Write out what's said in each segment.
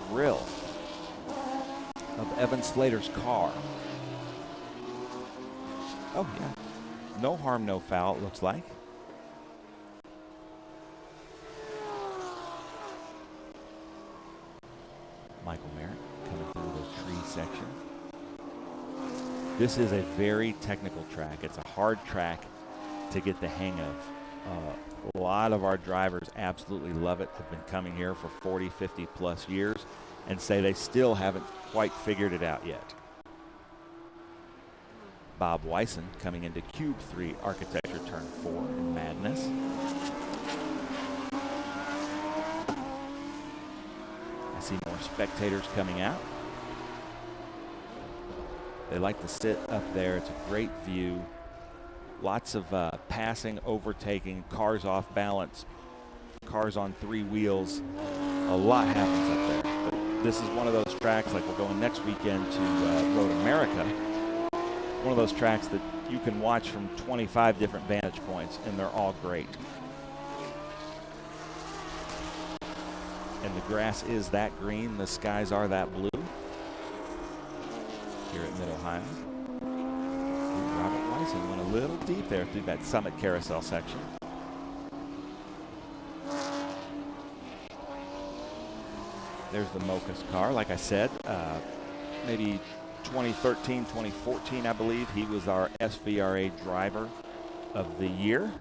grill of Evan Slater's car. Oh, yeah. No harm, no foul, it looks like. Michael Merritt coming through the tree section. This is a very technical track. It's a hard track to get the hang of. A lot of our drivers absolutely love it, have been coming here for 40, 50 plus years, and say they still haven't quite figured it out yet. Bob Wyson coming into Cube 3 Architecture Turn 4 in Madness. I see more spectators coming out. They like to sit up there. It's a great view. Lots of passing, overtaking, cars off balance, cars on three wheels. A lot happens up there. But this is one of those tracks, like we're going next weekend to Road America. One of those tracks that you can watch from 25 different vantage points, and they're all great. And the grass is that green, the skies are that blue here at Mid-Ohio. Robert Wyson went a little deep there through that Summit Carousel section. There's the Mocha's car. Like I said, maybe 2013, 2014, I believe, he was our SVRA driver of the year.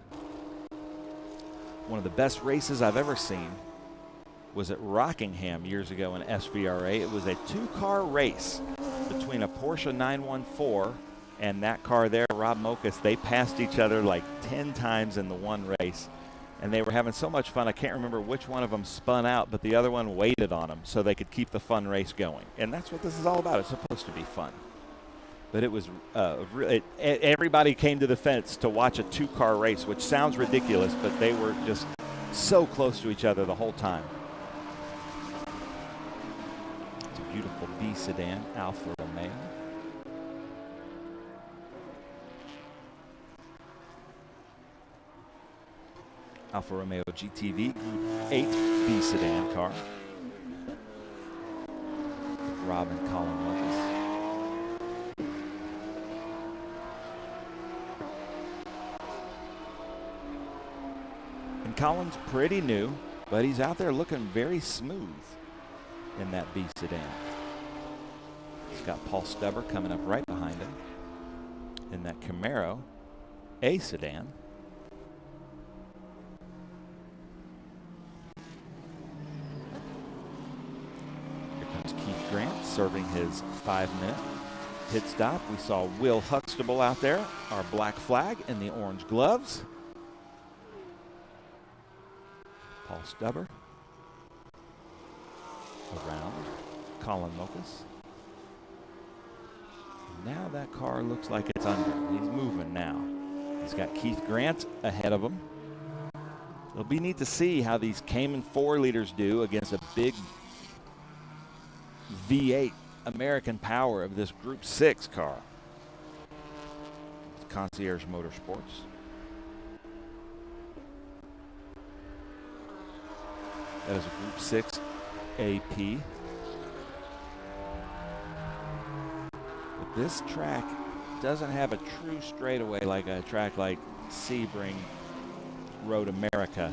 One of the best races I've ever seen was at Rockingham years ago in SVRA. It was a two-car race between a Porsche 914 and that car there, Rob Mocha's. They passed each other like 10 times in the one race, and they were having so much fun. I can't remember which one of them spun out, but the other one waited on them so they could keep the fun race going. And that's what this is all about. It's supposed to be fun. But it was everybody came to the fence to watch a two-car race, which sounds ridiculous, but they were just so close to each other the whole time. It's a beautiful B sedan, Alfa Romeo. Alfa Romeo GTV Group 8 B sedan car. Rob and Colin Lucas. And Colin's pretty new, but he's out there looking very smooth in that B sedan. He's got Paul Stubber coming up right behind him in that Camaro A sedan. Grant serving his 5-minute pit stop. We saw Will Huxtable out there, our black flag in the orange gloves. Paul Stubber around Colin Lucas. Now that car looks like it's under. He's moving now. He's got Keith Grant ahead of him. It'll be neat to see how these Cayman 4-liters do against a big V8 American power of this Group 6 car. It's Concierge Motorsports. That is a Group 6 AP. But this track doesn't have a true straightaway like a track like Sebring Road America.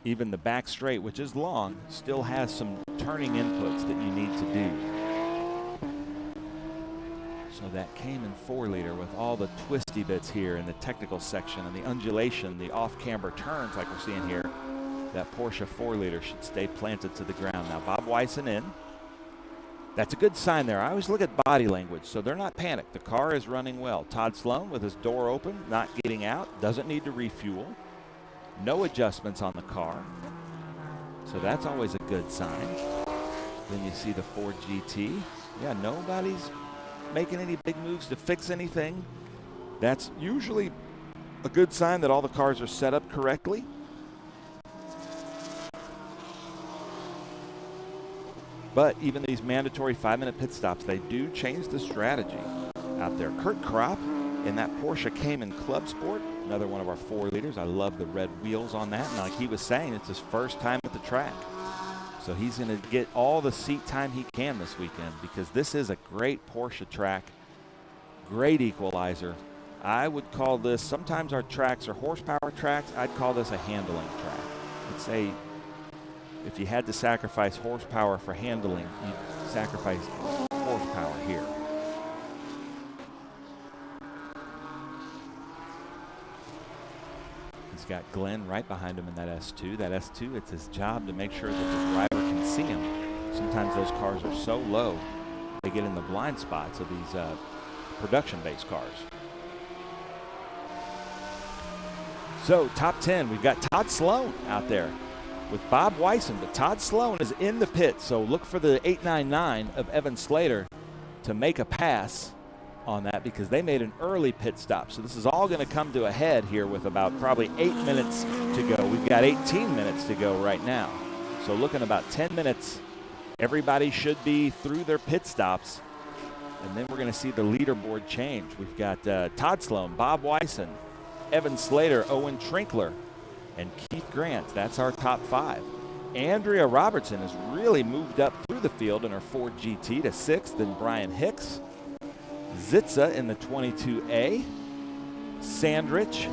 Even the back straight, which is long, still has some turning inputs that you need to do. So that Cayman 4-liter with all the twisty bits here in the technical section and the undulation, the off-camber turns like we're seeing here, that Porsche 4-liter should stay planted to the ground. Now Bob Wyson in. That's a good sign there. I always look at body language, so they're not panicked. The car is running well. Todd Sloan with his door open, not getting out, doesn't need to refuel. No adjustments on the car, so that's always a good sign. Then you see the Ford GT. Yeah, nobody's making any big moves to fix anything. That's usually a good sign that all the cars are set up correctly. But even these mandatory 5-minute pit stops, they do change the strategy out there. Kurt Kropp in that Porsche Cayman Club Sport, another one of our 4-liters. I love the red wheels on that. And like he was saying, it's his first time at the track. So he's going to get all the seat time he can this weekend because this is a great Porsche track, great equalizer. I would call this, sometimes our tracks are horsepower tracks. I'd call this a handling track. I'd say if you had to sacrifice horsepower for handling, you'd sacrifice horsepower here. He's got Glenn right behind him in that S2. That S2, it's his job to make sure that the driver can see him. Sometimes those cars are so low, they get in the blind spots of these production-based cars. So top 10, we've got Todd Sloan out there with Bob Weisen, but Todd Sloan is in the pit, so look for the 899 of Evan Slater to make a pass on that because they made an early pit stop. So this is all going to come to a head here with about probably 8 minutes to go. We've got 18 minutes to go right now. So looking about 10 minutes, everybody should be through their pit stops, and then we're going to see the leaderboard change. We've got Todd Sloan, Bob Weisen, Evan Slater, Owen Trinkler, and Keith Grant. That's our top 5. Andrea Robertson has really moved up through the field in her Ford GT to 6th, and Brian Hicks. Zitza in the 22A. Sandrich,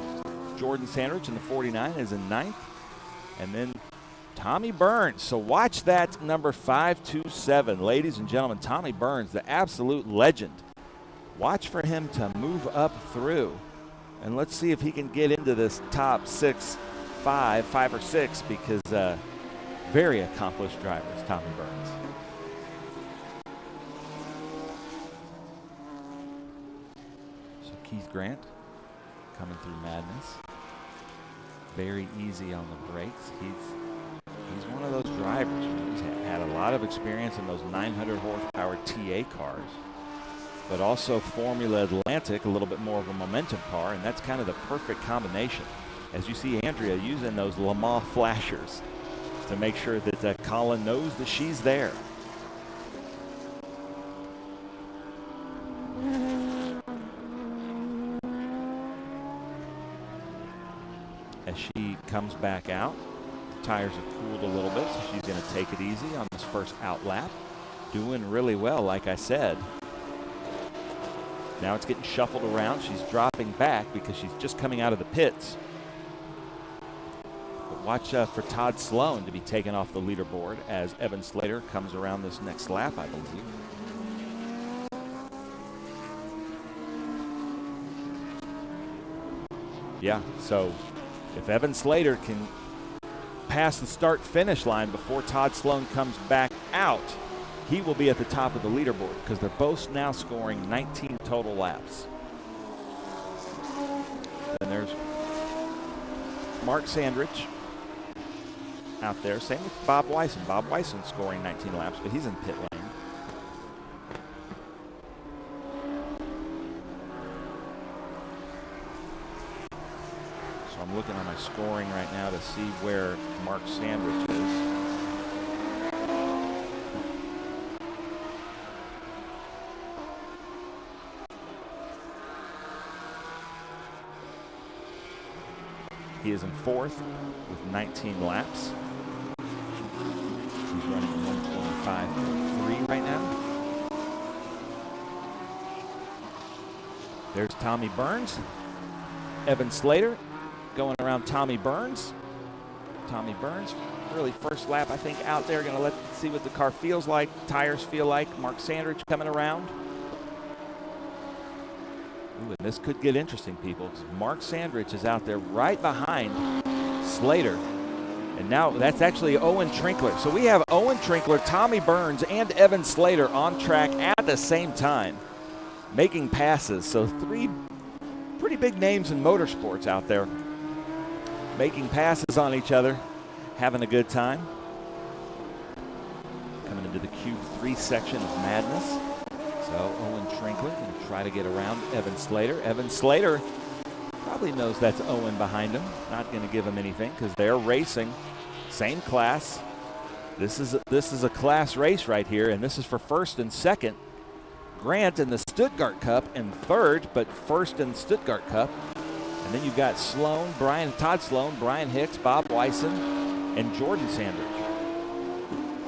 Jordan Sandrich in the 49 is in 9th. And then Tommy Burns. So watch that number 527. Ladies and gentlemen, Tommy Burns, the absolute legend. Watch for him to move up through. And let's see if he can get into this top 6, 5 or 6, because very accomplished drivers, Tommy Burns. So Keith Grant coming through madness. Very easy on the brakes. He's one of those drivers. He's had a lot of experience in those 900 horsepower TA cars, but also Formula Atlantic, a little bit more of a momentum car, and that's kind of the perfect combination. As you see Andrea using those Le Mans flashers to make sure that Colin knows that she's there. As she comes back out, the tires have cooled a little bit, so she's going to take it easy on this first out lap. Doing really well, like I said. Now it's getting shuffled around. She's dropping back because she's just coming out of the pits. But watch for Todd Sloan to be taken off the leaderboard as Evan Slater comes around this next lap, I believe. Yeah, so if Evan Slater can pass the start-finish line before Todd Sloan comes back out, he will be at the top of the leaderboard because they're both now scoring 19 total laps. And there's Mark Sandrich out there. Same with Bob Weisen. Bob Weisen scoring 19 laps, but he's in pit lane. So I'm looking at my scoring right now to see where Mark Sandrich is. He is in 4th with 19 laps. He's running 125.3 right now. There's Tommy Burns. Evan Slater going around Tommy Burns. Tommy Burns, really first lap, I think, out there. Going to see what the car feels like, tires feel like. Mark Sandrich coming around. Ooh, and this could get interesting, people. Mark Sandrich is out there right behind Slater. And now that's actually Owen Trinkler. So we have Owen Trinkler, Tommy Burns, and Evan Slater on track at the same time, making passes. So 3 pretty big names in motorsports out there, making passes on each other, having a good time. Coming into the Q3 section of madness. So Owen Trinkler going to try to get around Evan Slater. Evan Slater probably knows that's Owen behind him. Not going to give him anything because they're racing. Same class. This is a class race right here, and this is for 1st and 2nd. Grant in the Stuttgart Cup in 3rd, but 1st in Stuttgart Cup. And then you've got Todd Sloan, Brian Hicks, Bob Weisen, and Jordan Sandrich.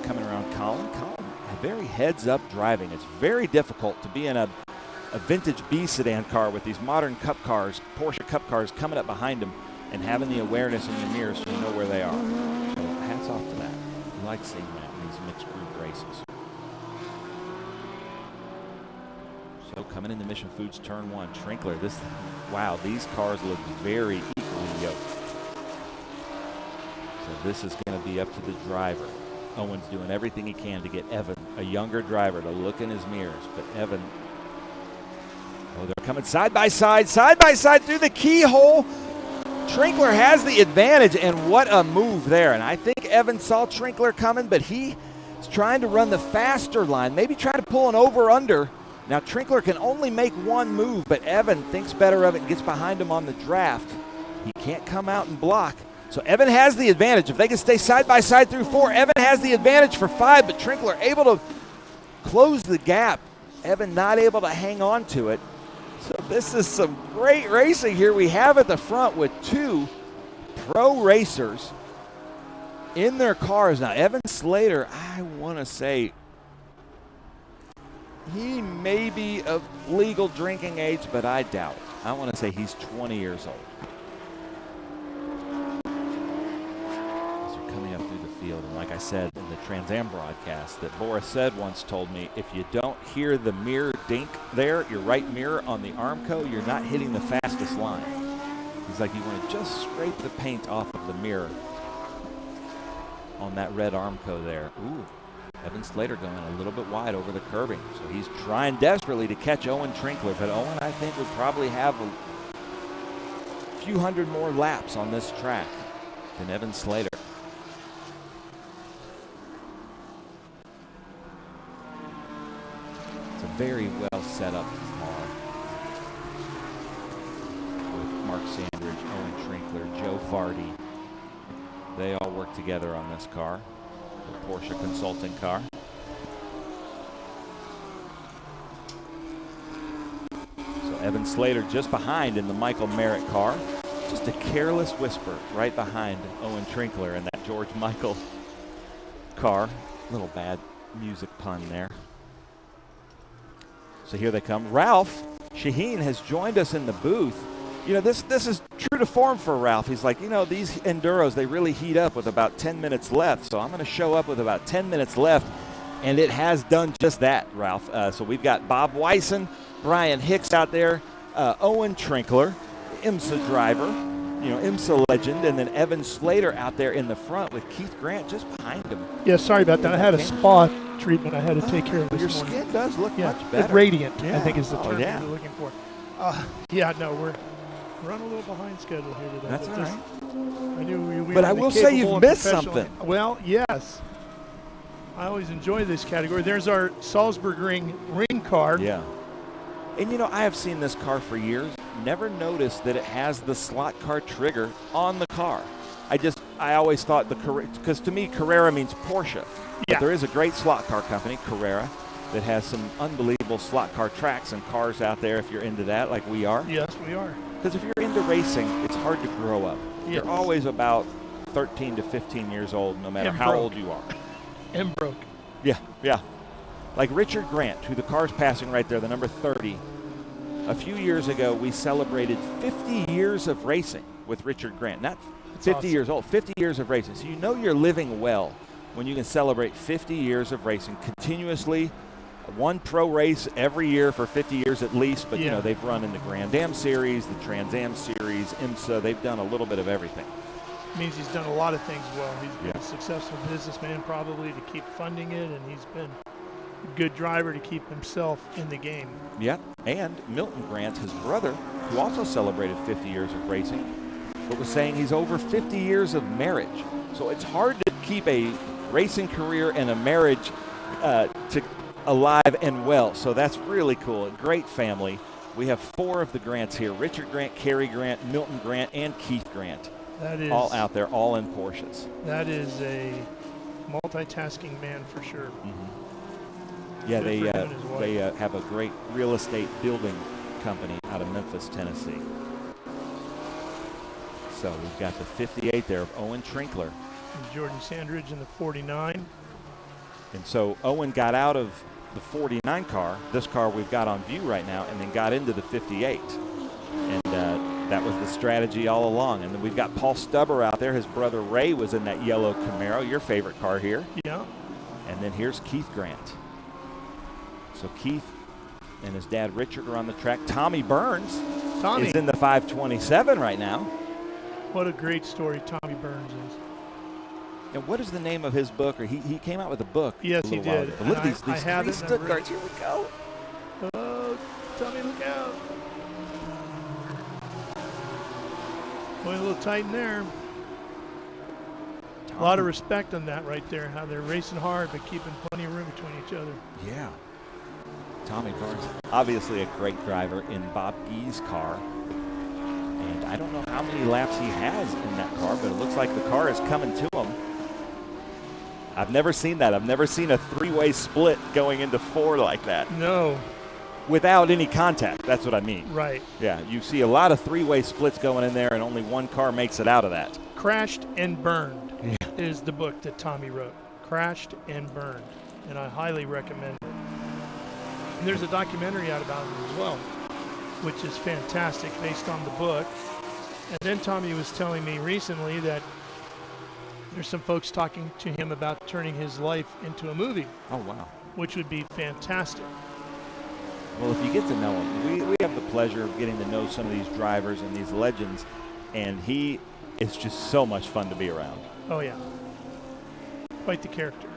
coming around Colin. Colin, very heads-up driving. It's very difficult to be in a vintage B sedan car with these modern Cup cars, Porsche Cup cars coming up behind him and having the awareness in your mirrors so you know where they are. So hats off to that. I like seeing that in these mixed group races. So coming into Mission Foods turn 1, Trinkler. Wow, these cars look very equally yoked. So this is going to be up to the driver. Owen's doing everything he can to get Evan, a younger driver, to look in his mirrors. But Evan, oh, they're coming side by side through the keyhole. Trinkler has the advantage, and what a move there. And I think Evan saw Trinkler coming, but he's trying to run the faster line, maybe try to pull an over-under. Now Trinkler can only make one move, but Evan thinks better of it and gets behind him on the draft. He can't come out and block. So Evan has the advantage. If they can stay side by side through 4, Evan has the advantage for 5, but Trinkler able to close the gap. Evan not able to hang on to it. So this is some great racing here we have at the front with 2 pro racers in their cars. Now Evan Slater, I want to say he may be of legal drinking age, but I doubt it. I want to say he's 20 years old. And like I said in the Trans Am broadcast, that Boris said once told me, if you don't hear the mirror dink there, your right mirror on the Armco, you're not hitting the fastest line. He's like, you want to just scrape the paint off of the mirror on that red Armco there. Ooh, Evan Slater going a little bit wide over the curbing. So he's trying desperately to catch Owen Trinkler, but Owen, I think, would probably have a few hundred more laps on this track than Evan Slater. Very well set up car with Mark Sandridge, Owen Trinkler, Joe Vardy. They all work together on this car, the Porsche consulting car. So Evan Slater just behind in the Michael Merritt car. Just a careless whisper right behind Owen Trinkler in that George Michael car. Little bad music pun there. So here they come. Ralph Shaheen has joined us in the booth. You know, this is true to form for Ralph. He's like, you know, these Enduros, they really heat up with about 10 minutes left. So I'm going to show up with about 10 minutes left. And it has done just that, Ralph. So we've got Bob Wyson, Brian Hicks out there, Owen Trinkler, IMSA driver, you know, IMSA legend, and then Evan Slater out there in the front with Keith Grant just behind him. Yeah, sorry about that. I had a spa treatment I had to take care of this morning. Your skin does look much better. Radiant, yeah. I think is the term yeah. you're looking for. No, we're running a little behind schedule here today. That's all right. I knew we but I will say you've missed something. Well, yes. I always enjoy this category. There's our Salzburg ring car. Yeah. And, you know, I have seen this car for years. Never noticed that it has the slot car trigger on the car. I always thought because to me, Carrera means Porsche. Yeah. But there is a great slot car company, Carrera, that has some unbelievable slot car tracks and cars out there if you're into that, like we are. Yes, we are. Because if you're into racing, it's hard to grow up. Yes. You're always about 13 to 15 years old, no matter how old you are. And broke. Yeah, yeah. Like Richard Grant, who the car's passing right there, the number 30. A few years ago, we celebrated 50 years of racing with Richard Grant. Not 50 awesome. years old, 50 years of racing. So you know you're living well when you can celebrate 50 years of racing continuously, one pro race every year for 50 years at least. But, you know, they've run in the Grand Am Series, the Trans Am Series, IMSA. They've done a little bit of everything. It means he's done a lot of things well. He's been a successful businessman probably to keep funding it, and he's been a good driver to keep himself in the game. Yeah, and Milton Grant, his brother, who also celebrated 50 years of racing, but was saying he's over 50 years of marriage. So it's hard to keep a racing career and a marriage alive and well. So that's really cool. A great family. We have 4 of the Grants here: Richard Grant, Cary Grant, Milton Grant, and Keith Grant. That is all out there, all in Porsches. That is a multitasking man for sure. Mm-hmm. Yeah, they have a great real estate building company out of Memphis, Tennessee. So we've got the 58 there of Owen Trinkler. And Jordan Sandridge in the 49. And so Owen got out of the 49 car, this car we've got on view right now, and then got into the 58. And that was the strategy all along. And then we've got Paul Stubber out there. His brother Ray was in that yellow Camaro, your favorite car here. Yeah. And then here's Keith Grant. So Keith and his dad Richard are on the track. Tommy Burns is in the 527 right now. What a great story Tommy Burns is. And what is the name of his book? Or he came out with a book. Yes, he did. But look at these three Stuttgarts. Here we go. Oh, Tommy, look out. Going a little tight in there. A lot of respect on that right there, how they're racing hard but keeping plenty of room between each other. Yeah. Tommy Burns, obviously a great driver in Bob Gee's car. And I don't know how many laps he has in that car, but it looks like the car is coming to him. I've never seen that. I've never seen a three-way split going into four like that. No. Without any contact, that's what I mean. Right. Yeah, you see a lot of three-way splits going in there, and only one car makes it out of that. Crashed and Burned is the book that Tommy wrote. Crashed and Burned. And I highly recommend it. And there's a documentary out about it as well, which is fantastic based on the book. And then Tommy was telling me recently that there's some folks talking to him about turning his life into a movie. Oh, wow. Which would be fantastic. Well, if you get to know him, we have the pleasure of getting to know some of these drivers and these legends, and he is just so much fun to be around. Oh, yeah. Quite the character.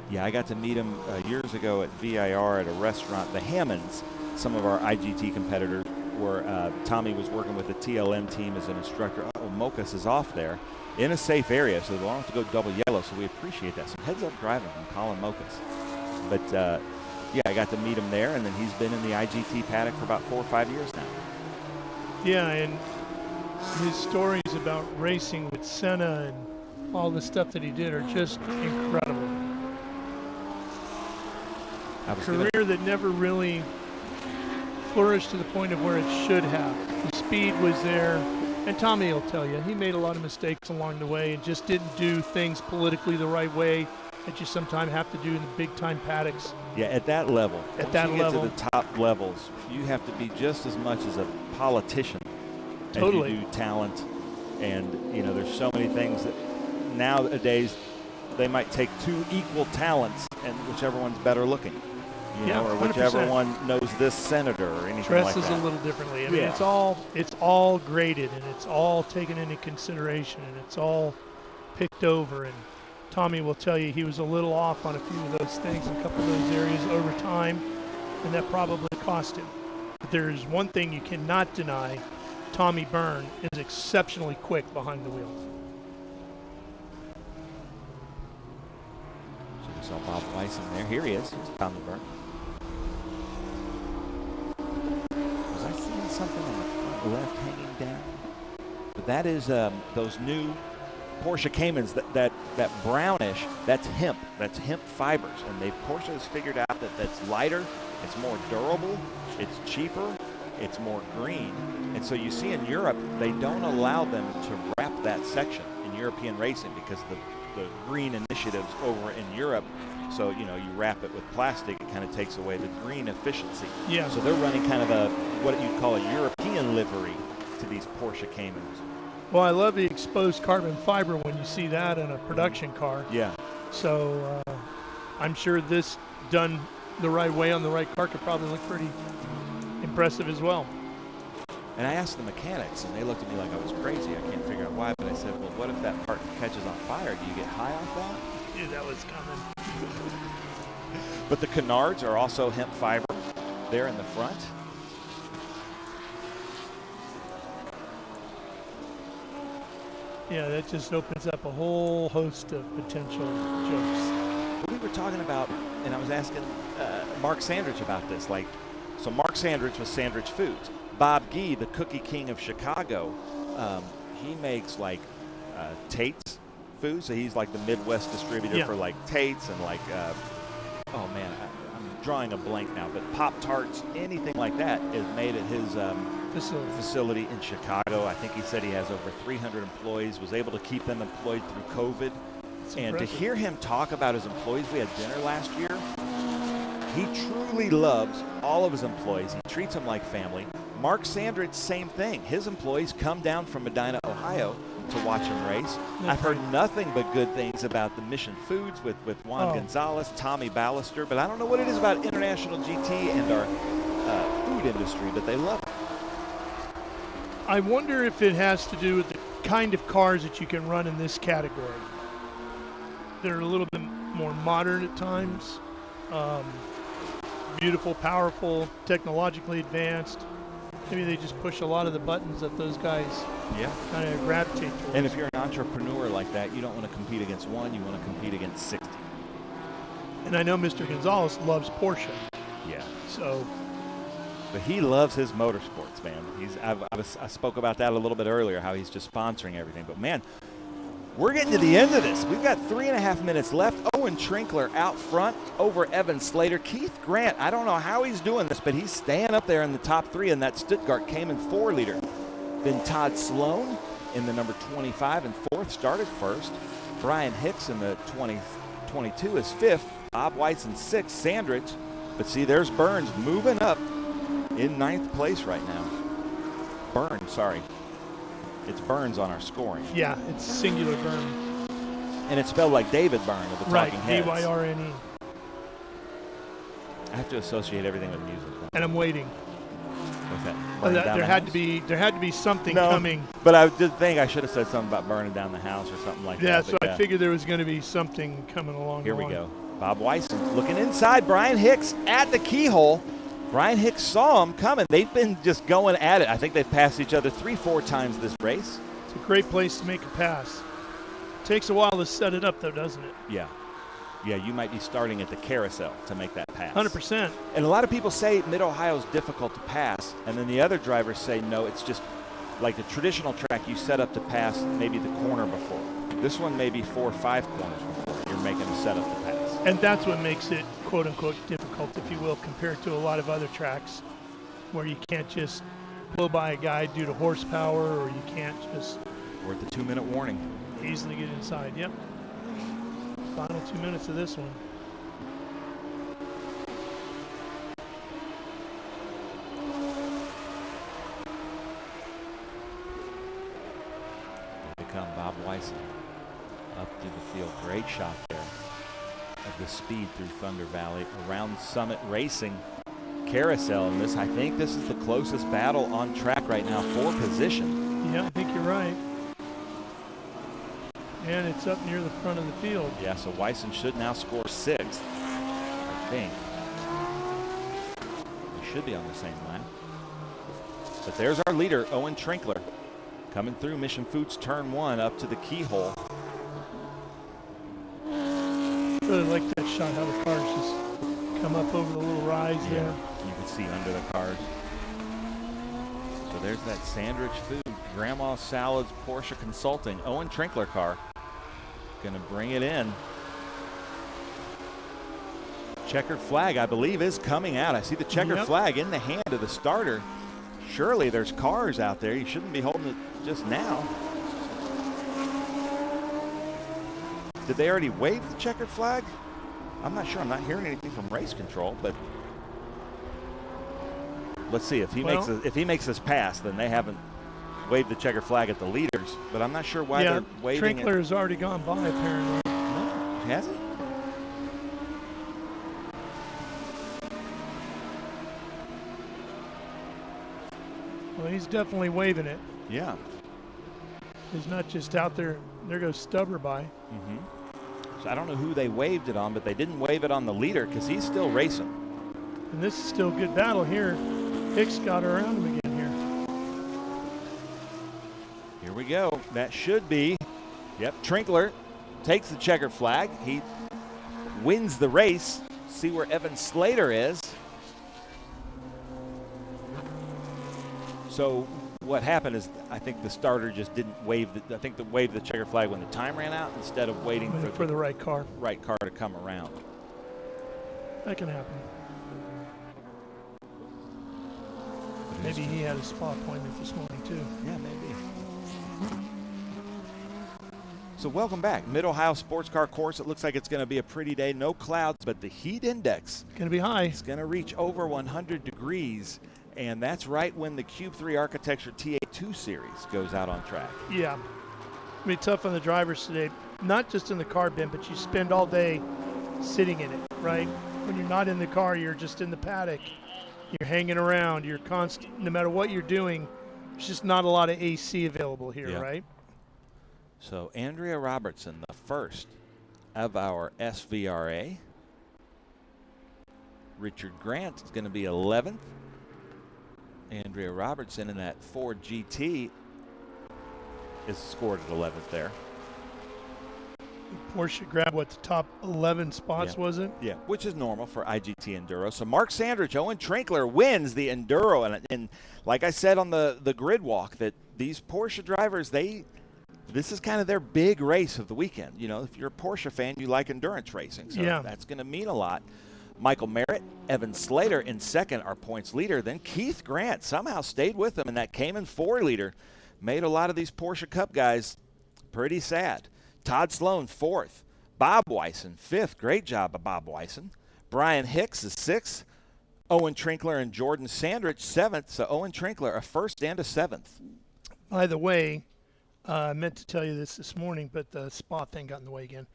Yeah, I got to meet him years ago at VIR at a restaurant, the Hammonds, some of our IGT competitors, where Tommy was working with the TLM team as an instructor. Oh, Mocus is off there in a safe area, so they don't have to go double yellow, so we appreciate that. Some heads-up driving from Colin Mocus. But, yeah, I got to meet him there, and then he's been in the IGT paddock for about 4 or 5 years now. Yeah, and his stories about racing with Senna and all the stuff that he did are just incredible. A career that never really flourished to the point of where it should have. The speed was there, and Tommy will tell you, he made a lot of mistakes along the way and just didn't do things politically the right way that you sometimes have to do in the big-time paddocks. Yeah, at that level. At that level. Get to the top levels, you have to be just as much as a politician totally. as you do talent. And, you know, there's so many things that nowadays they might take two equal talents and whichever one's better looking. You know, or 100%. whichever one knows this senator or anything like that. Dresses a little differently. I mean, it's all graded and it's all taken into consideration and it's all picked over. And Tommy will tell you he was a little off on a few of those things in a couple of those areas over time, and that probably cost him. But there's one thing you cannot deny: Tommy Byrne is exceptionally quick behind the wheel. So we saw Bob Weiss in there. Here he is. Here's Tommy Byrne. Was I seeing something on the front left hanging down? But that is those new Porsche Caymans, that brownish, that's hemp. That's hemp fibers. And Porsche has figured out that that's lighter, it's more durable, it's cheaper, it's more green. And so you see in Europe, they don't allow them to wrap that section in European racing because the green initiatives over in Europe. So, you know, you wrap it with plastic, it kind of takes away the green efficiency. Yeah. So they're running kind of a, what you'd call a European livery to these Porsche Caymans. Well, I love the exposed carbon fiber when you see that in a production car. Yeah. So I'm sure this done the right way on the right car could probably look pretty impressive as well. And I asked the mechanics, and they looked at me like I was crazy. I can't figure out why, but I said, well, what if that part catches on fire? Do you get high off that? Yeah, that was coming. But the canards are also hemp fiber there in the front. Yeah, that just opens up a whole host of potential jokes. But we were talking about, and I was asking Mark Sandrich about this. Like, so Mark Sandrich was Sandrich Foods. Bob Gee, the cookie king of Chicago, he makes like Tate's foods. So he's like the Midwest distributor for like Tate's and like, oh man, I'm drawing a blank now, but Pop-Tarts, anything like that is made at his facility in Chicago. I think he said he has over 300 employees, was able to keep them employed through COVID. And impressive. to hear him talk about his employees, we had dinner last year. He truly loves all of his employees. He treats them like family. Mark Sandridge, same thing. His employees come down from Medina, Ohio to watch him race. I've heard nothing but good things about the Mission Foods with Juan Gonzalez, Tommy Ballister, but I don't know what it is about International GT and our food industry, but they love it. I wonder if it has to do with the kind of cars that you can run in this category. They're a little bit more modern at times, beautiful, powerful, technologically advanced. Maybe they just push a lot of the buttons that those guys kind of gravitate towards. And if you're an entrepreneur like that, you don't want to compete against one, you want to compete against 60. And I know Mr. Gonzalez loves Porsche. Yeah. So. But he loves his motorsports, man. I spoke about that a little bit earlier, how he's just sponsoring everything. But, man, we're getting to the end of this. We've got 3.5 minutes left. Owen Trinkler out front over Evan Slater. Keith Grant, I don't know how he's doing this, but he's staying up there in the top 3 in that Stuttgart Cayman 4-liter. Then Todd Sloan in the number 25 and 4th, started first. Brian Hicks in the 2022 is 5th. Bob Weiss in 6th. Sandridge. But see, there's Burns moving up in 9th place right now. Burns, sorry. It's Burns on our scoring. Yeah, it's singular Byrne. And it's spelled like David Byrne of the Talking Heads. B-Y-R-N-E. I have to associate everything with music. And I'm waiting. What's that? There had to be something coming. But I did think I should have said something about burning down the house or something like that. Yeah, so I figured there was going to be something coming along. Here we go. Bob Weissen looking inside. Brian Hicks at the keyhole. Brian Hicks saw him coming. They've been just going at it. I think they've passed each other 3-4 times this race. It's a great place to make a pass. Takes a while to set it up, though, doesn't it? Yeah. Yeah, you might be starting at the carousel to make that pass. 100%. And a lot of people say Mid-Ohio is difficult to pass, and then the other drivers say, no, it's just like the traditional track you set up to pass maybe the corner before. This one may be 4 or 5 corners before you're making a setup to pass. And that's what makes it, quote-unquote, difficult, if you will, compared to a lot of other tracks where you can't just blow by a guy due to horsepower, or you can't just... We're at the 2-minute warning. Easily get inside, yep. Final 2 minutes of this one. Here come Bob Weissen up through the field. Great shot there of the speed through Thunder Valley around Summit Racing Carousel. And I think this is the closest battle on track right now for position. Yeah, I think you're right. And it's up near the front of the field. Yeah, so Weissen should now score 6th, I think. He should be on the same line. But there's our leader, Owen Trinkler, coming through Mission Foods turn 1 up to the keyhole. Really like that shot, how the cars just come up over the little rise there. You can see under the cars. So there's that Sandridge Food, Grandma Salads, Porsche Consulting, Owen Trinkler car. Gonna bring it in. Checkered flag, I believe, is coming out. I see the checkered flag in the hand of the starter. Surely there's cars out there. You shouldn't be holding it just now. Did they already wave the checkered flag? I'm not sure. I'm not hearing anything from race control, but let's see if he makes this pass. Then they haven't waved the checkered flag at the leaders, but I'm not sure why they're waving Trinkler has already gone by, apparently. No, has he? Well, he's definitely waving it. Yeah. He's not just out there. There goes Stubber by. So I don't know who they waved it on, but they didn't wave it on the leader because he's still racing. And this is still a good battle here. Hicks got around him again here. Here we go. That should be, Trinkler takes the checkered flag. He wins the race. See where Evan Slater is. So what happened is I think the starter just didn't wave waved the checkered flag when the time ran out instead of waiting for the right car to come around. That can happen. Maybe he had a spa appointment this morning too. Yeah, maybe. So welcome back. Mid-Ohio Sports Car Course. It looks like it's going to be a pretty day. No clouds, but the heat index going to be high. It's going to reach over 100 degrees, and that's right when the Cube 3 Architecture TA2 Series goes out on track. Yeah. It'll be tough on the drivers today, not just in the car, Ben, but you spend all day sitting in it, right? When you're not in the car, you're just in the paddock. You're hanging around. You're constant. No matter what you're doing, there's just not a lot of AC available here, right? So Andrea Robertson, the first of our SVRA. Richard Grant is going to be 11th. Andrea Robertson in that Ford GT is scored at 11th there. Porsche grabbed what, the top 11 spots, was it? Yeah, which is normal for IGT Enduro. So Mark Sandrich, Owen Trinkler wins the Enduro. And like I said on the grid walk, that these Porsche drivers, this is kind of their big race of the weekend. You know, if you're a Porsche fan, you like endurance racing. So that's going to mean a lot. Michael Merritt, Evan Slater in second, our points leader. Then Keith Grant somehow stayed with them in that Cayman 4-liter. Made a lot of these Porsche Cup guys pretty sad. Todd Sloan, 4th. Bob Wyson, 5th. Great job of Bob Wyson. Brian Hicks is 6th. Owen Trinkler and Jordan Sandrich, 7th. So Owen Trinkler, a 1st and a 7th. By the way, I meant to tell you this morning, but the spa thing got in the way again.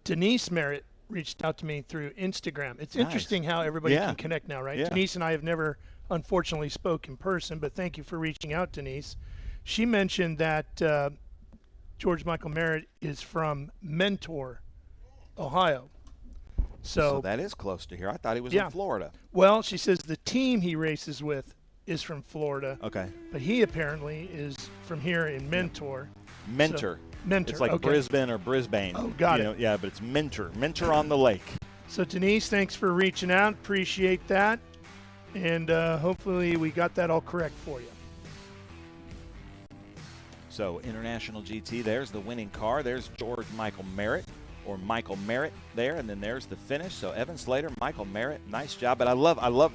Denise Merritt reached out to me through Instagram. It's interesting how everybody can connect now, right? Denise and I have never, unfortunately, spoke in person, but thank you for reaching out, Denise. She mentioned that George Michael Merritt is from Mentor, Ohio. So that is close to here. I thought he was in Florida. Well, she says the team he races with is from Florida. Okay. But he apparently is from here in Mentor. Mentor. So, Mentor. It's like Brisbane or Brisbane. Oh, got it. Yeah, but it's Mentor. Mentor on the lake. So, Denise, thanks for reaching out. Appreciate that. And hopefully we got that all correct for you. So, International GT, there's the winning car. There's George Michael Merritt, or Michael Merritt there. And then there's the finish. So, Evan Slater, Michael Merritt, nice job. But I love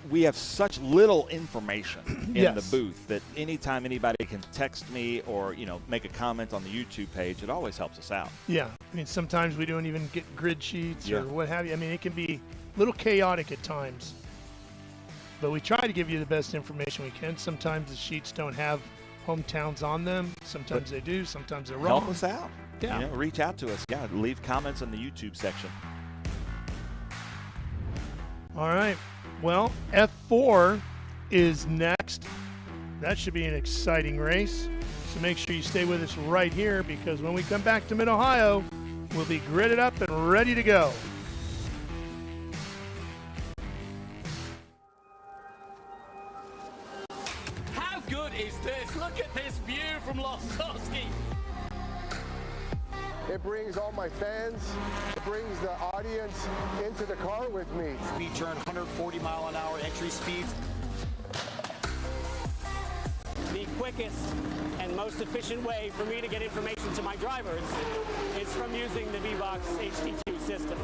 we have such little information in the booth that anytime anybody can text me or, make a comment on the YouTube page, it always helps us out. Yeah. I mean, sometimes we don't even get grid sheets or what have you. I mean, it can be a little chaotic at times. But we try to give you the best information we can. Sometimes the sheets don't have hometowns on them. Sometimes they do. Sometimes they're wrong. Help us out. Yeah. Reach out to us. Yeah, leave comments in the YouTube section. All right. Well, F4 is next. That should be an exciting race. So make sure you stay with us right here, because when we come back to Mid-Ohio, we'll be gridded up and ready to go. How good is this? Look at this view from Losowski. It brings all my fans, it brings the audience into the car with me. Speed turn, 140-mile-an-hour entry speeds. The quickest and most efficient way for me to get information to my drivers is from using the VBox HD2 system.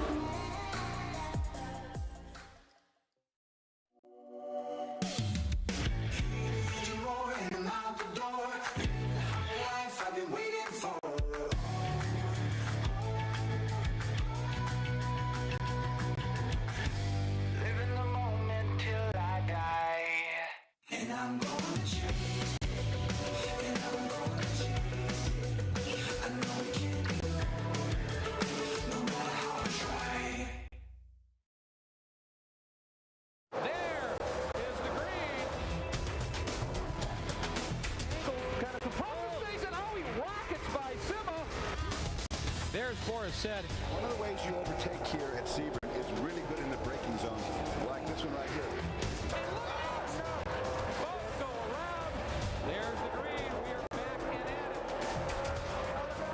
Said. One of the ways you overtake here at Sebring is really good in the braking zone, like this one right here. Both go around. There's the green. We are back and at it.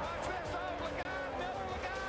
Watch this. Oh, look out. Miller, look out.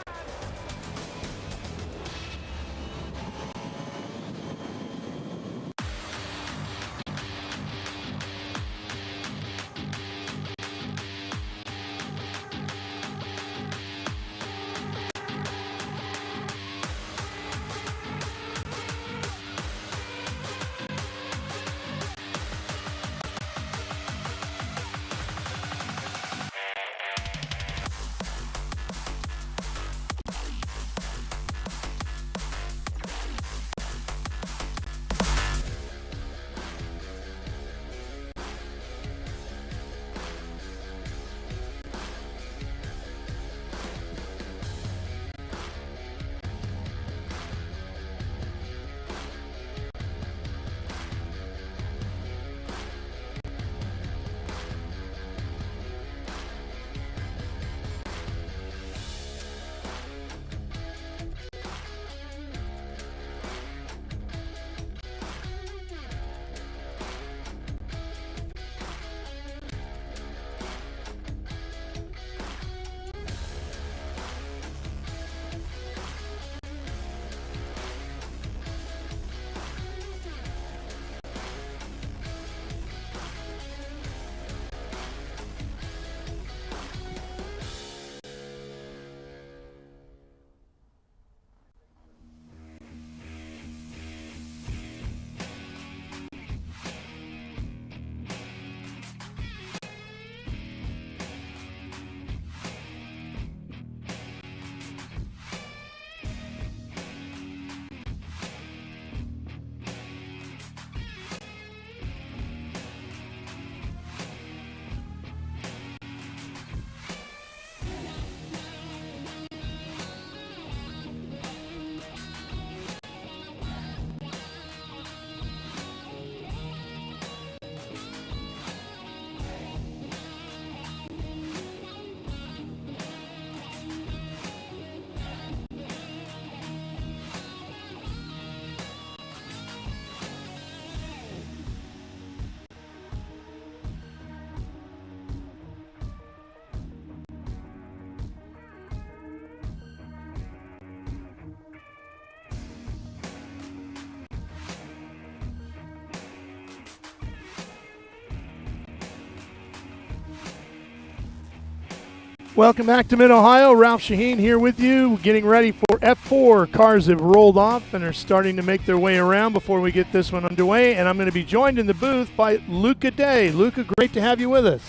Welcome back to Mid-Ohio. Ralph Shaheen here with you, getting ready for F4. Cars have rolled off and are starting to make their way around before we get this one underway. And I'm going to be joined in the booth by Luca Day. Luca, great to have you with us.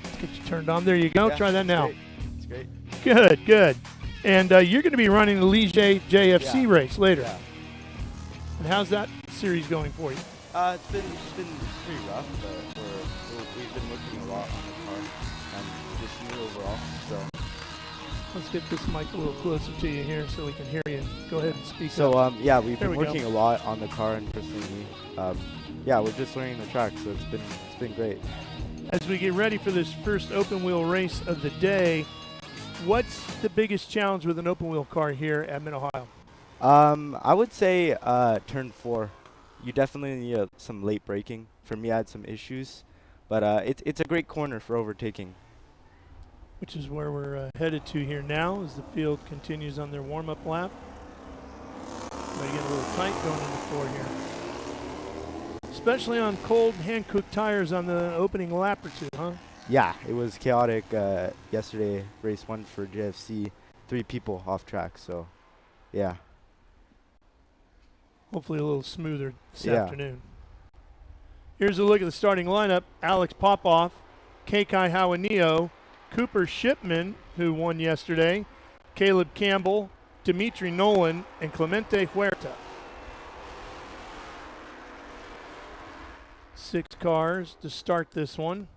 Let's get you turned on. There you go. Yeah, try that now. It's great. Good, good. And you're going to be running the Ligier JFC race later. Yeah. And how's that series going for you? It's been pretty rough, but we've been working a lot on the car and just new overall. So let's get this mic a little closer to you here so we can hear you. Go ahead and speak so up. yeah, we've There been we working go. a lot on the car and personally, yeah, we're just learning the track, so it's been great. As we get ready for this first open wheel race of the day, what's the biggest challenge with an open wheel car here at Mid-Ohio? I would say turn 4. You definitely need some late braking. For me, I had some issues, but it's a great corner for overtaking. Which is where we're headed to here now as the field continues on their warm-up lap. Might get a little tight going into 4 here. Especially on cold hand-cooked tires on the opening lap or two, huh? Yeah, it was chaotic yesterday, race 1 for JFC. 3 people off track, so yeah. Hopefully a little smoother this Yeah. afternoon. Here's a look at the starting lineup. Alex Popoff, Kekai Hawanio, Cooper Shipman, who won yesterday, Caleb Campbell, Dimitri Nolan, and Clemente Huerta. 6 cars to start this one.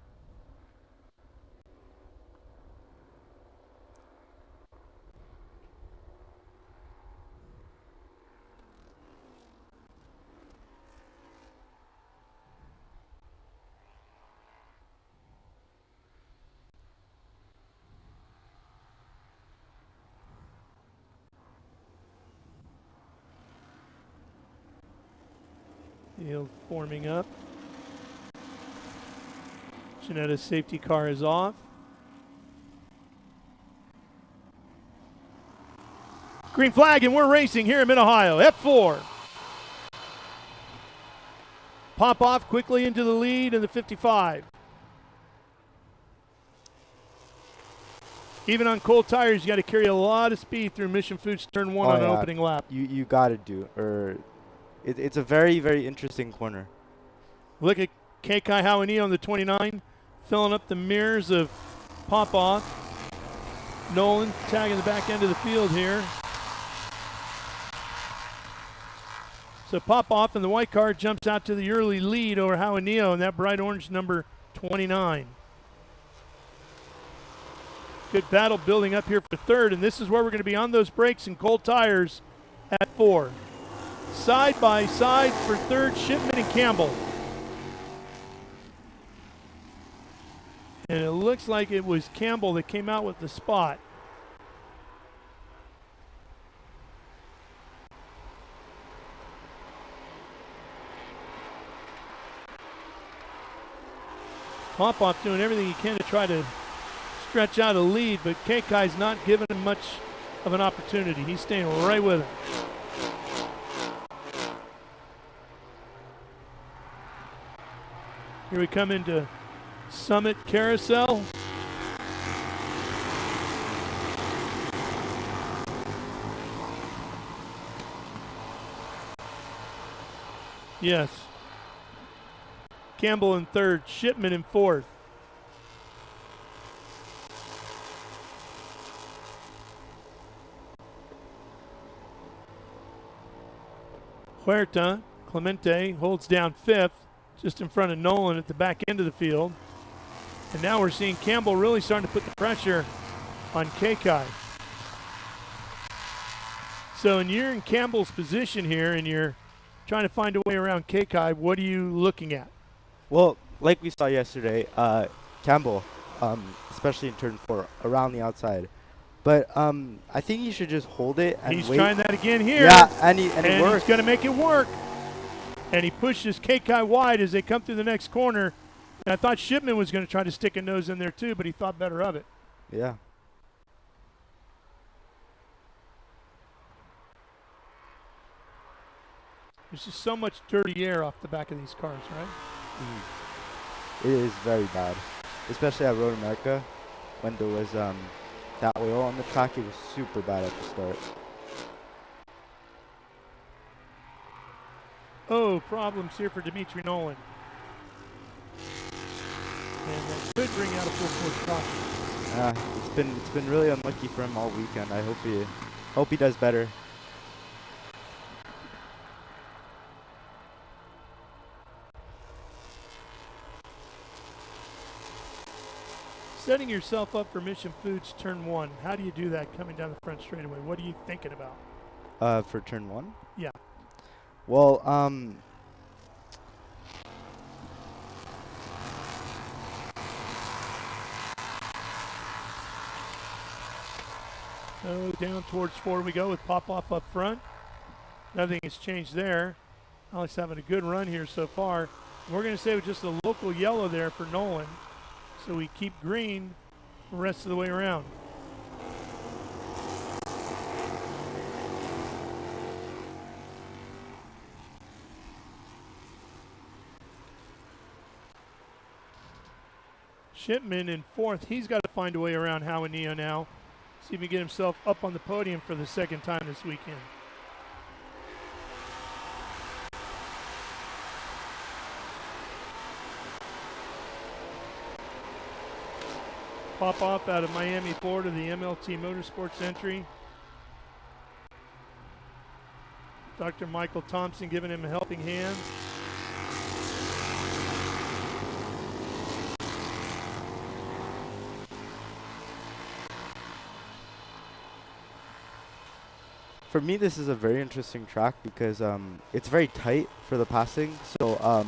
Field forming up. Janetta's safety car is off. Green flag, and we're racing here in Mid-Ohio. F4. Pop off quickly into the lead in the 55. Even on cold tires, you got to carry a lot of speed through Mission Foods turn 1 on an opening lap. You got to do, it's a very, very interesting corner. Look at Kekai Hawanio on the 29, filling up the mirrors of Popoff. Nolan tagging the back end of the field here. So Popoff in the white car jumps out to the early lead over Hawanio in that bright orange number 29. Good battle building up here for third, and this is where we're going to be on those brakes and cold tires at 4. Side by side for third, Shipman and Campbell. And it looks like it was Campbell that came out with the spot. Popoff doing everything he can to try to stretch out a lead, but Kekai's not giving him much of an opportunity. He's staying right with him. Here we come into Summit Carousel. Yes. Campbell in third, Shipman in fourth. Huerta, Clemente holds down fifth, just in front of Nolan at the back end of the field. And now we're seeing Campbell really starting to put the pressure on Kekai. So when you're in Campbell's position here and you're trying to find a way around Kekai, what are you looking at? Well, like we saw yesterday, Campbell, especially in turn 4, around the outside. But I think he should just hold it and He's wait. trying that again here. Yeah, and it works. He's going to make it work. And he pushes Kekai wide as they come through the next corner. And I thought Shipman was going to try to stick a nose in there too, but he thought better of it. Yeah. There's just so much dirty air off the back of these cars, right? It is very bad, especially at Road America. when there was that oil on the track. It was super bad at the start. Oh, problems here for Dimitri Nolan. And that could bring out a full course caution. It's been really unlucky for him all weekend. I hope he does better. Setting yourself up for Mission Foods turn 1. How do you do that coming down the front straightaway? What are you thinking about? For turn 1? Yeah. Well, so down towards 4 we go with Popoff up front. Nothing has changed there. Alex having a good run here so far. We're going to say with just a local yellow there for Nolan. So we keep green the rest of the way around. Shipman in 4th. He's got to find a way around Howie Neo now. See if he can get himself up on the podium for the 2nd time this weekend. Popoff out of Miami, Florida, the MLT Motorsports entry. Dr. Michael Thompson giving him a helping hand. for me, this is a very interesting track because it's very tight for the passing. So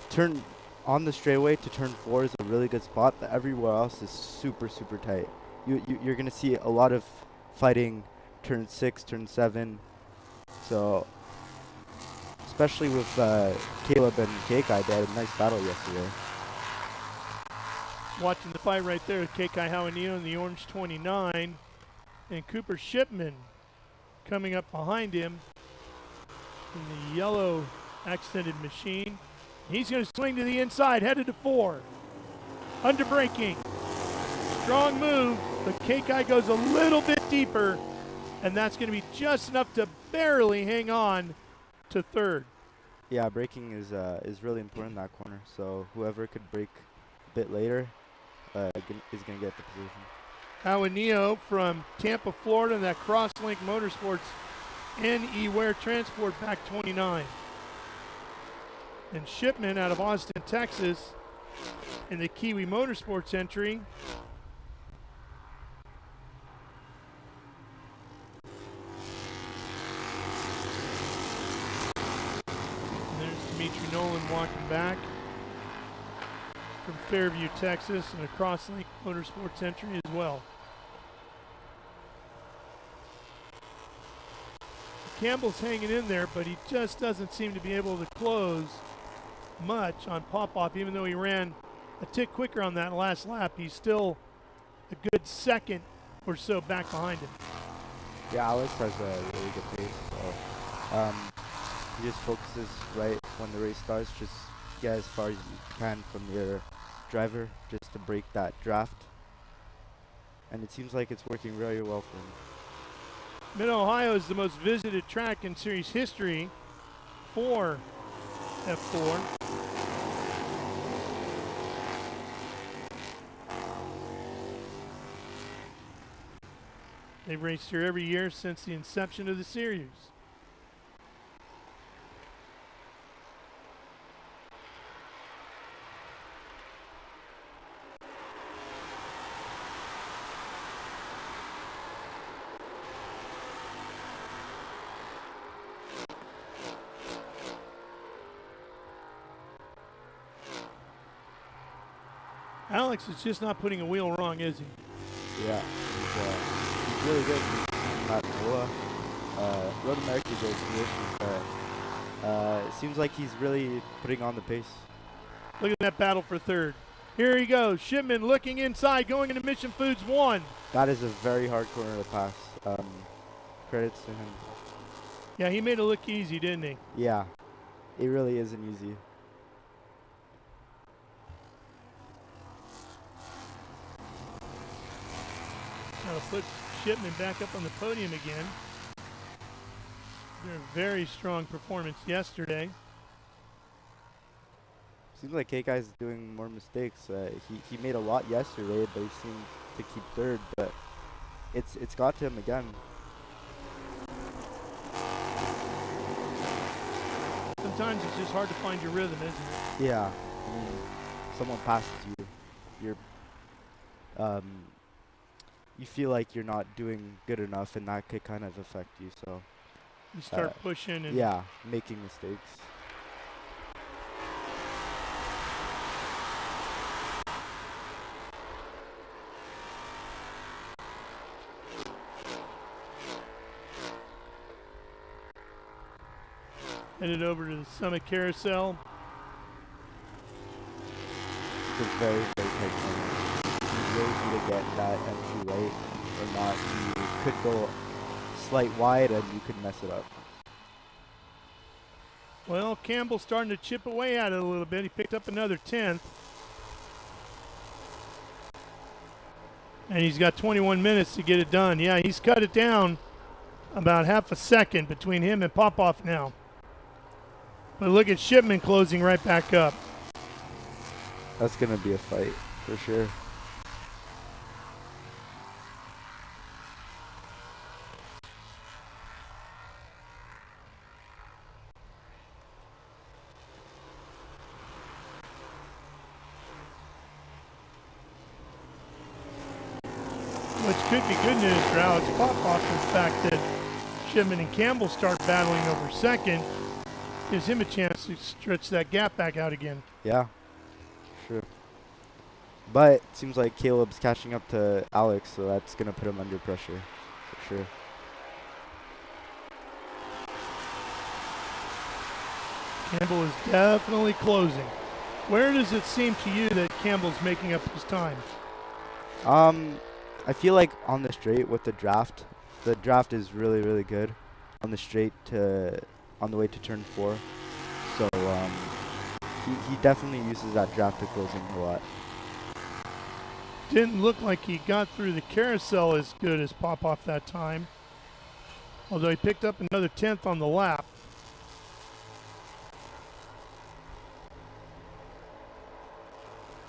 turn on the straightaway to turn 4 is a really good spot, but everywhere else is super, super tight. You're going to see a lot of fighting turn 6, turn 7. So especially with Caleb and Keikai, they had a nice battle yesterday. Watching the fight right there, Keikai Hawanio in the orange 29, and Cooper Shipman coming up behind him in the yellow accented machine. He's going to swing to the inside, headed to 4. Under braking. Strong move, but Keikai goes a little bit deeper, and that's going to be just enough to barely hang on to 3rd. Yeah, braking is really important in that corner. So whoever could brake a bit later is going to get the position. Hawanio from Tampa, Florida, and that Crosslink Motorsports NE Ware Transport back 29. And Shipman out of Austin, Texas, in the Kiwi Motorsports entry. And there's Dimitri Nolan walking back from Fairview, Texas, and a Crosslink Motorsports entry as well. Campbell's hanging in there, but he just doesn't seem to be able to close much on Popoff. Even though he ran a tick quicker on that last lap, he's still a good second or so back behind him. Yeah, Alex has a really good pace. So he just focuses right when the race starts, just get as far as you can from your driver just to break that draft. And it seems like it's working really well for him. Mid-Ohio is the most visited track in series history for F4. They've raced here every year since the inception of the series. Alex is just not putting a wheel wrong, is he? Yeah, he's really good. He's not Noah. Road America is great conditions, but it seems like he's really putting on the pace. Look at that battle for 3rd. Here he goes. Shipman looking inside, going into Mission Foods 1. That is a very hard corner to pass. Credits to him. Yeah, he made it look easy, didn't he? Yeah, it really isn't easy. put Shipman back up on the podium again. They're a very strong performance yesterday. Seems like K-Guy's doing more mistakes. He made a lot yesterday, but he seems to keep third. But it's got to him again. Sometimes it's just hard to find your rhythm, isn't it? Yeah, I mean, someone passes you, you feel like you're not doing good enough, and that could kind of affect you. So you start pushing and yeah, making mistakes. headed over to the Summit Carousel. It's a very, very tight corner. You really need to get that entry right, or not. You could go slight wide and you could mess it up. Well, Campbell's starting to chip away at it a little bit. He picked up another 10th. And he's got 21 minutes to get it done. Yeah, he's cut it down about half a second between him and Popoff now. But look at Shipman closing right back up. That's going to be a fight for sure. Which could be good news for Alex Popoff, the fact that Shipman and Campbell start battling over second. Gives him a chance to stretch that gap back out again. Yeah, sure. But it seems like Caleb's catching up to Alex, so that's going to put him under pressure for sure. Campbell is definitely closing. Where does it seem to you that Campbell's making up his time? I feel like on the straight with the draft is really, really good on the straight on the way to turn 4. So he definitely uses that draft to close in a lot. Didn't look like he got through the carousel as good as Popoff that time. Although he picked up another 10th on the lap.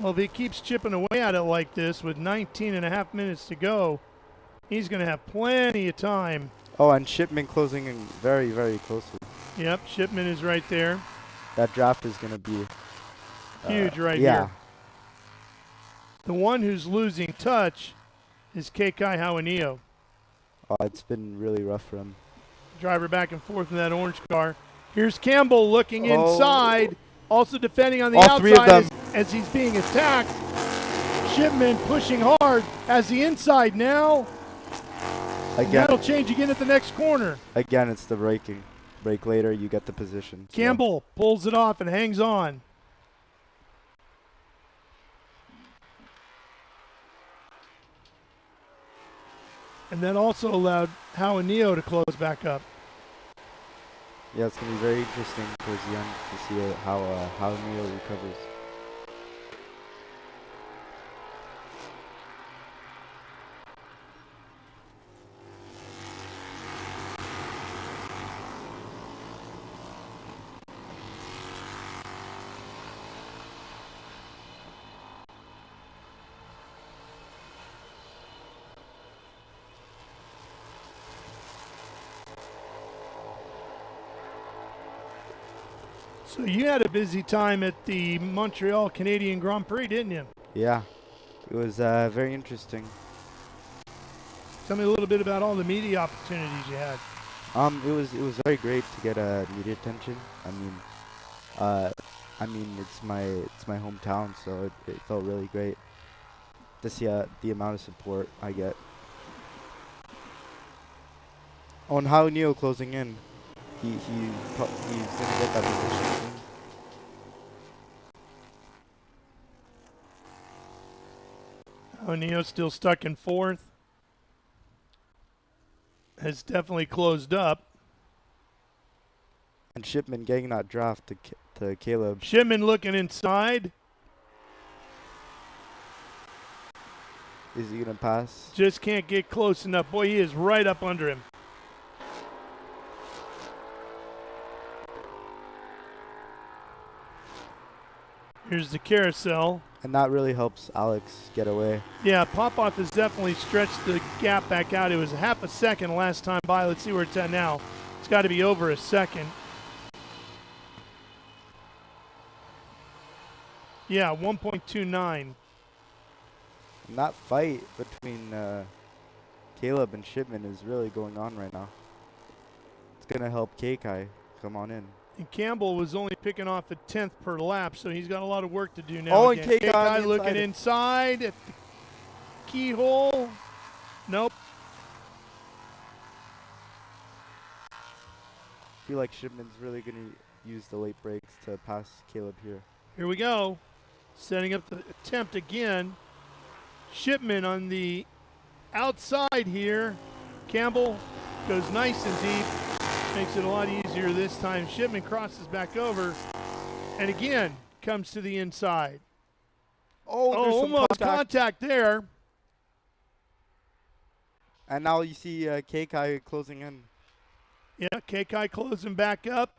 Well, if he keeps chipping away at it like this with 19 and a half minutes to go, he's going to have plenty of time. Oh, and Shipman closing in very, very closely. Yep, Shipman is right there. That draft is going to be huge right yeah. here. The one who's losing touch is Keikai Hawanio. Oh, it's been really rough for him. Driver back and forth in that orange car. Here's Campbell looking inside, also defending on the outside as he's being attacked. Shipman pushing hard as the inside now. Again, that'll change again at the next corner. Again, it's the braking. Brake later, you get the position. Campbell pulls it off and hangs on. And that also allowed Hawanio to close back up. Yeah, it's going to be very interesting towards the end to see how Hawanio recovers. So you had a busy time at the Montreal Canadian Grand Prix, didn't you? Yeah, it was very interesting. Tell me a little bit about all the media opportunities you had. It was very great to get media attention. I mean it's my hometown, so it felt really great to see the amount of support I get. On how Neo closing in. He's going to get that position soon. O'Neill's still stuck in 4th. Has definitely closed up. And Shipman getting that draft to Caleb. Shipman looking inside. Is he gonna pass? Just can't get close enough. Boy, he is right up under him. Here's the carousel. And that really helps Alex get away. Yeah, Popoff has definitely stretched the gap back out. It was half a second last time by. Let's see where it's at now. It's got to be over a second. Yeah, 1.29. And that fight between Caleb and Shipman is really going on right now. It's going to help K-Kai come on in. And Campbell was only picking off a 10th per lap, so he's got a lot of work to do now. Oh, and again. K-Kai looking inside at the keyhole. Nope. I feel like Shipman's really going to use the late brakes to pass Caleb here. Here we go. Setting up the attempt again. Shipman on the outside here. Campbell goes nice and deep. Makes it a lot easier this time. Shipman crosses back over. And again, comes to the inside. Oh, there's some almost contact there. And now you see K-Kai closing in. Yeah, K-Kai closing back up.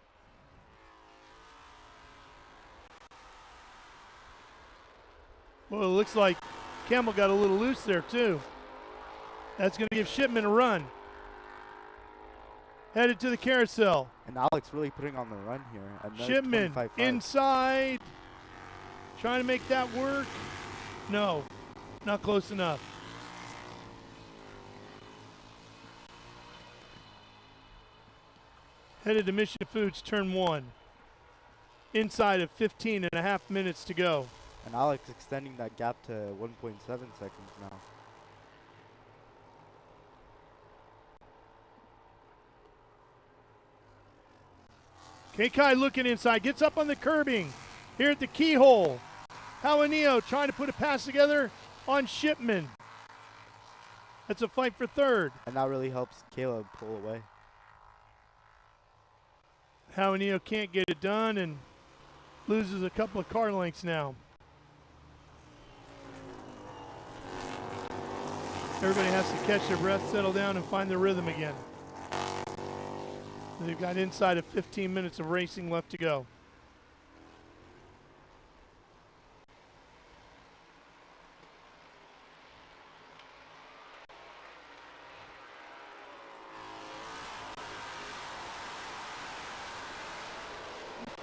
Well, it looks like Campbell got a little loose there, too. That's going to give Shipman a run. Headed to the carousel. And Alex really putting on the run here. Another Shipman 25.5. inside. Trying to make that work. No, not close enough. Headed to Mission Foods, turn 1. Inside of 15.5 minutes to go. And Alex extending that gap to 1.7 seconds now. K-Kai looking inside, gets up on the curbing here at the keyhole. Hawanio trying to put a pass together on Shipman. That's a fight for third. And that really helps Caleb pull away. Hawanio can't get it done and loses a couple of car lengths now. Everybody has to catch their breath, settle down, and find their rhythm again. They've got inside of 15 minutes of racing left to go.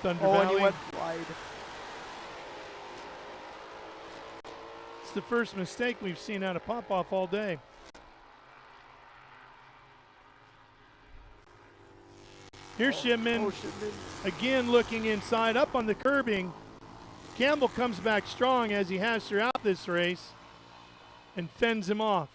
Thunder And Valley. he went wide. It's the first mistake we've seen out of Popoff all day. Here's Shipman. Shipman. Again looking inside, up on the curbing. Campbell comes back strong as he has throughout this race and fends him off.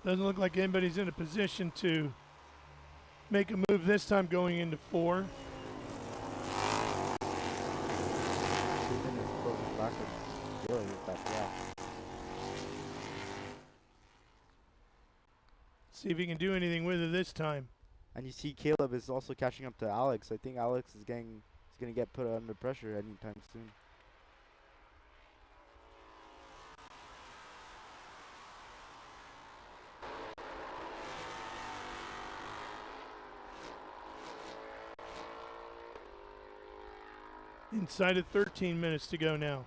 Doesn't look like anybody's in a position to make a move this time going into 4. Shipman is closing back and dealing with that gap. See if he can do anything with it this time. And you see Caleb is also catching up to Alex. I think Alex is going to get put under pressure anytime soon. Inside of 13 minutes to go now.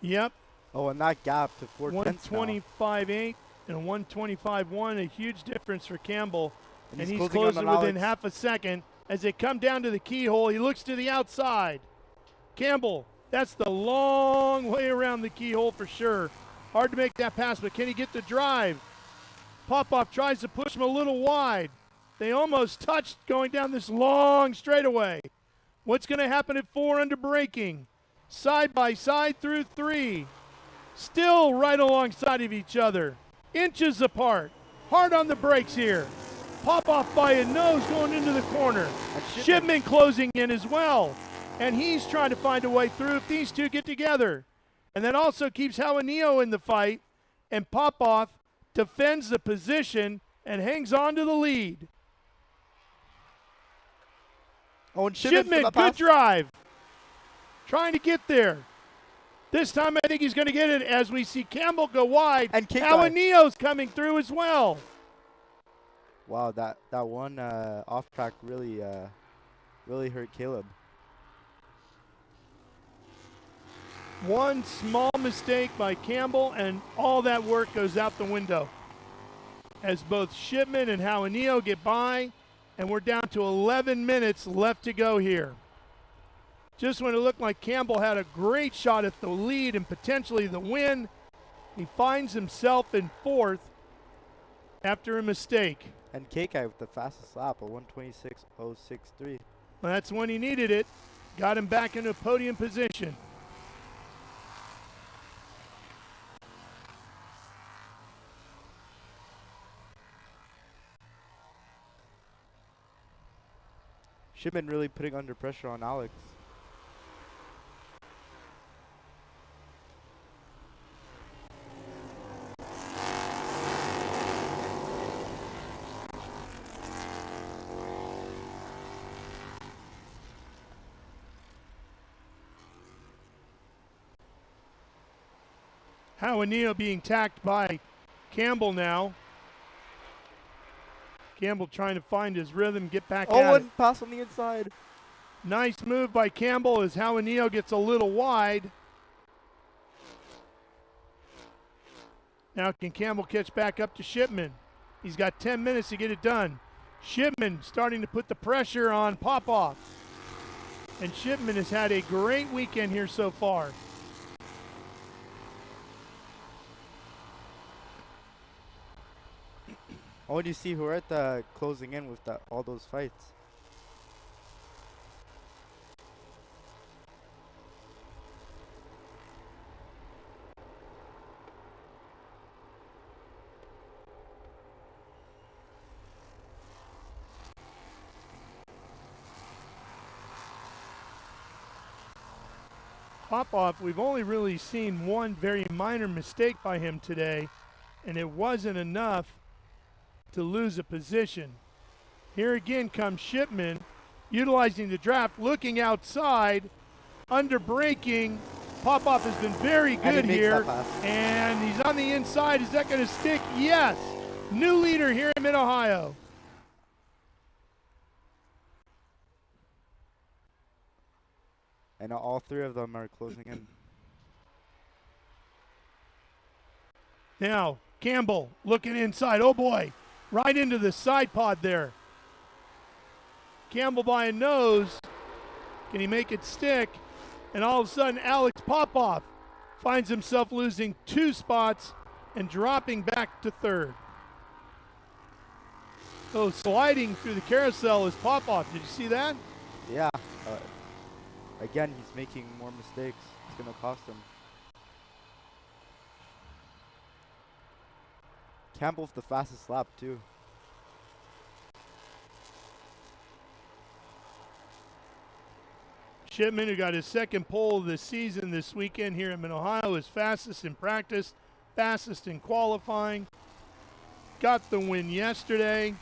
Yep. Oh, and that gap to 4/10 125.8 and 125.1, a huge difference for Campbell. And he's closing closing on within Alex. half a second. As they come down to the keyhole, he looks to the outside. Campbell That's the long way around the keyhole for sure. Hard to make that pass, but can he get the drive? Popoff tries to push him a little wide. They almost touched going down this long straightaway. What's going to happen at 4 under braking? Side by side through 3. Still right alongside of each other. Inches apart. Hard on the brakes here. Popoff by a nose going into the corner. Shipman closing in as well. And he's trying to find a way through if these two get together. And that also keeps Javanillo in the fight. And Popoff defends the position and hangs on to the lead. Oh, and Shipman, good drive. Trying to get there. This time I think he's going to get it as we see Campbell go wide. And Javanillo's coming through as well. Wow, that one off track really hurt Caleb. One small mistake by Campbell, and all that work goes out the window. As both Shipman and Javanillo get by, and we're down to 11 minutes left to go here. Just when it looked like Campbell had a great shot at the lead and potentially the win, he finds himself in 4th after a mistake. And K-Kai with the fastest lap, a 1:26.063. Well, that's when he needed it. Got him back into podium position. Shipman really putting under pressure on Alex. Javanillo being tacked by Campbell now. Campbell trying to find his rhythm, get back at it. And pass on the inside. Nice move by Campbell as Javanillo gets a little wide. Now can Campbell catch back up to Shipman? He's got 10 minutes to get it done. Shipman starting to put the pressure on Popoff. And Shipman has had a great weekend here so far. Oh, and you see Huerta closing in with all those fights. Popoff, we've only really seen one very minor mistake by him today, and it wasn't enough to lose a position. Here again comes Shipman, utilizing the draft, looking outside, under braking. Popoff has been very good here, and he's on the inside. Is that going to stick? Yes. New leader here in Mid-Ohio. And all 3 of them are closing in. Now, Campbell looking inside. Oh boy. Right into the side pod there. Campbell by a nose. Can he make it stick? And all of a sudden, Alex Popoff finds himself losing 2 spots and dropping back to 3rd. So sliding through the carousel is Popoff. Did you see that? Yeah. Again, he's making more mistakes. It's going to cost him. Campbell with the fastest lap, too. Shipman, who got his 2nd pole of the season this weekend here in Mid-Ohio, is fastest in practice, fastest in qualifying. Got the win yesterday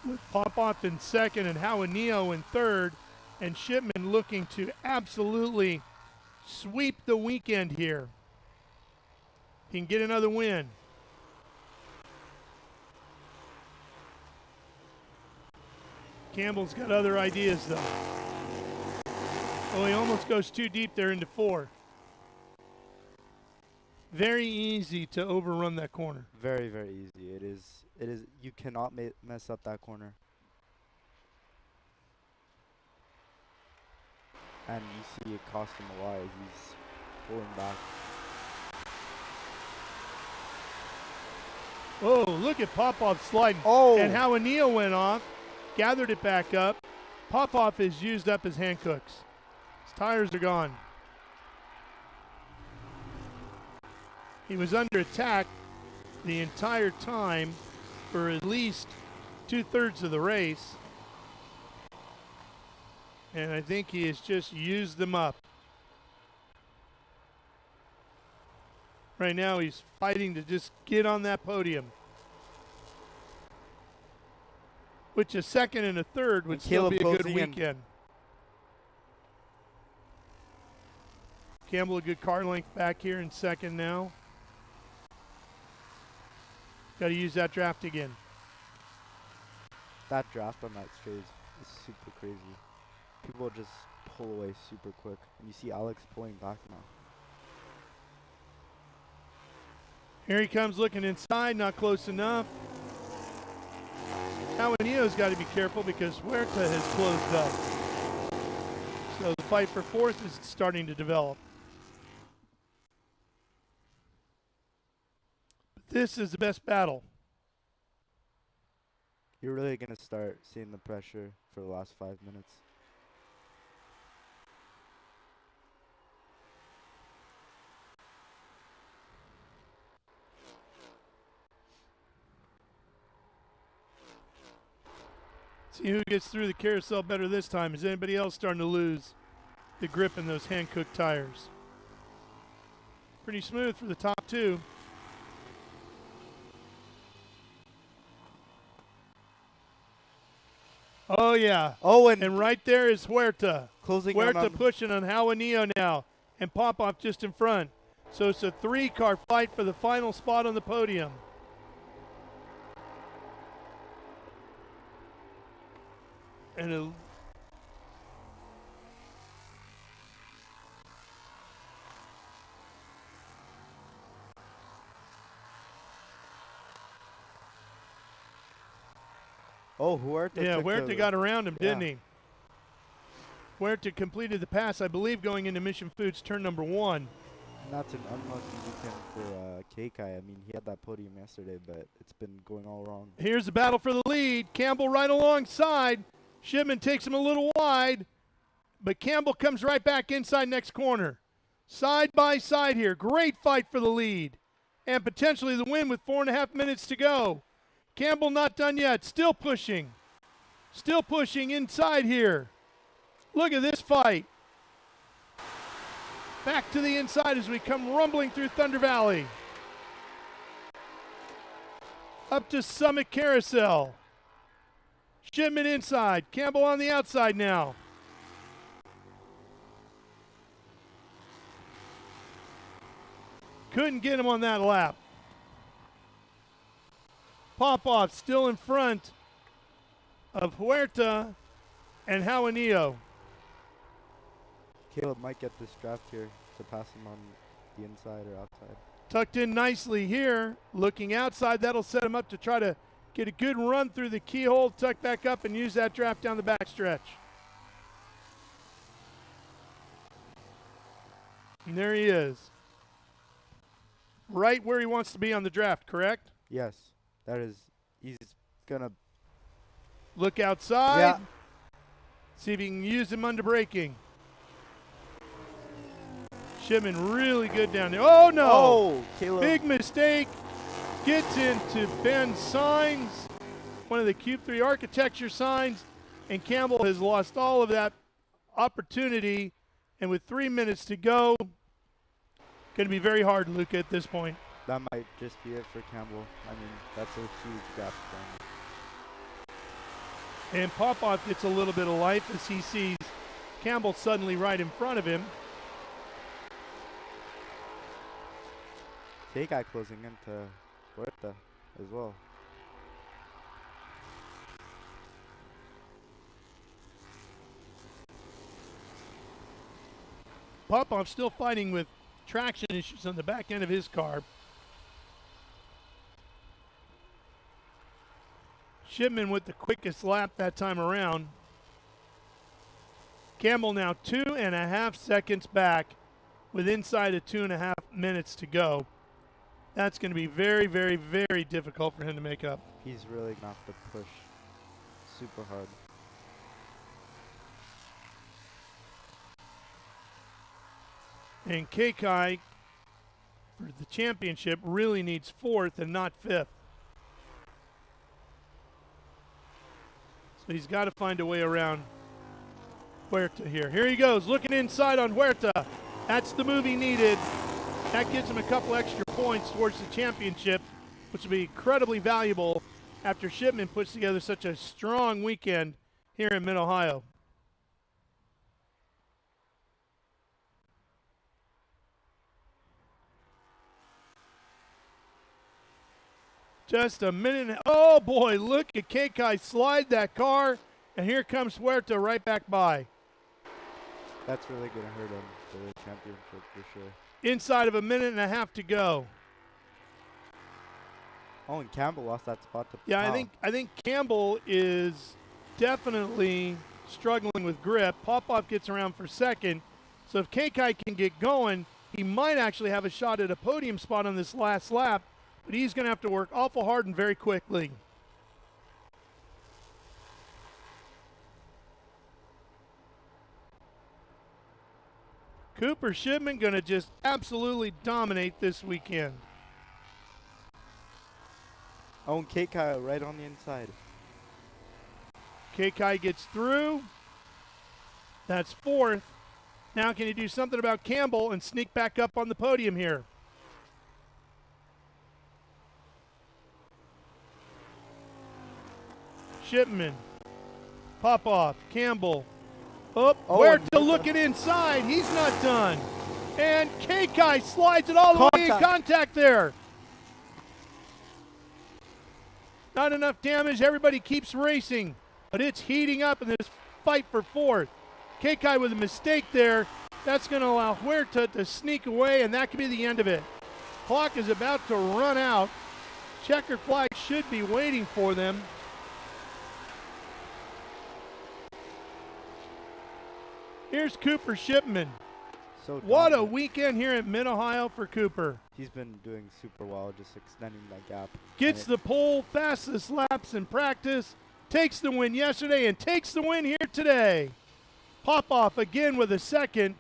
with Popoff in 2nd and Javanillo in 3rd. And Shipman looking to absolutely sweep the weekend here. He can get another win. Campbell's got other ideas, though. Oh, he almost goes too deep there into 4. Very easy to overrun that corner. Very, very easy. It is. You cannot mess up that corner. and you see it cost him a lot as he's pulling back. Oh, look at Popov sliding. Oh! And how Anil went off, gathered it back up. Popov has used up his hand cooks. His tires are gone. He was under attack the entire time for at least 2/3 of the race. And I think he has just used them up. Right now he's fighting to just get on that podium. Which a second and a third would still be a good weekend. Campbell a good car length back here in second now. Got to use that draft again. That draft on that straight is super crazy. People just pull away super quick. And you see Alex pulling back now. Here he comes looking inside, not close enough. Now Anil's got to be careful because Huerta has closed up. So the fight for fourth is starting to develop. But this is the best battle. You're really going to start seeing the pressure for the last 5 minutes. See who gets through the carousel better this time. Is anybody else starting to lose the grip in those hand-cooked tires? Pretty smooth for the top two. Oh, yeah. Oh, and right there is Huerta. Closing Huerta pushing on Javanillo now, and Popov just in front. So it's a 3-car fight for the final spot on the podium. And Huerta. Yeah, Huerta got around him, didn't he? Huerta completed the pass, I believe, going into Mission Foods turn number 1. And that's an unlucky weekend for Keikai. I mean, he had that podium yesterday, but it's been going all wrong. Here's the battle for the lead. Campbell right alongside. Shipman takes him a little wide, but Campbell comes right back inside next corner. Side by side here. Great fight for the lead and potentially the win with 4.5 minutes to go. Campbell not done yet. Still pushing. Still pushing inside here. Look at this fight. Back to the inside as we come rumbling through Thunder Valley. Up to Summit Carousel. Shipman inside. Campbell on the outside now. Couldn't get him on that lap. Popov still in front of Huerta and Javanillo. Caleb might get this draft here to pass him on the inside or outside. Tucked in nicely here. Looking outside, that'll set him up to try to get a good run through the keyhole, tuck back up, and use that draft down the back stretch. And there he is. Right where he wants to be on the draft, correct? Yes. That is, he's going to look outside. Yeah. See if he can use him under braking. Shipman really good down there. Oh, no. Oh, Caleb. Big mistake. Gets into Ben's signs, one of the Cube 3 architecture signs, and Campbell has lost all of that opportunity. And with 3 minutes to go, going to be very hard, Luca, at this point. That might just be it for Campbell. I mean, that's a huge gap for him. And Popov gets a little bit of life as he sees Campbell suddenly right in front of him. Keikai closing into Huerta as well. Popov still fighting with traction issues on the back end of his car. Shipman with the quickest lap that time around. Campbell now 2.5 seconds back with inside of 2.5 minutes to go. That's going to be very, very, very difficult for him to make up. He's really going to have to push super hard. And Keikai, for the championship, really needs 4th and not 5th. So he's got to find a way around Huerta here. Here he goes, looking inside on Huerta. That's the move he needed. That gives him a couple extra points towards the championship, which will be incredibly valuable after Shipman puts together such a strong weekend here in Mid-Ohio. Just a minute. Oh, boy, look at Keikai slide that car, and here comes Huerta right back by. That's really going to hurt him for the championship for sure. Inside of 1.5 minutes to go. Oh, and Campbell lost that spot to Yeah, Powell. I think Campbell is definitely struggling with grip. Popov gets around for second. So if Keikai can get going, he might actually have a shot at a podium spot on this last lap, but he's going to have to work awful hard and very quickly. Cooper Shipman going to just absolutely dominate this weekend. Oh, and Keikai right on the inside. Keikai gets through. That's 4th. Now can he do something about Campbell and sneak back up on the podium here? Shipman, Popov, Campbell. Oh, Huerta looking inside. He's not done. And Keikai slides it all the way in contact there. Not enough damage. Everybody keeps racing, but it's heating up in this fight for 4th. Keikai with a mistake there. That's going to allow Huerta to sneak away, and that could be the end of it. Clock is about to run out. Checkered flag should be waiting for them. Here's Cooper Shipman. What a weekend here at Mid-Ohio for Cooper. He's been doing super well, just extending that gap. Gets the pole, fastest laps in practice, takes the win yesterday and takes the win here today. Popov again with a second.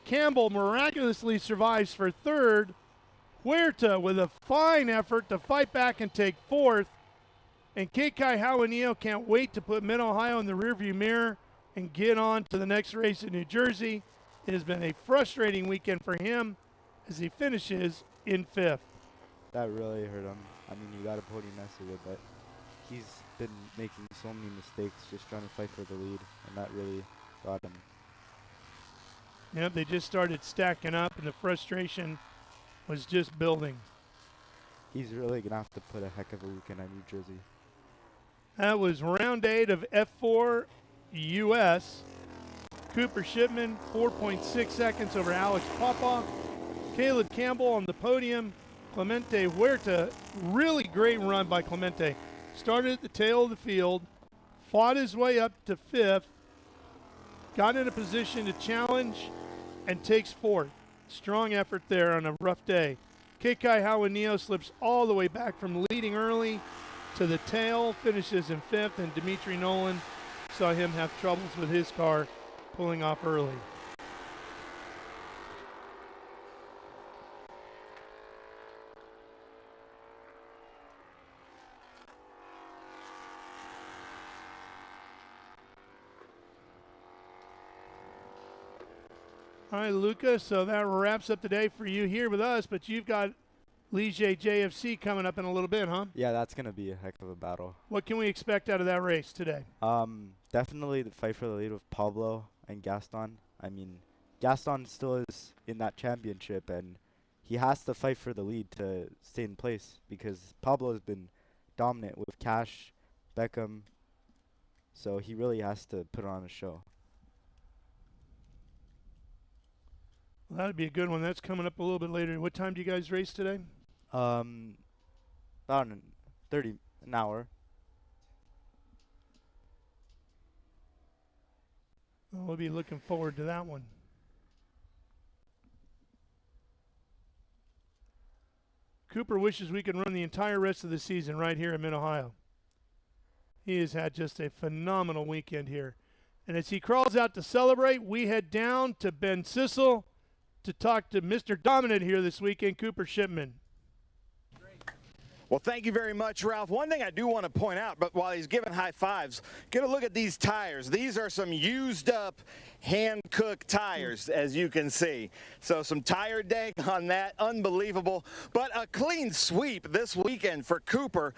Campbell miraculously survives for 3rd. Huerta with a fine effort to fight back and take 4th. And Keikai Hawanio can't wait to put Mid-Ohio in the rearview mirror and get on to the next race in New Jersey. It has been a frustrating weekend for him as he finishes in 5th. That really hurt him. I mean, he got a podium yesterday, but he's been making so many mistakes just trying to fight for the lead, and that really got him. Yep, they just started stacking up, and the frustration was just building. He's really going to have to put a heck of a weekend at New Jersey. That was round 8 of F4 US. Cooper Shipman, 4.6 seconds over Alex Popov. Caleb Campbell on the podium. Clemente Huerta, really great run by Clemente. Started at the tail of the field, fought his way up to 5th, got in a position to challenge, and takes 4th. Strong effort there on a rough day. Keikai Hawanio slips all the way back from leading early to the tail, finishes in 5th, and Dimitri Nolan saw him have troubles with his car pulling off early. All right, Luca, so that wraps up the day for you here with us, but you've got Ligier JFC coming up in a little bit, huh? Yeah, that's going to be a heck of a battle. What can we expect out of that race today? Definitely the fight for the lead with Pablo and Gaston. I mean, Gaston still is in that championship, and he has to fight for the lead to stay in place because Pablo has been dominant with Cash, Beckham, so he really has to put on a show. Well, that'd be a good one. That's coming up a little bit later. What time do you guys race today? About an hour. We'll be looking forward to that one. Cooper wishes we could run the entire rest of the season right here in Mid-Ohio. He has had just a phenomenal weekend here. And as he crawls out to celebrate, we head down to Ben Sissel to talk to Mr. Dominant here this weekend, Cooper Shipman. Well, thank you very much, Ralph. One thing I do want to point out, but while he's giving high fives, get a look at these tires. These are some used up, hand-cooked tires, as you can see. So some tire dang on that, unbelievable. But a clean sweep this weekend for Cooper.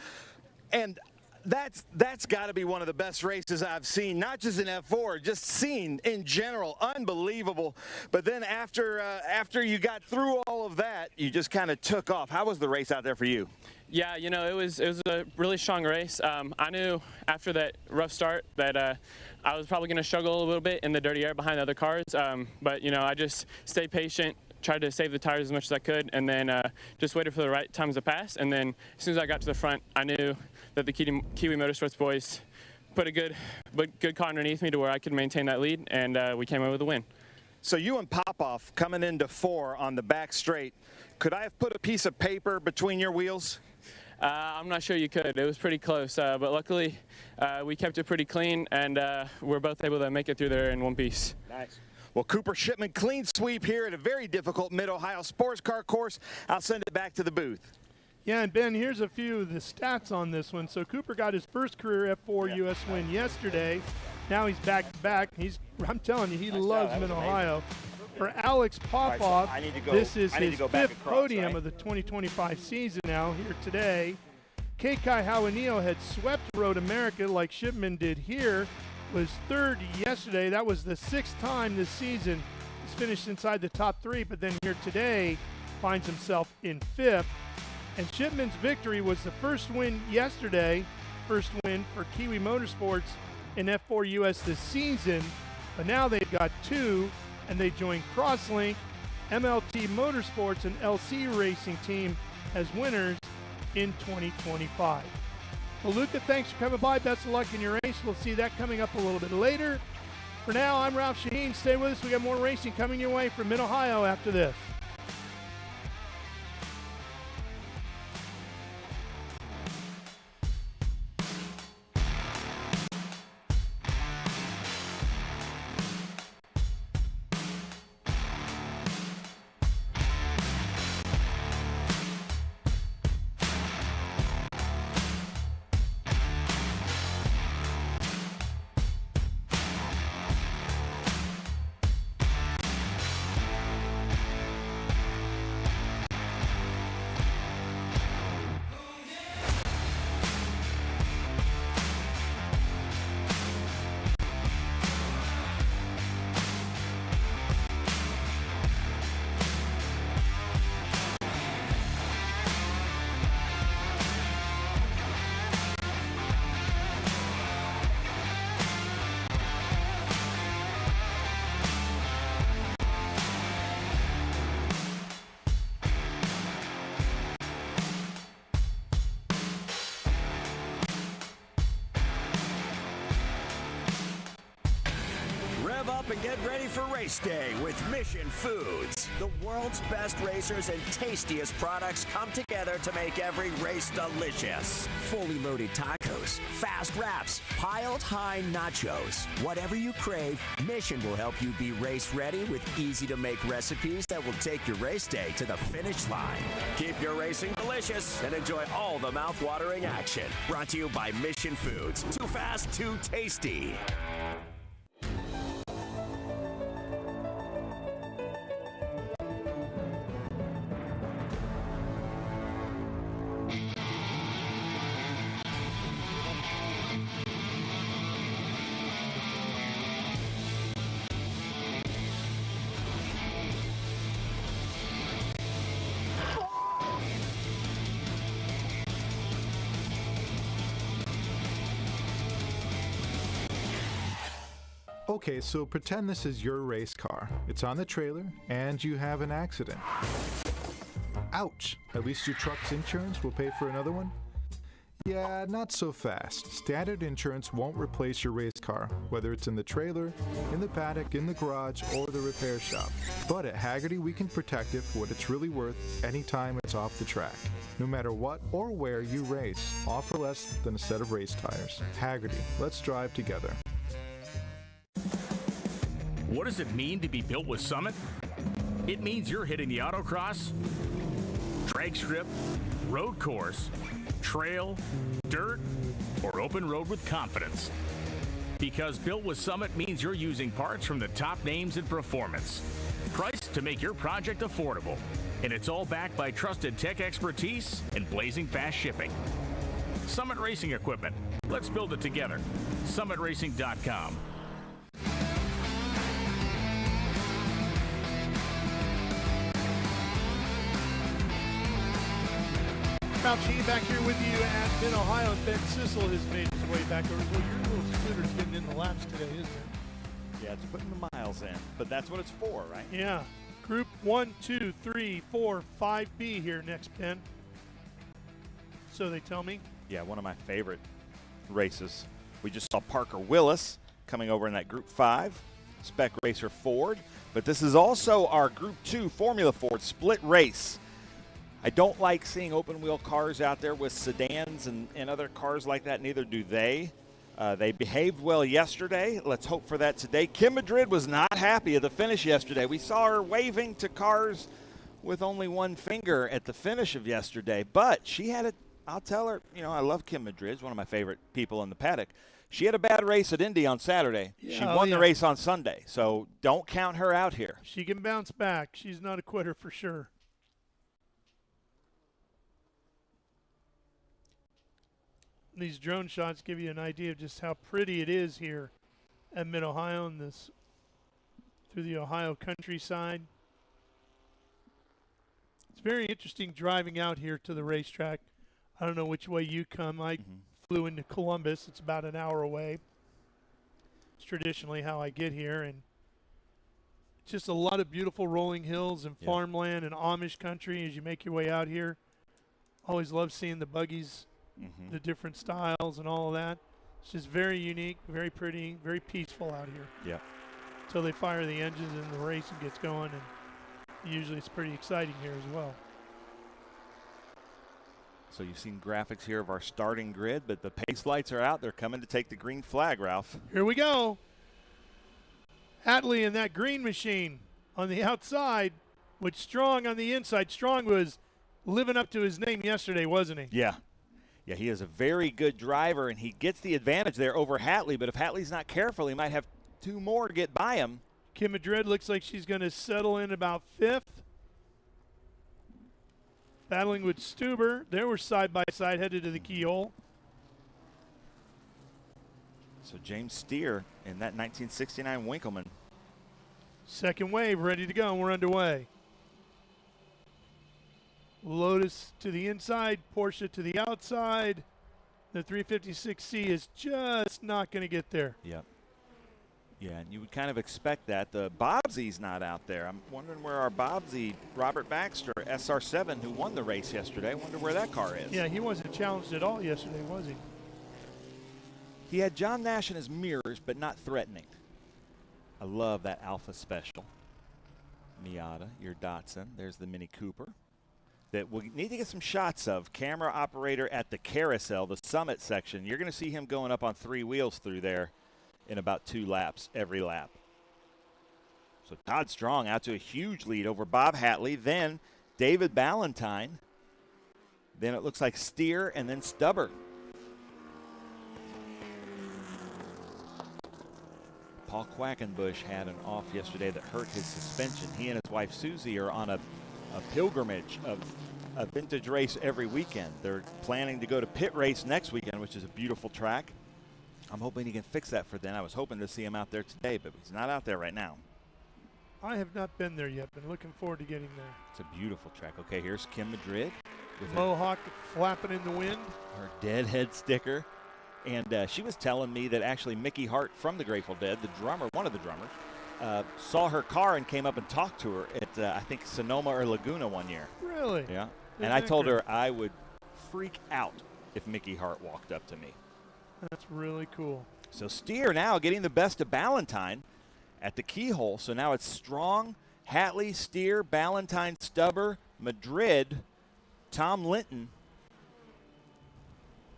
And that's got to be one of the best races I've seen, not just in F4, just seen in general. Unbelievable. But then after you got through all of that, you just kind of took off. How was the race out there for you? Yeah, you know, it was a really strong race. I knew after that rough start that I was probably going to struggle a little bit in the dirty air behind the other cars. But, you know, I just stayed patient, tried to save the tires as much as I could, and then just waited for the right times to pass. And then as soon as I got to the front, I knew that the Kiwi Motorsports boys put a good car underneath me to where I could maintain that lead, and we came away with a win. So you and Popoff coming into 4 on the back straight, could I have put a piece of paper between your wheels? I'm not sure you could. It was pretty close, but luckily we kept it pretty clean, and we're both able to make it through there in one piece. Nice. Well, Cooper Shipman, clean sweep here at a very difficult Mid-Ohio sports car course. I'll send it back to the booth. Yeah, and Ben, here's a few of the stats on this one. So Cooper got his first career F4 US win yesterday. Now he's back-to-back. I'm telling you, he loves Mid-Ohio. For Alex Popoff, this is his 5th podium of the 2025 season now here today. Keikai Hawanio had swept Road America like Shipman did here, was 3rd yesterday. That was the 6th time this season he's finished inside the top 3, but then here today finds himself in 5th. And Shipman's victory was the first win yesterday, first win for Kiwi Motorsports in F4 US this season, but now they've got 2, and they join Crosslink, MLT Motorsports, and LC Racing Team as winners in 2025. Well, Luca, thanks for coming by. Best of luck in your race. We'll see that coming up a little bit later. For now, I'm Ralph Shaheen. Stay with us. We got more racing coming your way from Mid-Ohio after this. And get ready for race day with Mission Foods. The world's best racers and tastiest products come together to make every race delicious. Fully loaded tacos, fast wraps, piled high nachos. Whatever you crave, Mission will help you be race ready with easy to make recipes that will take your race day to the finish line. Keep your racing delicious and enjoy all the mouth-watering action. Brought to you by Mission Foods. Too fast, too tasty. Okay, so pretend this is your race car. It's on the trailer, and you have an accident. Ouch! At least your truck's insurance will pay for another one? Yeah, not so fast. Standard insurance won't replace your race car, whether it's in the trailer, in the paddock, in the garage, or the repair shop. But at Haggerty, we can protect it for what it's really worth anytime it's off the track. No matter what or where you race, offer less than a set of race tires. Haggerty, let's drive together. What does it mean to be built with Summit? It means you're hitting the autocross, drag strip, road course, trail, dirt, or open road with confidence. Because built with Summit means you're using parts from the top names in performance. Priced to make your project affordable. And it's all backed by trusted tech expertise and blazing fast shipping. Summit Racing Equipment. Let's build it together. SummitRacing.com. Fauci back here with you at Mid-Ohio. Ben Sissel has made his way back over. Well, your little scooter's getting in the laps today, isn't it? Yeah, it's putting the miles in, but that's what it's for, right? Yeah. Group 1, 2, 3, 4, 5B here next, Ben. So they tell me. Yeah, one of my favorite races. We just saw Parker Willis coming over in that Group 5, Spec Racer Ford. But this is also our Group 2 Formula Ford split race. I don't like seeing open-wheel cars out there with sedans and other cars like that. Neither do they. They behaved well yesterday. Let's hope for that today. Kim Madrid was not happy at the finish yesterday. We saw her waving to cars with only one finger at the finish of yesterday. But she had I'll tell her, you know, I love Kim Madrid. She's one of my favorite people in the paddock. She had a bad race at Indy on Saturday. Yeah, she won the race on Sunday. So don't count her out here. She can bounce back. She's not a quitter for sure. These drone shots give you an idea of just how pretty it is here at Mid-Ohio and this through the Ohio countryside. It's very interesting driving out here to the racetrack. I don't know which way you come. I flew into Columbus. It's about an hour away. It's traditionally how I get here, and just a lot of beautiful rolling hills and farmland and Amish country as you make your way out here. Always love seeing the buggies. The different styles and all of that. It's just very unique, very pretty, very peaceful out here. Yeah. Until they fire the engines and the racing gets going, and usually it's pretty exciting here as well. So you've seen graphics here of our starting grid, but the pace lights are out. They're coming to take the green flag, Ralph. Here we go. Hatley in that green machine on the outside with Strong on the inside. Strong was living up to his name yesterday, wasn't he? Yeah. Yeah, he is a very good driver, and he gets the advantage there over Hatley, but if Hatley's not careful, he might have two more to get by him. Kim Madrid looks like she's going to settle in about 5th. Battling with Stuber. They were side by side, headed to the keyhole. So James Steer in that 1969 Winkleman. Second wave ready to go, and we're underway. Lotus to the inside, Porsche to the outside. The 356C is just not going to get there. Yep. Yeah, and you would kind of expect that. The Bobsey's not out there. I'm wondering where our Bobsey, Robert Baxter, SR7, who won the race yesterday, I wonder where that car is. Yeah, he wasn't challenged at all yesterday, was he? He had John Nash in his mirrors, but not threatening. I love that Alpha Special. Miata, your Datsun. There's the Mini Cooper. That we need to get some shots of. Camera operator at the carousel, the summit section. You're going to see him going up on 3 wheels through there in about 2 laps, every lap. So Todd Strong out to a huge lead over Bob Hatley, then David Ballantyne. Then it looks like Steer and then Stubber. Paul Quackenbush had an off yesterday that hurt his suspension. He and his wife Susie are on a pilgrimage of a vintage race every weekend. They're planning to go to Pit Race next weekend, which is a beautiful track. I'm hoping he can fix that for then. I was hoping to see him out there today, but he's not out there right now. I have not been there yet. Been looking forward to getting there. It's a beautiful track. Okay, here's Kim Madrid. With Mohawk flapping in the wind. Her Deadhead sticker. And she was telling me that actually Mickey Hart from the Grateful Dead, the drummer, one of the drummers, saw her car and came up and talked to her at, I think, Sonoma or Laguna one year. Really? Yeah. And I told her I would freak out if Mickey Hart walked up to me. That's really cool. So Steer now getting the best of Ballantyne at the keyhole. So now it's Strong, Hatley, Steer, Ballantyne, Stubber, Madrid, Tom Linton.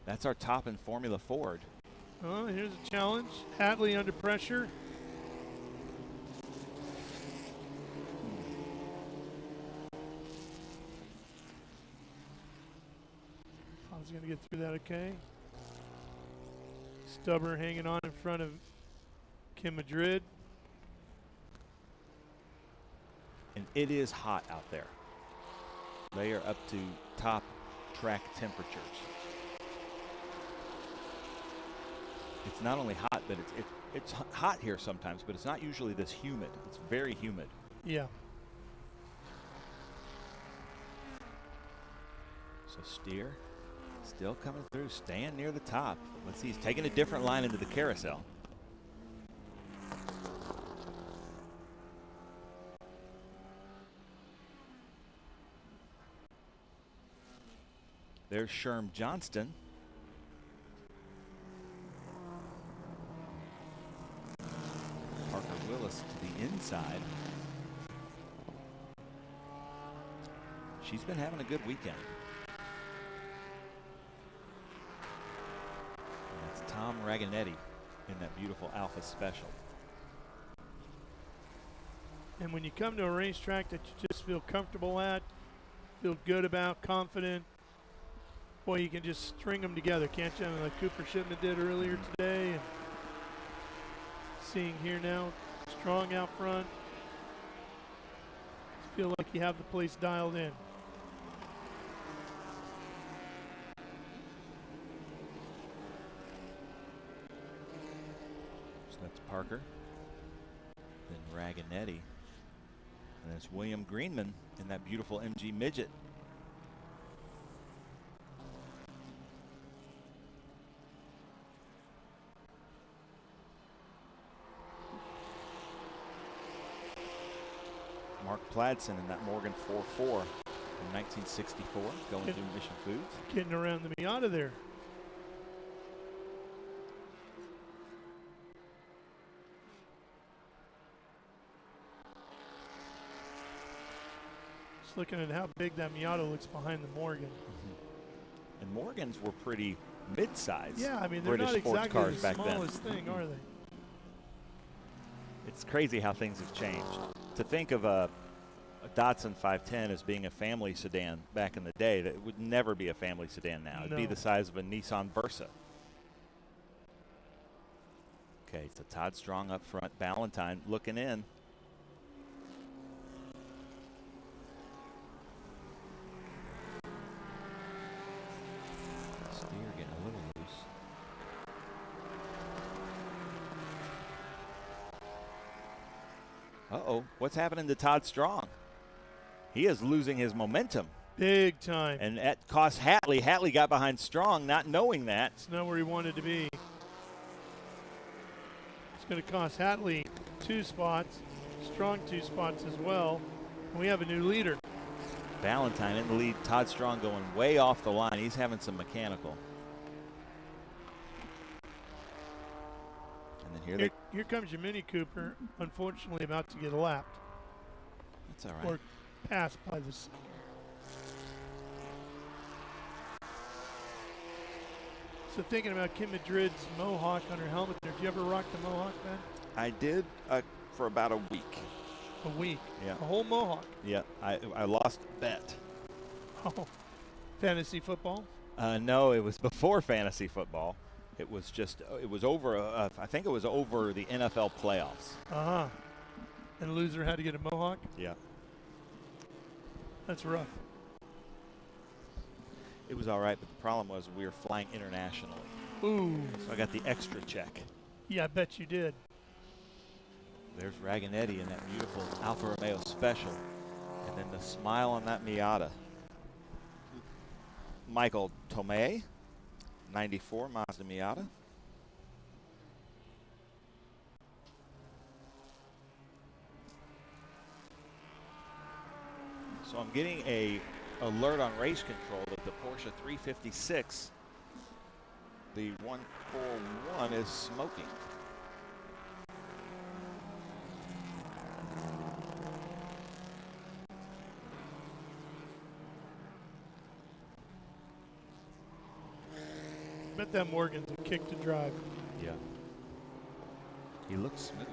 That's our top in Formula Ford. Oh, here's a challenge. Hatley under pressure. I was going to get through that okay. Stubber hanging on in front of Kim Madrid. And it is hot out there. They are up to top track temperatures. It's not only hot, but it's hot here sometimes, but it's not usually this humid. It's very humid. Yeah. So Steer still coming through, staying near the top. Let's see, he's taking a different line into the carousel. There's Sherm Johnston. Parker Willis to the inside. She's been having a good weekend. And that's Tom Raganetti in that beautiful Alpha Special. And when you come to a racetrack that you just feel comfortable at, feel good about, confident, boy, you can just string them together, can't you? I mean, like Cooper Shipman did earlier today. And seeing here now, Strong out front. Just feel like you have the place dialed in. So that's Parker. Then Raganetti. And it's William Greenman in that beautiful MG Midget. Mark Pladsen in that Morgan 4.4 from 1964 going through Mission Foods. Getting around the Miata there. Just looking at how big that Miata looks behind the Morgan. Mm-hmm. And Morgans were pretty mid-sized. Yeah, I mean, they're British not sports exactly cars the back then. smallest thing, are they? It's crazy how things have changed. To think of a Datsun 510 as being a family sedan back in the day, that would never be a family sedan now. It'd be the size of a Nissan Versa. Okay, so Todd Strong up front, Ballantyne looking in. Steer getting a little loose. Uh-oh, what's happening to Todd Strong? He is losing his momentum. Big time. And that cost Hatley. Hatley got behind Strong, not knowing that. It's not where he wanted to be. It's going to cost Hatley 2 spots, Strong 2 spots as well. And we have a new leader. Ballantyne in the lead. Todd Strong going way off the line. He's having some mechanical. And then Here comes your Mini Cooper, unfortunately about to get lapped. That's all right. Or passed by the center. So thinking about Kim Madrid's Mohawk on her helmet there, did you ever rock the Mohawk, Ben? I did for about a week. A week? Yeah. A whole Mohawk? Yeah, I lost a bet. Oh, fantasy football? No, it was before fantasy football. It was just, it was over, I think it was over the NFL playoffs. Uh-huh. And the loser had to get a Mohawk? Yeah. That's rough. It was all right, but the problem was we were flying internationally. Ooh. So I got the extra check. Yeah, I bet you did. There's Raganetti in that beautiful Alfa Romeo Special. And then the smile on that Miata. Michael Tomei, 94 Mazda Miata. So I'm getting a alert on race control that the Porsche 356 The 141 is smoking. Bet that Morgan's a kick to drive. Yeah. He looks smooth.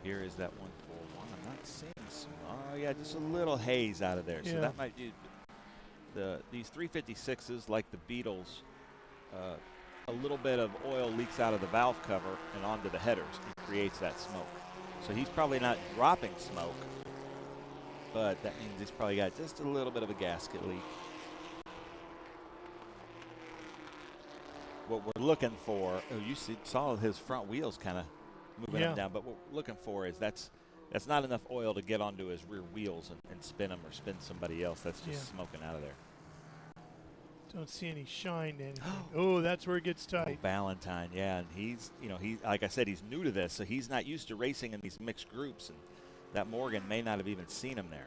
Here is that 141. I'm not seeing some. Oh, yeah, just a little haze out of there. Yeah. So that might be these 356s, like the Beetles, a little bit of oil leaks out of the valve cover and onto the headers and creates that smoke. So he's probably not dropping smoke, but that means he's probably got just a little bit of a gasket leak. What we're looking for, oh, you saw his front wheels kind of moving up and down, but what we're looking for is that's not enough oil to get onto his rear wheels and spin him or spin somebody else. That's just smoking out of there. Don't see any shine to anything. Oh, that's where it gets tight. Valentine, yeah, and he's, like I said, he's new to this, so he's not used to racing in these mixed groups, and that Morgan may not have even seen him there.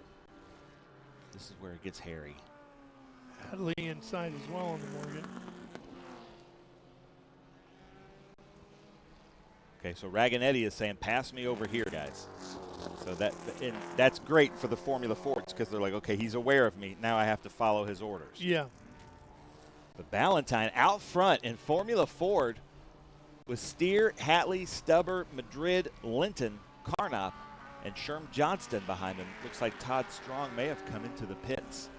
This is where it gets hairy. Hadley inside as well on the Morgan. Okay, so Raganetti is saying, pass me over here, guys. So that's great for the Formula Fords because they're like, okay, he's aware of me. Now I have to follow his orders. Yeah. But Valentine out front in Formula Ford with Steer, Hatley, Stubber, Madrid, Linton, Carnop, and Sherm Johnston behind him. Looks like Todd Strong may have come into the pits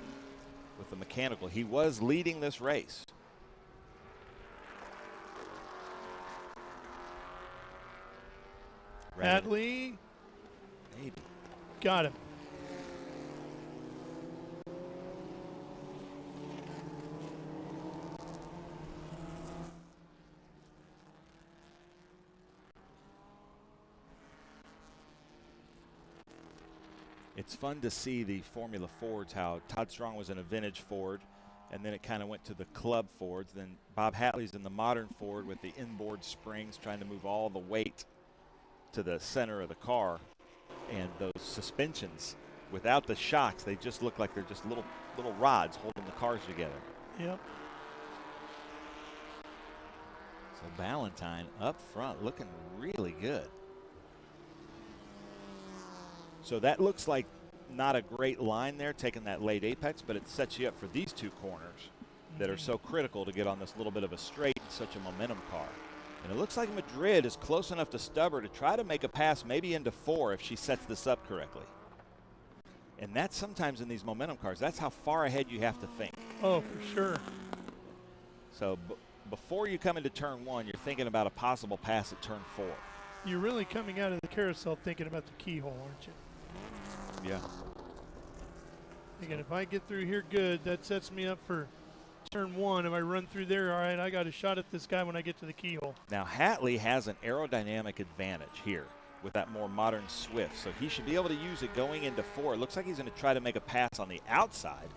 with the mechanical. He was leading this race. Hadley. Maybe. Got him. It's fun to see the Formula Fords, how Todd Strong was in a vintage Ford, and then it kind of went to the club Fords. Then Bob Hatley's in the modern Ford with the inboard springs, trying to move all the weight to the center of the car, and those suspensions without the shocks, they just look like they're just little rods holding the cars together. Yep. So Valentine up front looking really good. So that looks like not a great line there, taking that late apex, but it sets you up for these two corners that are so critical to get on this little bit of a straight in such a momentum car. And it looks like Madrid is close enough to Stubber to try to make a pass maybe into 4 if she sets this up correctly. And that's sometimes in these momentum cars, that's how far ahead you have to think. Oh, for sure. So before you come into turn 1, you're thinking about a possible pass at turn 4. You're really coming out of the carousel thinking about the keyhole, aren't you? Yeah. Thinking if I get through here good, that sets me up for turn 1. If I run through there, all right, I got a shot at this guy when I get to the keyhole. Now, Hatley has an aerodynamic advantage here with that more modern Swift, so he should be able to use it going into 4. It looks like he's going to try to make a pass on the outside.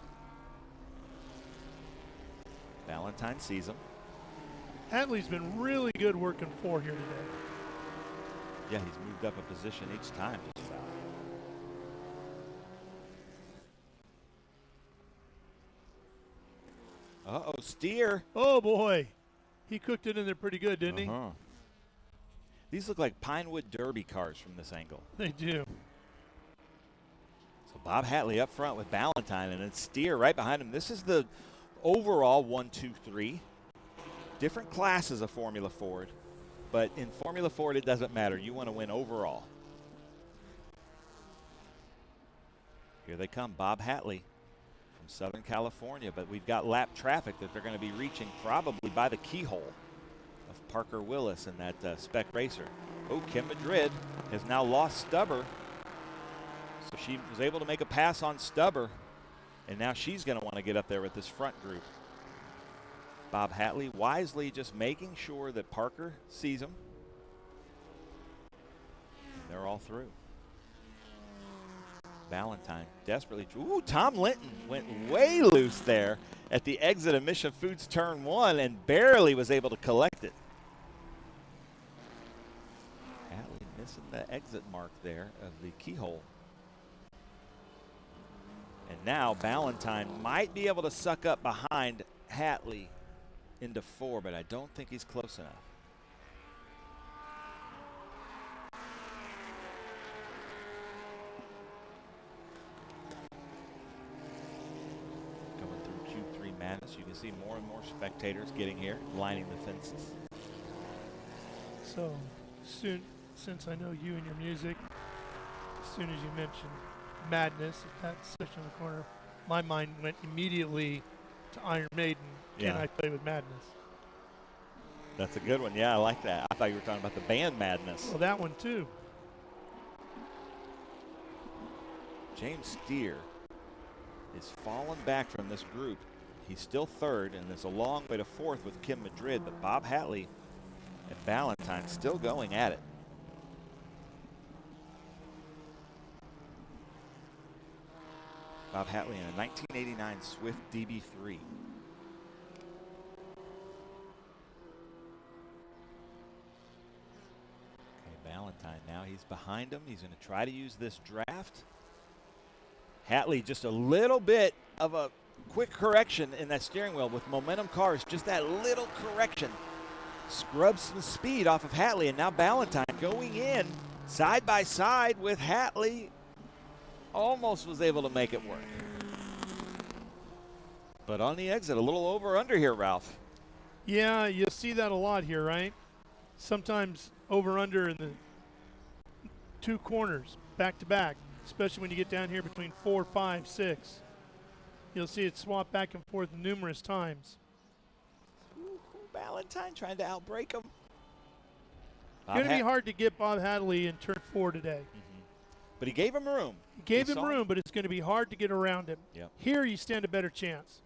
Valentine sees him. Hatley's been really good working 4 here today. Yeah, he's moved up a position each time, just about. Uh-oh, Steer. Oh, boy. He cooked it in there pretty good, didn't he? These look like Pinewood Derby cars from this angle. They do. So Bob Hatley up front with Valentine, and then Steer right behind him. This is the overall 1, 2, 3. Different classes of Formula Ford, but in Formula Ford it doesn't matter. You want to win overall. Here they come, Bob Hatley from Southern California, but we've got lap traffic that they're going to be reaching probably by the keyhole of Parker Willis and that spec racer. Oh, Kim Madrid has now lost Stubber, so she was able to make a pass on Stubber, and now she's going to want to get up there with this front group. Bob Hatley wisely just making sure that Parker sees him. They're all through. Valentine desperately. Ooh, Tom Linton went way loose there at the exit of Mission Foods turn 1 and barely was able to collect it. Hatley missing the exit mark there of the keyhole. And now Valentine might be able to suck up behind Hatley into 4, but I don't think he's close enough. Going through Q3 Madness, you can see more and more spectators getting here, lining the fences. So soon, since I know you and your music, as soon as you mentioned Madness, that section on the corner, my mind went immediately to Iron Maiden. Can Yeah. I play with Madness? That's a good one. Yeah, I like that. I thought you were talking about the band Madness. Well, that one too. James Steer is falling back from this group. He's still 3rd, and there's a long way to 4th with Kim Madrid, but Bob Hatley and Ballantyne still going at it. Bob Hatley in a 1989 Swift DB3. Ballantyne now, he's behind him. He's going to try to use this draft. Hatley just a little bit of a quick correction in that steering wheel with momentum cars. Just that little correction scrubs some speed off of Hatley, and now Ballantyne going in side by side with Hatley. Almost was able to make it work. But on the exit, a little over under here, Ralph. Yeah, you'll see that a lot here, right? Sometimes over under in the 2 corners back to back, especially when you get down here between 4, 5, 6. You'll see it swap back and forth numerous times. Ballantyne trying to outbrake him. It's going to be hard to get Bob Hatley in turn 4 today. But he gave him room. He gave him room, but it's going to be hard to get around him. Yep. Here you stand a better chance.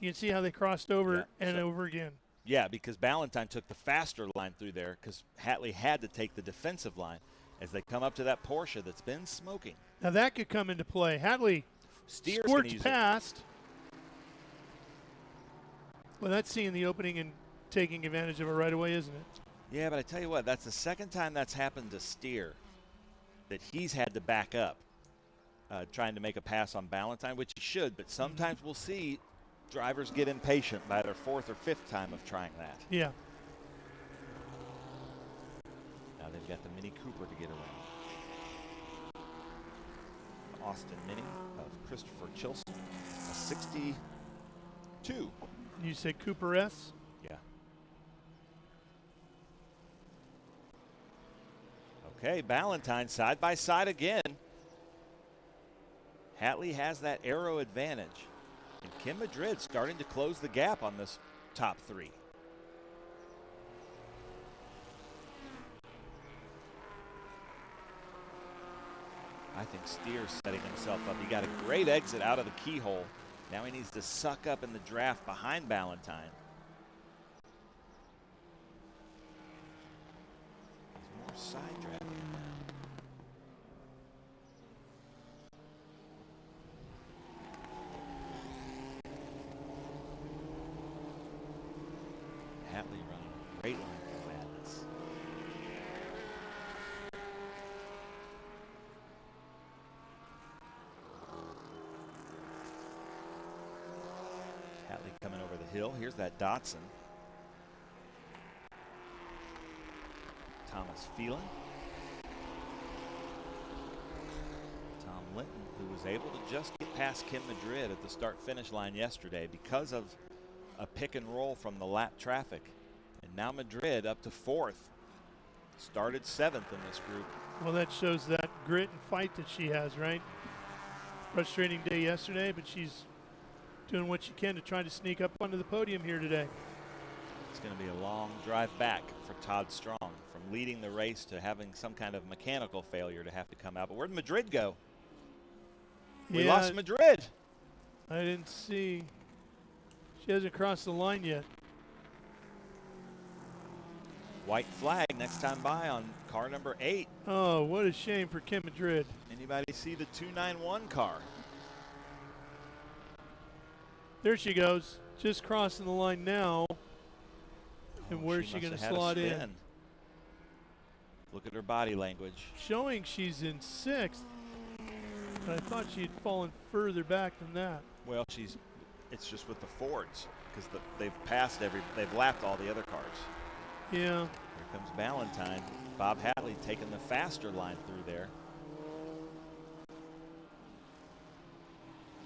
You can see how they crossed over and over again. Yeah, because Ballantyne took the faster line through there because Hatley had to take the defensive line as they come up to that Porsche that's been smoking. Now that could come into play. Hatley squirts past. Well, that's seeing the opening and taking advantage of it right away, isn't it? Yeah, but I tell you what, that's the second time that's happened to Steer, that he's had to back up trying to make a pass on Ballantyne, which he should, but sometimes we'll see drivers get impatient by their 4th or 5th time of trying that. Yeah. Now they've got the Mini Cooper to get around. Austin Mini of Christopher Chilson, a 62. You say Cooper S? Yeah. Okay, Ballantyne side by side again. Hatley has that aero advantage. And Kim Madrid starting to close the gap on this top 3. I think Steer's setting himself up. He got a great exit out of the keyhole. Now he needs to suck up in the draft behind Ballantyne. He's more side drafting now. Hatley running a great line for Madness. Hatley coming over the hill. Here's that Datsun. Thomas Phelan. Tom Linton, who was able to just get past Kim Madrid at the start-finish line yesterday because of a pick and roll from the lap traffic. And now Madrid up to 4th. Started 7th in this group. Well, that shows that grit and fight that she has, right? Frustrating day yesterday, but she's doing what she can to try to sneak up onto the podium here today. It's going to be a long drive back for Todd Strong from leading the race to having some kind of mechanical failure to have to come out. But where'd Madrid go? We lost Madrid. I didn't see. She hasn't crossed the line yet. White flag next time by on car number 8. Oh, what a shame for Kim Madrid. Anybody see the 291 car? There she goes, just crossing the line now. And where's she going to slot in? Look at her body language. Showing she's in 6th, but I thought she had fallen further back than that. Well, it's just with the Fords because they've lapped all the other cars. Yeah. Here comes Valentine. Bob Hatley taking the faster line through there.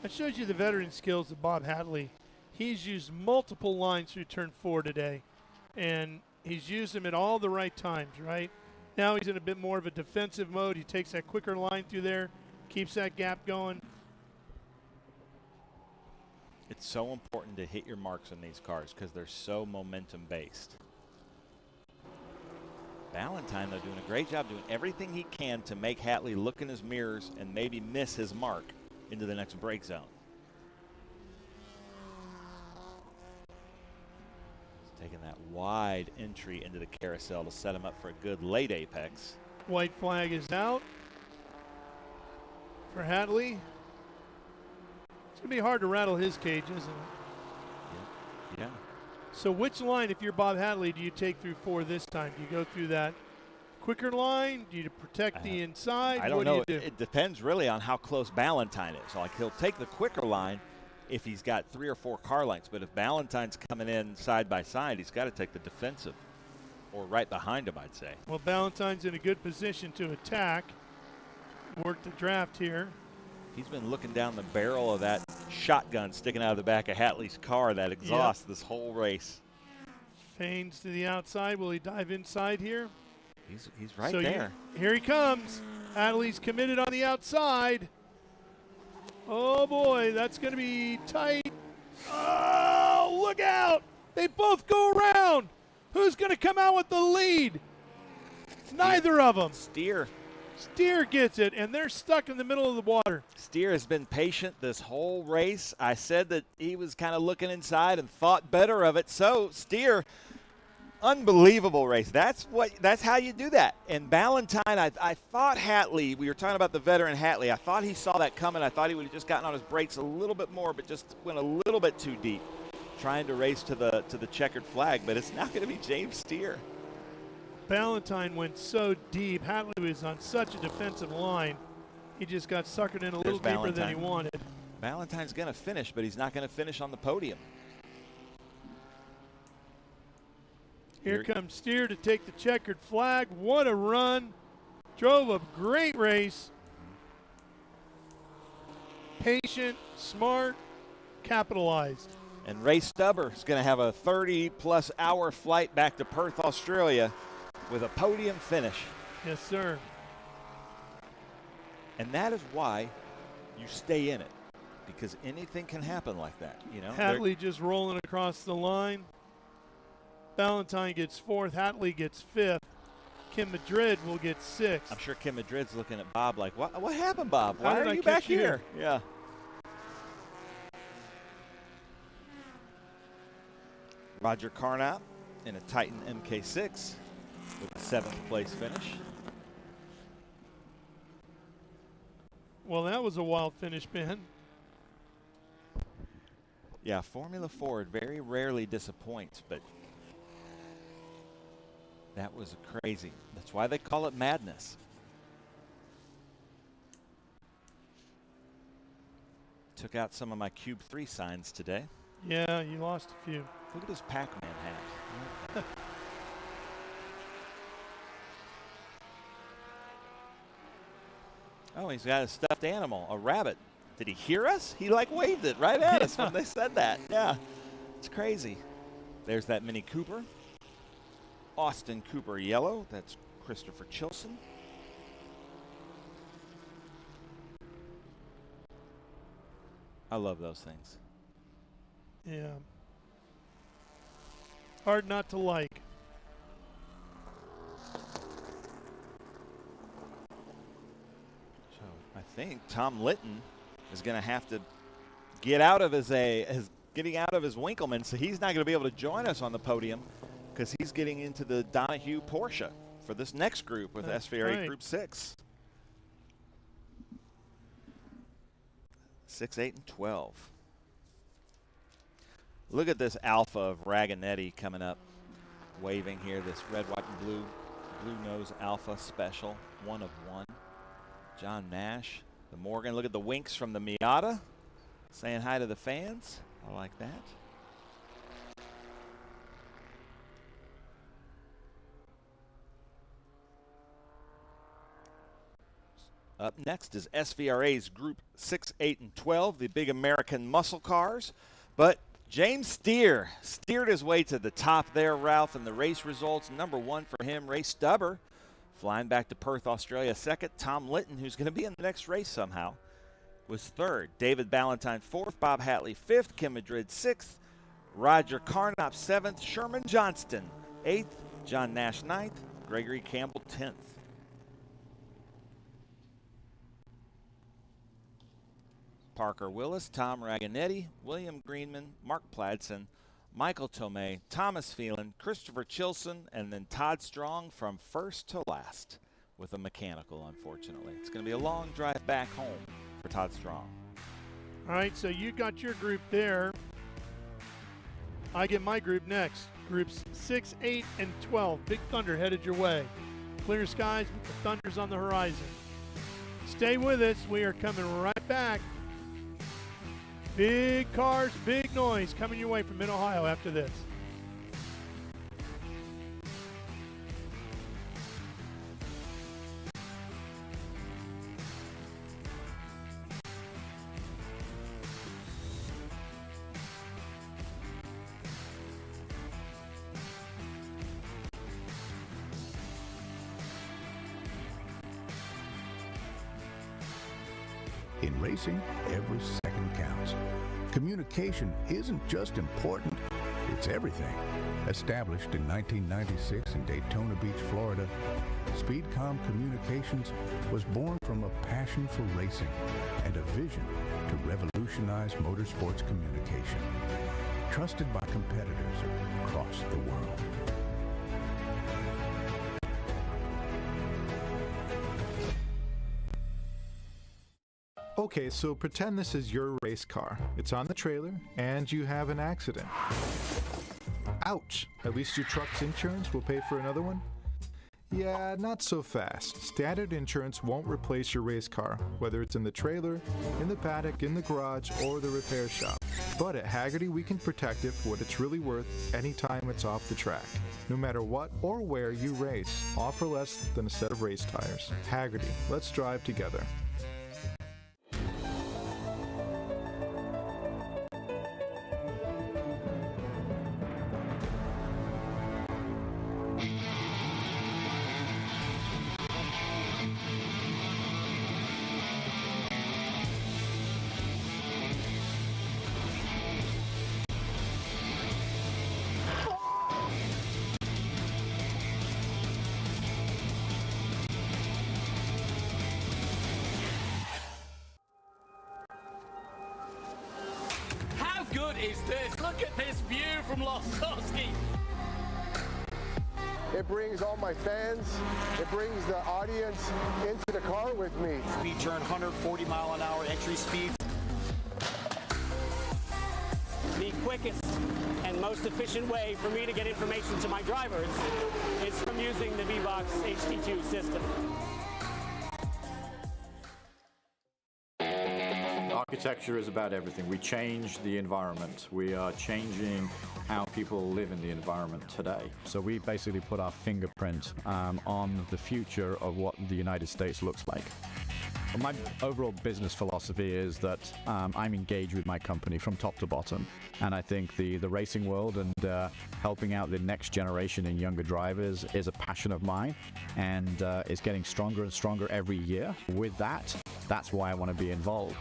That shows you the veteran skills of Bob Hatley. He's used multiple lines through turn 4 today, and he's used them at all the right times, right? Now he's in a bit more of a defensive mode. He takes that quicker line through there, keeps that gap going. It's so important to hit your marks on these cars because they're so momentum based. Valentine, though, doing a great job doing everything he can to make Hatley look in his mirrors and maybe miss his mark into the next break zone. He's taking that wide entry into the carousel to set him up for a good late apex. White flag is out for Hatley. It's going to be hard to rattle his cage, isn't it? Yeah. So which line, if you're Bob Hatley, do you take through 4 this time? Do you go through that quicker line? Do you protect the inside? I don't what know. Do you do? It depends really on how close Valentine is. Like, he'll take the quicker line if he's got 3 or 4 car lengths. But if Valentine's coming in side by side, he's got to take the defensive or right behind him, I'd say. Well, Valentine's in a good position to attack. Work the draft here. He's been looking down the barrel of that shotgun sticking out of the back of Hatley's car, that exhaust, this whole race. Feigns to the outside. Will he dive inside here? He's right there. Here he comes. Hatley's committed on the outside. Oh, boy, that's going to be tight. Oh, look out. They both go around. Who's going to come out with the lead? Neither of them. Steer gets it, and they're stuck in the middle of the water. Steer has been patient this whole race. I said that he was kind of looking inside and thought better of it. So Steer, unbelievable race. That's how you do that. And Valentine, I thought Hatley, we were talking about the veteran Hatley, I thought he saw that coming. I thought he would have just gotten on his brakes a little bit more, but just went a little bit too deep, trying to race to the checkered flag. But it's not going to be James Steer. Valentine went so deep. Hatley was on such a defensive line. He just got suckered in a little deeper than he wanted. Valentine's going to finish, but he's not going to finish on the podium. Here comes Steer to take the checkered flag. What a run. Drove a great race. Patient, smart, capitalized. And Ray Stubber is going to have a 30-plus hour flight back to Perth, Australia, with a podium finish. Yes, sir. And that is why you stay in it, because anything can happen like that. You know, Hatley just rolling across the line. Valentine gets 4th. Hatley gets 5th. Kim Madrid will get 6th. I'm sure Kim Madrid's looking at Bob like, what happened, Bob? How Why did are I you catch back you here? Yeah. Roger Carnap in a Titan MK6 with a 7th place finish. Well, that was a wild finish, Ben. Yeah, Formula Ford very rarely disappoints, but that was crazy. That's why they call it madness. Took out some of my Cube 3 signs today. Yeah, you lost a few. Look at this Pac-Man hat. Oh, he's got a stuffed animal, a rabbit. Did he hear us? He like waved it right at us when they said that. Yeah, it's crazy. There's that Mini Cooper. Austin Cooper yellow. That's Christopher Chilson. I love those things. Yeah. Hard not to like. So I think Tom Litton is going to have to get out of getting out of his Winkleman, so he's not going to be able to join us on the podium because he's getting into the Donahue Porsche for this next group with SVRA Group 6. 6, 8, and 12. Look at this Alpha of Raganetti coming up, waving here. This red, white, and blue nose Alpha Special, 1 of 1. John Nash, the Morgan. Look at the winks from the Miata, saying hi to the fans. I like that. Up next is SVRA's Group 6, 8, and 12, the big American muscle cars. But James steered his way to the top there, Ralph, and the race results. Number 1 for him, Ray Stubber, flying back to Perth, Australia, 2nd. Tom Litton, who's going to be in the next race somehow, was 3rd. David Ballantyne 4th, Bob Hatley 5th, Kim Madrid 6th, Roger Carnop 7th, Sherman Johnston 8th, John Nash 9th, Gregory Campbell 10th. Parker Willis, Tom Raganetti, William Greenman, Mark Pladsen, Michael Tomei, Thomas Phelan, Christopher Chilson, and then Todd Strong from first to last with a mechanical, unfortunately. It's going to be a long drive back home for Todd Strong. All right, so you got your group there. I get my group next. Groups 6, 8, and 12. Big Thunder headed your way. Clear skies with the Thunders on the horizon. Stay with us. We are coming right back. Big cars, big noise coming your way from Mid-Ohio after this. In racing, every second counts. Communication isn't just important, it's everything. Established in 1996 in Daytona Beach, Florida, Speedcom Communications was born from a passion for racing and a vision to revolutionize motorsports communication. Trusted by competitors across the world. Okay, so pretend this is your race car. It's on the trailer, and you have an accident. Ouch! At least your truck's insurance will pay for another one? Yeah, not so fast. Standard insurance won't replace your race car, whether it's in the trailer, in the paddock, in the garage, or the repair shop. But at Hagerty, we can protect it for what it's really worth anytime it's off the track. No matter what or where you race, offer less than a set of race tires. Hagerty, let's drive together. Good is this? Look at this view from Losowski. It brings all my fans, it brings the audience into the car with me. Speed turn 140-mile-an-hour entry speed. The quickest and most efficient way for me to get information to my drivers is from using the VBox HD2 system. Architecture is about everything. We change the environment. We are changing how people live in the environment today. So we basically put our fingerprint on the future of what the United States looks like. My overall business philosophy is that I'm engaged with my company from top to bottom, and I think the racing world and helping out the next generation and younger drivers is a passion of mine, and it's getting stronger and stronger every year. With that, that's why I want to be involved.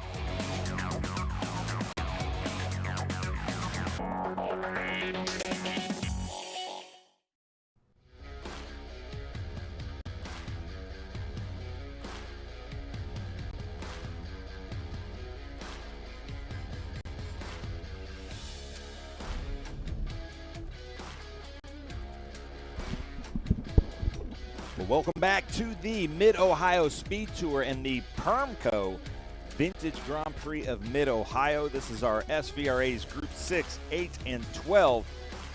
Welcome back to the Mid-Ohio SpeedTour and the Permco Vintage Grand Prix of Mid-Ohio. This is our SVRA's Group 6, 8, and 12.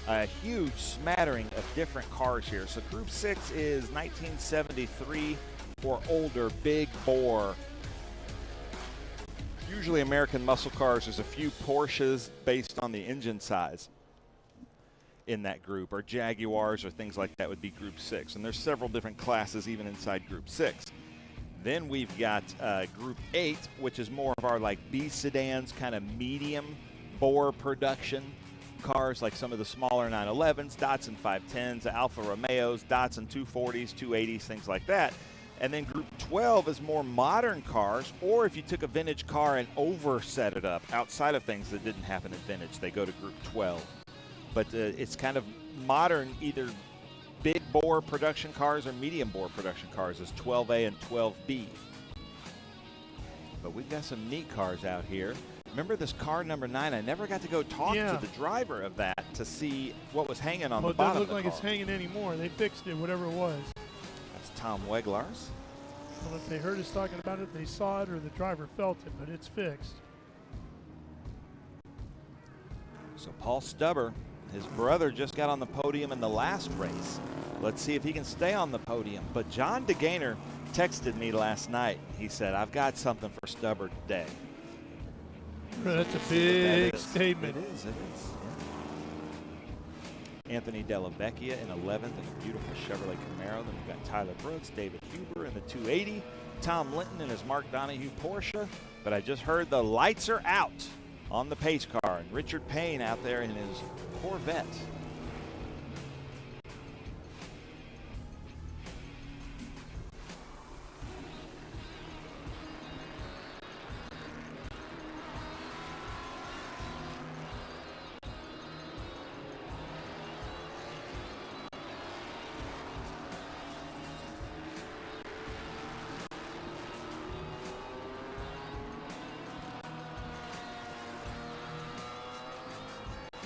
A huge smattering of different cars here. So Group 6 is 1973 or older, big bore. Usually American muscle cars. There's a few Porsches based on the engine size in that group, or Jaguars or things like that would be Group 6. And there's several different classes even inside Group 6. Then we've got Group 8, which is more of our like B sedans, kind of medium bore production cars, like some of the smaller 911s, Datsun 510s, Alfa Romeos, Datsun 240s, 280s, things like that. And then Group 12 is more modern cars, or if you took a vintage car and overset it up outside of things that didn't happen in vintage, they go to Group 12. But it's kind of modern, either big bore production cars or medium bore production cars is 12A and 12B. But we've got some neat cars out here. Remember this car number 9? I never got to go talk to the driver of that to see what was hanging on the bottom of the car. It doesn't look like it's hanging anymore. They fixed it, whatever it was. That's Tom Weglars. Well, if they heard us talking about it, they saw it, or the driver felt it, but it's fixed. So Paul Stubber, his brother, just got on the podium in the last race. Let's see if he can stay on the podium. But John DeGaynor texted me last night. He said, I've got something for Stubber today. That's a big statement. It is, yeah. Anthony Della Vecchia in 11th in a beautiful Chevrolet Camaro. Then we've got Tyler Brooks, David Huber in the 280, Tom Linton in his Mark Donahue Porsche. But I just heard the lights are out on the pace car, and Richard Payne out there in his Corvette.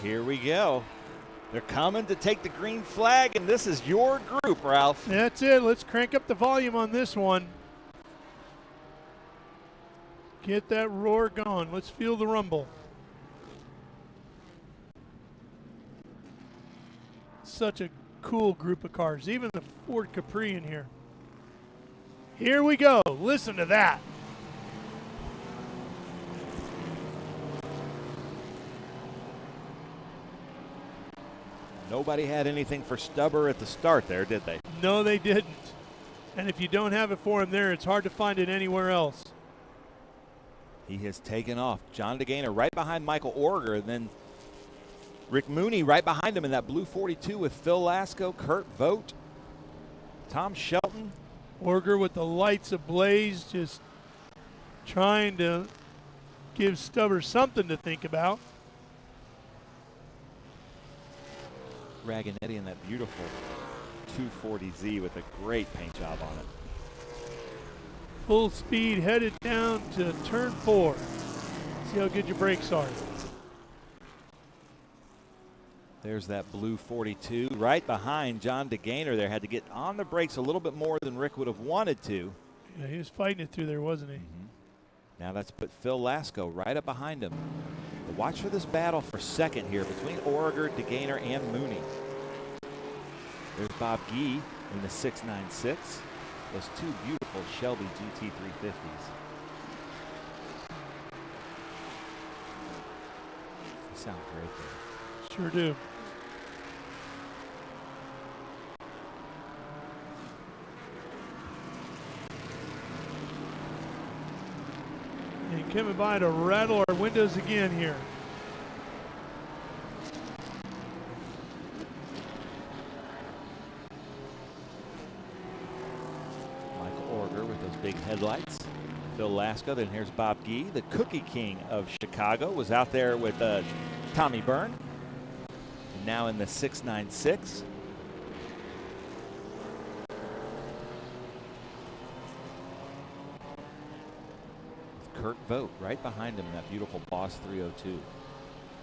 Here we go. They're coming to take the green flag, and this is your group, Ralph. That's it. Let's crank up the volume on this one. Get that roar going. Let's feel the rumble. Such a cool group of cars. Even the Ford Capri in here. Here we go. Listen to that. Nobody had anything for Stubber at the start there, did they? No, they didn't. And if you don't have it for him there, it's hard to find it anywhere else. He has taken off. John DeGaynor right behind Michael Orger, and then Rick Mooney right behind him in that blue 42 with Phil Lasco, Kurt Vogt, Tom Shelton. Orger with the lights ablaze, just trying to give Stubber something to think about. Raganetti in that beautiful 240Z with a great paint job on it. Full speed headed down to turn 4. See how good your brakes are. There's that blue 42 right behind John DeGaynor there. Had to get on the brakes a little bit more than Rick would have wanted to. Yeah, he was fighting it through there, wasn't he? Mm-hmm. Now that's put Phil Lasco right up behind him. But watch for this battle for second here between Orger, DeGaynor, and Mooney. There's Bob Gee in the 696. Those two beautiful Shelby GT350s. They sound great there. Sure do. And coming by to rattle our windows again here. Michael Orger with those big headlights. Phil Lasco, then here's Bob Gee, the Cookie King of Chicago, was out there with Tommy Byrne. And now in the 696. Kurt Vogt right behind him in that beautiful Boss 302.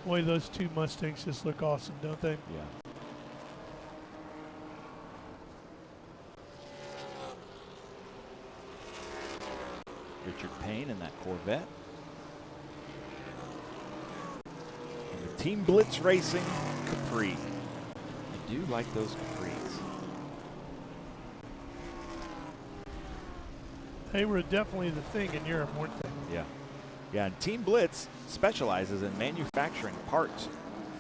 Boy, those two Mustangs just look awesome, don't they? Yeah. Richard Payne in that Corvette. And the Team Blitz Racing Capri. I do like those Capris. They were definitely the thing in Europe, weren't they? Yeah. Yeah, and Team Blitz specializes in manufacturing parts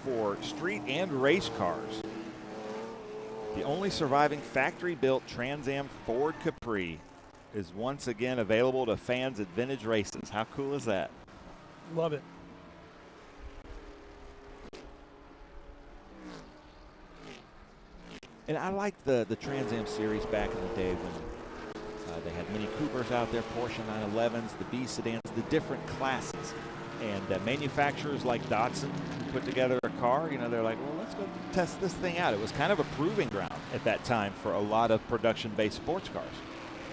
for street and race cars. The only surviving factory-built Trans Am Ford Capri is once again available to fans at Vintage Races. How cool is that? Love it. And I like the Trans Am series back in the day when they had Mini Coopers out there, Porsche 911s, the B sedans, the different classes. And manufacturers like Datsun put together a car, you know, they're like, well, let's go test this thing out. It was kind of a proving ground at that time for a lot of production-based sports cars.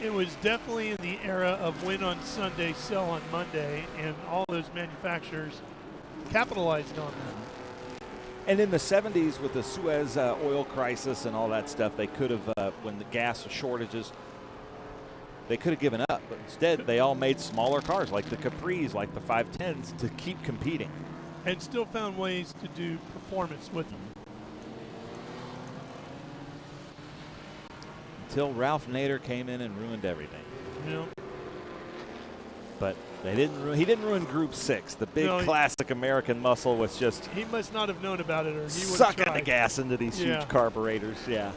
It was definitely in the era of win on Sunday, sell on Monday, and all those manufacturers capitalized on that. And in the 70s with the Suez oil crisis and all that stuff, they could have, when the gas shortages, they could have given up. But instead, they all made smaller cars like the Capris, like the 510s, to keep competing. And still found ways to do performance with them. Until Ralph Nader came in and ruined everything. Yeah. But they didn't. He didn't ruin Group 6. The big classic American muscle was just. He must not have known about it, or he would sucking the gas into these huge carburetors. Yeah.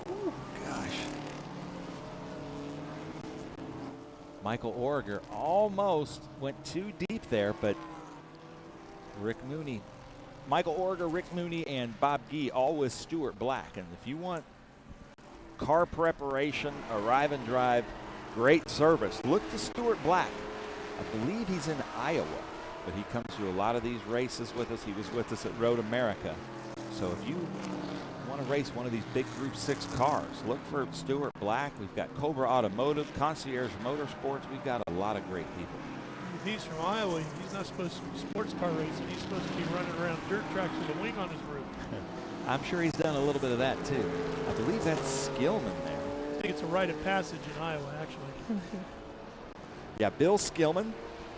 Ooh, gosh. Michael Origer almost went too deep there, but Rick Mooney. Michael Origer, Rick Mooney, and Bob Gee all with Stuart Black. And if you want car preparation, arrive and drive, great service, look to Stuart Black. I believe he's in Iowa, but he comes to a lot of these races with us. He was with us at Road America. So if you want to race one of these big Group 6 cars, look for Stuart Black. We've got Cobra Automotive, Concierge Motorsports. We've got a lot of great people. If he's from Iowa, he's not supposed to be sports car racing. He's supposed to be running around dirt tracks with a wing on his roof. I'm sure he's done a little bit of that too. I believe that's Skillman there. I think it's a rite of passage in Iowa, actually. Yeah, Bill Skillman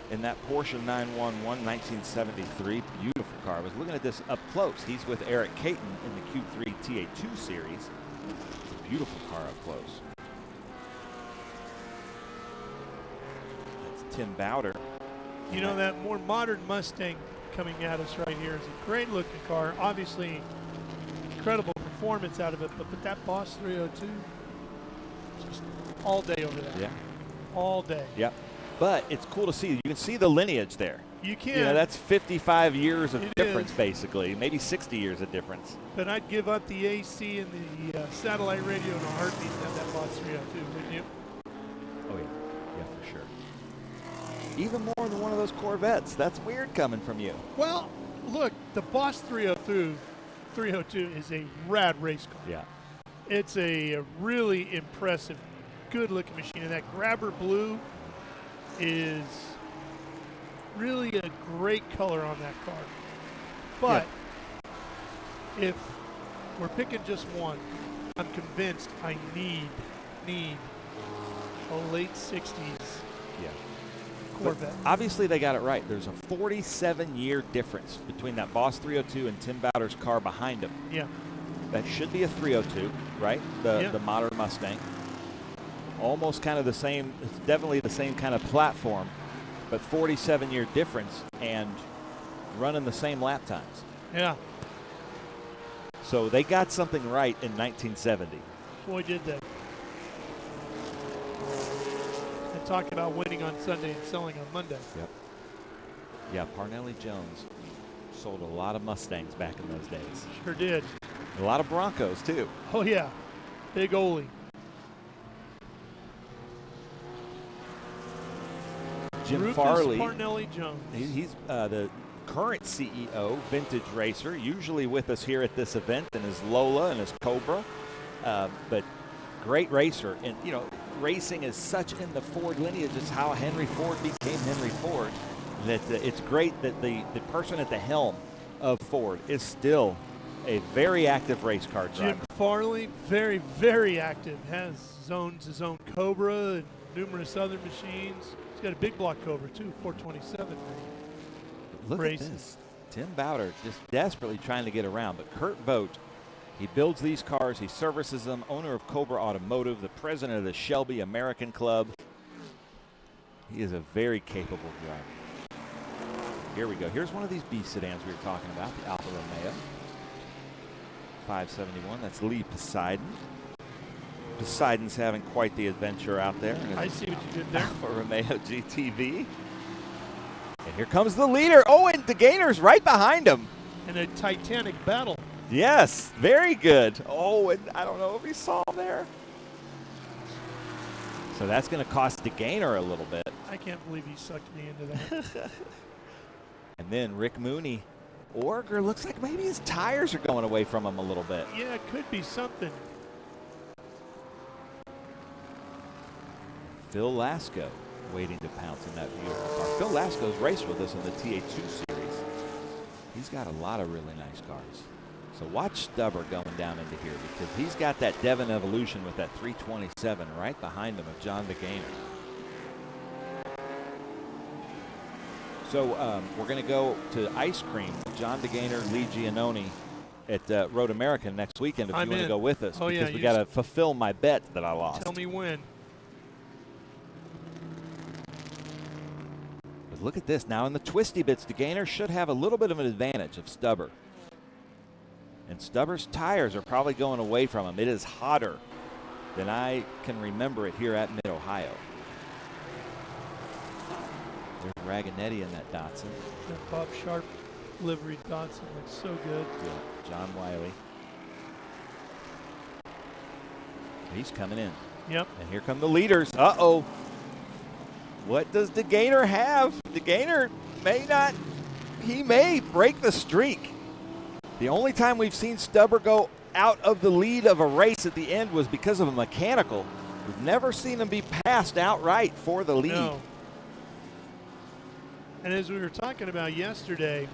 in that Porsche 911 1973. Beautiful car. I was looking at this up close. He's with Eric Caton in the Q3 TA2 Series. It's a beautiful car up close. That's Tim Bowder. You know, that more modern Mustang coming at us right here is a great looking car. Obviously, incredible performance out of it, but that Boss 302, just all day over there. Yeah. All day. Yep. But it's cool to see. You can see the lineage there. You can. You know, that's 55 years of difference, basically. Maybe 60 years of difference. But I'd give up the AC and the satellite radio in a heartbeat to have that Boss 302, wouldn't you? Oh, yeah. Yeah, for sure. Even more than one of those Corvettes. That's weird coming from you. Well, look, the Boss 302 is a rad race car. Yeah. It's a really impressive, good-looking machine. And that grabber blue is really a great color on that car. But if we're picking just one, I'm convinced I need a late 60s Corvette. But obviously, they got it right. There's a 47-year difference between that Boss 302 and Tim Bowder's car behind him. Yeah. That should be a 302, right? The modern Mustang. Almost kind of the same. It's definitely the same kind of platform, but 47-year difference and running the same lap times. Yeah. So they got something right in 1970. Boy, did they. And talking about winning on Sunday and selling on Monday. Yep. Yeah, Parnelli Jones sold a lot of Mustangs back in those days. Sure did. A lot of Broncos, too. Oh, yeah. Big Ole. Jim Rufus Farley. Parnelli Jones. He's the current CEO, Vintage Racer, usually with us here at this event, and his Lola and his Cobra. But great racer. And, you know, racing is such in the Ford lineage. It's how Henry Ford became Henry Ford. That it's great that the person at the helm of Ford is still a very active race car driver. Jim Farley, very, very active. Owns his own Cobra and numerous other machines. He's got a big block Cobra, too, 427. Look races. at this. Tim Bowder just desperately trying to get around. But Kurt Vogt, he builds these cars. He services them. Owner of Cobra Automotive, the president of the Shelby American Club. He is a very capable driver. Here we go. Here's one of these B sedans we were talking about, the Alfa Romeo. 571. That's Lee Poseidon. Poseidon's having quite the adventure out there. I see what you did there. For Romeo GTV. And here comes the leader. Oh, and DeGainer's right behind him. In a titanic battle. Yes, very good. Oh, and I don't know if he saw him there. So that's going to cost DeGainer a little bit. I can't believe he sucked me into that. And then Rick Mooney. Orger looks like maybe his tires are going away from him a little bit. Yeah, it could be something. Phil Lasco waiting to pounce in that beautiful car. Phil Lasco's raced with us in the TA2 Series. He's got a lot of really nice cars. So watch Stubber going down into here because he's got that Devon Evolution with that 327 right behind him of John DeGainer. So we're going to go to ice cream with John DeGainer, Lee Giannone at Road American next weekend if you want to go with us. Oh, because yeah, we got to fulfill my bet that I lost. Tell me when. But look at this. Now in the twisty bits, DeGainer should have a little bit of an advantage of Stubber. And Stubber's tires are probably going away from him. It is hotter than I can remember it here at Mid-Ohio. There's Raganetti in that Datsun. That Bob Sharp livery Datsun looks so good. Yeah, John Wiley. He's coming in. Yep. And here come the leaders. Uh-oh. What does DeGainer have? DeGainer may not, he may break the streak. The only time we've seen Stubber go out of the lead of a race at the end was because of a mechanical. We've never seen him be passed outright for the lead. No. And as we were talking about yesterday,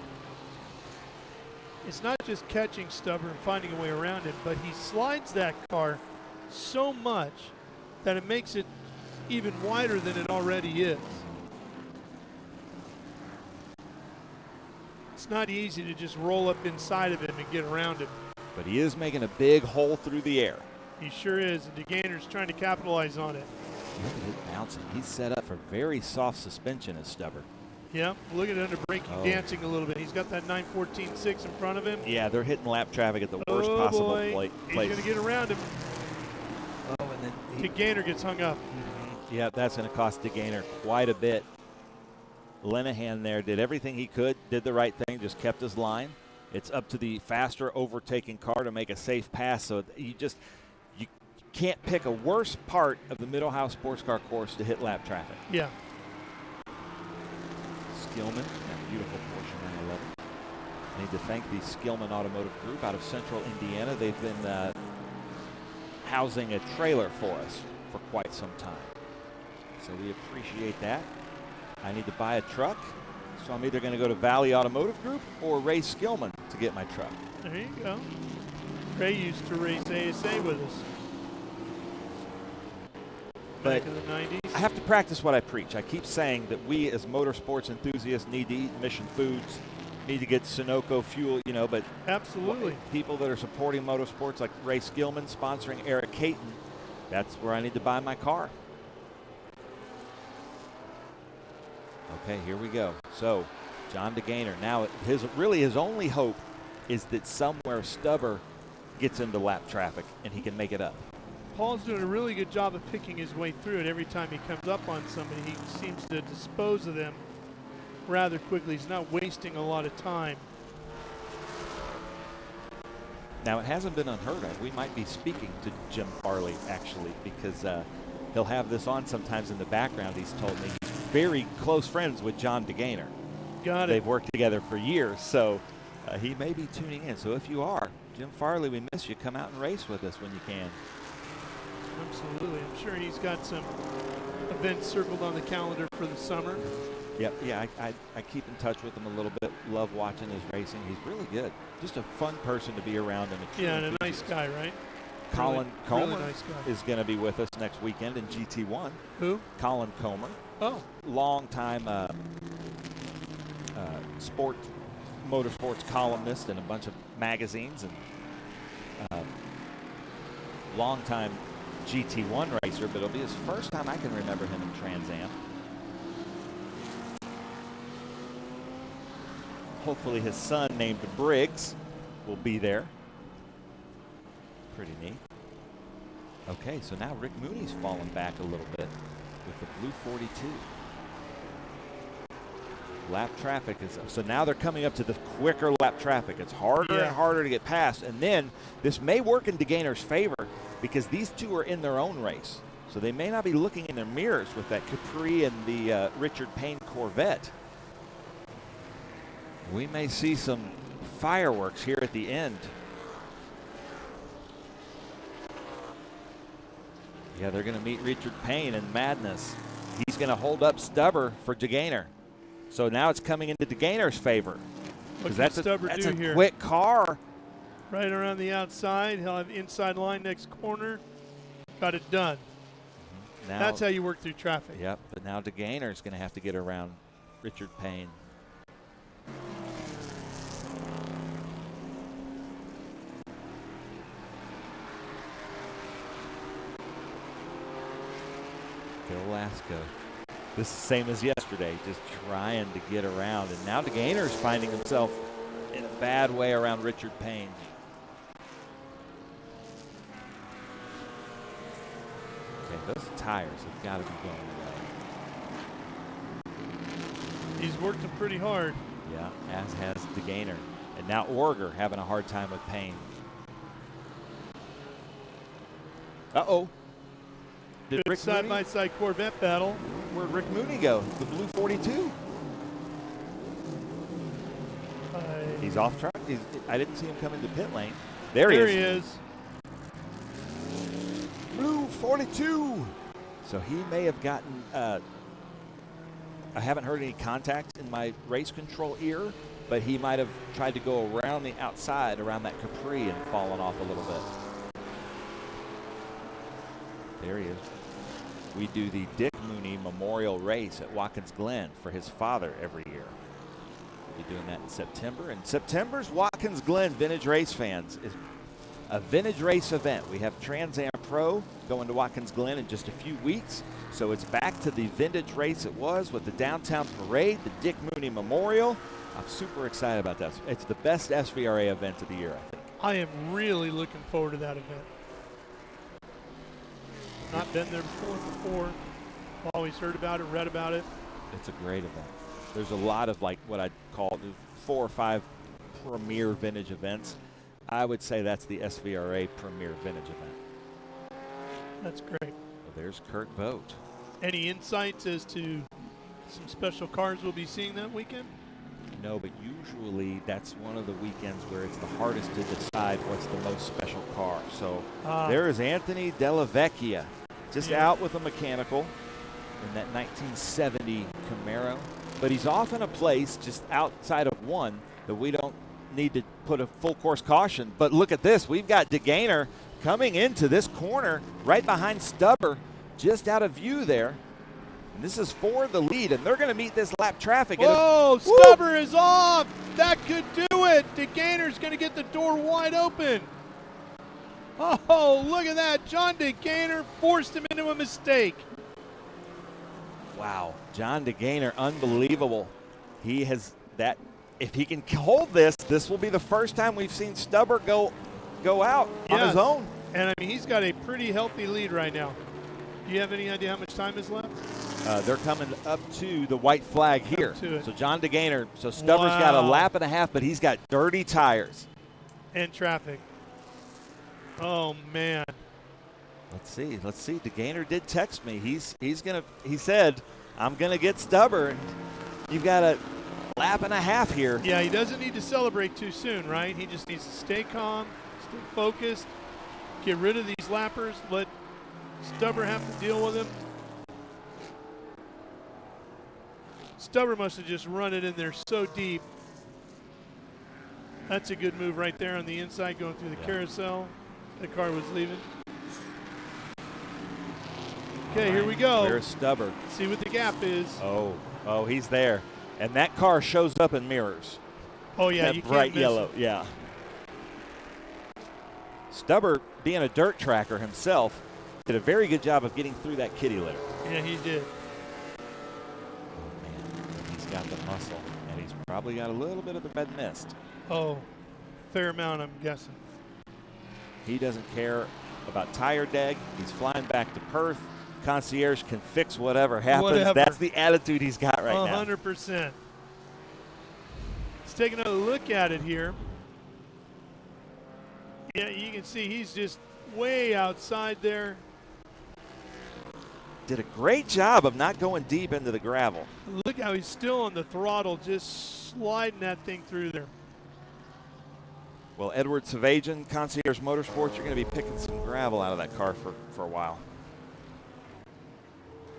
it's not just catching Stubber and finding a way around him, but he slides that car so much that it makes it even wider than it already is. It's not easy to just roll up inside of him and get around him. But he is making a big hole through the air. He sure is, and DeGainer's trying to capitalize on it. Look at it bouncing. He's set up for very soft suspension as Stubber. Yeah, look at it under braking, dancing a little bit. He's got that 914.6 in front of him. Yeah, they're hitting lap traffic at the worst possible place. He's going to get around him. Oh, and then DeGainer gets hung up. Yeah, that's going to cost DeGainer quite a bit. Lenahan there did everything he could, did the right thing, just kept his line. It's up to the faster overtaking car to make a safe pass. So you can't pick a worse part of the Mid-Ohio sports car course to hit lap traffic. Yeah. Skillman, that beautiful Porsche 911. I need to thank the Skillman Automotive Group out of Central Indiana. They've been housing a trailer for us for quite some time. So we appreciate that. I need to buy a truck, so I'm either going to go to Valley Automotive Group or Ray Skillman to get my truck. There you go. Ray used to race ASA with us. Back in the 90s. I have to practice what I preach. I keep saying that we as motorsports enthusiasts need to eat Mission Foods, need to get Sunoco fuel, you know, but absolutely, people that are supporting motorsports like Ray Skillman sponsoring Eric Caton, that's where I need to buy my car. Okay, here we go. So, John DeGainer. Now, his only hope is that somewhere Stubber gets into lap traffic and he can make it up. Paul's doing a really good job of picking his way through it. Every time he comes up on somebody, he seems to dispose of them rather quickly. He's not wasting a lot of time. Now, it hasn't been unheard of. We might be speaking to Jim Farley, actually, because he'll have this on sometimes in the background, he's told me. He's very close friends with John DeGainer. Got it. They've worked together for years, so he may be tuning in. So if you are, Jim Farley, we miss you. Come out and race with us when you can. Absolutely. I'm sure he's got some events circled on the calendar for the summer. Yep. Yeah, I keep in touch with him a little bit. Love watching his racing. He's really good. Just a fun person to be around. And a nice guy, right? Colin Comer really nice guy. is going to be with us next weekend in GT1. Who? Colin Comer. Oh. Long-time motorsports columnist in a bunch of magazines and long-time GT1 racer, but it'll be his first time I can remember him in Trans Am. Hopefully his son named Briggs will be there. Pretty neat. Okay, so now Rick Mooney's fallen back a little bit with the blue 42. Lap traffic is up. So now they're coming up to the quicker lap traffic. It's harder and harder to get past. And then this may work in DeGainer's favor because these two are in their own race. So they may not be looking in their mirrors with that Capri and the Richard Payne Corvette. We may see some fireworks here at the end. Yeah, they're going to meet Richard Payne in madness. He's going to hold up Stubber for DeGainer. So now it's coming into DeGainer's favor. What That's can Stubber that's do a here? quick car. Right around the outside. He'll have inside line next corner. Got it done. Now, That's how you work through traffic. Yep, but now DeGainer's going to have to get around Richard Payne. Phil Lasco. This is the same as yesterday, just trying to get around. And now DeGainer's finding himself in a bad way around Richard Payne. Okay, those tires have got to be going away. He's worked them pretty hard. Yeah, as has DeGainer. And now Orger having a hard time with Payne. Uh-oh. Did Rick side-by-side Corvette battle. Where'd Rick Mooney go? The blue 42. He's off track. I didn't see him come into pit lane. There he is. Blue 42. So he may have gotten, I haven't heard any contact in my race control ear, but he might have tried to go around the outside, around that Capri, and fallen off a little bit. There he is. We do the Dick Mooney Memorial Race at Watkins Glen for his father every year. We'll be doing that in September. And September's Watkins Glen Vintage Race Fans is a vintage race event. We have Trans Am Pro going to Watkins Glen in just a few weeks. So it's back to the vintage race it was with the downtown parade, the Dick Mooney Memorial. I'm super excited about that. It's the best SVRA event of the year, I think. I am really looking forward to that event. Not been there before. Always heard about it, read about it. It's a great event. There's a lot of like what I'd call 4 or 5 premier vintage events. I would say that's the SVRA premier vintage event. That's great. Well, there's Kurt Vogt. Any insights as to some special cars we'll be seeing that weekend? No, but usually that's one of the weekends where it's the hardest to decide what's the most special car. So there is Anthony Della Vecchia, just out with a mechanical in that 1970 Camaro. But he's off in a place just outside of one that we don't need to put a full course caution. But look at this. We've got DeGainer coming into this corner right behind Stubber, just out of view there. And this is for the lead, and they're going to meet this lap traffic. Whoa, Stubber is off. That could do it. DeGainer's going to get the door wide open. Oh, look at that. John DeGainer forced him into a mistake. Wow, John DeGainer, unbelievable. He has that. If he can hold this, this will be the first time we've seen Stubber go out on his own. And I mean, he's got a pretty healthy lead right now. Do you have any idea how much time is left? They're coming up to the white flag here. So John DeGainer, so Stubber's got a lap and a half, but he's got dirty tires. And traffic. Oh, man. Let's see. DeGainer did text me. He said, I'm gonna get Stubber, and you've got a lap and a half here. Yeah, he doesn't need to celebrate too soon, right? He just needs to stay calm, stay focused, get rid of these lappers, let Stubber have to deal with him. Stubber must have just run it in there so deep. That's a good move right there on the inside going through the carousel. The car was leaving. Okay, here we go. There's Stubber. See what the gap is. Oh, he's there. And that car shows up in mirrors. Oh, yeah, that you bright can't miss yellow. it. Yeah. Stubber, being a dirt tracker himself, did a very good job of getting through that kitty litter. Yeah, he did. Oh, man. He's got the muscle, and he's probably got a little bit of the red mist. Oh, fair amount, I'm guessing. He doesn't care about tire deg. He's flying back to Perth. Concierge can fix whatever happens. That's the attitude he's got right now. 100%. Let's take another look at it here. Yeah, you can see he's just way outside there. Did a great job of not going deep into the gravel. Look how he's still on the throttle, just sliding that thing through there. Well, Edward Savajan, Concierge Motorsports, you're going to be picking some gravel out of that car for a while.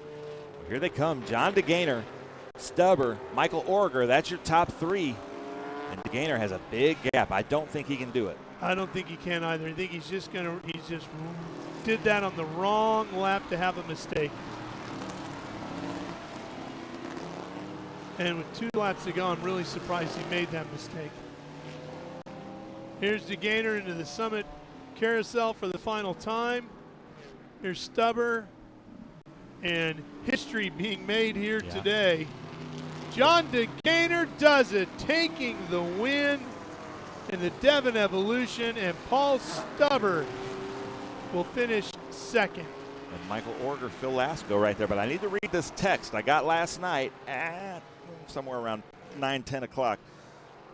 Well, here they come. John DeGaynor, Stubber, Michael Orger. That's your top three. And DeGaynor has a big gap. I don't think he can do it. I don't think he can either. I think he's just did that on the wrong lap to have a mistake. And with 2 laps to go, I'm really surprised he made that mistake. Here's DeGaynor into the Summit Carousel for the final time. Here's Stubber. And history being made here today. John DeGaynor does it, taking the win in the Devon Evolution, and Paul Stubber will finish second. And Michael Orger, Phil Lasco right there. But I need to read this text I got last night at somewhere around 9, 10 o'clock.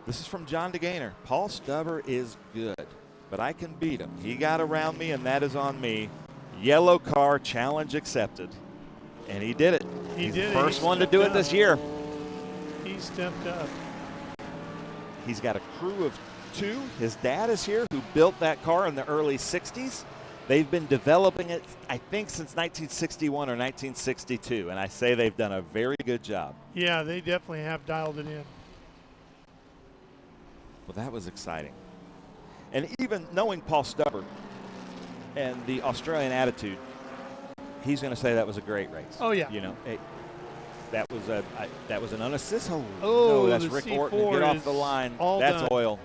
This is from John DeGaynor. Paul Stubber is good, but I can beat him. He got around me, and that is on me. Yellow car, challenge accepted. And he did it. He's the first one to do it this year. He stepped up. He's got a crew of 2. His dad is here, who built that car in the early 60s. They've been developing it, I think, since 1961 or 1962, and I say they've done a very good job. Yeah, they definitely have dialed it in. Well, that was exciting. And even knowing Paul Stubber and the Australian attitude, he's going to say that was a great race. Oh, yeah. You know, that was an unassisted. Oh, no, that's the Rick C4 Orton. Get off the line. That's done. oil.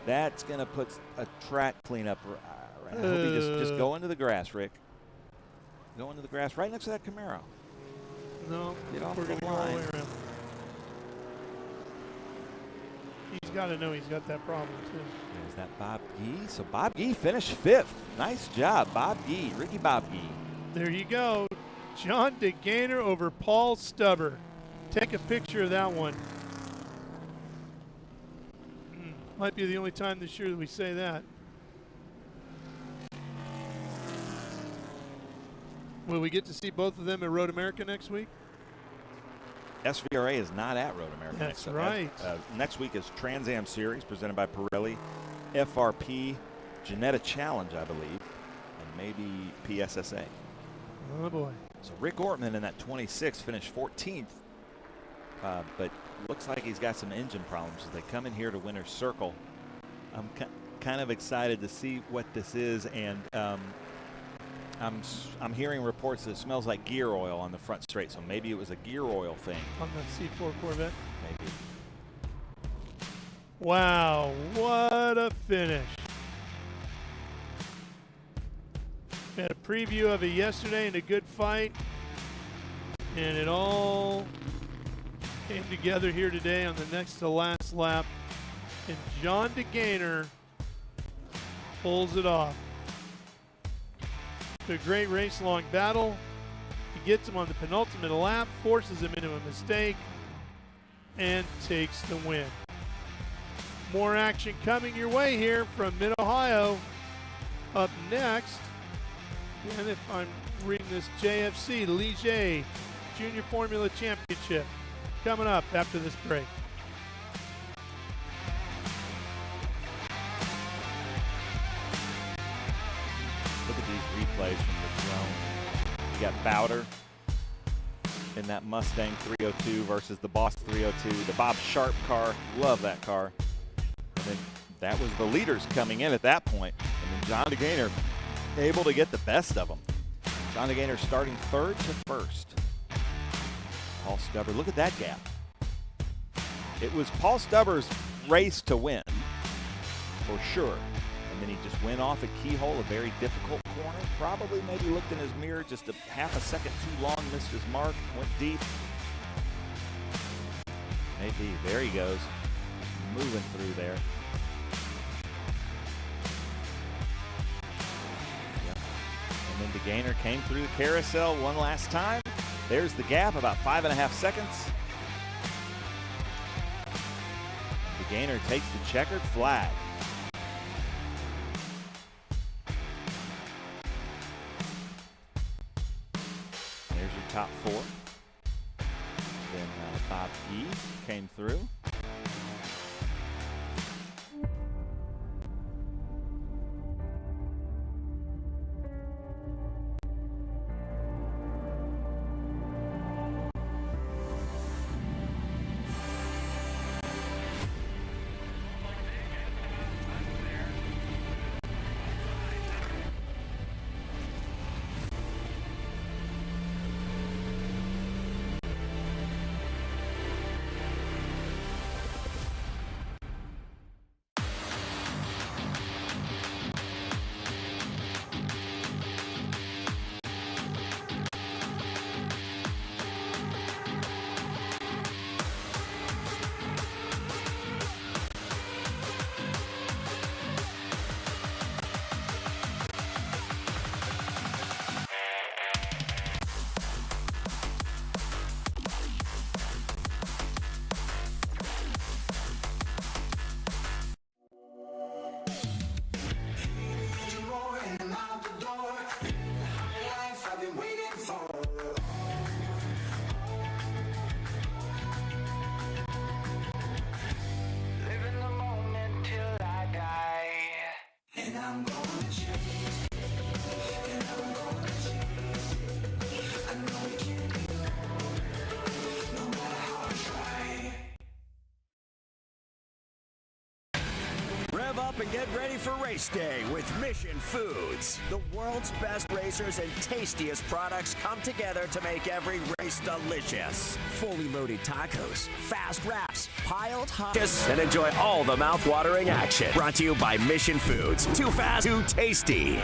That's going to put a track cleanup. I hope he just go into the grass, Rick. Go into the grass right next to that Camaro. No, get off we're the going to go all line. the way around. He's got to know he's got that problem, too. There's that Bob Gee. So Bob Gee finished 5th. Nice job, Bob Gee. Ricky Bob Gee. There you go. John DeGaynor over Paul Stubber. Take a picture of that one. Might be the only time this year that we say that. Will we get to see both of them at Road America next week? SVRA is not at Road America. That's right. Next week is Trans Am Series presented by Pirelli, FRP, Janetta Challenge, I believe, and maybe PSSA. Oh, boy. So Rick Ortman in that 26 finished 14th, but looks like he's got some engine problems as they come in here to Winner's Circle. I'm kind of excited to see what this is, and I'm hearing reports that it smells like gear oil on the front straight, so maybe it was a gear oil thing. On the C4 Corvette? Maybe. Wow, what a finish. We had a preview of it yesterday in a good fight, and it all came together here today on the next to last lap, and John DeGaynor pulls it off. A great race-long battle. He gets him on the penultimate lap, forces him into a mistake, and takes the win. More action coming your way here from Mid-Ohio. Up next, and if I'm reading this, JFC Ligier Junior Formula Championship coming up after this break. Look at these replays from the drone. You got Bowder in that Mustang 302 versus the Boss 302. The Bob Sharp car, love that car. And then that was the leaders coming in at that point. And then John DeGaynor able to get the best of them. John DeGaynor starting 3rd to 1st. Paul Stubber, look at that gap. It was Paul Stubber's race to win, for sure. And then he just went off a keyhole, a very difficult corner. Probably maybe looked in his mirror just a half a second too long, missed his mark, went deep. Maybe, there he goes, moving through there. The Gainer came through the carousel one last time. There's the gap, about 5.5 seconds. The Gainer takes the checkered flag. There's your top four. Then Bob E came through. Rev up and get ready for race day with Mission Foods. The world's best racers and tastiest products come together to make every race delicious. Fully loaded tacos, fast wraps, piled hot, and enjoy all the mouth-watering action. Brought to you by Mission Foods. Too fast, too tasty.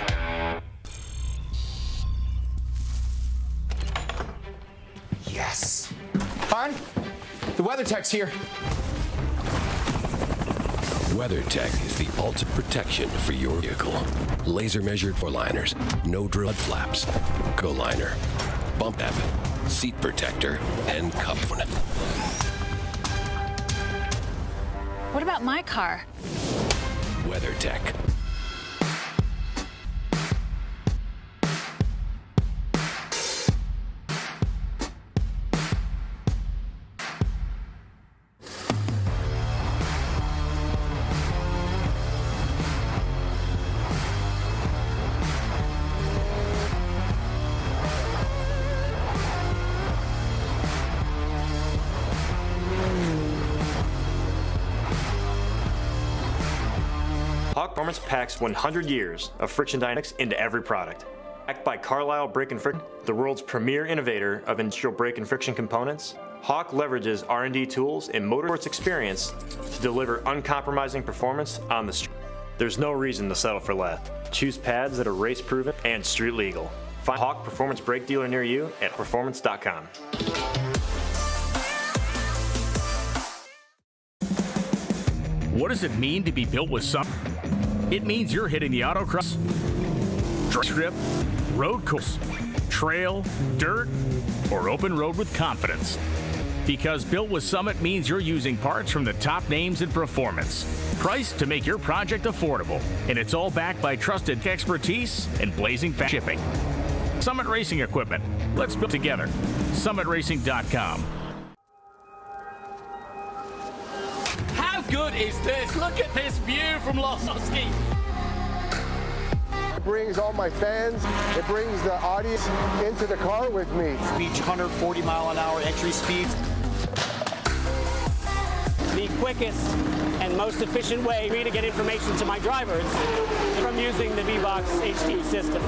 Yes. Hon, the WeatherTech's here. WeatherTech is the ultimate protection for your vehicle. Laser measured for liners, no drill flaps, go liner, bump cap, seat protector, and covenant. What about my car? WeatherTech. Hawk Performance packs 100 years of friction dynamics into every product. Backed by Carlisle Brake and Friction, the world's premier innovator of industrial brake and friction components, Hawk leverages R&D tools and motorsports experience to deliver uncompromising performance on the street. There's no reason to settle for less. Choose pads that are race-proven and street legal. Find a Hawk Performance brake dealer near you at performance.com. What does it mean to be built with some? It means you're hitting the autocross, strip, road course, trail, dirt, or open road with confidence. Because Built with Summit means you're using parts from the top names in performance. Priced to make your project affordable. And it's all backed by trusted expertise and blazing fast shipping. Summit Racing Equipment. Let's build together. SummitRacing.com. How good is this? Look at this view from Losowski. It brings all my fans, it brings the audience into the car with me. Reach 140 mile an hour entry speeds. The quickest and most efficient way for me to get information to my drivers from using the V-Box HD system.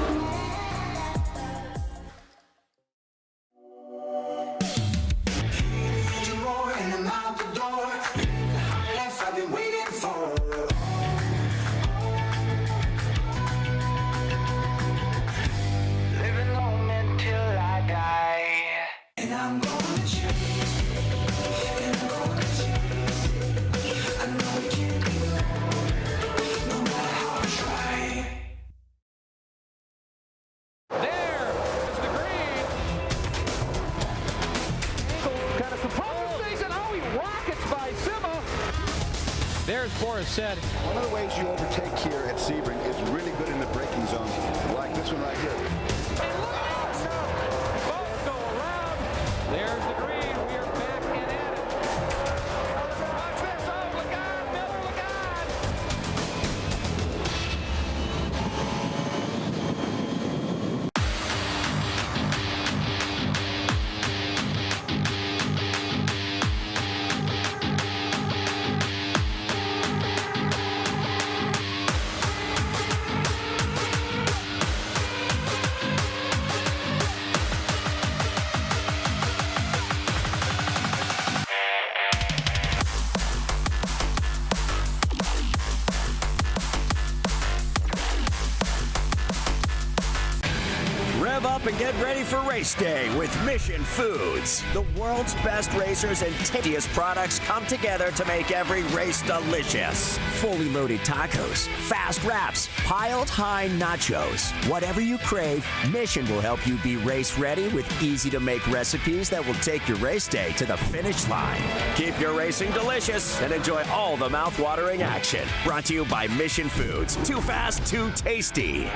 before has said. One of the ways you overtake here at Sebring is really good in the braking zone, like this one right here. Both go around. There's the green. We are back and at it. Watch this. Oh, look out, Miller, look out. Rev up and get ready for race day with Mission Foods. The world's best racers and tastiest products come together to make every race delicious. Fully loaded tacos, fast wraps, piled high nachos. Whatever you crave, Mission will help you be race ready with easy to make recipes that will take your race day to the finish line. Keep your racing delicious and enjoy all the mouth-watering action. Brought to you by Mission Foods. Too fast, too tasty.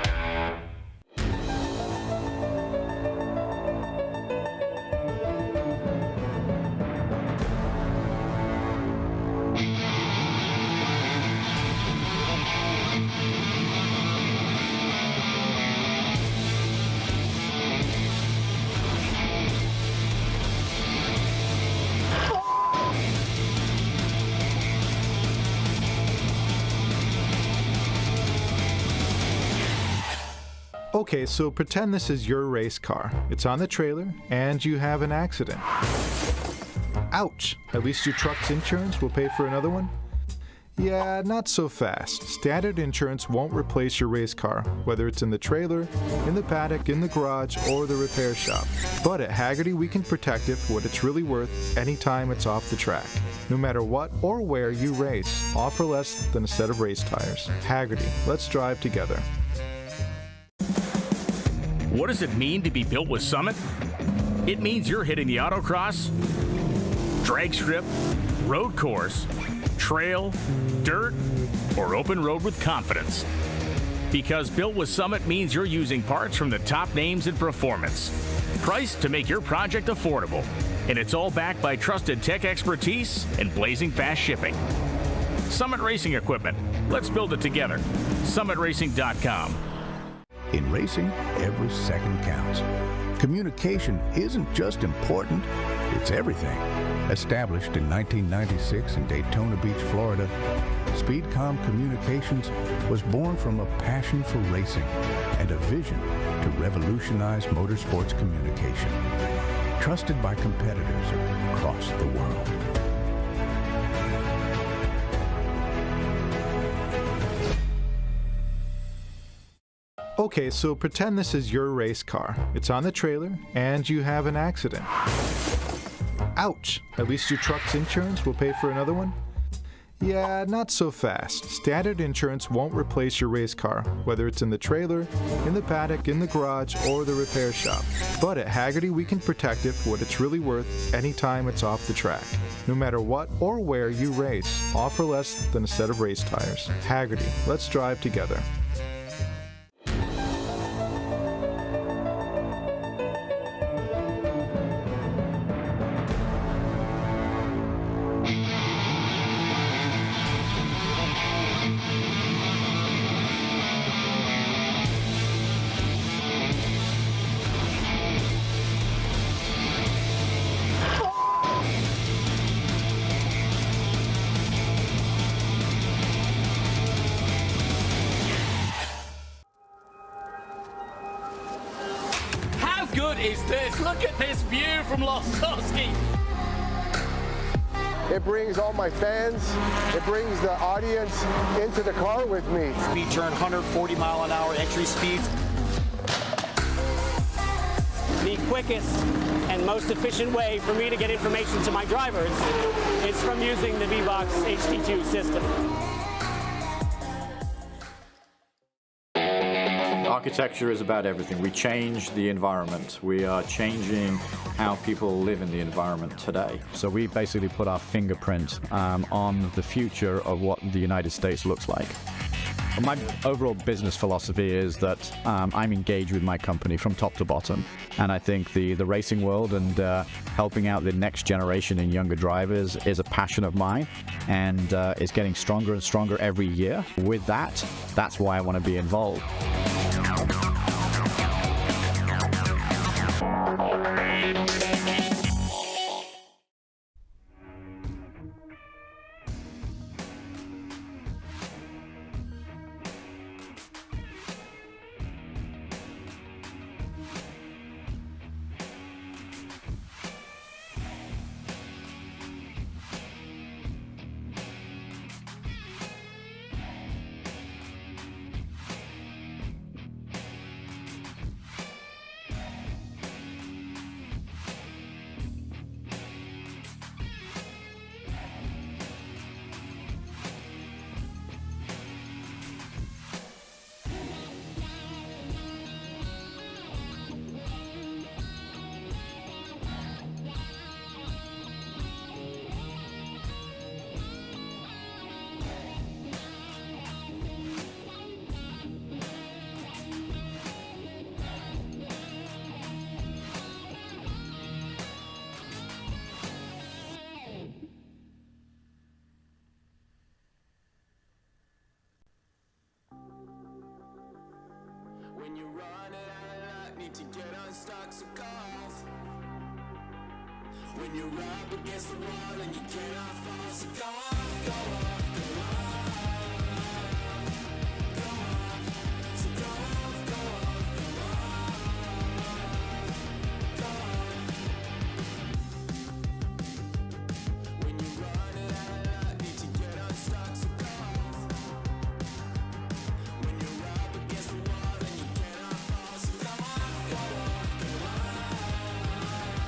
Okay, so pretend this is your race car. It's on the trailer, and you have an accident. Ouch! At least your truck's insurance will pay for another one? Yeah, not so fast. Standard insurance won't replace your race car, whether it's in the trailer, in the paddock, in the garage, or the repair shop. But at Hagerty, we can protect it for what it's really worth anytime it's off the track. No matter what or where you race, offer less than a set of race tires. Hagerty, let's drive together. What does it mean to be built with Summit? It means you're hitting the autocross, drag strip, road course, trail, dirt, or open road with confidence. Because built with Summit means you're using parts from the top names in performance. Priced to make your project affordable. And it's all backed by trusted tech expertise and blazing fast shipping. Summit Racing Equipment. Let's build it together. SummitRacing.com. In racing, every second counts. Communication isn't just important, it's everything. Established in 1996 in Daytona Beach, Florida, SpeedCom Communications was born from a passion for racing and a vision to revolutionize motorsports communication. Trusted by competitors across the world. Okay, so pretend this is your race car. It's on the trailer, and you have an accident. Ouch! At least your truck's insurance will pay for another one? Yeah, not so fast. Standard insurance won't replace your race car, whether it's in the trailer, in the paddock, in the garage, or the repair shop. But at Hagerty, we can protect it for what it's really worth anytime it's off the track. No matter what or where you race, offer less than a set of race tires. Hagerty, let's drive together. Good is this? Look at this view from Lostowski. It brings all my fans, it brings the audience into the car with me. Speed turn, 140 mile an hour entry speeds. The quickest and most efficient way for me to get information to my drivers is from using the V-Box HD2 system. Architecture is about everything. We change the environment. We are changing how people live in the environment today. So we basically put our fingerprint on the future of what the United States looks like. My overall business philosophy is that I'm engaged with my company from top to bottom, and I think the racing world and helping out the next generation and younger drivers is a passion of mine, and it's getting stronger and stronger every year. With that, that's why I want to be involved. When you're running out of luck, need to get unstuck, so go off. When you're up against the wall and you cannot fall, so go off, go off, go off. Go off, so go off, go off, go off. Go off. When you're running out of luck, need to get unstuck, so go off. When you're up against the wall and you cannot fall, so go off, go off, go off. Go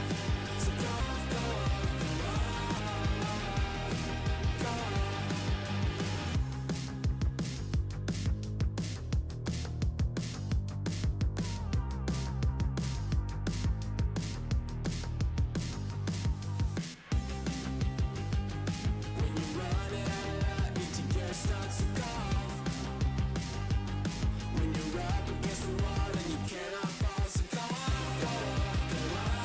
off, so go off, go off, go off. Go off. When you're running out of luck, need to get stuck, so go off. When you're up against the wall and you cannot fall, so go off, go off, go off.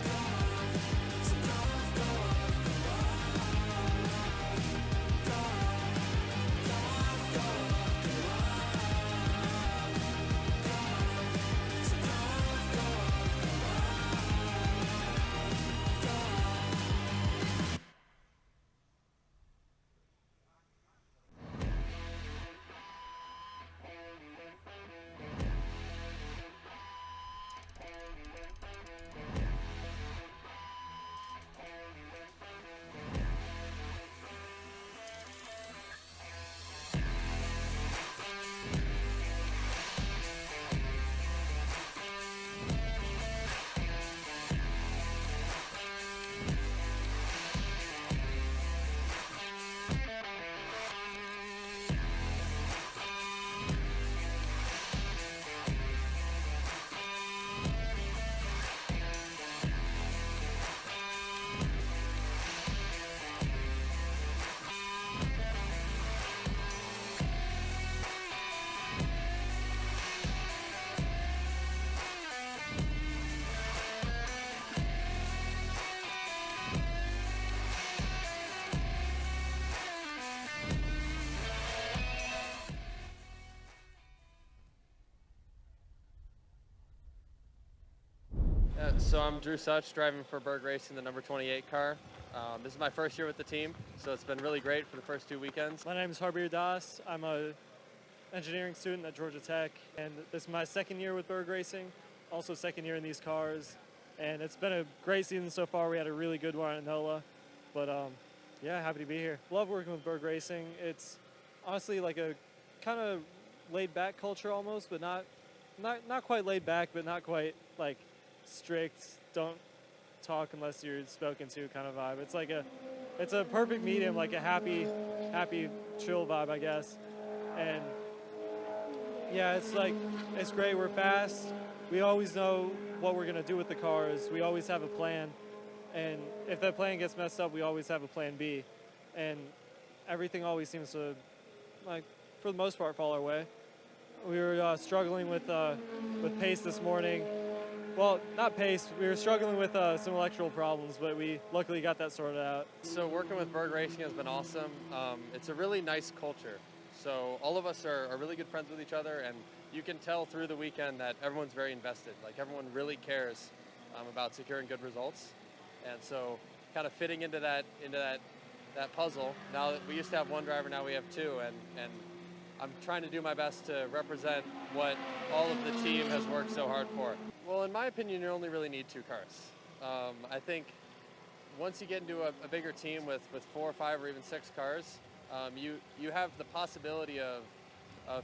Go off, so go off, go off, go off. Go off, go off, go off, go off. Go off, so go off, go off, go off. Go off. So I'm Drew Such, driving for Berg Racing, the number 28 car. This is my first year with the team, so it's been really great for the first 2 weekends. My name is Harbir Das. I'm an engineering student at Georgia Tech, and this is my second year with Berg Racing, also second year in these cars. And it's been a great season so far. We had a really good one at NOLA, but yeah, happy to be here. Love working with Berg Racing. It's honestly like a kind of laid-back culture almost, but not quite laid back, but not quite like strict, don't talk unless you're spoken to kind of vibe. It's like it's a perfect medium, like a happy chill vibe, I guess. And yeah, it's great. We're fast. We always know what we're gonna do with the cars. We always have a plan, and if that plan gets messed up, we always have a plan B. And everything always seems to, like, for the most part, fall our way. We were struggling with pace this morning. Well, not pace. We were struggling with some electrical problems, but we luckily got that sorted out. So working with Berg Racing has been awesome. It's a really nice culture. So all of us are really good friends with each other, and you can tell through the weekend that everyone's very invested. Like, everyone really cares about securing good results. And so kind of fitting into that puzzle. Now that we used to have one driver, now we have two, and I'm trying to do my best to represent what all of the team has worked so hard for. Well, in my opinion, you only really need two cars. I think once you get into a bigger team with 4 or 5 or even 6 cars, you have the possibility of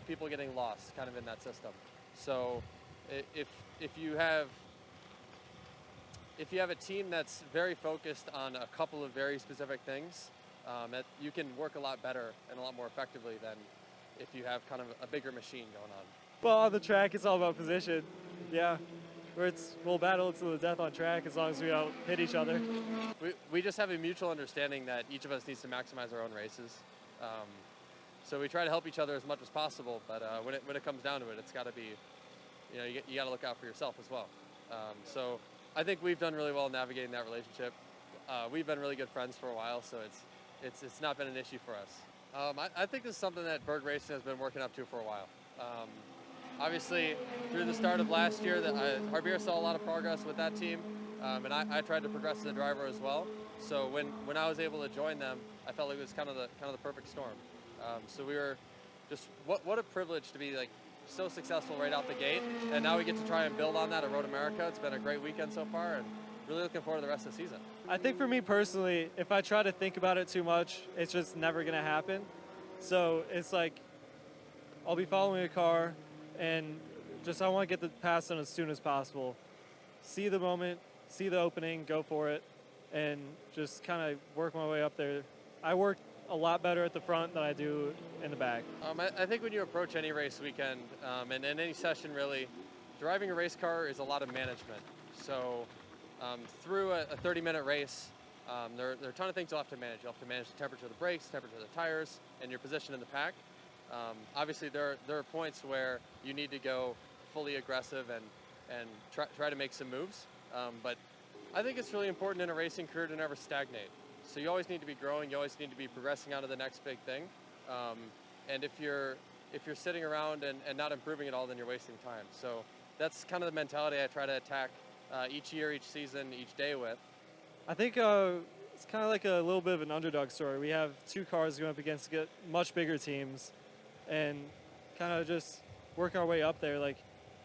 people getting lost kind of in that system. So if you have a team that's very focused on a couple of very specific things, you can work a lot better and a lot more effectively than if you have kind of a bigger machine going on. Well, on the track, it's all about position. Yeah, we'll battle to the death on track as long as we don't hit each other. We just have a mutual understanding that each of us needs to maximize our own races. So we try to help each other as much as possible, but when it comes down to it, it's got to be, you got to look out for yourself as well. So I think we've done really well navigating that relationship. We've been really good friends for a while, so it's not been an issue for us. I think this is something that Berg Racing has been working up to for a while. Obviously, through the start of last year, Harbier saw a lot of progress with that team, and I tried to progress as a driver as well. So when I was able to join them, I felt like it was kind of the perfect storm. So we were just what a privilege to be like so successful right out the gate, and now we get to try and build on that at Road America. It's been a great weekend so far, and really looking forward to the rest of the season. I think for me personally, if I try to think about it too much, it's just never gonna happen. So it's like, I'll be following a car and just I want to get the pass done as soon as possible. See the moment, see the opening, go for it, and just kind of work my way up there. I work a lot better at the front than I do in the back. I think when you approach any race weekend and any session really, driving a race car is a lot of management. So through a 30-minute race, there are a ton of things you'll have to manage. You'll have to manage the temperature of the brakes, temperature of the tires, and your position in the pack. Obviously, there are points where you need to go fully aggressive and try to make some moves. But I think it's really important in a racing career to never stagnate. So you always need to be growing. You always need to be progressing on to the next big thing. And if you're sitting around and not improving at all, then you're wasting time. So that's kind of the mentality I try to attack each year, each season, each day with. I think it's kind of like a little bit of an underdog story. We have 2 cars going up against much bigger teams and kind of just work our way up there. Like,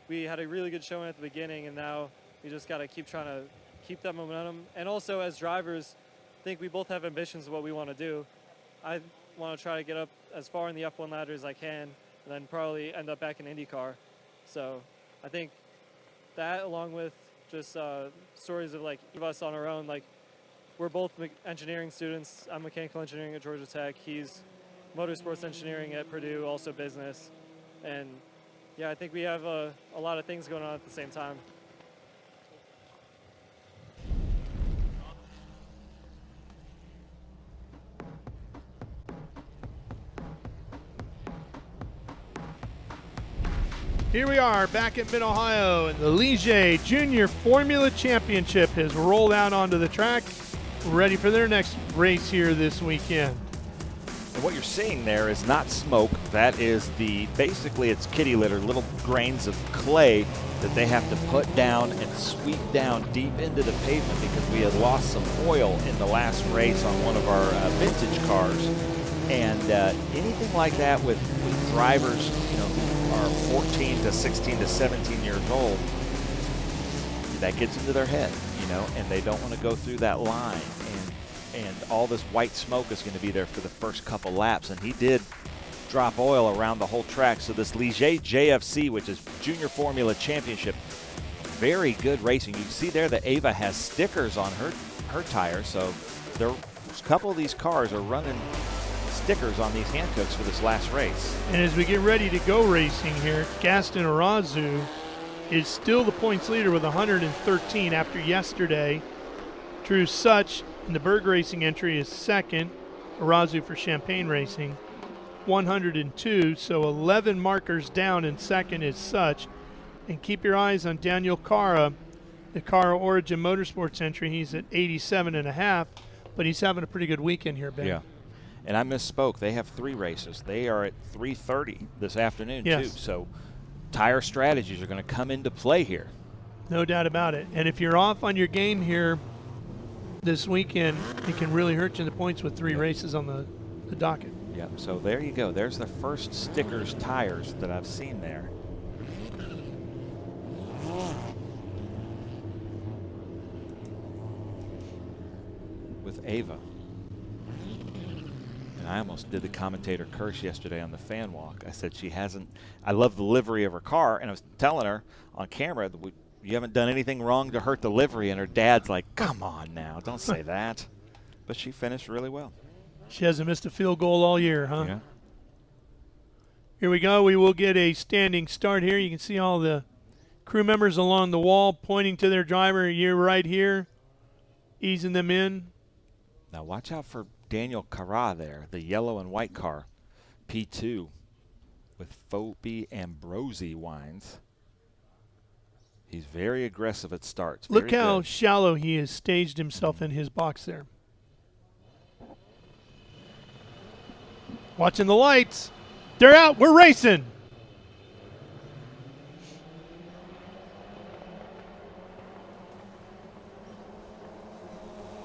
we had a really good showing at the beginning, and now we just got to keep trying to keep that momentum. And also, as drivers, I think we both have ambitions of what we want to do. I want to try to get up as far in the F1 ladder as I can, and then probably end up back in IndyCar. So I think that, along with just stories of like of us on our own, like we're both engineering students. I'm mechanical engineering at Georgia Tech. He's motorsports engineering at Purdue, also business. And yeah, I think we have a lot of things going on at the same time. Here we are back at Mid-Ohio, and the Ligier Junior Formula Championship has rolled out onto the track, ready for their next race here this weekend. And what you're seeing there is not smoke. That is basically it's kitty litter, little grains of clay that they have to put down and sweep down deep into the pavement because we had lost some oil in the last race on one of our vintage cars. And anything like that with drivers, who are 14 to 16 to 17 years old, that gets into their head, and they don't want to go through that line. And all this white smoke is going to be there for the first couple laps. And he did drop oil around the whole track. So this Ligier JFC, which is Junior Formula Championship, very good racing. You can see there that Ava has stickers on her tires. So a couple of these cars are running stickers on these hand cooks for this last race. And as we get ready to go racing here, Gaston Arazu is still the points leader with 113 after yesterday. Drew Such in the Berg Racing entry is second. Arazu for Champagne Racing, 102. So 11 markers down, and second is Such. And keep your eyes on Daniel Cara, the Cara Origin Motorsports entry. He's at 87.5, but he's having a pretty good weekend here, Ben. Yeah. And I misspoke. They have 3 races. They are at 3:30 this afternoon, Yes. too. So tire strategies are going to come into play here. No doubt about it. And if you're off on your game here this weekend, it can really hurt you in the points with 3 races on the docket. Yep. So there you go. There's the first stickers tires that I've seen there. With Ava. And I almost did the commentator curse yesterday on the fan walk. I said she hasn't, I love the livery of her car, and I was telling her on camera that you haven't done anything wrong to hurt the livery, and her dad's like, come on now, don't say that. But she finished really well. She hasn't missed a field goal all year, huh? Yeah. Here we go. We will get a standing start here. You can see all the crew members along the wall pointing to their driver. You're right here, easing them in. Now watch out for Daniel Cara there, the yellow and white car, P2 with Phoebe Ambrosi wines. He's very aggressive at starts. Look very how good. shallow he has staged himself in his box there. Watching the lights. They're out. We're racing.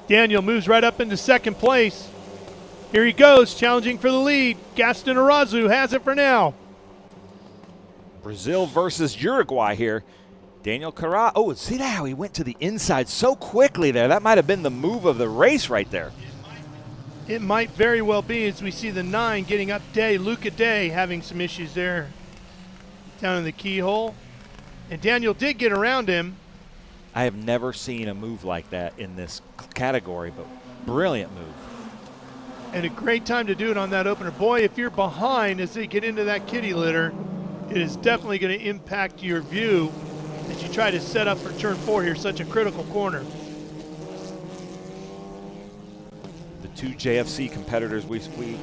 Daniel moves right up into second place. Here he goes, challenging for the lead. Gaston Arazu has it for now. Brazil versus Uruguay here. Daniel Cara. Oh, see how he went to the inside so quickly there. That might have been the move of the race right there. It might very well be, as we see the 9 getting up Day. Luca Day having some issues there down in the keyhole. And Daniel did get around him. I have never seen a move like that in this category, but brilliant move. And a great time to do it on that opener. Boy, if you're behind as they get into that kitty litter, it is definitely going to impact your view as you try to set up for turn 4 here, such a critical corner. The 2 JFC competitors we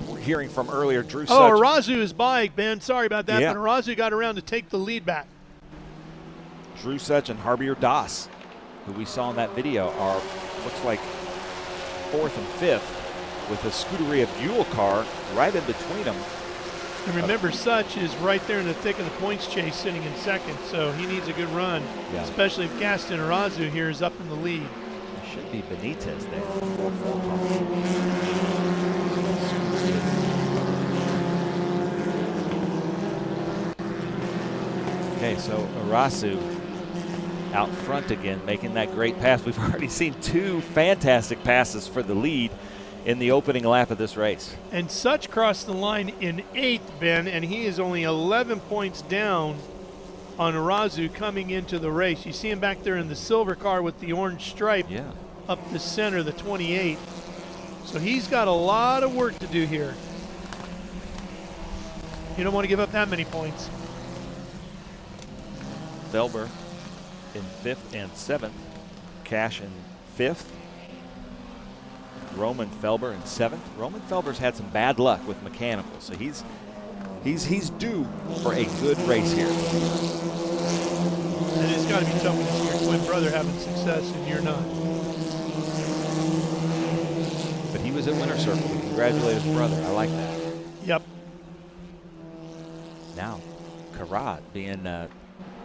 were hearing from earlier, Drew Such. Oh, Arazu is by, Ben. Sorry about that, Yeah. but Arazu got around to take the lead back. Drew Such and Harbier Das, who we saw in that video, are, looks like, 4th and 5th with a Scuderia Buell car right in between them. And remember, Such is right there in the thick of the points chase, sitting in second, so he needs a good run, especially if Gaston Arazu here is up in the lead. It should be Benitez there. Okay, so Arazu out front again, making that great pass. We've already seen 2 fantastic passes for the lead in the opening lap of this race. And Such crossed the line in 8th, Ben, and he is only 11 points down on Arazu coming into the race. You see him back there in the silver car with the orange stripe up the center, the 28. So he's got a lot of work to do here. You don't want to give up that many points. Felber in 5th and 7th. Cash in 5th. Roman Felber in 7th. Roman Felber's had some bad luck with mechanicals, so he's due for a good race here. And it's got to be tough when you see your twin brother having success and you're not. But he was at Winter Circle to congratulate his brother. I like that. Yep. Now, Karat being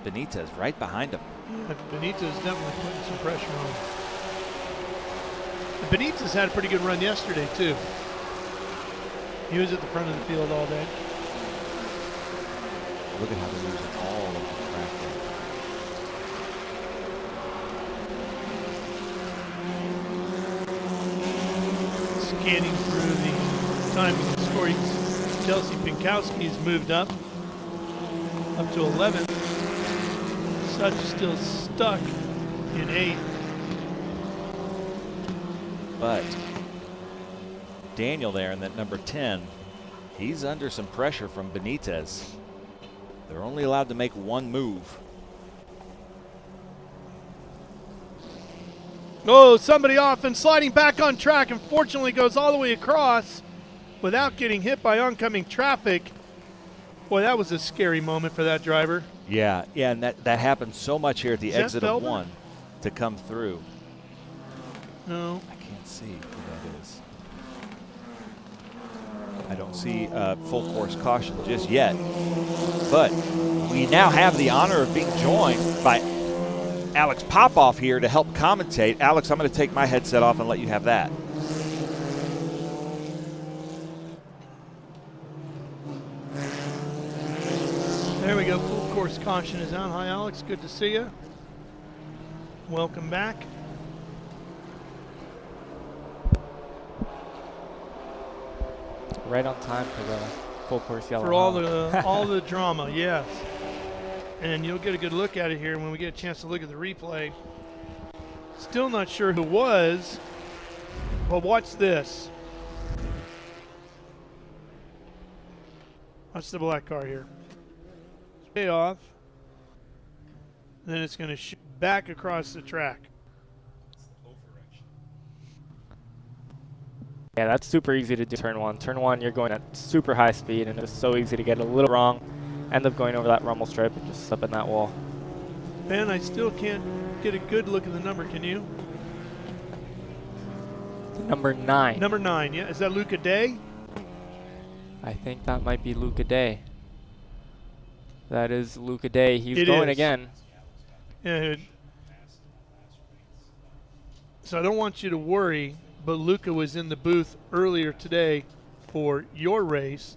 Benitez right behind him. Yeah, Benitez definitely putting some pressure on. And Benitez had a pretty good run yesterday, too. He was at the front of the field all day. Look at how they're using all of the track there. Scanning through the timing and scoring. Chelsea Pinkowski's moved up to 11th. Such still stuck in 8th. But Daniel there in that number 10. He's under some pressure from Benitez. They're only allowed to make one move. Oh, somebody off and sliding back on track. Unfortunately, goes all the way across without getting hit by oncoming traffic. Boy, that was a scary moment for that driver. Yeah, and that happens so much here at the exit of 1 to come through. No. I can't see who that is. I don't see full course caution just yet. But we now have the honor of being joined by Alex Popoff here to help commentate. Alex, I'm going to take my headset off and let you have that. There we go. Full course caution is out. Hi, Alex. Good to see you. Welcome back. Right on time for the full course yellow. For all the drama, yes. And you'll get a good look at it here when we get a chance to look at the replay. Still not sure who it was, but watch this. Watch the black car here. Stay off. Then it's going to shoot back across the track. Yeah, that's super easy to do turn 1. Turn 1, you're going at super high speed, and it's so easy to get a little wrong, end up going over that rumble strip and just slip in that wall. Ben, I still can't get a good look at the number, can you? Number 9. Number 9, yeah. Is that Luca Day? I think that might be Luca Day. That is Luca Day. He's going again. Yeah. So I don't want you to worry, but Luca was in the booth earlier today for your race,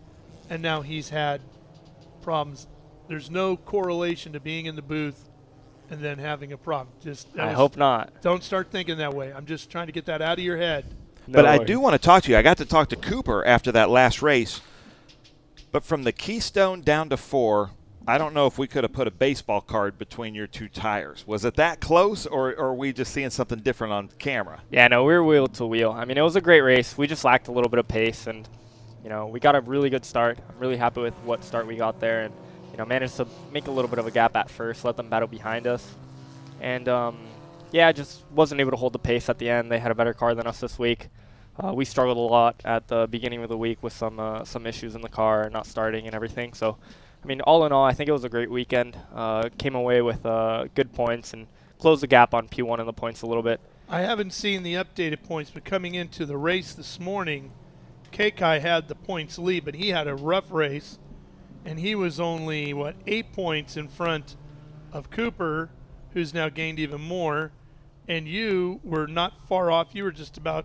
and now he's had problems. There's no correlation to being in the booth and then having a problem. I hope not. Don't start thinking that way. I'm just trying to get that out of your head. But I do want to talk to you. I got to talk to Cooper after that last race. But from the Keystone down to 4, I don't know if we could have put a baseball card between your 2 tires. Was it that close, or are we just seeing something different on camera? Yeah, no, we were wheel to wheel. I mean, it was a great race. We just lacked a little bit of pace, and, you know, we got a really good start. I'm really happy with what start we got there, and, you know, managed to make a little bit of a gap at first, let them battle behind us. And, yeah, I just wasn't able to hold the pace at the end. They had a better car than us this week. We struggled a lot at the beginning of the week with some issues in the car, not starting and everything. So, I mean, all in all, I think it was a great weekend. Came away with good points and closed the gap on P1 in the points a little bit. I haven't seen the updated points, but coming into the race this morning, Kekai had the points lead, but he had a rough race, and he was only, 8 points in front of Cooper, who's now gained even more, and you were not far off. You were just about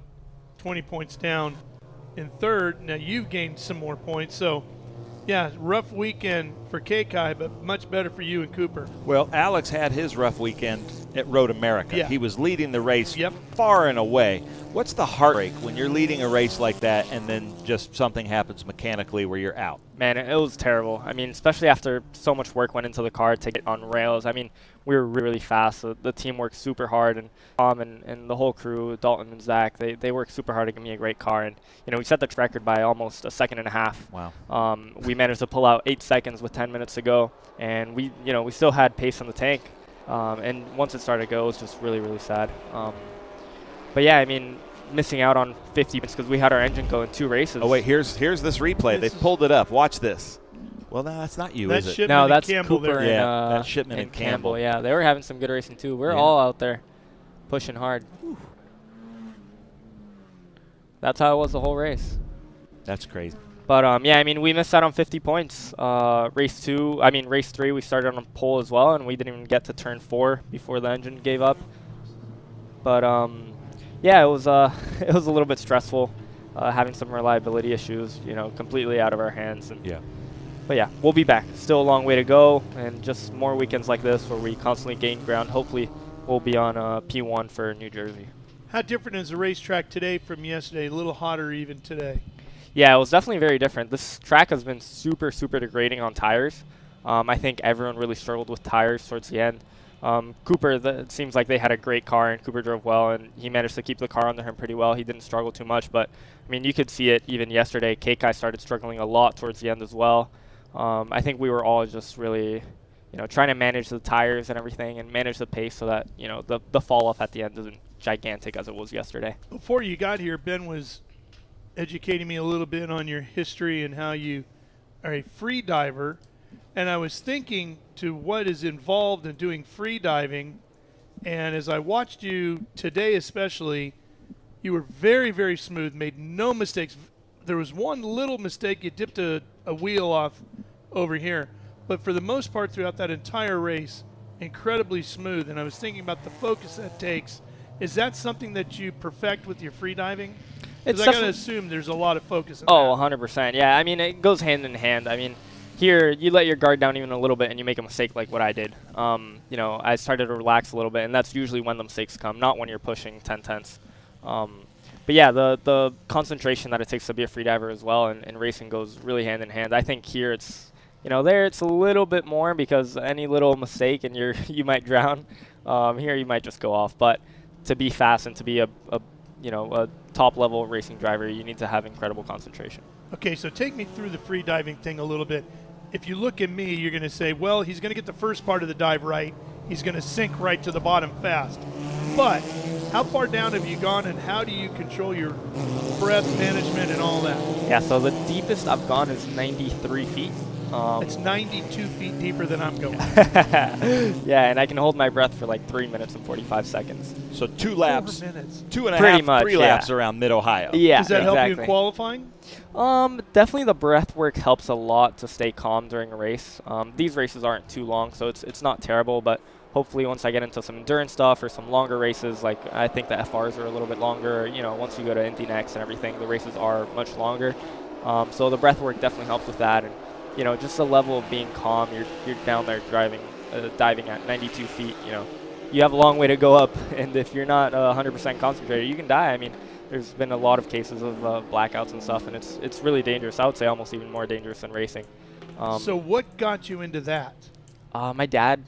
20 points down in third. Now you've gained some more points, so yeah, rough weekend for Kekai, but much better for you and Cooper. Well, Alex had his rough weekend at Road America. Yeah. He was leading the race far and away. What's the heartbreak when you're leading a race like that and then just something happens mechanically where you're out? Man, it was terrible. I mean, especially after so much work went into the car to get on rails. I mean, we were really fast. So the team worked super hard, and Tom and the whole crew, Dalton and Zach, they worked super hard to give me a great car. And, you know, we set the record by almost a second and a half. Wow. We managed to pull out 8 seconds with 10 minutes to go, and we still had pace in the tank. And once it started to go, it was just really, really sad. But yeah, I mean, missing out on 50 minutes because we had our engine go in 2 races. Oh wait, here's this replay. They pulled it up. Watch this. Well, no, that's not you, is it? No, that's Campbell Cooper there. Yeah, that's Shipman and and Campbell. Yeah, they were having some good racing too. We're all out there pushing hard. Whew. That's how it was the whole race. That's crazy. But yeah, I mean, we missed out on 50 points. Race 3, we started on a pole as well, and we didn't even get to turn 4 before the engine gave up. But yeah, it was it was a little bit stressful, having some reliability issues, completely out of our hands. And but yeah, we'll be back. Still a long way to go, and just more weekends like this where we constantly gain ground. Hopefully, we'll be on P1 for New Jersey. How different is the racetrack today from yesterday? A little hotter even today. Yeah, it was definitely very different. This track has been super, super degrading on tires. I think everyone really struggled with tires towards the end. Cooper, it seems like they had a great car, and Cooper drove well, and he managed to keep the car under him pretty well. He didn't struggle too much, but, I mean, you could see it even yesterday. Keikai started struggling a lot towards the end as well. I think we were all just really, trying to manage the tires and everything and manage the pace so that, the fall-off at the end isn't gigantic as it was yesterday. Before you got here, Ben was educating me a little bit on your history and how you are a free diver. And I was thinking to what is involved in doing free diving. And as I watched you today especially, you were very, very smooth, made no mistakes. There was one little mistake. You dipped a wheel off over here. But for the most part throughout that entire race, incredibly smooth. And I was thinking about the focus that takes. Is that something that you perfect with your free diving? Because I got to assume there's a lot of focus in that. 100%. Yeah, I mean, it goes hand in hand. I mean, here, you let your guard down even a little bit and you make a mistake like what I did. I started to relax a little bit, and that's usually when the mistakes come, not when you're pushing 10/10ths. But yeah, the concentration that it takes to be a free diver as well and racing goes really hand in hand. I think here it's, there it's a little bit more because any little mistake and you might drown. Here you might just go off. But to be fast and to be a top-level racing driver, you need to have incredible concentration. Okay, so take me through the free diving thing a little bit. If you look at me, you're going to say, well, he's going to get the first part of the dive right. He's going to sink right to the bottom fast. But how far down have you gone, and how do you control your breath management and all that? Yeah, so the deepest I've gone is 93 feet. It's 92 feet deeper than I'm going. Yeah, and I can hold my breath for like 3 minutes and 45 seconds. So 2 laps, 4 minutes. 2.5, 3 laps around Mid-Ohio. Yeah, does that help you in qualifying? Definitely the breath work helps a lot to stay calm during a race. These races aren't too long, so it's not terrible, but hopefully once I get into some endurance stuff or some longer races, like I think the FRs are a little bit longer, once you go to Indy next and everything, the races are much longer. So the breath work definitely helps with that. And just the level of being calm. You're down there diving at 92 feet. You have a long way to go up, and if you're not 100% concentrated, you can die. I mean, there's been a lot of cases of blackouts and stuff, and it's really dangerous. I would say almost even more dangerous than racing. So what got you into that? My dad.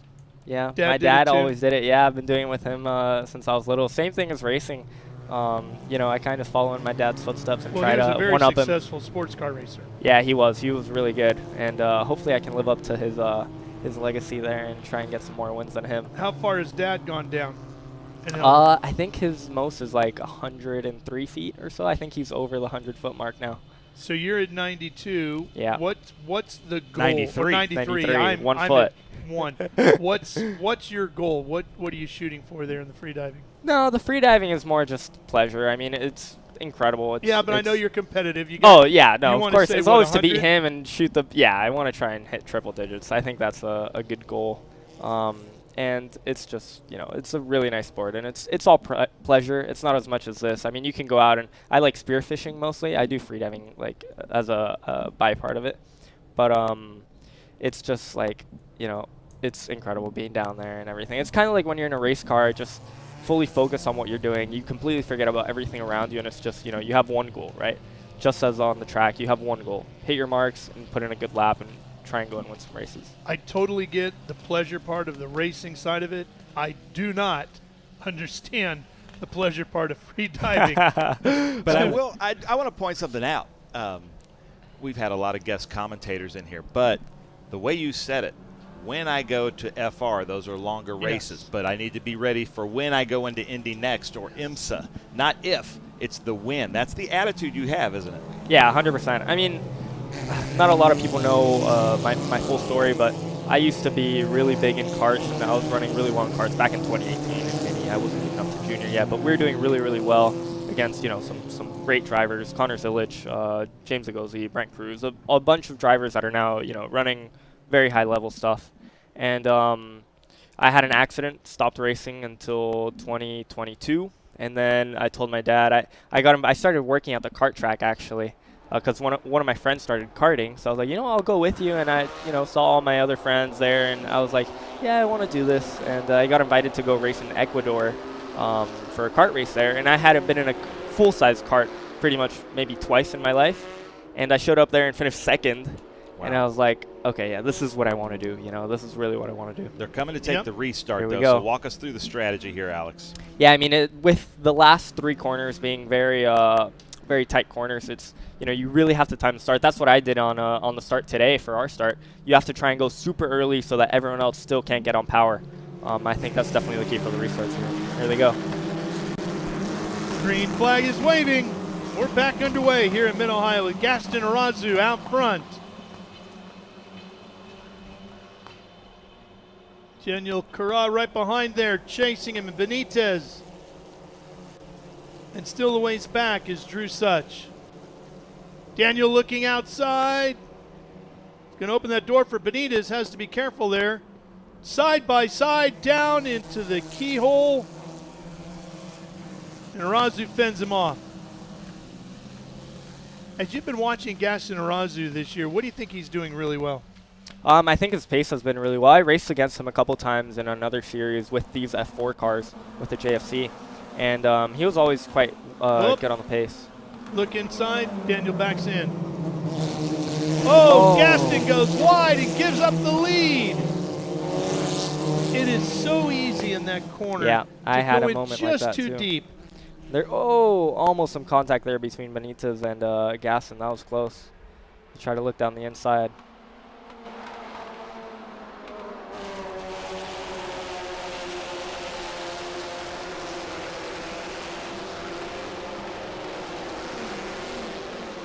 Yeah, my dad always did it. Yeah, I've been doing it with him since I was little. Same thing as racing. I kind of follow in my dad's footsteps and try to one-up him. He was a very successful sports car racer. Yeah, he was. He was really good, and hopefully I can live up to his legacy there and try and get some more wins than him. How far has Dad gone down? I think his most is like 103 feet or so. I think he's over the 100-foot mark now. So you're at 92. Yeah. What's the goal? 93. 93. I'm 1 foot. At 1. What's your goal? What are you shooting for there in the free diving? No, the free diving is more just pleasure. I mean, it's incredible. But I know you're competitive. Of course. It's always to beat him and shoot the. Yeah, I want to try and hit triple digits. I think that's a good goal. And it's just, it's a really nice sport, and it's all pleasure. It's not as much as this. I mean, you can go out, and I like spearfishing mostly. I do freediving like as a by part of it, but it's just like, it's incredible being down there and everything. It's kind of like when you're in a race car, just fully focus on what you're doing. You completely forget about everything around you, and it's just, you have one goal, right? Just as on the track, you have one goal: hit your marks and put in a good lap and try and go and win some races. I totally get the pleasure part of the racing side of it. I do not understand the pleasure part of free diving. But I want to point something out. We've had a lot of guest commentators in here, but the way you said it, when I go to FR, those are longer races, but I need to be ready for when I go into Indy next or IMSA, not if. It's the when. That's the attitude you have, isn't it? Yeah, 100%. I mean, not a lot of people know my full story, but I used to be really big in karts, and I was running really well in karts back in 2018 in Indy. I wasn't even up to junior yet, but we were doing really, really well against, some great drivers: Connor Zilic, James Agozi, Brent Cruz, a bunch of drivers that are now, running very high-level stuff. And I had an accident, stopped racing until 2022, and then I told my dad, I started working at the kart track, actually, because one of my friends started karting. So I was like, I'll go with you. And I, saw all my other friends there, and I was like, yeah, I want to do this. And I got invited to go race in Ecuador for a kart race there. And I hadn't been in a full-size kart pretty much maybe twice in my life. And I showed up there and finished second. And I was like, okay, yeah, this is what I want to do. You know, this is really what I want to do. They're coming to take the restart, Here we though, go. so walk us through the strategy here, Alex. Yeah, I mean, with the last 3 corners being very very tight corners, it's, you know, you really have to time the start. That's what I did on the start today for our start. You have to try and go super early so that everyone else still can't get on power. I think that's definitely the key for the restarts here. Here they go. Green flag is waving. We're back underway here in Mid-Ohio with Gaston Arazu out front. Daniel Carra right behind there, chasing him, and Benitez. And still a ways back is Drew Such. Daniel looking outside. He's going to open that door for Benitez, has to be careful there. Side by side, down into the keyhole. And Arazu fends him off. As you've been watching Gaston Arazu this year, what do you think he's doing really well? I think his pace has been really well. I raced against him a couple times in another series with these F4 cars with the JFC, and he was always quite good on the pace. Look inside, Daniel backs in. Oh, Gaston goes wide and gives up the lead. It is so easy in that corner. Yeah, I had a in moment just like that too too. deep. There, almost some contact there between Benitez and Gaston. That was close. Try to look down the inside.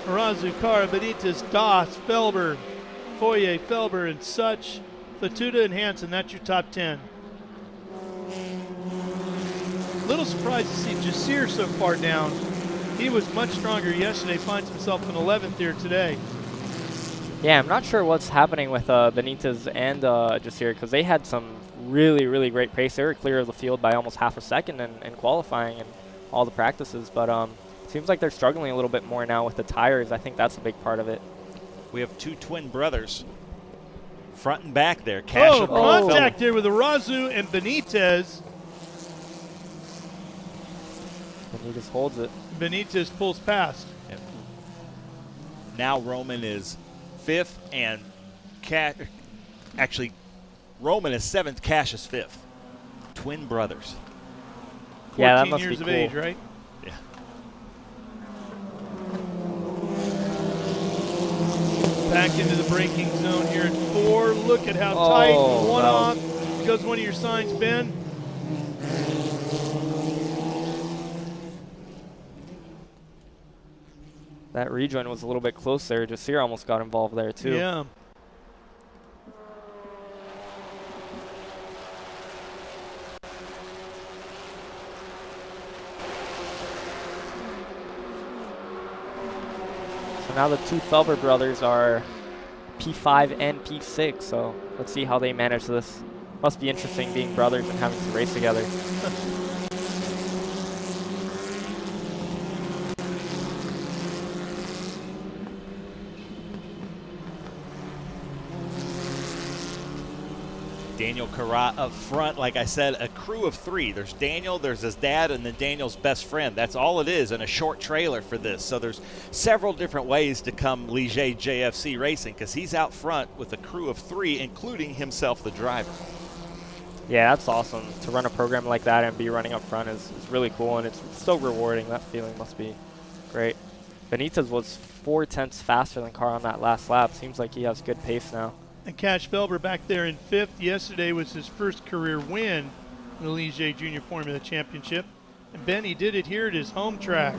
Arazu, Carra, Benitez, Das, Felber, Foye, Felber, and Such, Fatuda, and Hansen. That's your top 10. Little surprised to see Jasir so far down. He was much stronger yesterday, finds himself in 11th here today. Yeah, I'm not sure what's happening with Benitez and Jasir, because they had some really, really great pace. They were clear of the field by almost half a second in qualifying and all the practices, but seems like they're struggling a little bit more now with the tires. I think that's a big part of it. We have 2 twin brothers, front and back there. Cash and contact there with Arazu and Benitez. Benitez holds it. Benitez pulls past. Yep. Now Roman is 5th, and actually Roman is 7th, Cash is 5th. Twin brothers. 14 yeah, that must years be of cool. age, right? Yeah. Back into the braking zone here at 4. Look at how tight. One off. Goes one of your signs, Ben. That rejoin was a little bit close there. Jasir almost got involved there too. Yeah. So now the 2 Felber brothers are P5 and P6, so let's see how they manage this. Must be interesting being brothers and having to race together. Daniel Carra up front. Like I said, a crew of 3. There's Daniel, there's his dad, and then Daniel's best friend. That's all it is in a short trailer for this. So there's several different ways to come Ligier JFC Racing, because he's out front with a crew of 3, including himself, the driver. Yeah, that's awesome. To run a program like that and be running up front is really cool, and it's so rewarding. That feeling must be great. Benitez was 4/10 faster than Carr on that last lap. Seems like he has good pace now. And Cash Felber back there in 5th. Yesterday was his first career win in the Ligier Junior Formula Championship. And Ben, he did it here at his home track.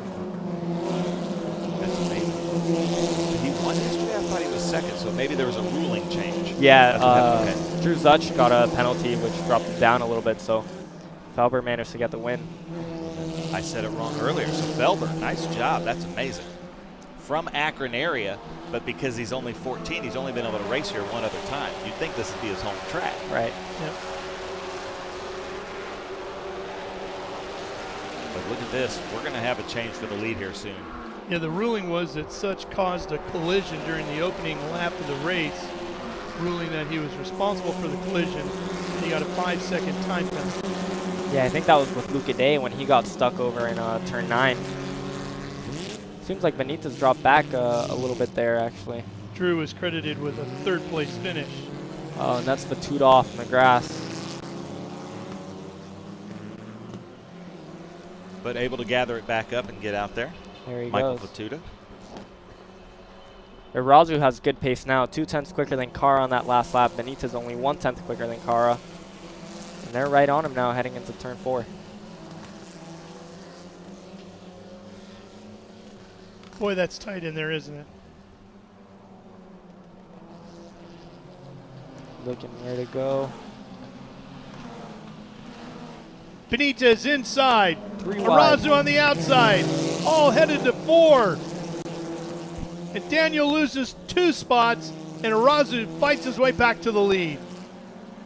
That's amazing. He won yesterday? I thought he was 2nd, so maybe there was a ruling change. Yeah, Drew Such got a penalty, which dropped him down a little bit, so Felber managed to get the win. I said it wrong earlier, so Felber, nice job. That's amazing. From Akron area, but because he's only 14, he's only been able to race here one other time. You'd think this would be his home track. Right. Yep. But look at this. We're going to have a change for the lead here soon. Yeah, the ruling was that Such caused a collision during the opening lap of the race, ruling that he was responsible for the collision. He got a 5-second time penalty. Yeah, I think that was with Luca Day when he got stuck over in turn 9. Seems like Benitez dropped back a little bit there, actually. Drew was credited with a third-place finish. Oh, and that's Fatuda off in the grass. But able to gather it back up and get out there. There he Michael goes. Fatuda. Irazu has good pace now, 2/10 quicker than Kara on that last lap. Benitez only 1/10 quicker than Kara. And they're right on him now heading into turn 4. Boy, that's tight in there, isn't it? Looking where to go. Benitez inside. 3 wide. Irazu on the outside. All headed to 4. And Daniel loses 2 spots, and Irazu fights his way back to the lead.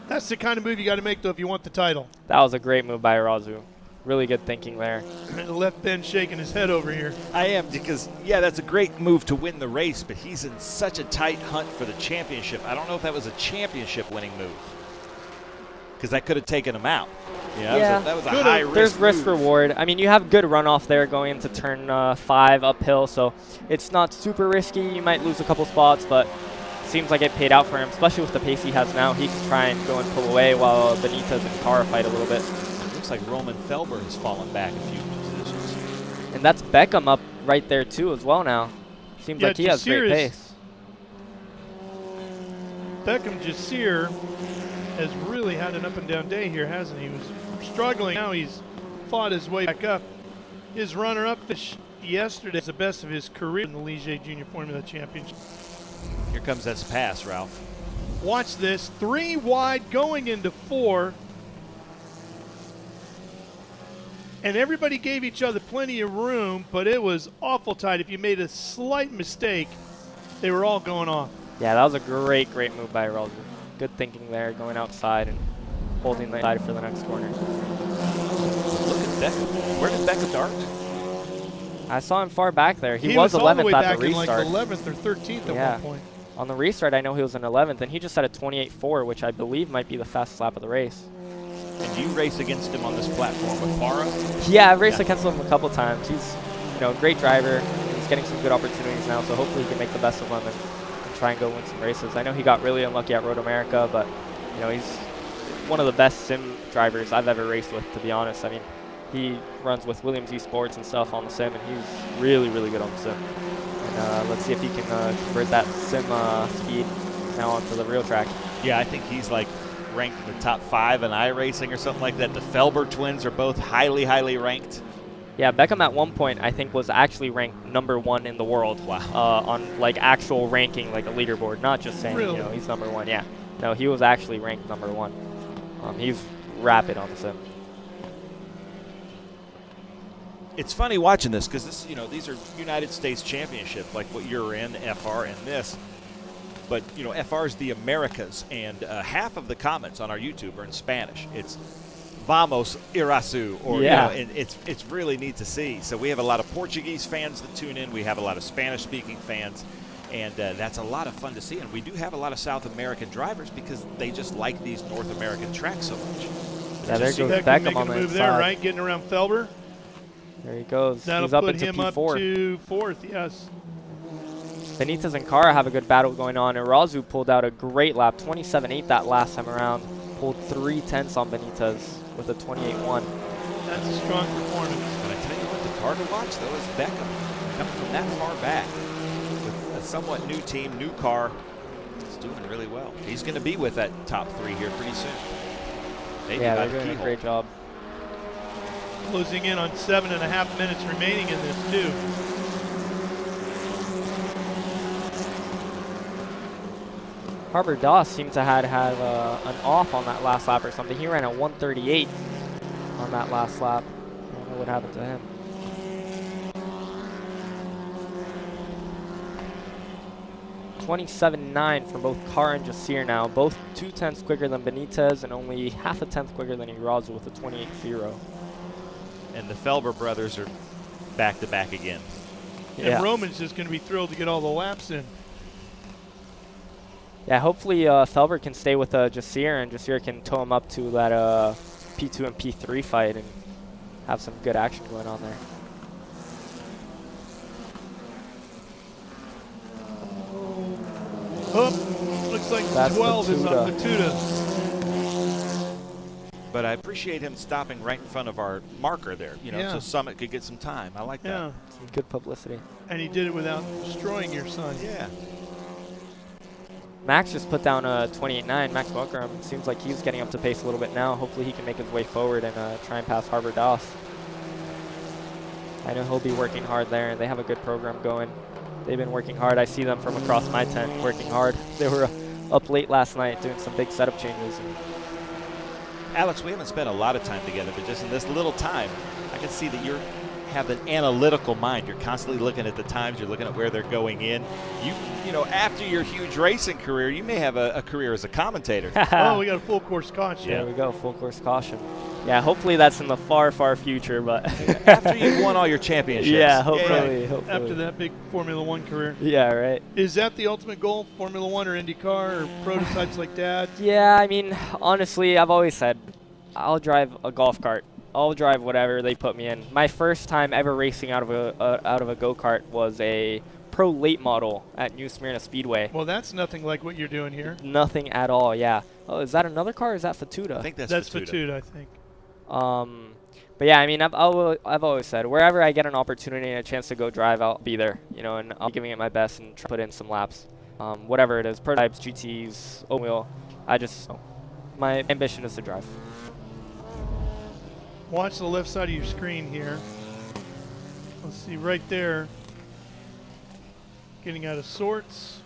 That's the kind of move you got to make, though, if you want the title. That was a great move by Irazu. Really good thinking there. The left Ben shaking his head over here. I am, because, yeah, that's a great move to win the race, but he's in such a tight hunt for the championship. I don't know if that was a championship-winning move, because that could have taken him out. Yeah, that was a high-risk there's risk move. reward. I mean, you have good runoff there going into turn 5 uphill, so it's not super risky. You might lose a couple spots, but seems like it paid out for him, especially with the pace he has now. He can try and go and pull away while Benitez and Kara fight a little bit. It looks like Roman Felber has fallen back a few positions. And that's Beckham up right there, too, as well now. Seems like he has great pace. Beckham Jasir has really had an up-and-down day here, hasn't he? He was struggling. Now he's fought his way back up. His runner-up yesterday is the best of his career in the Ligier Junior Formula Championship. Here comes that pass, Ralph. Watch this. 3 wide going into 4. And everybody gave each other plenty of room, but it was awful tight. If you made a slight mistake, they were all going off. Yeah, that was a great move by Irazu. Good thinking there, going outside and holding the side for the next corner. Look at Beckham. Where did Beckham start? I saw him far back there. He was was all the 11th way at back the restart. in like 11th or 13th at one point. On the restart, I know he was in 11th, and he just had a 28.4, which I believe might be the fastest lap of the race. And you race against him on this platform with Farah? Yeah, I've raced against him a couple times. He's, a great driver. He's getting some good opportunities now, so hopefully he can make the best of them and try and go win some races. I know he got really unlucky at Road America, but he's one of the best sim drivers I've ever raced with, to be honest. I mean, he runs with Williams eSports and stuff on the sim, and he's really good on the sim. And let's see if he can convert that sim speed now onto the real track. Yeah, I think he's like ranked in the top 5 in iRacing or something like that. The Felber twins are both highly ranked. Yeah, Beckham at one point I think was actually ranked #1 in the world. Wow. On like actual ranking, like a leaderboard, not just saying he's #1. Yeah, no, he was actually ranked #1. He's rapid on the sim. It's funny watching this because this, these are United States Championship, like what you're in, FR, and this. But FR is the Americas, and half of the comments on our YouTube are in Spanish. It's "Vamos Irazu," or and it's really neat to see. So we have a lot of Portuguese fans that tune in. We have a lot of Spanish-speaking fans, and that's a lot of fun to see. And we do have a lot of South American drivers because they just like these North American tracks so much. Yeah, there goes Beckham on the move inside. there, right? Getting around Felber. There he goes. That'll He's up put into him P4. up to 4th, yes. Benitez and Kara have a good battle going on. Irazu pulled out a great lap, 27.8 that last time around. Pulled 3/10 on Benitez with a 28.1. That's a strong performance. But I tell you what, the car to watch, though, is Beckham coming from that far back with a somewhat new team, new car. He's doing really well. He's going to be with that top 3 here pretty soon. Maybe yeah, by they're the doing a keyhole. great job. Closing in on 7.5 minutes remaining in this, too. Harbour Doss seemed to have an off on that last lap or something. He ran at 1:38 on that last lap. I don't know what happened to him. .27.9 from both Kara and Jasir now. Both 2/10 quicker than Benitez and only half a tenth quicker than Irazu with a 28.0. And the Felber brothers are back-to-back again. And Roman's just going to be thrilled to get all the laps in. Yeah, hopefully Felber can stay with Jasir, and Jasir can tow him up to that P2 and P3 fight and have some good action going on there. Oh, looks like That's 12 is on Batuta. But I appreciate him stopping right in front of our marker there, you know, Yeah. so Summit could get some time. I like Yeah. that. Some good publicity. And he did it without destroying your son. Yeah. Max just put down a 28.9. Max Buckram seems like he's getting up to pace a little bit now. Hopefully he can make his way forward and try and pass Harvard Doss. I know he'll be working hard there, and they have a good program going. They've been working hard. I see them from across my tent working hard. They were up late last night doing some big setup changes. And Alex, we haven't spent a lot of time together, but just in this little time, I can see that you have an analytical mind. You're constantly looking at the times. You're looking at where they're going in. You know, after your huge racing career, you may have a career as a commentator. Oh, we got a full course caution. There we go, full course caution. Yeah, hopefully that's in the far, far future, but after you've won all your championships. Yeah, hopefully. After that big Formula One career. Yeah, right. Is that the ultimate goal, Formula One or IndyCar or prototypes like that? Yeah, I mean, honestly, I've always said I'll drive a golf cart. I'll drive whatever they put me in. My first time ever racing out of a go-kart was a pro late model at New Smyrna Speedway. Well, that's nothing like what you're doing here. Nothing at all, yeah. Oh, is that another car or is that Fatuta? I think that's Fatuta, I think. But yeah, I mean, I've always said wherever I get an opportunity and a chance to go drive, I'll be there, you know, and I'll be giving it my best and try to put in some laps. Whatever it is, prototypes, GTs, open wheel, my ambition is to drive. Watch the left side of your screen here. Let's see, right there, getting out of sorts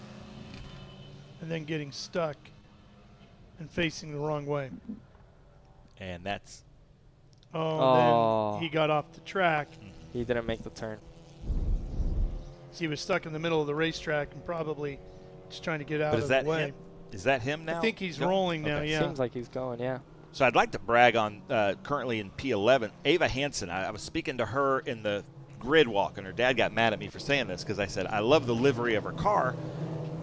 and then getting stuck and facing the wrong way. And that's... Then he got off the track. He didn't make the turn. So he was stuck in the middle of the racetrack and probably just trying to get out But of is the that way. him? Is that him now? I think he's rolling now, yeah. Seems like he's going, yeah. So I'd like to brag on currently in P11, Ava Hansen. I was speaking to her in the grid walk, and her dad got mad at me for saying this because I said, I love the livery of her car,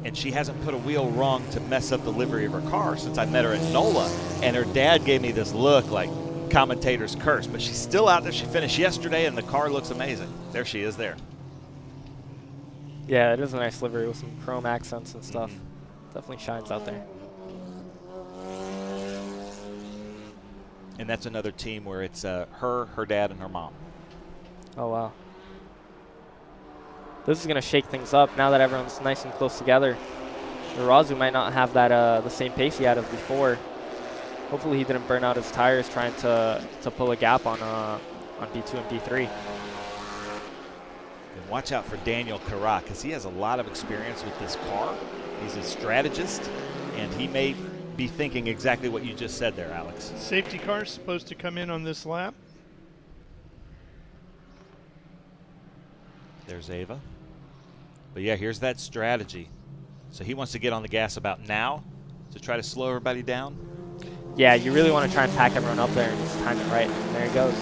and she hasn't put a wheel wrong to mess up the livery of her car since I met her at NOLA. And her dad gave me this look like commentator's curse, but she's still out there. She finished yesterday, and the car looks amazing. There she is there. Yeah, it is a nice livery with some chrome accents and stuff. Definitely shines out there. And that's another team where it's her dad, and her mom. Oh, wow. This is going to shake things up now that everyone's nice and close together. Irazu might not have that the same pace he had as before. Hopefully he didn't burn out his tires trying to pull a gap on P2 and P3. And watch out for Daniel Carra because he has a lot of experience with this car. He's a strategist, and he may be thinking exactly what you just said there, Alex. Safety car is supposed to come in on this lap. There's Ava. But yeah, here's that strategy. So he wants to get on the gas about now to try to slow everybody down. Yeah, you really want to try and pack everyone up there and just time it right. And there he goes.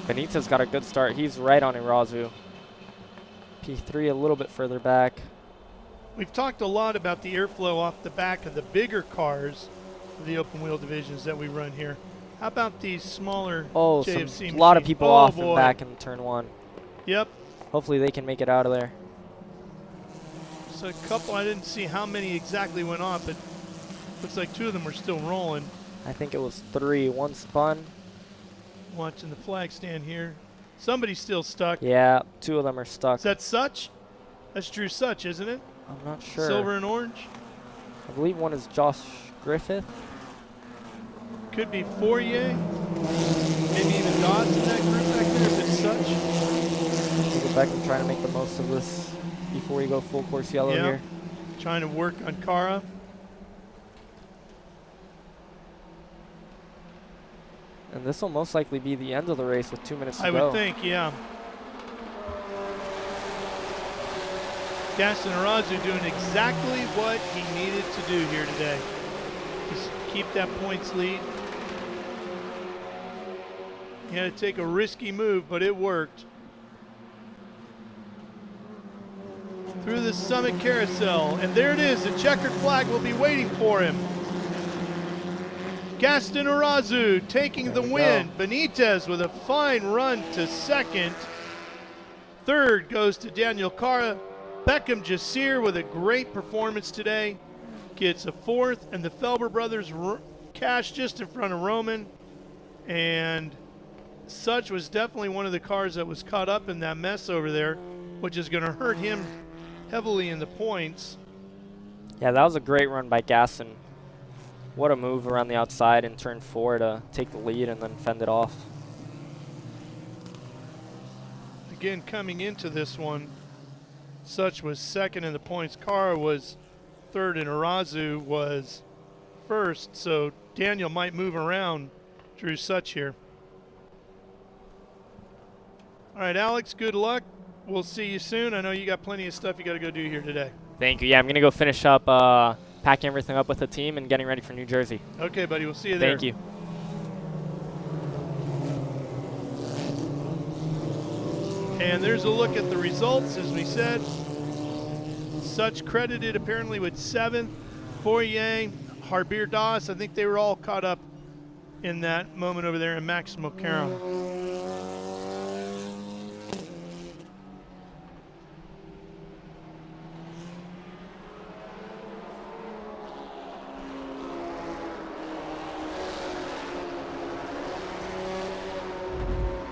Benita's got a good start. He's right on Irazu. P3 a little bit further back. We've talked a lot about the airflow off the back of the bigger cars, the open wheel divisions that we run here. How about these smaller JFC a lot of machines? people Oh, off boy. and back in turn one. Yep. Hopefully they can make it out of there. So a couple, I didn't see how many exactly went off, but looks like two of them were still rolling. I think it was 3. One spun. Watching the flag stand here. Somebody's still stuck. Yeah, 2 of them are stuck. Is that Such? That's Drew Such, isn't it? I'm not sure. Silver and orange? I believe one is Josh Griffith. Could be Fourier. Maybe even Dodds in that group back there if it's Such. We'll go back and try to make the most of this before we go full course yellow here. Trying to work on Cara. And this will most likely be the end of the race with 2 minutes to I go. would think, yeah. Gaston Irazu doing exactly what he needed to do here today. Just keep that points lead. He had to take a risky move, but it worked. Through the Summit Carousel, and there it is. The checkered flag will be waiting for him. Gaston Irazu taking the win. Benitez with a fine run to second. Third goes to Daniel Cara. Beckham Jasir with a great performance today gets a fourth, and the Felber brothers cash just in front of Roman. And Such was definitely one of the cars that was caught up in that mess over there, which is going to hurt him heavily in the points. Yeah, that was a great run by Gasson. What a move around the outside in turn 4 to take the lead and then fend it off. Again, coming into this one, Such was second in the points. Cara was third and Arazu was first. So Daniel might move around Drew Such here. All right, Alex, good luck. We'll see you soon. I know you got plenty of stuff you got to go do here today. Thank you. Yeah, I'm going to go finish up packing everything up with the team and getting ready for New Jersey. Okay, buddy. We'll see you there. Thank you. And there's a look at the results, as we said. Such credited apparently with 7th. Fourier, Harbir Das, I think they were all caught up in that moment over there, and Maximo Caron.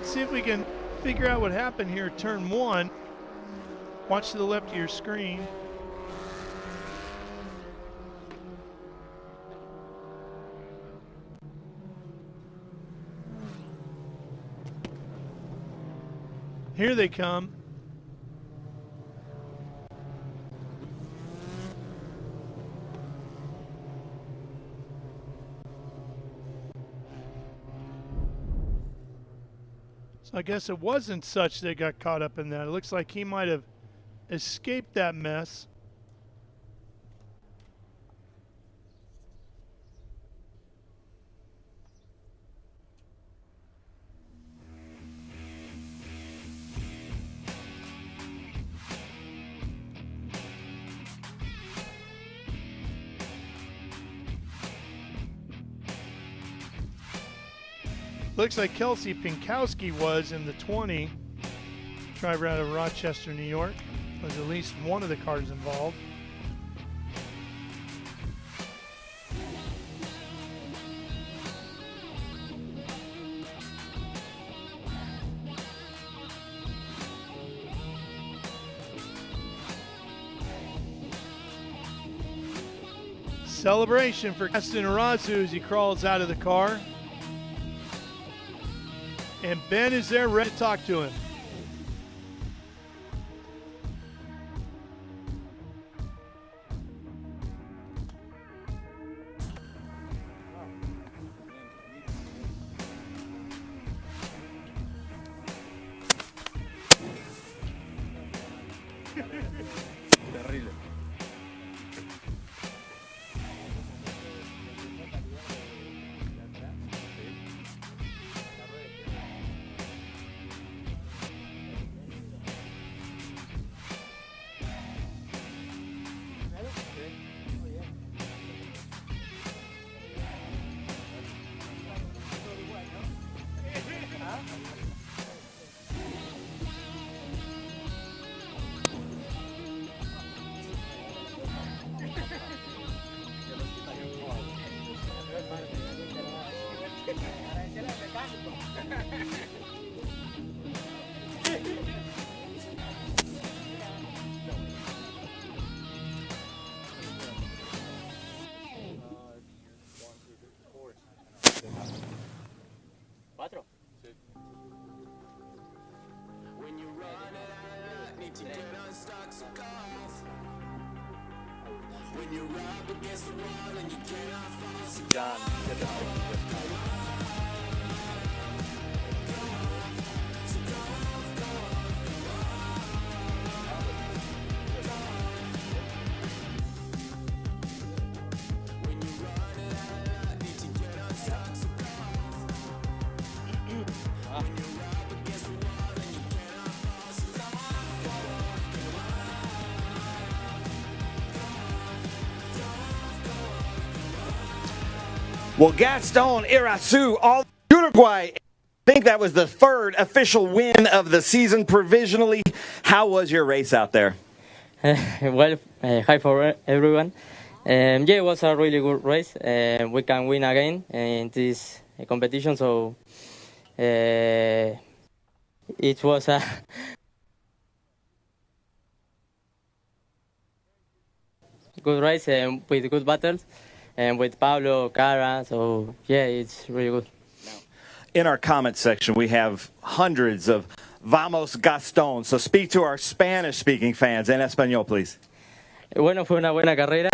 See if we can figure out what happened here at turn 1. Watch to the left of your screen. Here they come. So I guess it wasn't Such that got caught up in that. It looks like he might have escaped that mess. Looks like Kelsey Pinkowski was in the 20. Driver out of Rochester, New York. Was at least one of the cars involved. Celebration for Gaston Arazu as he crawls out of the car. And Ben is there ready to talk to him. Terrible. Well, Gaston Arazu, all Uruguay I think that was the third official win of the season provisionally. How was your race out there? Well, hi for everyone. Yeah, it was a really good race. We can win again in this competition, so it was a good race with good battles and with Pablo, Cara, so yeah, it's really good. In our comment section, we have hundreds of Vamos Gastón. So speak to our Spanish-speaking fans en español, please. Bueno, fue una buena carrera.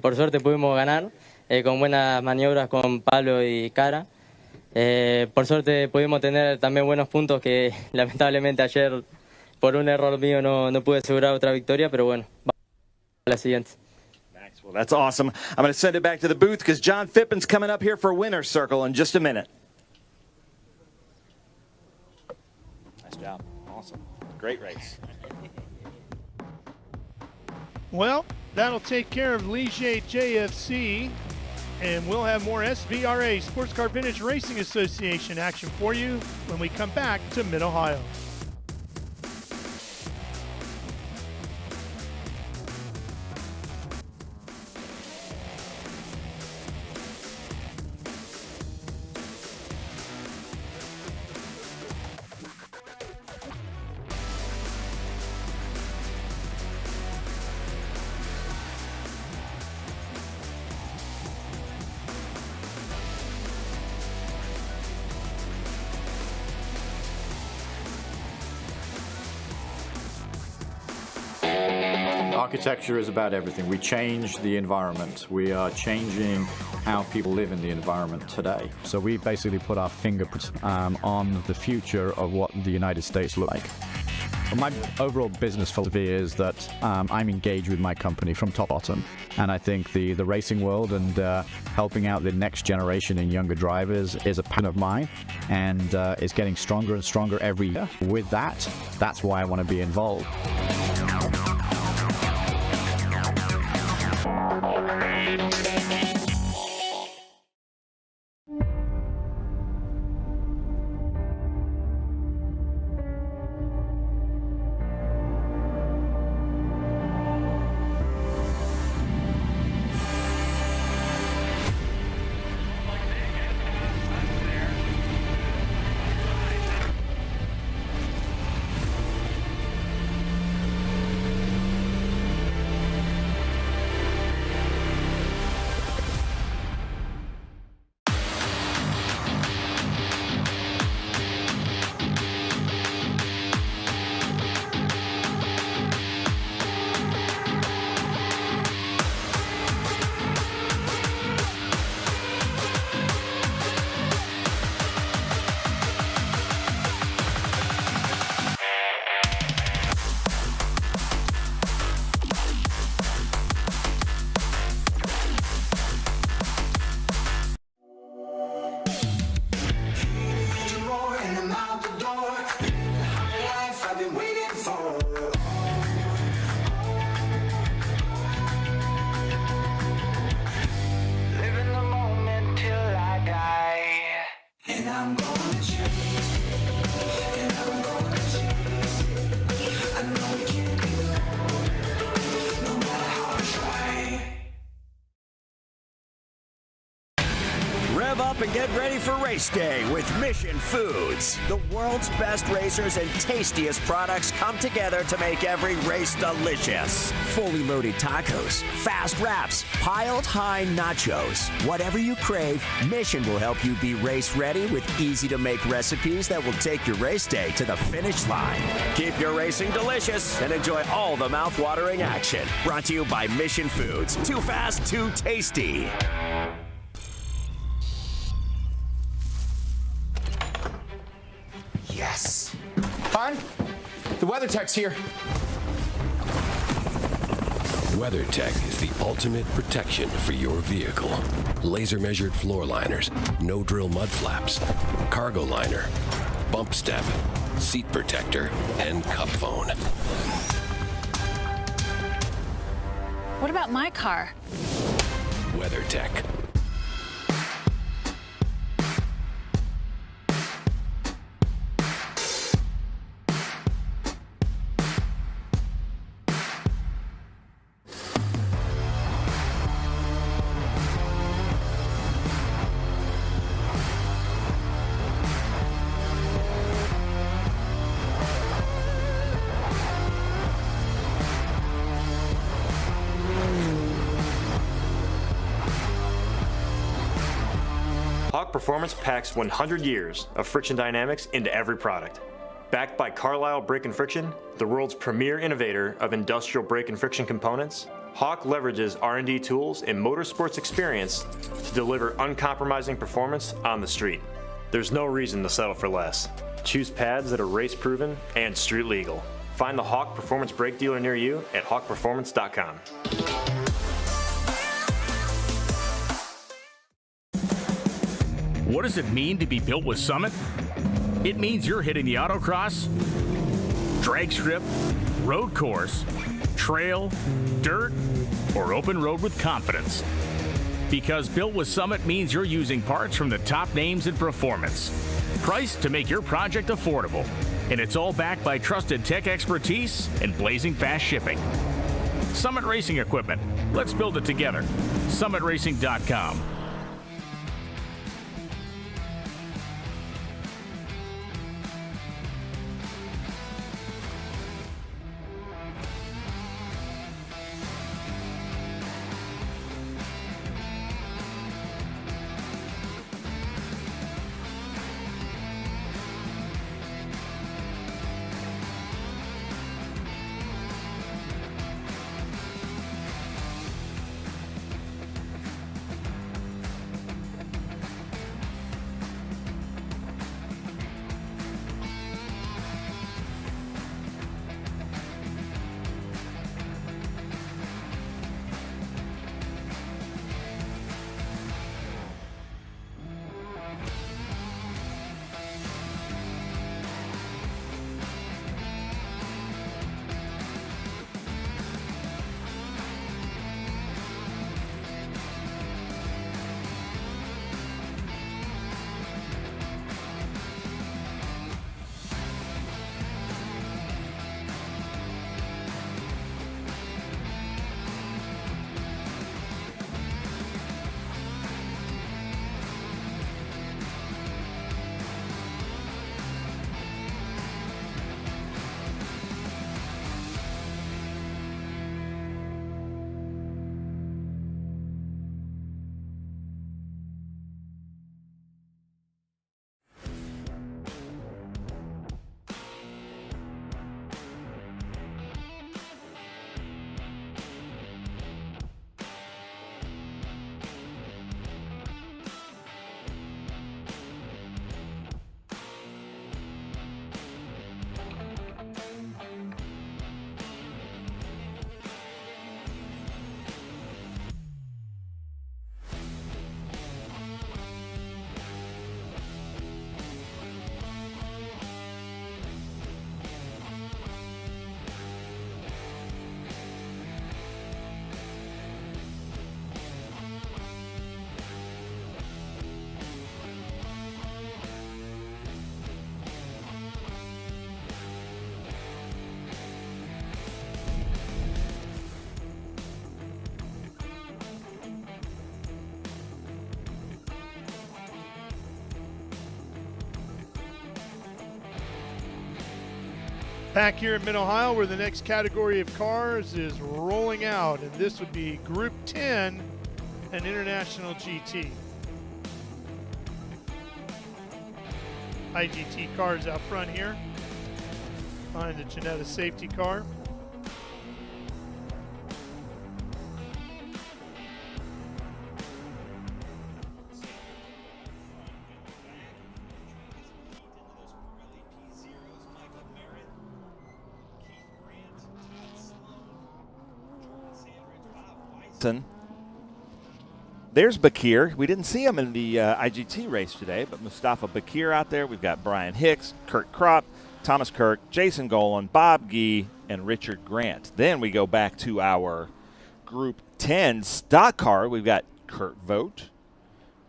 Por suerte pudimos ganar con buenas maniobras con Pablo y Cara. Por suerte pudimos tener también buenos puntos que lamentablemente ayer por un error mío no pude asegurar otra victoria, pero bueno, vamos a la siguiente. Well, that's awesome. I'm going to send it back to the booth because John Phippin's coming up here for Winner's Circle in just a minute. Nice job. Awesome. Great race. Well, that'll take care of Ligier JFC, and we'll have more SVRA, Sportscar Vintage Racing Association action for you when we come back to Mid-Ohio. Architecture is about everything. We change the environment. We are changing how people live in the environment today. So we basically put our fingerprint on the future of what the United States look like. My overall business philosophy is that I'm engaged with my company from top to bottom, and I think the racing world and helping out the next generation and younger drivers is a passion of mine, and it's getting stronger and stronger every year. With that, that's why I want to be involved. Rev up and get ready for race day with Mission Foods. The world's best racers and tastiest products come together to make every race delicious. Fully loaded tacos, fast wraps, piled high nachos. Whatever you crave, Mission will help you be race ready with easy to make recipes that will take your race day to the finish line. Keep your racing delicious and enjoy all the mouth-watering action. Brought to you by Mission Foods. Too fast, too tasty. Yes. Hon, the WeatherTech's here. WeatherTech is the ultimate protection for your vehicle. Laser measured floor liners, no drill mud flaps, cargo liner, bump step, seat protector, and cup phone. What about my car? WeatherTech. Hawk Performance packs 100 years of friction dynamics into every product. Backed by Carlisle Brake and Friction, the world's premier innovator of industrial brake and friction components, Hawk leverages R&D tools and motorsports experience to deliver uncompromising performance on the street. There's no reason to settle for less. Choose pads that are race-proven and street legal. Find the Hawk Performance brake dealer near you at hawkperformance.com. What does it mean to be built with Summit? It means you're hitting the autocross, drag strip, road course, trail, dirt, or open road with confidence. Because built with Summit means you're using parts from the top names in performance, priced to make your project affordable. And it's all backed by trusted tech expertise and blazing fast shipping. Summit Racing Equipment. Let's build it together. SummitRacing.com. Back here in Mid-Ohio, where the next category of cars is rolling out, and this would be Group 10 and International GT. IGT cars out front here, behind the Janetta safety car. There's Bakir. We didn't see him in the IGT race today, but Mustafa Bakir out there. We've got Brian Hicks, Kurt Kropp, Thomas Kirk, Jason Golan, Bob Gee, and Richard Grant. Then we go back to our Group 10 stock car. We've got Kurt Vogt,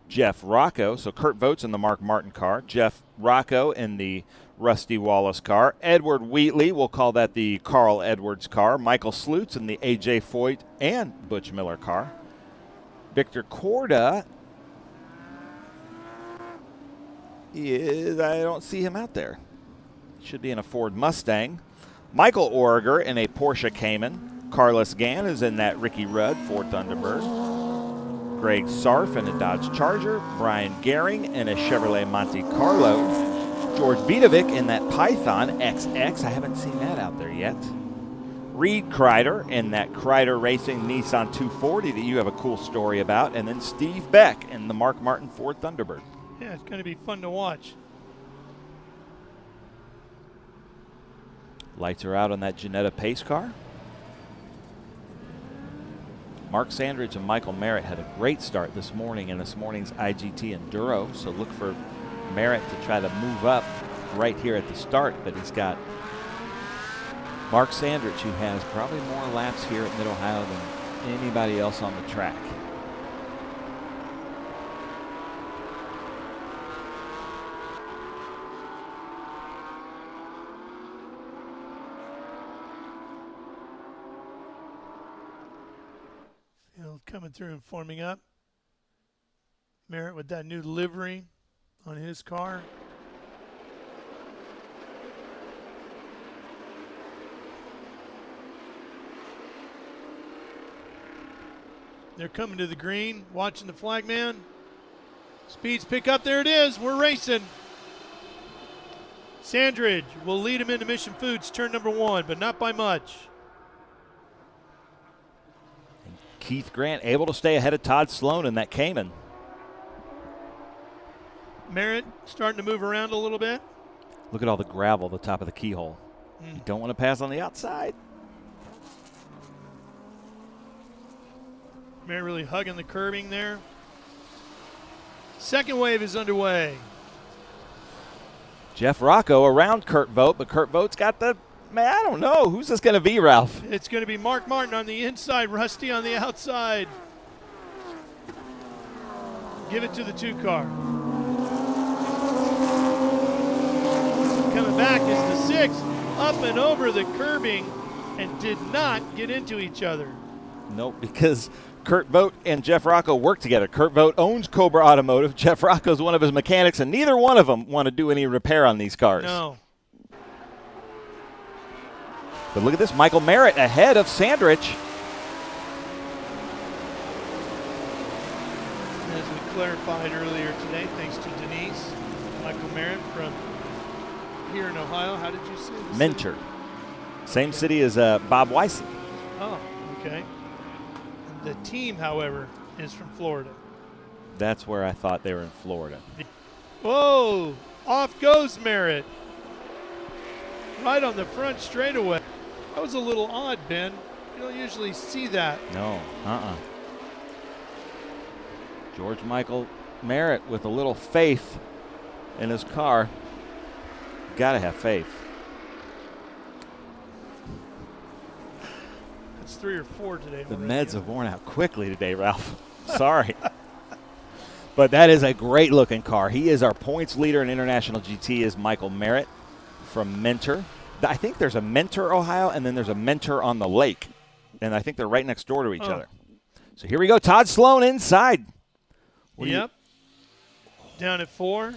Jeff Rocco. So Kurt Vogt's in the Mark Martin car. Jeff Rocco in the Rusty Wallace car. Edward Wheatley, we'll call that the Carl Edwards car. Michael Slutz in the A.J. Foyt and Butch Miller car. Victor Korda is, I don't see him out there. Should be in a Ford Mustang. Michael Origer in a Porsche Cayman. Carlos Gann is in that Ricky Rudd Ford Thunderbird. Greg Sarf in a Dodge Charger, Brian Gehring in a Chevrolet Monte Carlo, George Vidovic in that Python XX. I haven't seen that out there yet. Reed Kreider in that Kreider Racing Nissan 240 that you have a cool story about, and then Steve Beck in the Mark Martin Ford Thunderbird. Yeah, it's going to be fun to watch. Lights are out on that Ginetta pace car. Mark Sandridge and Michael Merritt had a great start this morning in this morning's IGT Enduro, so look for Merritt to try to move up right here at the start, but he's got Mark Sandridge, who has probably more laps here at Mid-Ohio than anybody else on the track. Coming through and forming up. Merritt with that new livery on his car. They're coming to the green, watching the flag man. Speeds pick up, there it is, we're racing. Sandridge will lead him into Mission Foods, turn number 1, but not by much. Keith Grant able to stay ahead of Todd Sloan in that Cayman. Merritt starting to move around a little bit. Look at all the gravel at the top of the keyhole. You don't want to pass on the outside. Merritt really hugging the curbing there. Second wave is underway. Jeff Rocco around Kurt Vogt, but Kurt Vogt's got the, man, I don't know. Who's this going to be, Ralph? It's going to be Mark Martin on the inside, Rusty on the outside. Give it to the 2 car. Coming back is the 6, up and over the curbing, and did not get into each other. Nope, because Kurt Vogt and Jeff Rocco work together. Kurt Vogt owns Cobra Automotive. Jeff Rocco's one of his mechanics, and neither one of them want to do any repair on these cars. No. But look at this, Michael Merritt ahead of Sandridge. As we clarified earlier today, thanks to Denise, Michael Merritt from here in Ohio. How did you say this? Mentor. Same city as Bob Weissman. Oh, okay. The team, however, is from Florida. That's where I thought they were in Florida. Whoa! Off goes Merritt. Right on the front straightaway. That was a little odd, Ben. You don't usually see that. No, George Michael Merritt with a little faith in his car. Got to have faith. It's 3 or 4 today. The meds have worn out quickly today, Ralph. Sorry. But that is a great-looking car. He is our points leader in International GT is Michael Merritt from Mentor. I think there's a Mentor, Ohio, and then there's a Mentor on the lake. And I think they're right next door to each other. So here we go. Todd Sloan inside. Yep. Down at 4.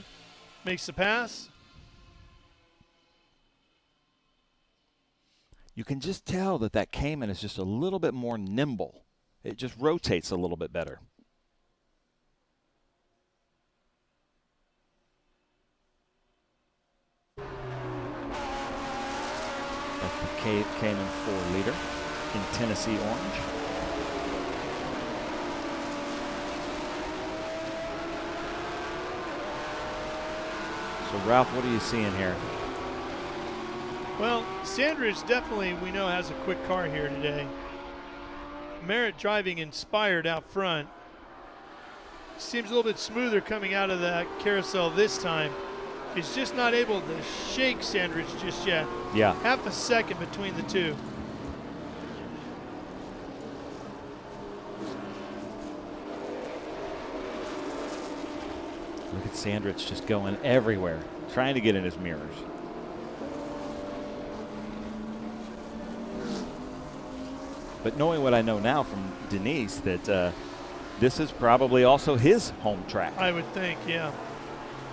Makes the pass. You can just tell that that Cayman is just a little bit more nimble. It just rotates a little bit better. That's the Cayman 4-liter in Tennessee orange. So, Ralph, what are you seeing here? Well, Sandridge definitely, we know, has a quick car here today. Merritt driving inspired out front. Seems a little bit smoother coming out of that carousel this time. He's just not able to shake Sandridge just yet. Yeah. Half a second between the two. Look at Sandridge just going everywhere, trying to get in his mirrors. But knowing what I know now from Denise, that this is probably also his home track. I would think, yeah,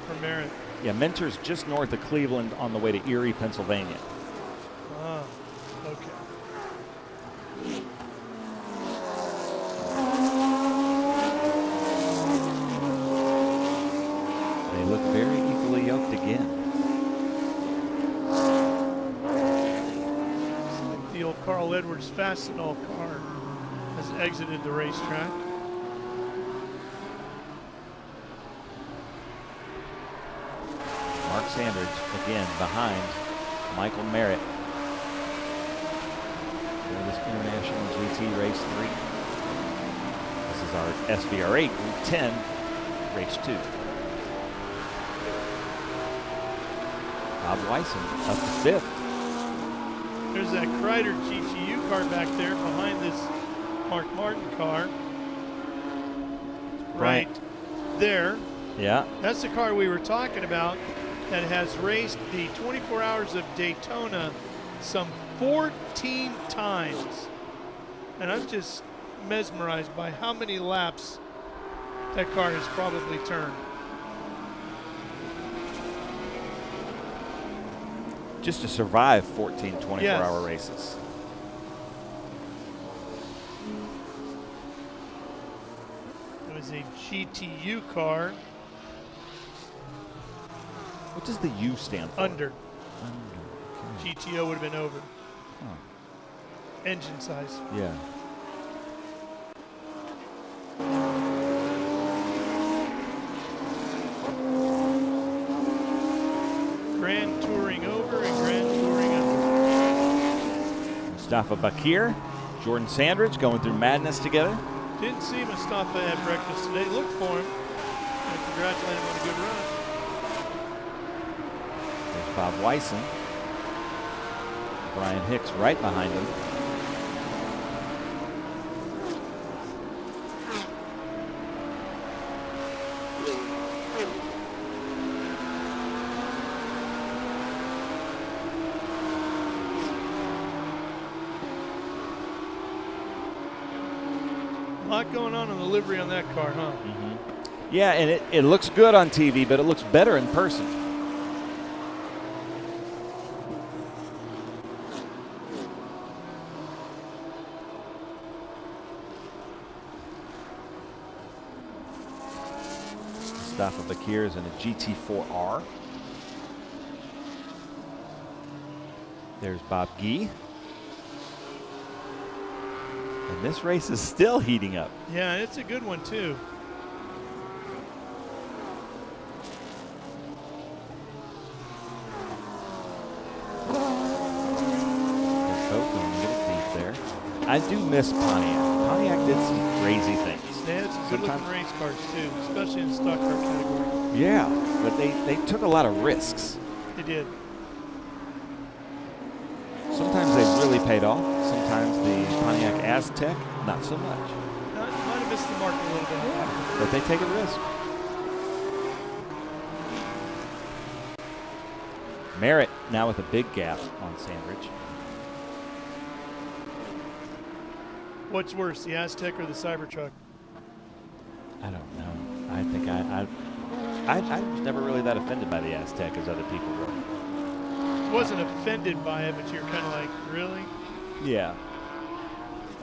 for Merritt. Yeah, Mentor's just north of Cleveland on the way to Erie, Pennsylvania. Ah, okay. the old Carl Edwards Fastenal car has exited the racetrack. Mark Sandridge again behind Michael Merritt for this International GT Race 3. This is our SVRA Group 10 Race 2. Bob Weisen up to 5th. There's that Kreider GTU car back there behind this Mark Martin car. Right there. Yeah. That's the car we were talking about that has raced the 24 Hours of Daytona some 14 times. And I'm just mesmerized by how many laps that car has probably turned. Just to survive 14 24-hour races. It was a GTU car. What does the U stand for? Under. Okay. GTO would have been over. Huh. Engine size. Yeah. Grand Touring over and Grand Touring under. Mustafa Bakir, Jordan Sandridge going through madness together. Didn't see Mustafa at breakfast today. Looked for him. And congratulate him on a good run. There's Bob Weisen. Brian Hicks right behind him. A lot going on in the livery on that car, huh? Mm-hmm. Yeah, and it looks good on TV, but it looks better in person. Mustafa Bakir is in a GT4R. There's Bob Gee. And this race is still heating up. Yeah, it's a good one, too. I do miss Pontiac. Pontiac did some crazy things. They had some good-looking race cars, too, especially in the stock car category. Yeah, but they took a lot of risks. They did. Sometimes they really paid off. Sometimes the Pontiac Aztec, not so much. Might have missed the mark a little bit. But they take a risk. Merritt now with a big gap on Sandridge. What's worse, the Aztec or the Cybertruck? I don't know. I think I was never really that offended by the Aztec as other people were. Wasn't offended by it, but you're kind of like, really? Yeah.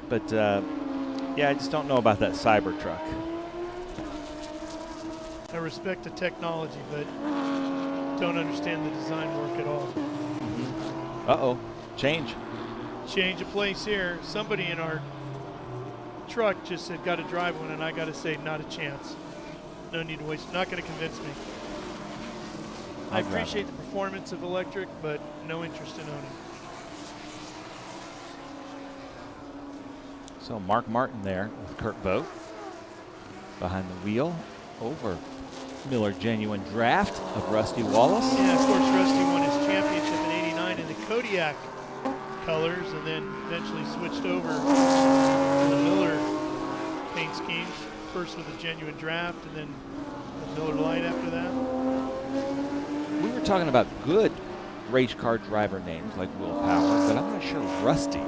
But, yeah, I just don't know about that Cybertruck. I respect the technology, but don't understand the design work at all. Uh-oh. Change. Change of place here. Somebody in our truck just said, got to drive one, and I got to say, not a chance. No need to waste. Not going to convince me. I appreciate the performance of electric, but no interest in owning. So Mark Martin there with Kurt Vogt behind the wheel over Miller Genuine Draft of Rusty Wallace. Yeah, of course, Rusty won his championship in '89 in the Kodiak colors, and then eventually switched over to the Miller paint schemes. First with the Genuine Draft, and then the Miller Lite after that. We were talking about good race car driver names like Will Power, but I'm not sure Rusty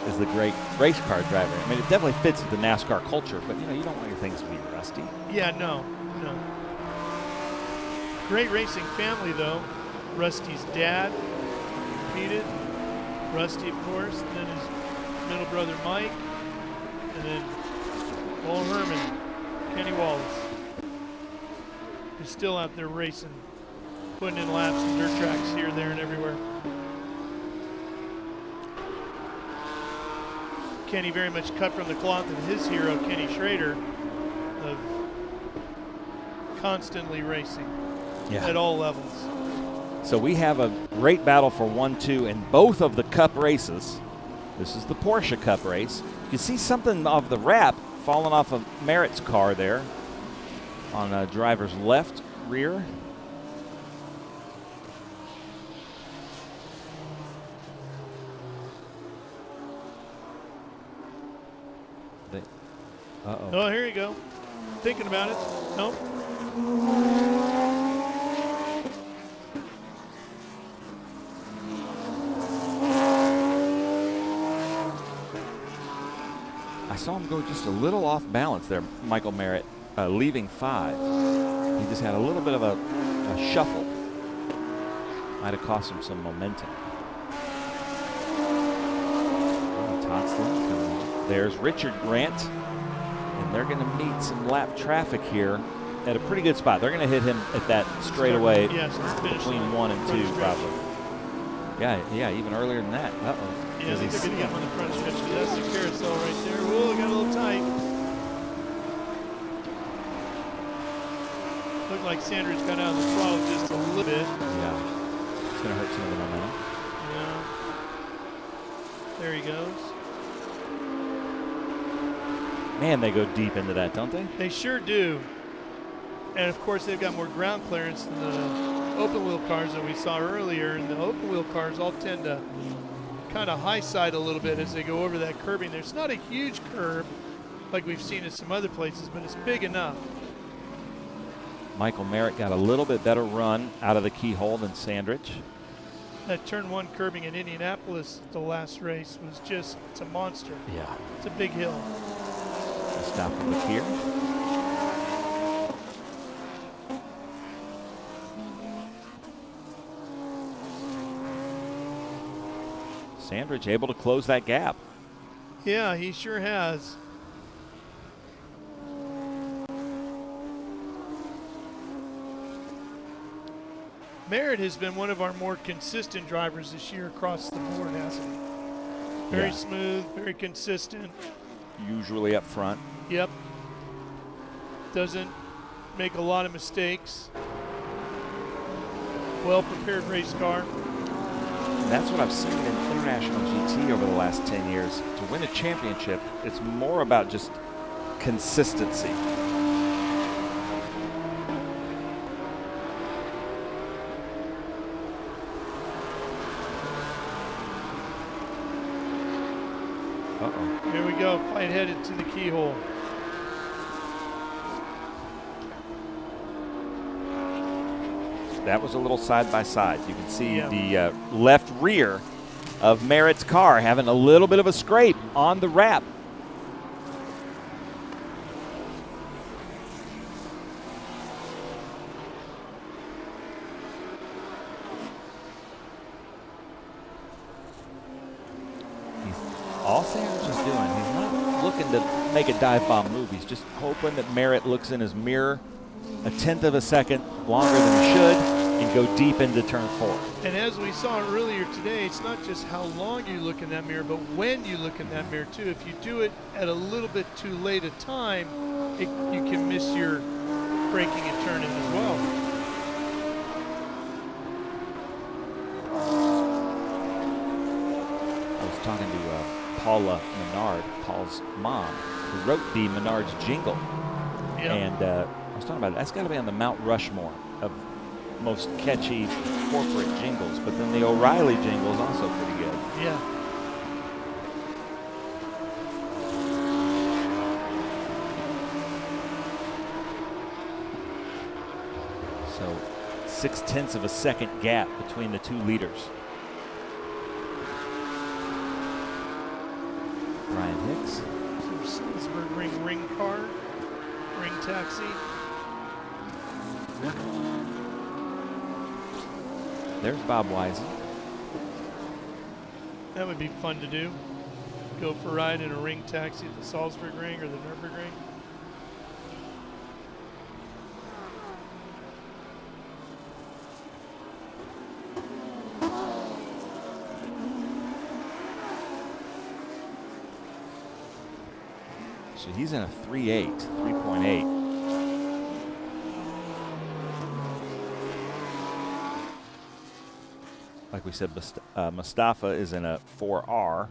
is the great race car driver. I mean, it definitely fits with the NASCAR culture, but you know, you don't want your things to be rusty. Yeah, no. Great racing family, though. Rusty's dad competed. Rusty, of course, and then his middle brother Mike, and then Paul Herman, Kenny Wallace, who's still out there racing, putting in laps and dirt tracks here, there, and everywhere. Kenny very much cut from the cloth of his hero, Kenny Schrader, of constantly racing at all levels. So we have a great battle for 1-2 in both of the Cup races. This is the Porsche Cup race. You can see something of the wrap falling off of Merritt's car there on driver's left rear. Uh-oh. Oh, here you go. Thinking about it. Nope. I saw him go just a little off balance there, Michael Merritt, leaving 5. He just had a little bit of a shuffle. Might have cost him some momentum. There's Richard Grant, and they're going to meet some lap traffic here at a pretty good spot. They're going to hit him at that straightaway between 1 and 2 probably. Yeah, even earlier than that. Uh-oh. Yeah, they're going to get him on the front stretch. That's the carousel right there. Whoa, got a little tight. Looked like Sanders got out of the throttle just a little bit. Yeah, it's going to hurt some of the momentum. Yeah. There he goes. Man, they go deep into that, don't they? They sure do. And of course, they've got more ground clearance than the open wheel cars that we saw earlier. And the open wheel cars all tend to kind of high side a little bit as they go over that curbing. There's not a huge curb like we've seen in some other places, but it's big enough. Michael Merritt got a little bit better run out of the keyhole than Sandridge. That turn 1 curbing in Indianapolis, the last race, was just, it's a monster. Yeah. It's a big hill. Stop and look here. Sandridge able to close that gap. Yeah, he sure has. Merritt has been one of our more consistent drivers this year across the board, hasn't he? Very smooth, very consistent. Usually up front. Yep. Doesn't make a lot of mistakes. Well-prepared race car. That's what I've seen in International GT over the last 10 years. To win a championship, it's more about just consistency. Uh-oh. Here we go, fight headed to the keyhole. That was a little side-by-side. You can see the left rear of Merritt's car having a little bit of a scrape on the wrap. All Sanders is doing, he's not looking to make a dive bomb move. He's just hoping that Merritt looks in his mirror a 1/10 of a second longer than he should and go deep into turn 4. And as we saw earlier today, it's not just how long you look in that mirror, but when you look in that mirror too. If you do it at a little bit too late a time, you can miss your braking and turning as well. I was talking to Paula Menard, Paul's mom, who wrote the Menard's jingle. Yep. And I was talking about it. That's got to be on the Mount Rushmore of most catchy corporate jingles. But then the O'Reilly jingle is also pretty good. Yeah. So 0.6 of a second gap between the two leaders. Brian Hicks. Salzburg ring car, ring taxi. There's Bob Wisen. That would be fun to do. Go for a ride in a ring taxi at the Salzburg ring or the Nürburgring. So he's in a 3.8, 3.8. Like we said, Mustafa is in a 4R.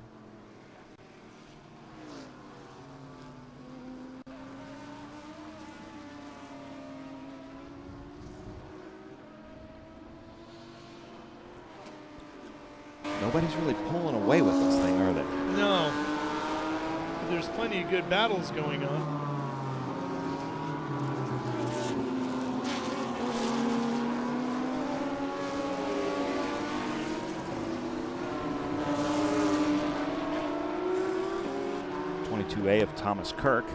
Nobody's really pulling away with this thing, are they? No. There's plenty of good battles going on. A of Thomas Kirk,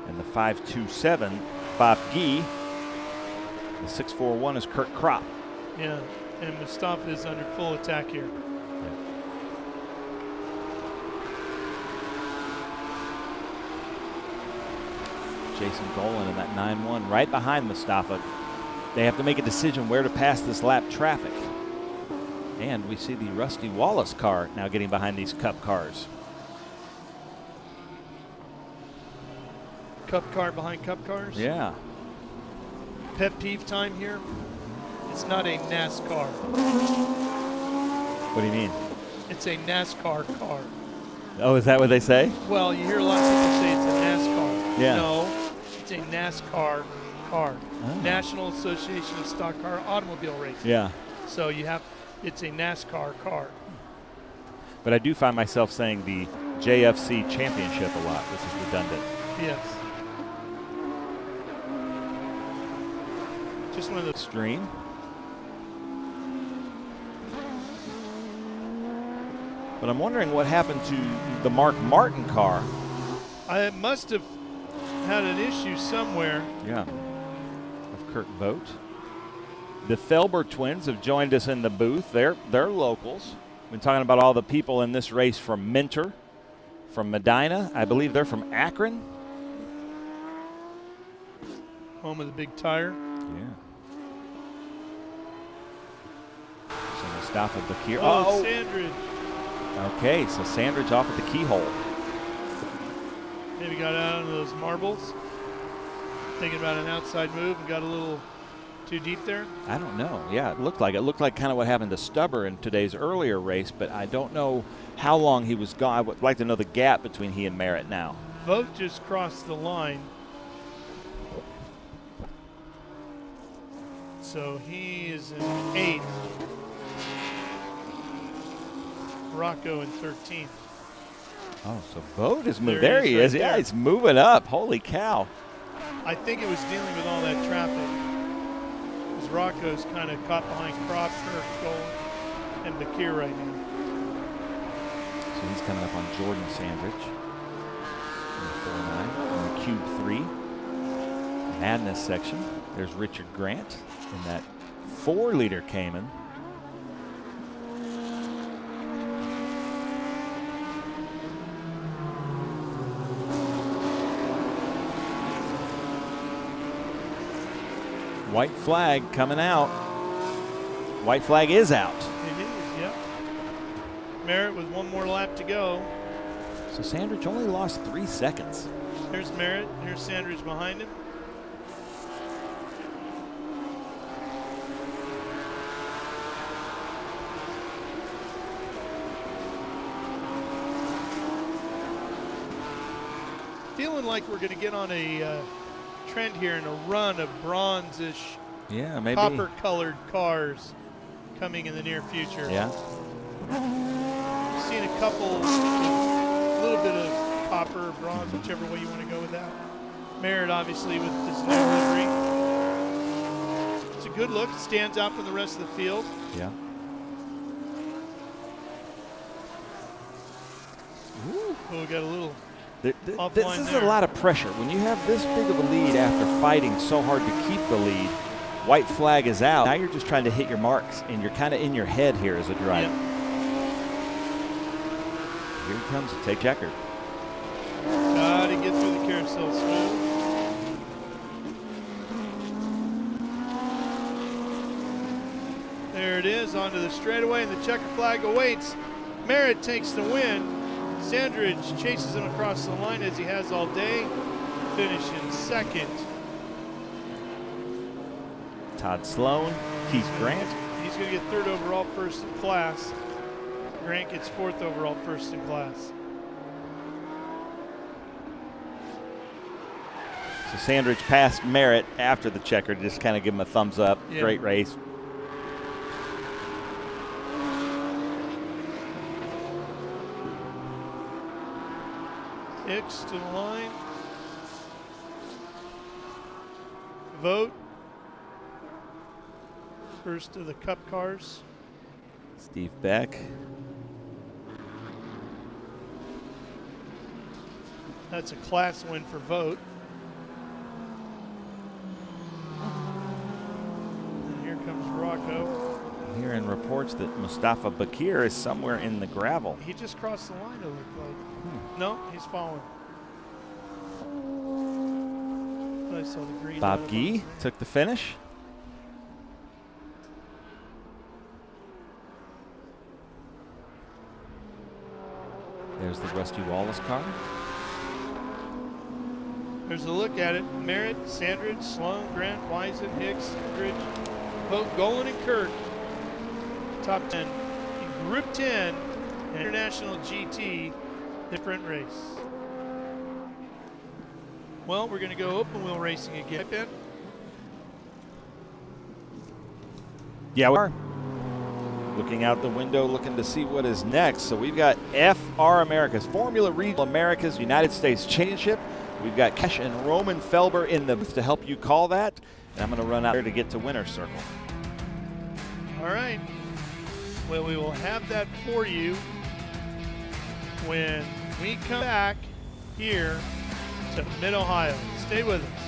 and the 5.27 Bob Gee. The 6.41 is Kurt Kropp. Yeah, and Mustafa is under full attack here. Jason Golan in that 9.1 right behind Mustafa. They have to make a decision where to pass this lap traffic. And we see the Rusty Wallace car now getting behind these Cup cars. Cup car behind Cup cars? Yeah. Pet peeve time here. It's not a NASCAR. What do you mean? It's a NASCAR car. Oh, is that what they say? Well, you hear a lot of people say it's a NASCAR. Yeah. No, it's a NASCAR car. Oh. National Association of Stock Car Automobile Racing. Yeah. So it's a NASCAR car. But I do find myself saying the JFC Championship a lot, which is redundant. Yes. Just one of those. Stream. But I'm wondering what happened to the Mark Martin car. I must have had an issue somewhere. Yeah. Of Kurt Vogt. The Felber twins have joined us in the booth. They're locals. Been talking about all the people in this race from Mentor, from Medina. I believe they're from Akron. Home of the big tire. Yeah. So Mustafa Bakir. Oh, Sandridge. Okay, so Sandridge off at the keyhole. Maybe got out of those marbles. Thinking about an outside move and got a little too deep there. I don't know. Yeah, it looked like kind of what happened to Stubber in today's earlier race, but I don't know how long he was gone. I would like to know the gap between he and Merritt now. Vogt just crossed the line. So he is in 8th. Rocco in 13th. Oh, so Vogt is moving. There There he he is is. right Yeah, there. he's moving up. Holy cow. I think it was dealing with all that traffic. Because Rocco's kind of caught behind Kropp, Kirk, and Bakir right now. So he's coming up on Jordan Sandridge in the 4.9 in the Cube 3 Madness section. There's Richard Grant in that 4-liter Cayman. White flag coming out. White flag is out. It is, yep. Merritt with one more lap to go. So Sandridge only lost 3 seconds. Here's Merritt. Here's Sandridge behind him. Feeling like we're going to get on a trend here in a run of bronze-ish, Yeah, maybe. copper-colored cars coming in the near future. Yeah. Seen a couple, a little bit of copper, bronze, whichever way you want to go with that. Merritt, obviously, with this new livery. It's a good look. Stands out from the rest of the field. Yeah. Oh, we got a little This offline is there. a lot of pressure. When you have this big of a lead after fighting so hard to keep the lead, white flag is out. Now you're just trying to hit your marks, and you're kind of in your head here as a driver. Yep. Here he comes to take checker. Got to get through the carousel smooth. There it is, onto the straightaway, and the checker flag awaits. Merritt takes the win. Sandridge chases him across the line as he has all day, finishing second. Todd Sloan, Keith Grant. He's going to get third overall, first in class. Grant gets fourth overall, first in class. So Sandridge passed Merritt after the checker to just kind of give him a thumbs up. Yeah. Great race. Hicks to the line. Vote. First of the Cup cars. Steve Beck. That's a class win for Vote. And here comes Rocco. Hearing reports that Mustafa Bakir is somewhere in the gravel. He just crossed the line, it looked like. No, he's following. I saw the green. Bob Gee took the finish. There's the Rusty Wallace car. There's a look at it. Merritt, Sandridge, Sloan, Grant, Wiesen, Hicks, Goodrich, Vogt, Golan, and Kirk. Top 10. In Group 10, International GT, the sprint race. Well, we're going to go open wheel racing again. Ben? Yeah, we are. Looking out the window, looking to see what is next. So we've got FR Americas, Formula Regional Americas United States Championship. We've got Kesh and Roman Felber in the booth to help you call that. And I'm going to run out there to get to winner's circle. All right. Well, we will have that for you when we come back here to Mid-Ohio. Stay with us.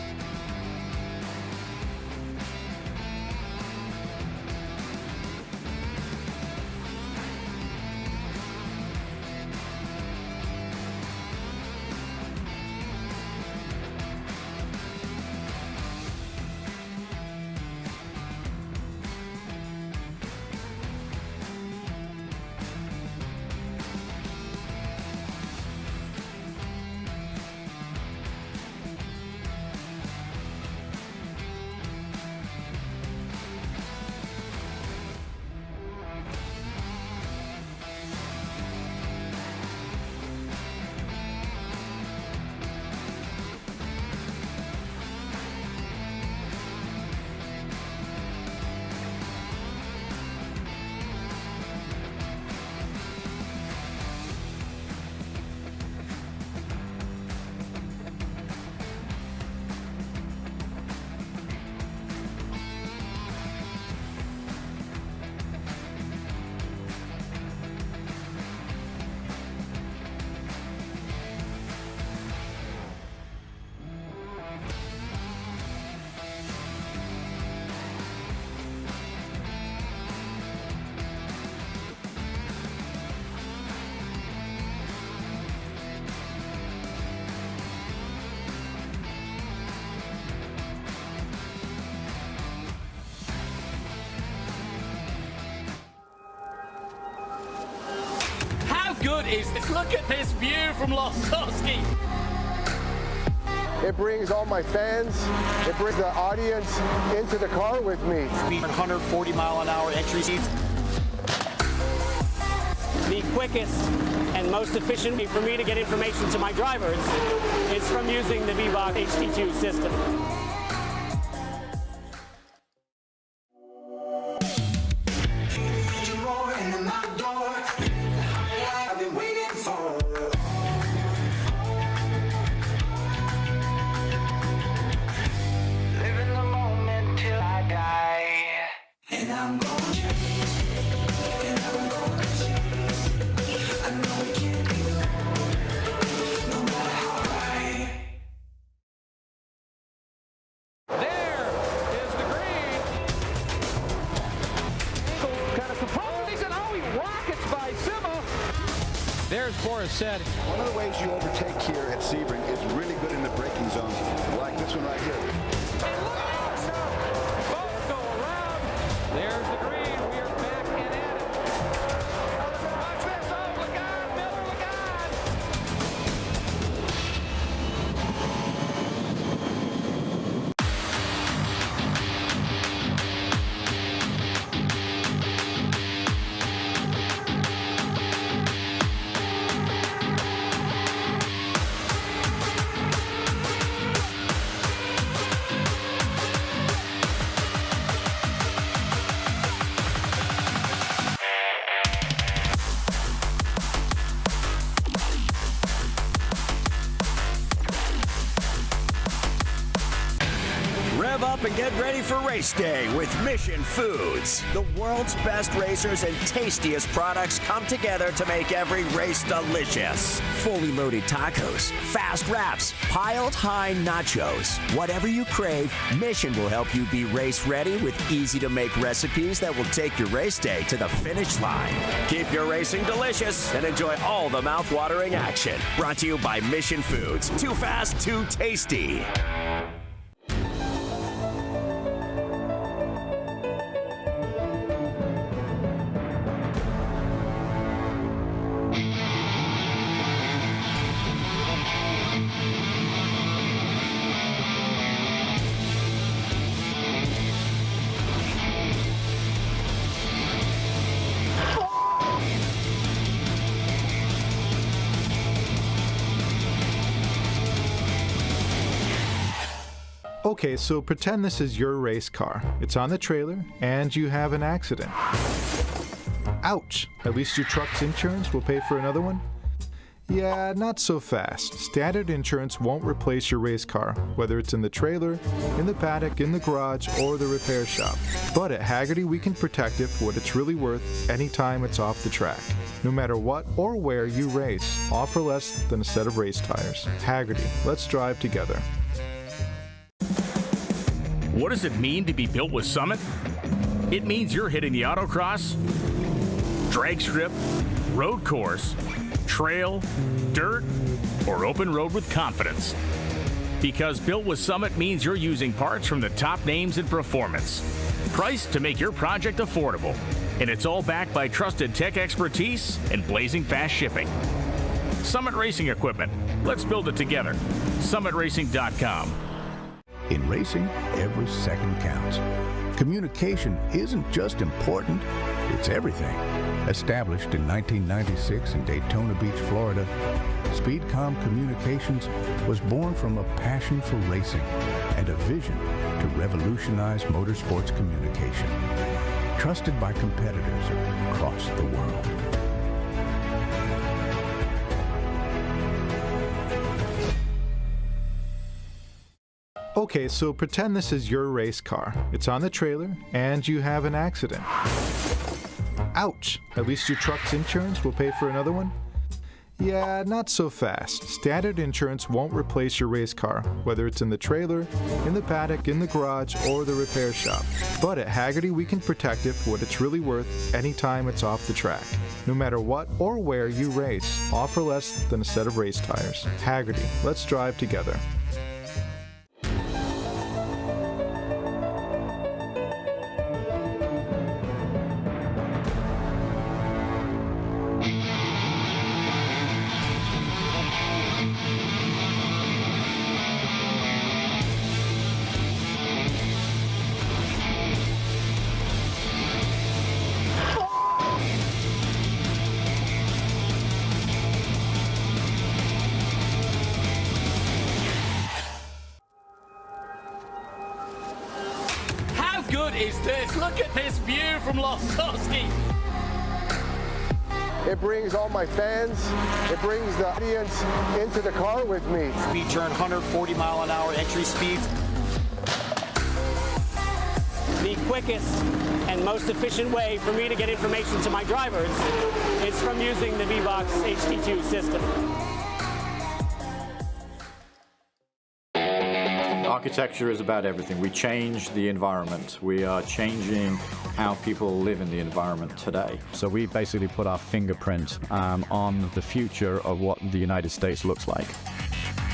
Good is this? Look at this view from Lostowski. It brings all my fans, it brings the audience into the car with me. 140-mile-an-hour entry speeds. The quickest and most efficient way for me to get information to my drivers is from using the VBOX HD2 system. Said. One of the ways you overtake here at Sebring is really good in the braking zones, like this one right here. And look at this! Both go around. There's the green. We are back and at it. Watch this. Oh, look on, Miller, look on. up and get ready for race day with Mission Foods. The world's best racers and tastiest products come together to make every race delicious. Fully loaded tacos, fast wraps, piled high nachos. Whatever you crave, Mission will help you be race ready with easy-to-make recipes that will take your race day to the finish line. Keep your racing delicious and enjoy all the mouth-watering action. Brought to you by Mission Foods. Too fast, too tasty. Okay, so pretend this is your race car. It's on the trailer, and you have an accident. Ouch! At least your truck's insurance will pay for another one? Yeah, not so fast. Standard insurance won't replace your race car, whether it's in the trailer, in the paddock, in the garage, or the repair shop. But at Hagerty, we can protect it for what it's really worth anytime it's off the track. No matter what or where you race, all for less than a set of race tires. Hagerty, let's drive together. What does it mean to be built with Summit? It means you're hitting the autocross, drag strip, road course, trail, dirt, or open road with confidence. Because built with Summit means you're using parts from the top names in performance, priced to make your project affordable. And it's all backed by trusted tech expertise and blazing fast shipping. Summit Racing Equipment. Let's build it together. SummitRacing.com. In racing, every second counts. Communication isn't just important, it's everything. Established in 1996 in Daytona Beach, Florida, Speedcom Communications was born from a passion for racing and a vision to revolutionize motorsports communication. Trusted by competitors across the world. Okay, so pretend this is your race car. It's on the trailer, and you have an accident. Ouch! At least your truck's insurance will pay for another one? Yeah, not so fast. Standard insurance won't replace your race car, whether it's in the trailer, in the paddock, in the garage, or the repair shop. But at Hagerty, we can protect it for what it's really worth anytime it's off the track. No matter what or where you race, all for less than a set of race tires. Hagerty, let's drive together. Good is this? Look at this view from Lostowski. It brings all my fans, it brings the audience into the car with me. Speed turn 140 mile an hour entry speeds. The quickest and most efficient way for me to get information to my drivers is from using the VBox HD2 system. Architecture is about everything. We change the environment. We are changing how people live in the environment today. So we basically put our fingerprint on the future of what the United States looks like.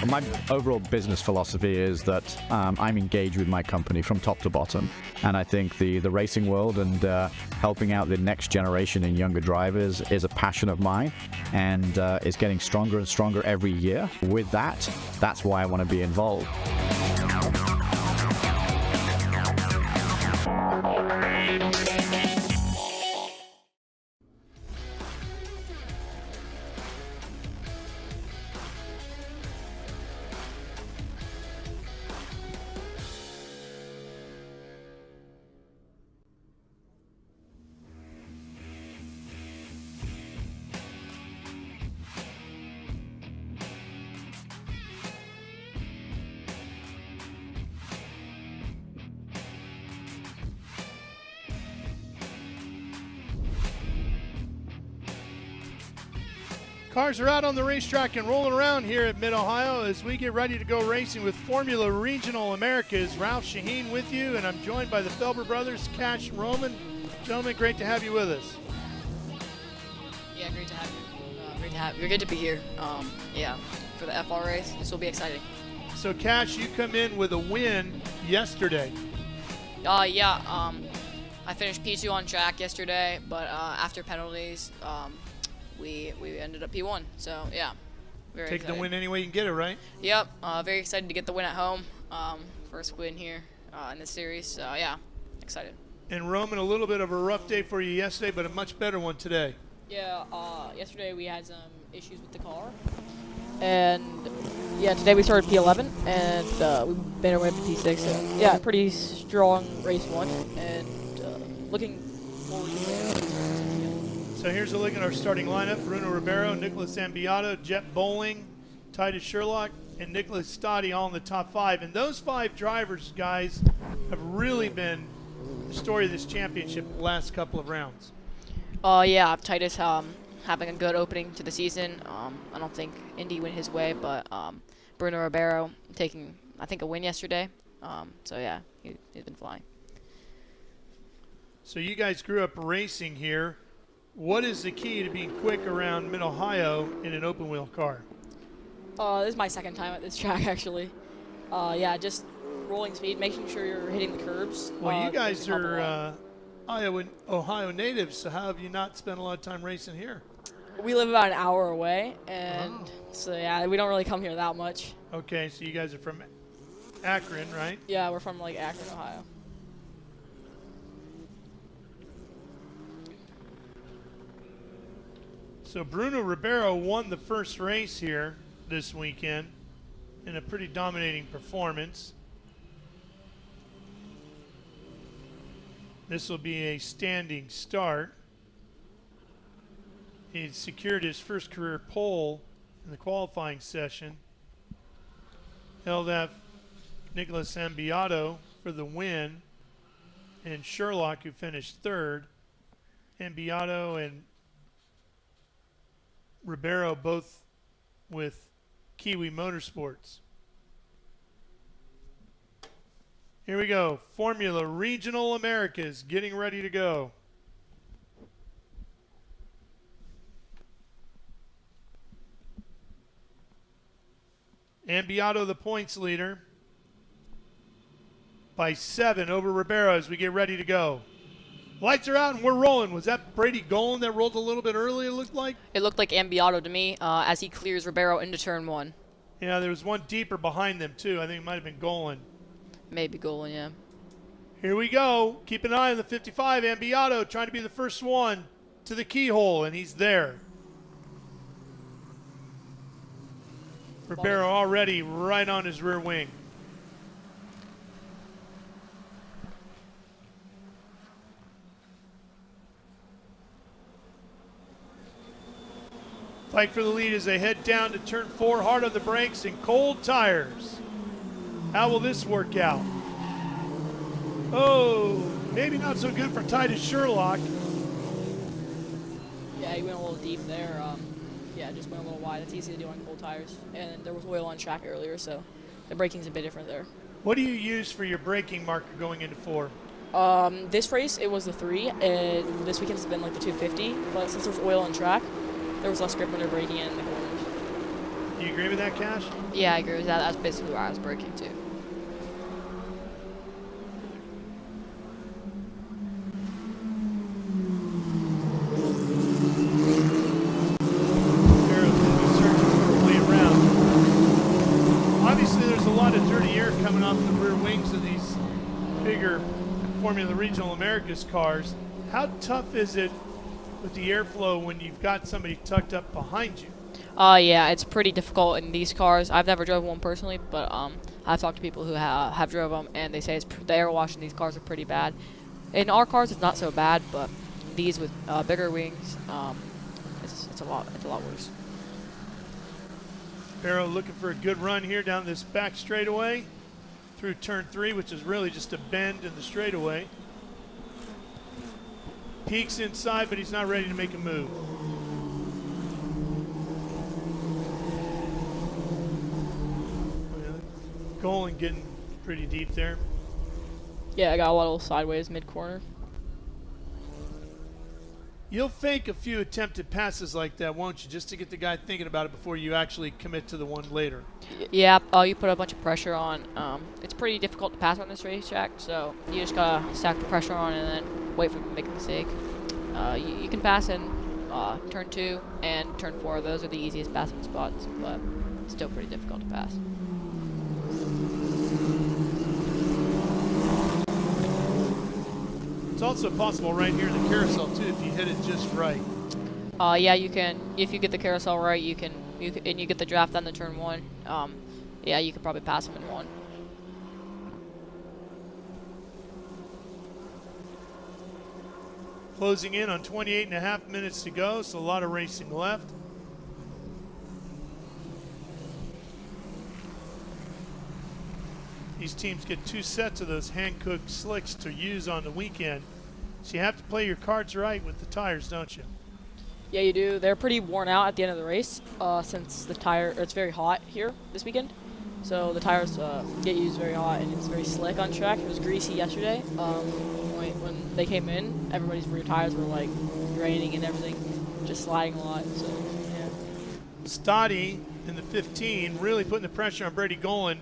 My overall business philosophy is that I'm engaged with my company from top to bottom. And I think the racing world and helping out the next generation and younger drivers is a passion of mine, and is getting stronger and stronger every year. With that, that's why I want to be involved. Cars are out on the racetrack and rolling around here at Mid-Ohio as we get ready to go racing with Formula Regional Americas. Ralph Shaheen with you, and I'm joined by the Felber brothers, Cash and Roman. Gentlemen, great to have you with us. Yeah, great to have you. Great to have you. You're good to be here. Yeah, for the FR race. This will be exciting. So, Cash, you come in with a win yesterday. Yeah. I finished P2 on track yesterday, but after penalties, we ended up P1. So yeah, very Take excited. the win any way you can get it, right? Yep. Very excited to get the win at home. First win here in this series. So yeah, excited. And Roman, a little bit of a rough day for you yesterday, but a much better one today. Yeah. Yesterday we had some issues with the car, and yeah, today we started P11 and we made our way up to P6. So yeah, pretty strong race one, and looking forward to it. So here's a look at our starting lineup. Bruno Ribeiro, Nicholas Ambiato, Jet Bowling, Titus Sherlock, and Nicholas Stoddy all in the top 5. And those 5 drivers, guys, have really been the story of this championship the last couple of rounds. Yeah, Titus having a good opening to the season. I don't think Indy went his way, but Bruno Ribeiro taking, I think, a win yesterday. So yeah, he's been flying. So you guys grew up racing here. What is the key to being quick around Mid-Ohio in an open wheel car? This is my second time at this track, actually. Yeah, just rolling speed, making sure you're hitting the curbs. Well, you guys are Ohio natives, so how have you not spent a lot of time racing here? We live about an hour away, and so yeah, we don't really come here that much. Okay, so you guys are from Akron, right? Yeah, we're from like Akron, Ohio. So Bruno Ribeiro won the first race here this weekend in a pretty dominating performance. This will be a standing start. He secured his first career pole in the qualifying session. Held up Nicholas Ambiato for the win, and Sherlock, who finished third. Ambiato and Ribeiro both with Kiwi Motorsports. Here we go. Formula Regional Americas getting ready to go. Ambiato, the points leader, by 7 over Ribeiro as we get ready to go. Lights are out and we're rolling. Was that Brady Golan that rolled a little bit early, it looked like? It looked like Ambiato to me as he clears Ribeiro into turn 1. Yeah, there was one deeper behind them, too. I think it might have been Golan. Maybe Golan, yeah. Here we go. Keep an eye on the 55. Ambiato trying to be the first one to the keyhole, and he's there. Ribeiro already right on his rear wing. Fight for the lead as they head down to turn 4, hard on the brakes and cold tires. How will this work out? Oh, maybe not so good for Titus Sherlock. Yeah, he went a little deep there. Yeah, just went a little wide. It's easy to do on cold tires. And there was oil on track earlier, so the braking's a bit different there. What do you use for your braking marker going into 4? This race, it was the 3, and this weekend's been like the 250. But since there's oil on track, there was less grip when they're braking in the corners. Do you agree with that, Cash? Yeah, I agree with that. That's basically where I was braking too. Obviously, there's a lot of dirty air coming off the rear wings of these bigger Formula Regional Americas cars. How tough is it with the airflow when you've got somebody tucked up behind you? Yeah, it's pretty difficult in these cars. I've never drove one personally, but I've talked to people who have drove them, and they say the air wash in these cars are pretty bad. In our cars, it's not so bad, but these with bigger wings, it's a lot worse. Barrow looking for a good run here down this back straightaway through turn 3, which is really just a bend in the straightaway. Peeks inside, but he's not ready to make a move. Golan getting pretty deep there. Yeah, I got a little sideways mid-corner. You'll fake a few attempted passes like that, won't you, just to get the guy thinking about it before you actually commit to the one later? Yeah, you put a bunch of pressure on. It's pretty difficult to pass on this racetrack, so you just gotta stack the pressure on and then wait for them to make a mistake. You can pass in turn 2 and turn 4. Those are the easiest passing spots, but it's still pretty difficult to pass. It's also possible right here in the carousel too if you hit it just right. Yeah, you can. If you get the carousel right, you can and you get the draft on the turn 1. Yeah, you could probably pass him in 1. Closing in on 28.5 minutes to go, so a lot of racing left. These teams get 2 sets of those hand-cooked slicks to use on the weekend. So you have to play your cards right with the tires, don't you? Yeah, you do. They're pretty worn out at the end of the race since it's very hot here this weekend. So the tires get used very hot and it's very slick on track. It was greasy yesterday. When they came in, everybody's rear tires were like draining and everything, just sliding a lot. So yeah. Stoddy in the 15 really putting the pressure on Brady Golan.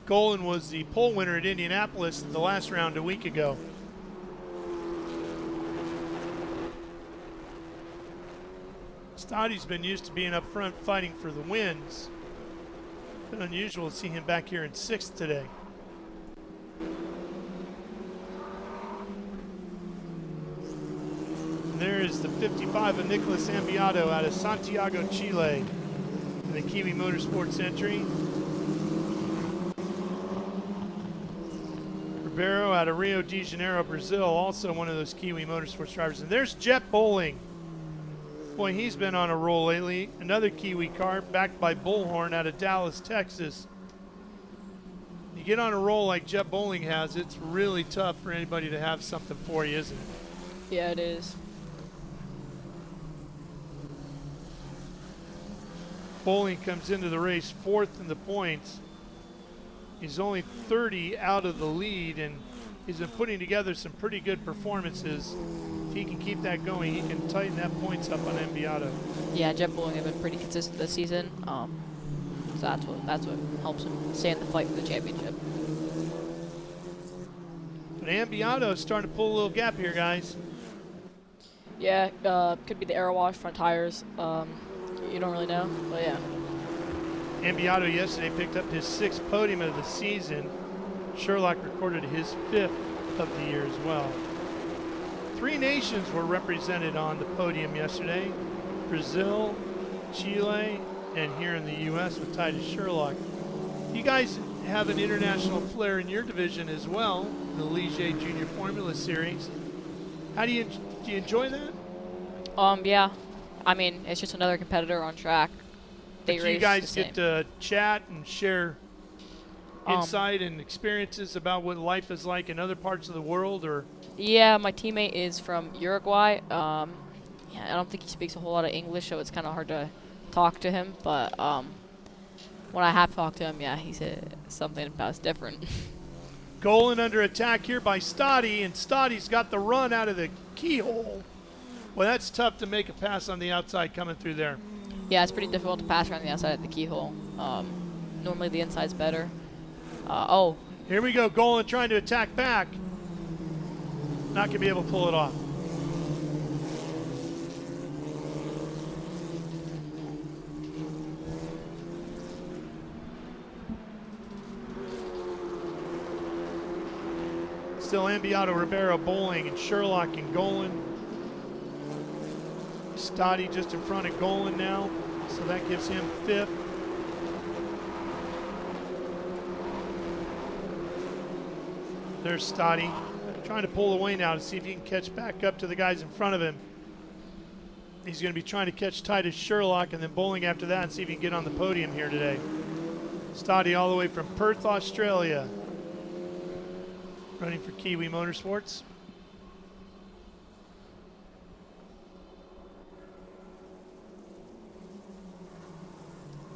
Golan was the pole winner at Indianapolis in the last round a week ago. Stoddy's been used to being up front fighting for the wins. It's been unusual to see him back here in 6th today. And there is the 55 of Nicolas Ambiato out of Santiago, Chile, in the Kiwi Motorsports entry. Ribeiro out of Rio de Janeiro, Brazil, also one of those Kiwi Motorsports drivers. And there's Jet Bowling. Boy, he's been on a roll lately. Another Kiwi car backed by Bullhorn out of Dallas, Texas. You get on a roll like Jet Bowling has, it's really tough for anybody to have something for you, isn't it? Yeah, it is. Bowling comes into the race 4th in the points. He's only 30 out of the lead, and he's been putting together some pretty good performances. If he can keep that going, he can tighten that points up on Ambiato. Yeah, Jet Bowling have been pretty consistent this season. So that's what helps him stay in the fight for the championship. But Ambiato is starting to pull a little gap here, guys. Yeah, could be the air wash, front tires. You don't really know, but yeah. Ambiato yesterday picked up his 6th podium of the season. Sherlock recorded his 5th of the year as well. 3 nations were represented on the podium yesterday. Brazil, Chile, and here in the U.S. with Titus Sherlock. You guys have an international flair in your division as well, the Ligier Junior Formula Series. How do you enjoy that? Yeah. I mean, it's just another competitor on track. Do you guys get to chat and share insight and experiences about what life is like in other parts of the world, or? Yeah, my teammate is from Uruguay. Yeah, I don't think he speaks a whole lot of English, so it's kind of hard to talk to him. But when I have talked to him, yeah, he said something about it's different. Golan under attack here by Stoddy, and Stoddy's got the run out of the keyhole. Well, that's tough to make a pass on the outside coming through there. Yeah, it's pretty difficult to pass around the outside at the keyhole. Normally the inside's better. Here we go, Golan trying to attack back. Not going to be able to pull it off. Still Ambiato, Ribeiro, Bowling, and Sherlock and Golan. Stoddy just in front of Golan now, so that gives him 5th. There's Stoddy trying to pull away now to see if he can catch back up to the guys in front of him. He's going to be trying to catch Titus Sherlock and then Bowling after that and see if he can get on the podium here today. Stoddy all the way from Perth, Australia, running for Kiwi Motorsports.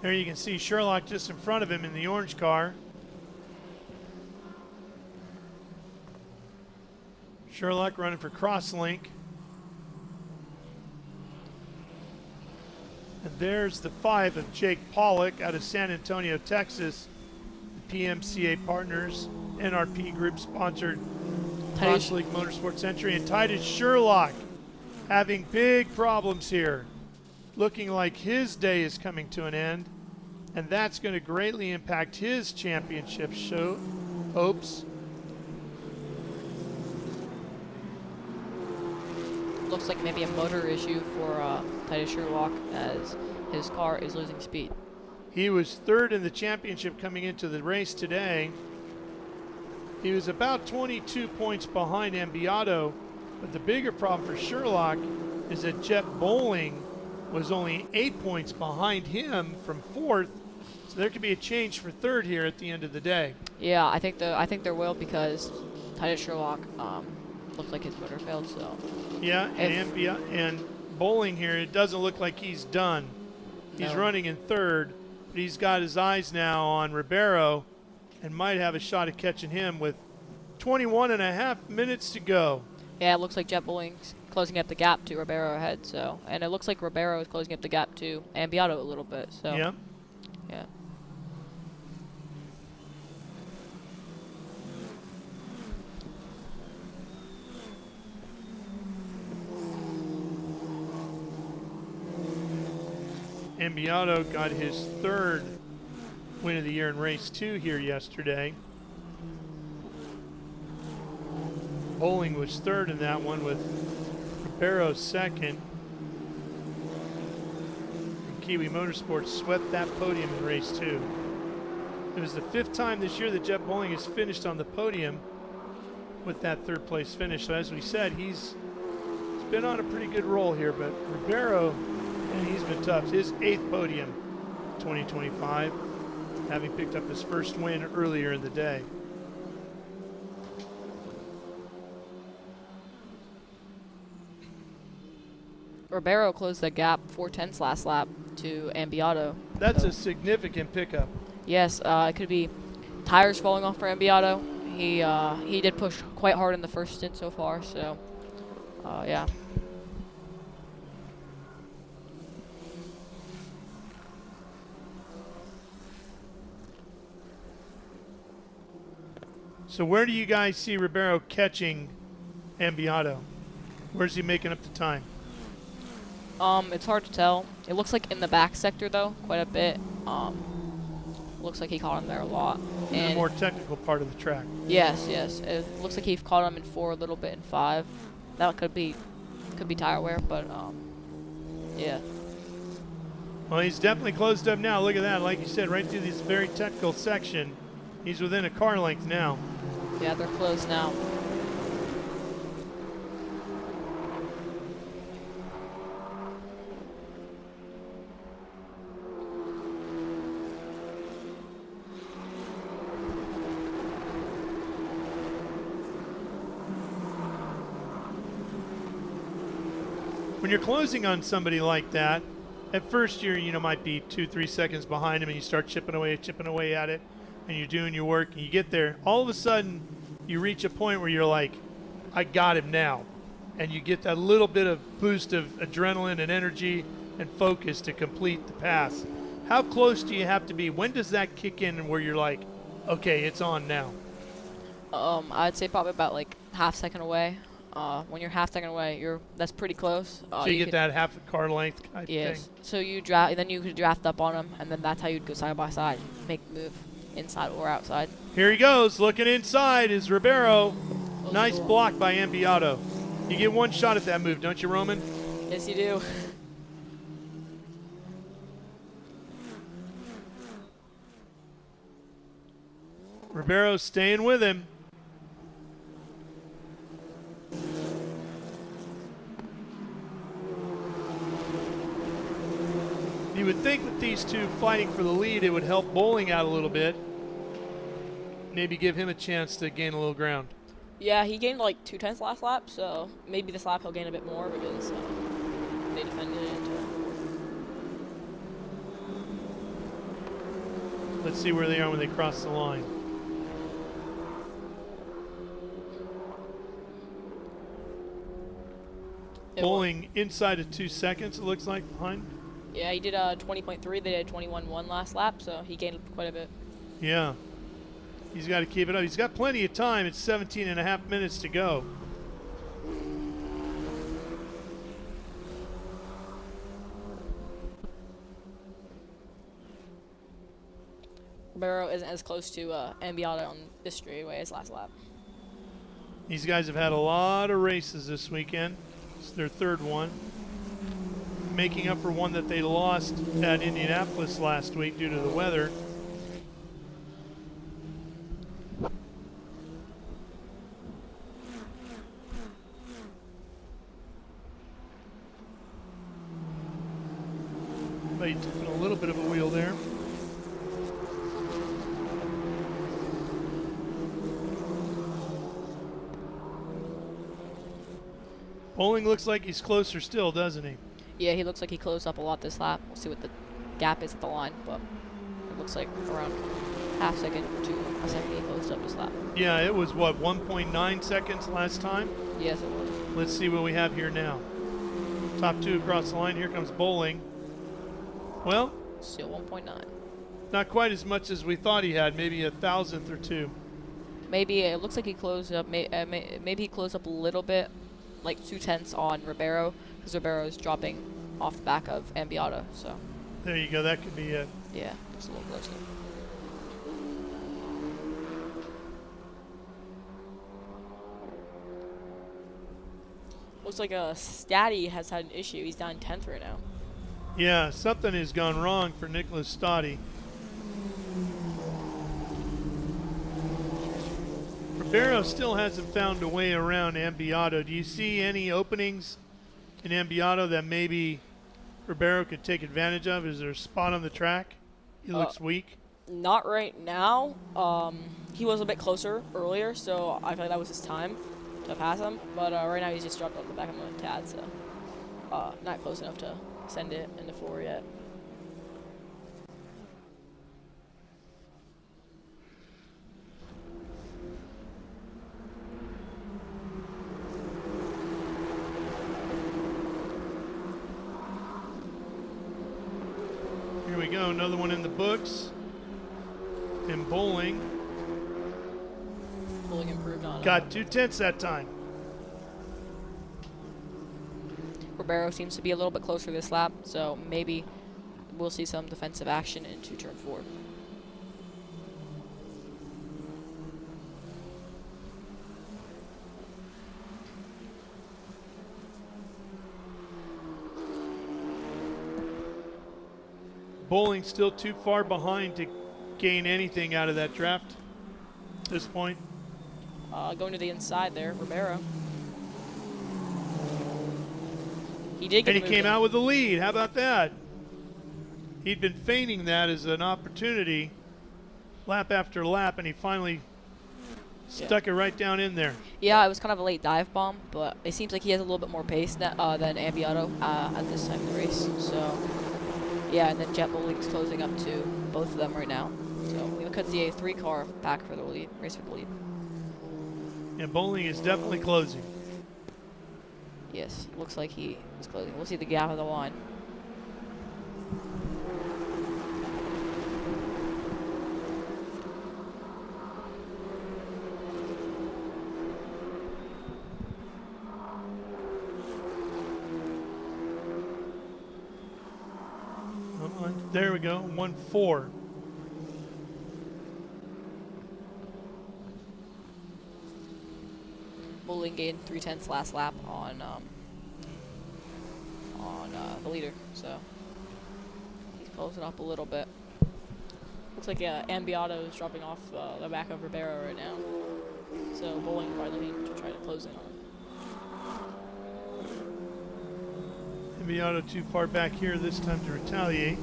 There you can see Sherlock just in front of him in the orange car. Sherlock running for Crosslink. And there's the 5 of Jake Pollock out of San Antonio, Texas. The PMCA Partners, NRP Group sponsored Cross League Motorsports entry. And Titus Sherlock having big problems here. Looking like his day is coming to an end. And that's going to greatly impact his championship hopes. Looks like maybe a motor issue for Titus Sherlock as his car is losing speed. He was 3rd in the championship coming into the race today. He was about 22 points behind Ambiato, but the bigger problem for Sherlock is that Jet Bowling was only 8 points behind him from 4th, so there could be a change for 3rd here at the end of the day. Yeah, I think there will, because Titus Sherlock looks like his motor failed. So yeah, and Bowling here, it doesn't look like he's done. He's running in 3rd, but he's got his eyes now on Ribeiro and might have a shot at catching him with 21.5 minutes to go. Yeah, it looks like Jet Bowling's closing up the gap to Ribeiro ahead. So, and it looks like Ribeiro is closing up the gap to Ambiato a little bit. So yeah. Yeah. Ambiato got his 3rd win of the year in race 2 here yesterday. Bowling was 3rd in that one with Ribeiro 2nd. And Kiwi Motorsports swept that podium in race 2. It was the 5th time this year that Jet Bowling has finished on the podium with that 3rd place finish. So as we said, he's been on a pretty good roll here, but Ribeiro, and he's been tough. His 8th podium 2025, having picked up his 1st win earlier in the day. Ribeiro closed the gap 4/10 last lap to Ambiato. That's a significant pickup. Yes, it could be tires falling off for Ambiato. He did push quite hard in the first stint so far, so yeah. So where do you guys see Ribeiro catching Ambiato? Where's he making up the time? It's hard to tell. It looks like in the back sector though, quite a bit. Looks like he caught him there a lot. And the more technical part of the track. Yes, yes. It looks like he caught him in 4, a little bit in 5. That could be tire wear, but yeah. Well, he's definitely closed up now. Look at that. Like you said, right through this very technical section. He's within a car length now. Yeah, they're closed now. When you're closing on somebody like that, at first you're might be 2-3 seconds behind him, and you start chipping away at it, and you're doing your work, and you get there. All of a sudden, you reach a point where you're like, I got him now. And you get that little bit of boost of adrenaline and energy and focus to complete the pass. How close do you have to be? When does that kick in where you're like, okay, it's on now? I'd say probably about like half second away. When you're half second away, that's pretty close. So you get that half a car length kind of thing? So you draft, then you could draft up on him, and then that's how you'd go side by side, make the move inside or outside. Here he goes, looking inside is Ribeiro. Nice block by Ambiato. You get one shot at that move, don't you, Roman? Yes, you do. Ribeiro's staying with him. You would think with these two fighting for the lead, it would help Bowling out a little bit. Maybe give him a chance to gain a little ground. Yeah, he gained like 2/10 last lap, so maybe this lap he'll gain a bit more because they defended it into it. Let's see where they are when they cross the line. Bowling inside of 2 seconds, it looks like, behind. Yeah, he did 20.3. They did 21.1 last lap, so he gained quite a bit. Yeah. He's got to keep it up. He's got plenty of time. It's 17 and a half minutes to go. Ribeiro isn't as close to Ambiata on this straightaway as last lap. These guys have had a lot of races this weekend. It's their third one, making up for one that they lost at Indianapolis last week due to the weather. But he took a little bit of a wheel there. Bowling looks like he's closer still, doesn't he? Yeah, he looks like he closed up a lot this lap. We'll see what the gap is at the line, but it looks like around half second to a second he closed up this lap. Yeah, it was what, 1.9 seconds last time? Yes, it was. Let's see what we have here now. Top two across the line. Here comes Bowling. Well, still 1.9. Not quite as much as we thought he had. Maybe a thousandth or two. Maybe it looks like he closed up. Maybe he closed up a little bit, like 0.2 on Ribeiro, because Ribeiro is dropping off the back of Ambiata. So there you go. That could be it. Yeah, just a little closer. Looks like Staddy has had an issue. He's down 10th right now. Yeah, something has gone wrong for Nicholas Staddy. Ribeiro still hasn't found a way around Ambiato. Do you see any openings in Ambiato that maybe Ribeiro could take advantage of? Is there a spot on the track? He looks weak. Not right now. He was a bit closer earlier, so I feel like that was his time to pass him. But right now he's just dropped off the back of him a tad, so not close enough to send it into 4 yet. Here we go, another one in the books. And Bowling. Bowling improved on Got 2/10 that time. Ribeiro seems to be a little bit closer this lap, so maybe we'll see some defensive action into turn 4. Bowling still too far behind to gain anything out of that draft at this point. Going to the inside there, Ribeiro. He did get and he came out with the lead. How about that? He'd been feigning that as an opportunity lap after lap, and he finally stuck it right down in there. Yeah, it was kind of a late dive bomb, but it seems like he has a little bit more pace than Ambiato at this time of the race. So, yeah, and then Jet Bowling's closing up to both of them right now. So we could see a 3-car back for the lead, race for the lead. And Bowling is definitely closing. Yes, looks like he is closing. We'll see the gap of the line. There we go, 1-4. Bowling gained 3/10 last lap on the leader, so he's closing up a little bit. Looks like Ambiato is dropping off the back of Ribeiro right now, so Bowling probably looking to try to close in on him. Ambiato too far back here this time to retaliate.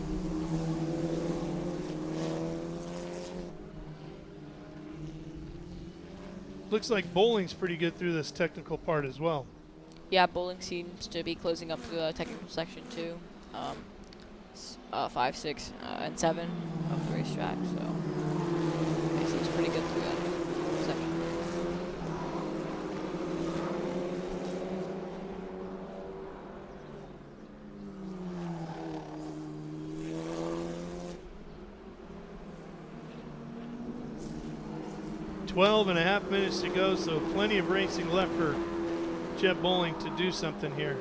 Looks like Bowling's pretty good through this technical part as well. Yeah, Bowling seems to be closing up the technical section too. 5, 6, and 7 of the racetrack, so it seems pretty good through that section. 12.5 minutes to go, so plenty of racing left for Jet Bowling to do something here.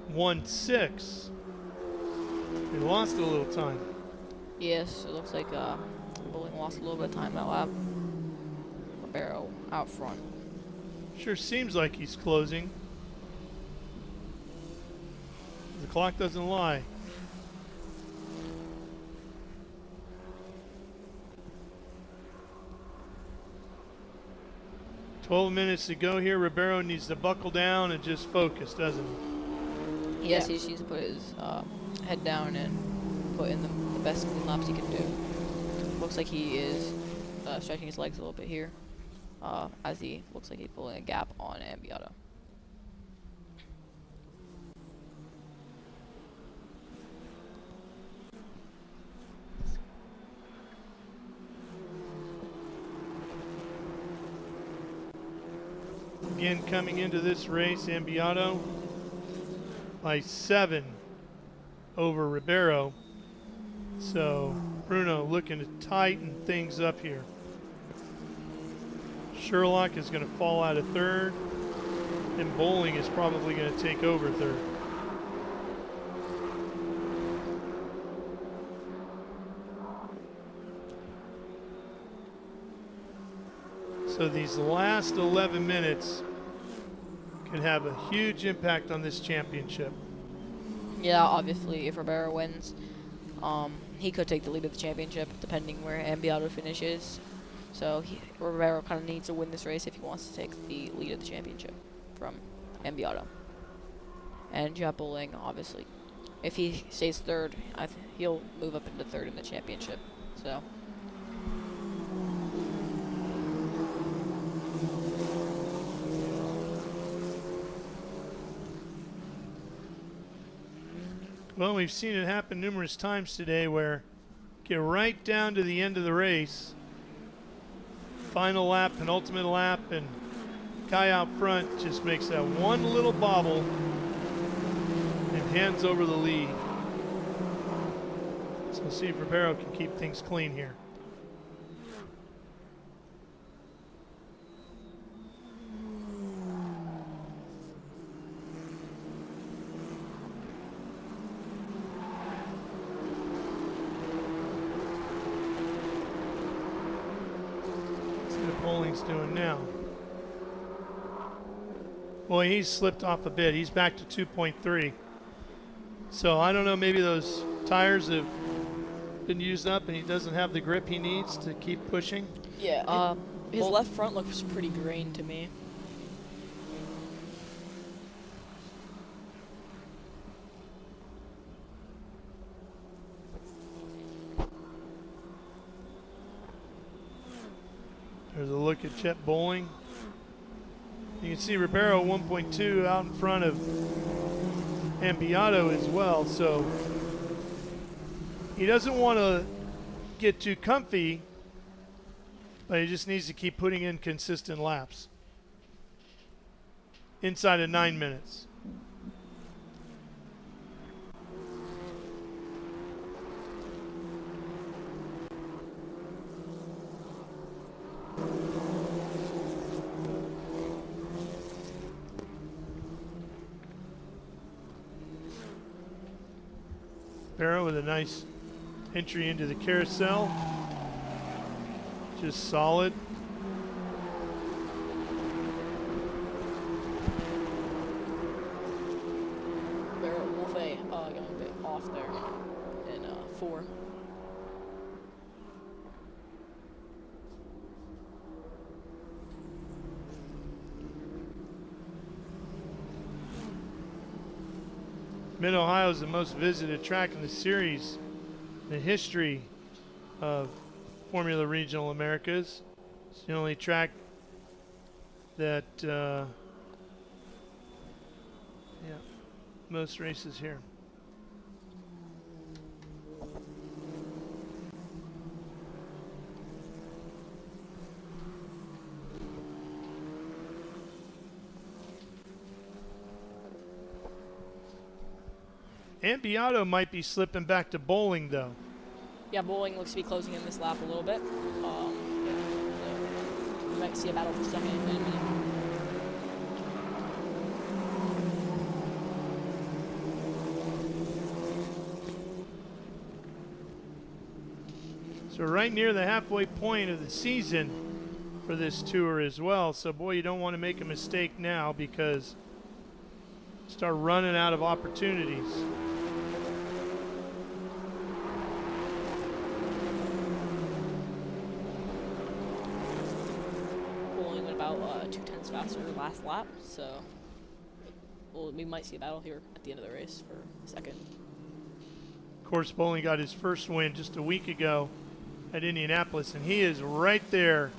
Won 6. He lost a little time. Yes, it looks like Bowling lost a little bit of time that lap. Ribeiro out front. Sure seems like he's closing. The clock doesn't lie. "12 minutes to go here. Ribeiro needs to buckle down and just focus, doesn't he? Yes, he just needs to put his head down and put in the best clean laps he can do. Looks like he is stretching his legs a little bit here, as he looks like he's pulling a gap on Ambiato. Again, coming into this race, Ambiato by 7 over Ribeiro. So Bruno looking to tighten things up here. Sherlock is going to fall out of 3rd, and Bowling is probably going to take over 3rd. So these last 11 minutes can have a huge impact on this championship. Yeah, obviously, if Ribeiro wins, he could take the lead of the championship, depending where Ambiato finishes. So Ribeiro kind of needs to win this race if he wants to take the lead of the championship from Ambiato. And Jet Bowling, obviously, if he stays 3rd, he'll move up into 3rd in the championship. So. Well, we've seen it happen numerous times today where get right down to the end of the race, final lap, penultimate lap, and guy out front just makes that one little bobble and hands over the lead. So we'll see if Ribeiro can keep things clean here. Bowling's doing now. Boy, he's slipped off a bit. He's back to 2.3. So I don't know, maybe those tires have been used up and he doesn't have the grip he needs to keep pushing. Yeah, his left front looks pretty green to me. There's a look at Jet Bowling. You can see Ribeiro 1.2 out in front of Ambiato as well. So he doesn't want to get too comfy, but he just needs to keep putting in consistent laps inside of 9 minutes. Barrow with a nice entry into the carousel. Just solid. Barrow Wolfe going a bit off there in 4. Mid-Ohio is the most visited track in the series in the history of Formula Regional Americas. It's the only track that, most races here. Ambiato might be slipping back to Bowling, though. Yeah, Bowling looks to be closing in this lap a little bit. So we might see a battle for second in a minute. So right near the halfway point of the season for this tour as well. So boy, you don't want to make a mistake now because start running out of opportunities. Bowling went about 2/10 faster last lap, so we might see a battle here at the end of the race for second. Of course, Bowling got his first win just a week ago at Indianapolis, and he is right there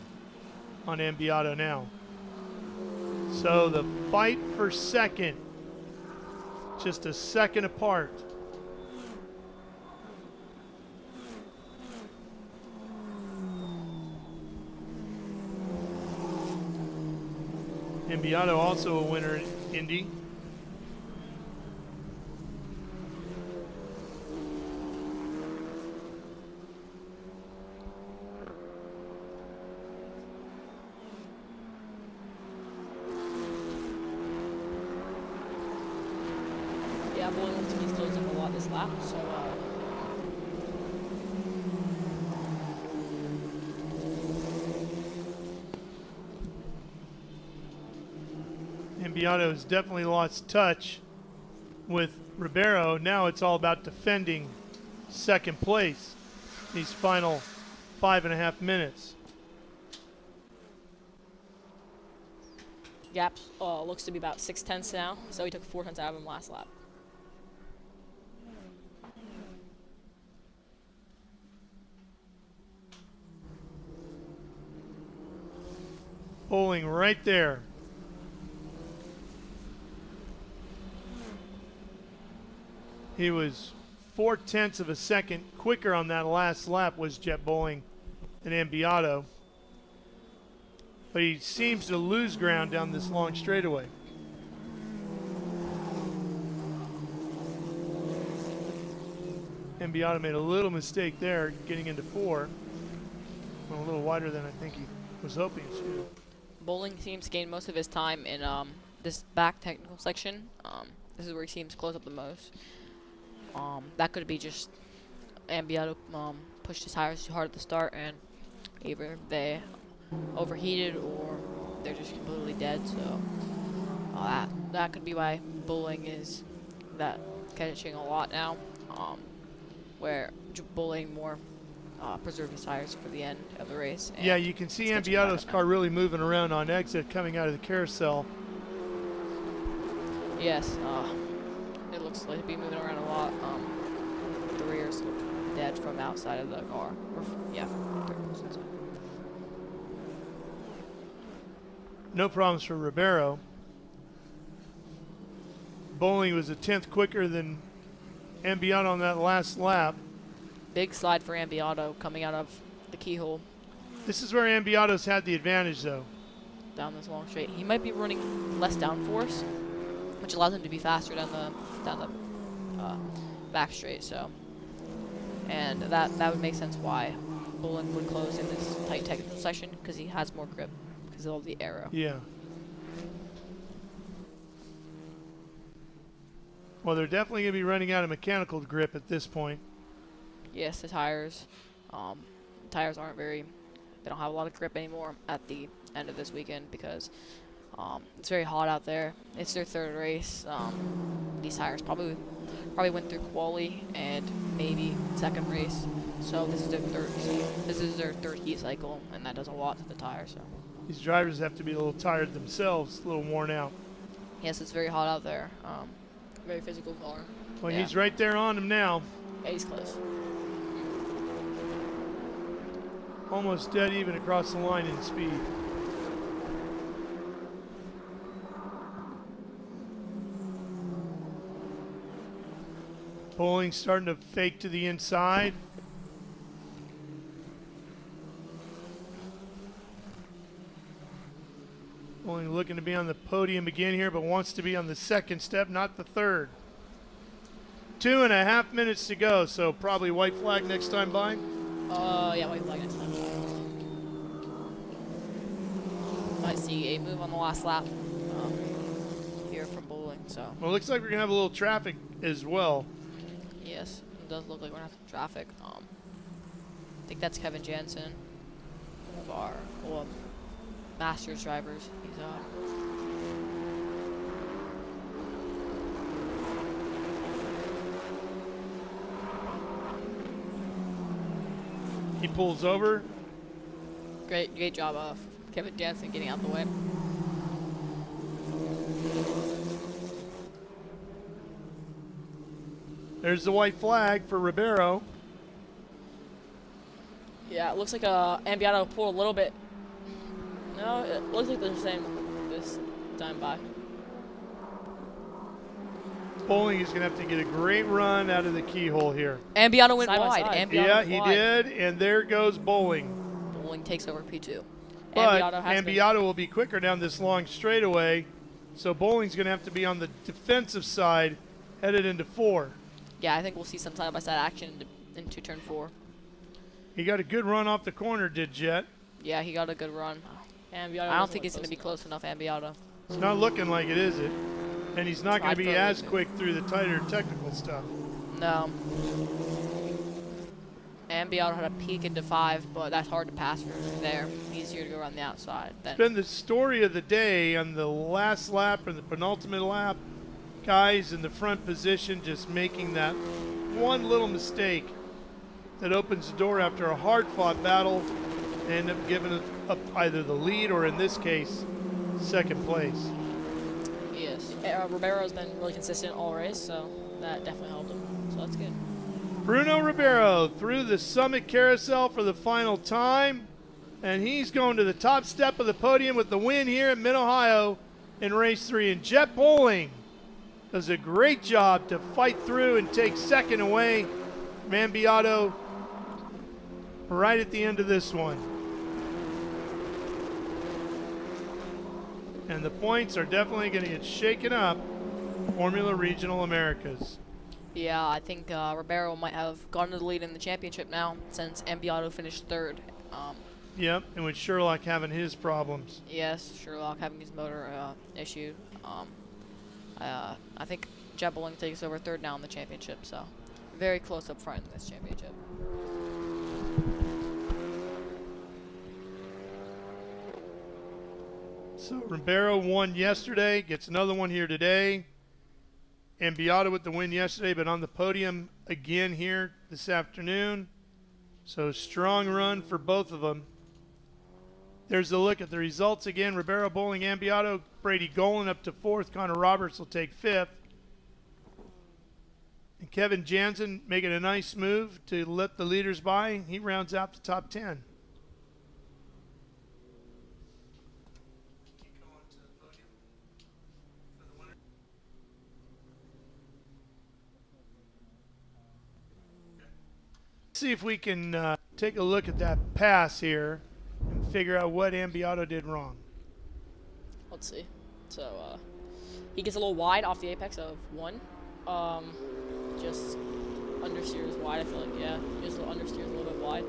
on Ambiato now. So the fight for second, just a second apart. Ambiato also a winner in Indy. Yeah, Bowling looks to be closing a lot this lap, so Ambiato has definitely lost touch with Ribeiro. Now it's all about defending second place these final 5.5 minutes. Gap looks to be about 6/10 now, so he took 4/10 out of him last lap. Bowling right there. He was 4/10 of a second quicker on that last lap was Jet Bowling than Ambiato. But he seems to lose ground down this long straightaway. Ambiato made a little mistake there getting into 4. Went a little wider than I think he was hoping to. Bowling seems to gain most of his time in this back technical section. This is where he seems to close up the most. That could be just Ambiato pushed his tires too hard at the start, and either they overheated or they're just completely dead. So that could be why Bowling is catching a lot now. Where Bowling more preserve his tires for the end of the race. Yeah, you can see Ambiato's car really moving around on exit coming out of the carousel. Yes, it looks like to be moving around a lot. The rears look dead from outside of the car. From third person side. No problems for Ribeiro. Bowling was a 10th quicker than Ambiato on that last lap. Big slide for Ambiato coming out of the keyhole. This is where Ambiato's had the advantage, though. Down this long straight. He might be running less downforce, which allows him to be faster down the back straight. So, and that would make sense why Bowling would close in this tight technical section, because he has more grip because of all the aero. Yeah. Well, they're definitely going to be running out of mechanical grip at this point. Yes, the tires. Tires aren't they don't have a lot of grip anymore at the end of this weekend because it's very hot out there. It's their third race. These tires probably went through quali and maybe second race. So this is their third heat cycle, and that does a lot to the tire. So these drivers have to be a little tired themselves, a little worn out. Yes, it's very hot out there. Very physical car. Well, he's right there on him now. Yeah, he's close. Almost dead even across the line in speed. Bowling starting to fake to the inside. Bowling looking to be on the podium again here, but wants to be on the second step, not the third. 2.5 minutes to go, so probably white flag next time by. Yeah, white flag next time. Might see a move on the last lap here from Bowling. So. Well, it looks like we're gonna have a little traffic as well. Yes, it does look like we're gonna have some traffic. I think that's Kevin Jansen, one of our Masters drivers. He's He pulls over. Great job of Kevin Jansen getting out the way. There's the white flag for Ribeiro. Yeah, it looks like Ambiato pulled a little bit. No, it looks like they're the same this time by. Bowling is going to have to get a great run out of the keyhole here. Ambiato went wide. Ambiato yeah, went he wide. did, and there goes Bowling. Bowling takes over P2. But Ambiato will be quicker down this long straightaway, so Bowling's going to have to be on the defensive side headed into 4. Yeah, I think we'll see some side-by-side action into turn 4. He got a good run off the corner, did Jet? Yeah, he got a good run. Ambiato, I don't think he's going to be close enough, Ambiato. It's not looking like it, is it? And he's not going to be as quick through the tighter technical stuff. No. Ambiato had a peak into 5, but that's hard to pass from there. Easier to go around the outside. It's been the story of the day on the last lap and the penultimate lap. Guys in the front position just making that one little mistake that opens the door after a hard-fought battle and end up giving up either the lead or, in this case, second place. Yes. Ribeiro's been really consistent all race, so that definitely helped him. So that's good. Bruno Ribeiro through the summit carousel for the final time, and he's going to the top step of the podium with the win here at Mid-Ohio in race 3. And Jet Bowling does a great job to fight through and take second away from Ambiato right at the end of this one. And the points are definitely going to get shaken up. Formula Regional Americas. Yeah, I think Ribeiro might have gone to the lead in the championship now since Ambiato finished 3rd. Yep, and with Sherlock having his problems. Yes, Sherlock having his motor issue. I think Jet Bowling takes over 3rd now in the championship, so very close up front in this championship. So Ribeiro won yesterday, gets another one here today. Ambiato with the win yesterday, but on the podium again here this afternoon. So strong run for both of them. There's a look at the results again. Ribeiro, Bowling, Ambiato, Brady Golan up to 4th. Connor Roberts will take 5th. And Kevin Jansen making a nice move to let the leaders by. He rounds out the top 10. See if we can take a look at that pass here and figure out what Ambiato did wrong. Let's see. So he gets a little wide off the apex of 1. Just understeers wide, I feel like. Yeah, just understeers a little bit wide.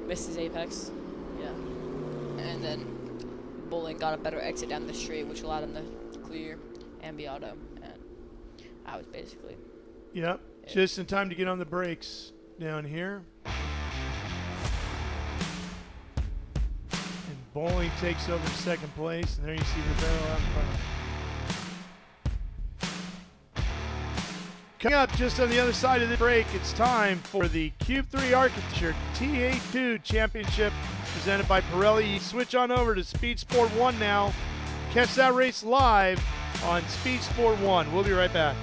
Missed his apex. Yeah. And then Bowling got a better exit down the straight, which allowed him to clear Ambiato. And I was basically... Yep, just in time to get on the brakes down here. And Bowling takes over 2nd place, and there you see Ribeiro out in front of him. Coming up just on the other side of the break, it's time for the Cube 3 Architecture TA2 Championship presented by Pirelli. Switch on over to Speed Sport 1 now. Catch that race live on Speed Sport 1. We'll be right back.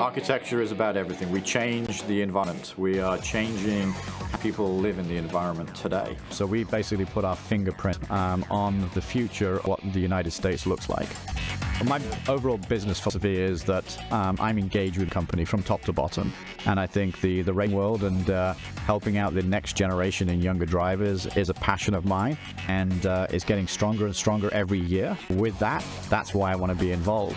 Architecture is about everything. We change the environment. We are changing how people live in the environment today. So we basically put our fingerprint on the future of what the United States looks like. My overall business philosophy is that I'm engaged with the company from top to bottom, and I think the racing world and helping out the next generation and younger drivers is a passion of mine, and it's getting stronger and stronger every year. With that, that's why I want to be involved.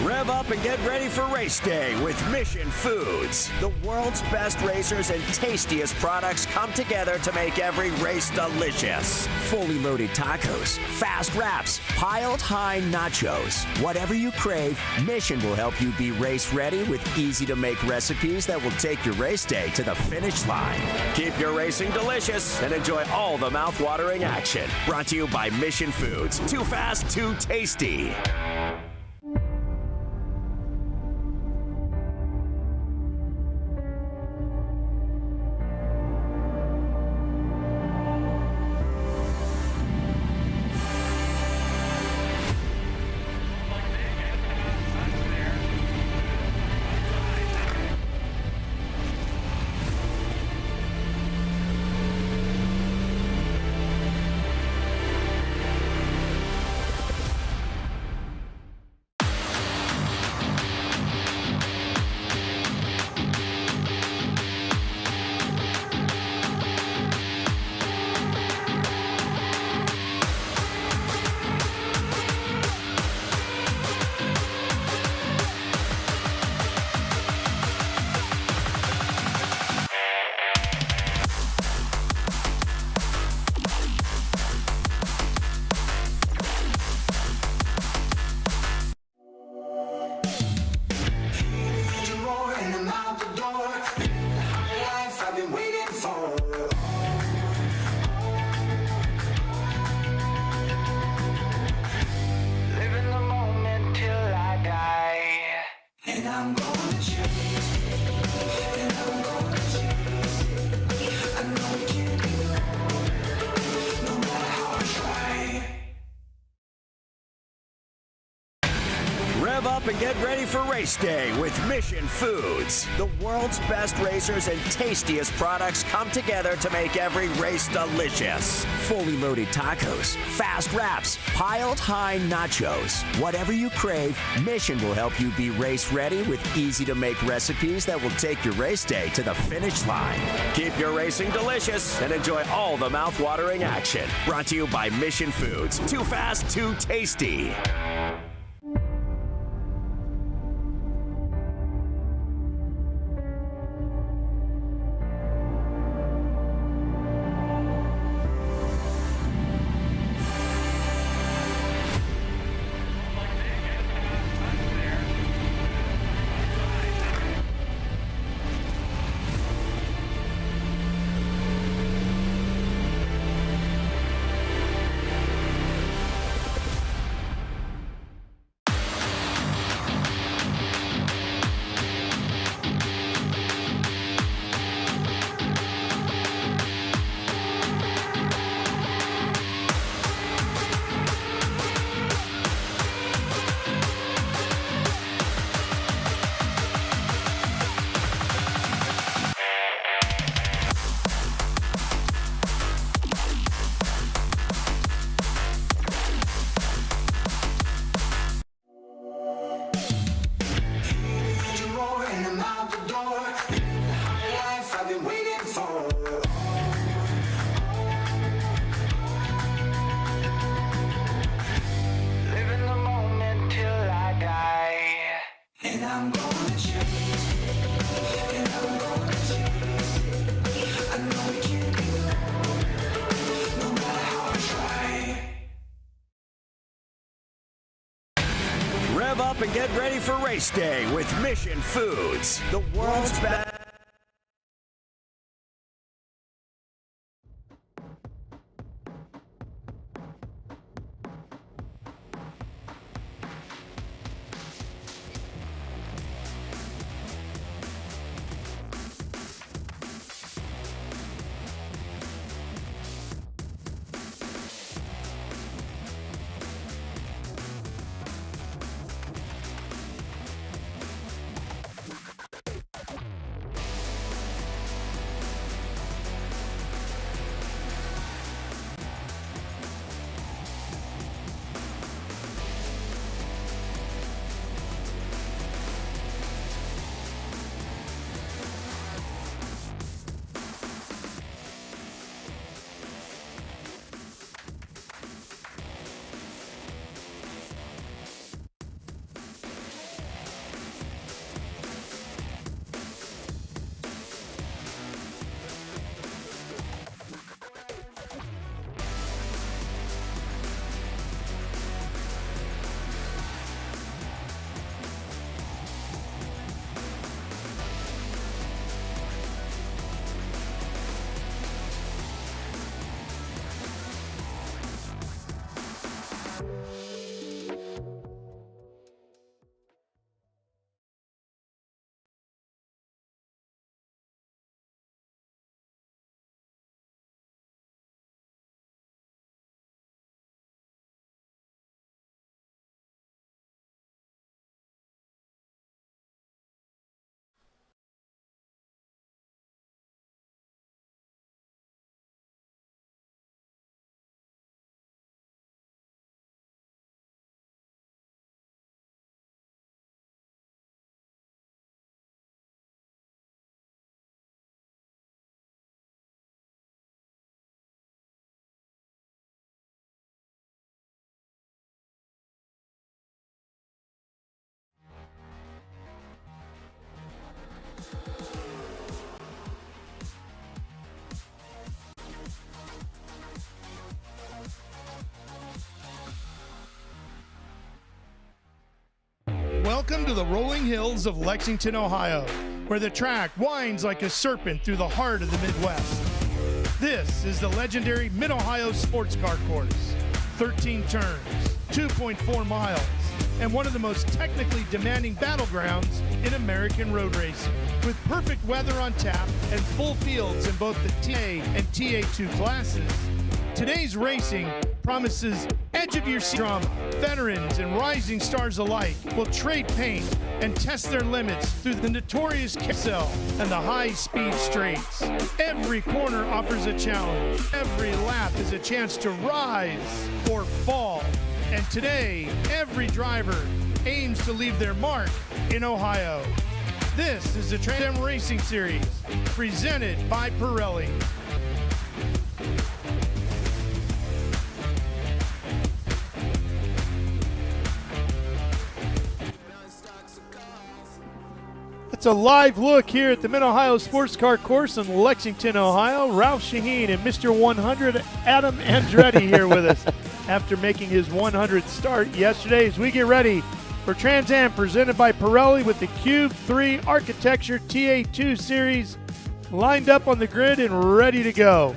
Rev up and get ready for race day with Mission Foods. The world's best racers and tastiest products come together to make every race delicious. Fully loaded tacos, fast wraps, piled high nachos. Whatever you crave, Mission will help you be race ready with easy to make recipes that will take your race day to the finish line. Keep your racing delicious and enjoy all the mouth-watering action. Brought to you by Mission Foods. Too fast, too tasty. Rev up and get ready for race day with Mission Foods. The world's best racers and tastiest products come together to make every race delicious. Fully loaded tacos, fast wraps, piled high nachos. Whatever you crave, Mission will help you be race ready with easy to make recipes that will take your race day to the finish line. Keep your racing delicious and enjoy all the mouth-watering action. Brought to you by Mission Foods. Too fast, too tasty. Rev up and get ready for race day with Mission Foods, the world's best. Welcome to the rolling hills of Lexington, Ohio, where the track winds like a serpent through the heart of the Midwest. This is the legendary Mid-Ohio Sports Car Course. 13 turns, 2.4 miles, and one of the most technically demanding battlegrounds in American road racing. With perfect weather on tap and full fields in both the TA and TA2 classes, today's racing promises edge-of-your-seat drama. Veterans and rising stars alike will trade paint and test their limits through the notorious carousel and the high-speed straights. Every corner offers a challenge. Every lap is a chance to rise or fall. And today, every driver aims to leave their mark in Ohio. This is the Trans Am Racing Series, presented by Pirelli. It's a live look here at the Mid-Ohio Sports Car Course in Lexington, Ohio. Ralph Shaheen and Mr. 100 Adam Andretti here with us after making his 100th start yesterday as we get ready for Trans Am presented by Pirelli with the Cube 3 Architecture TA2 Series lined up on the grid and ready to go.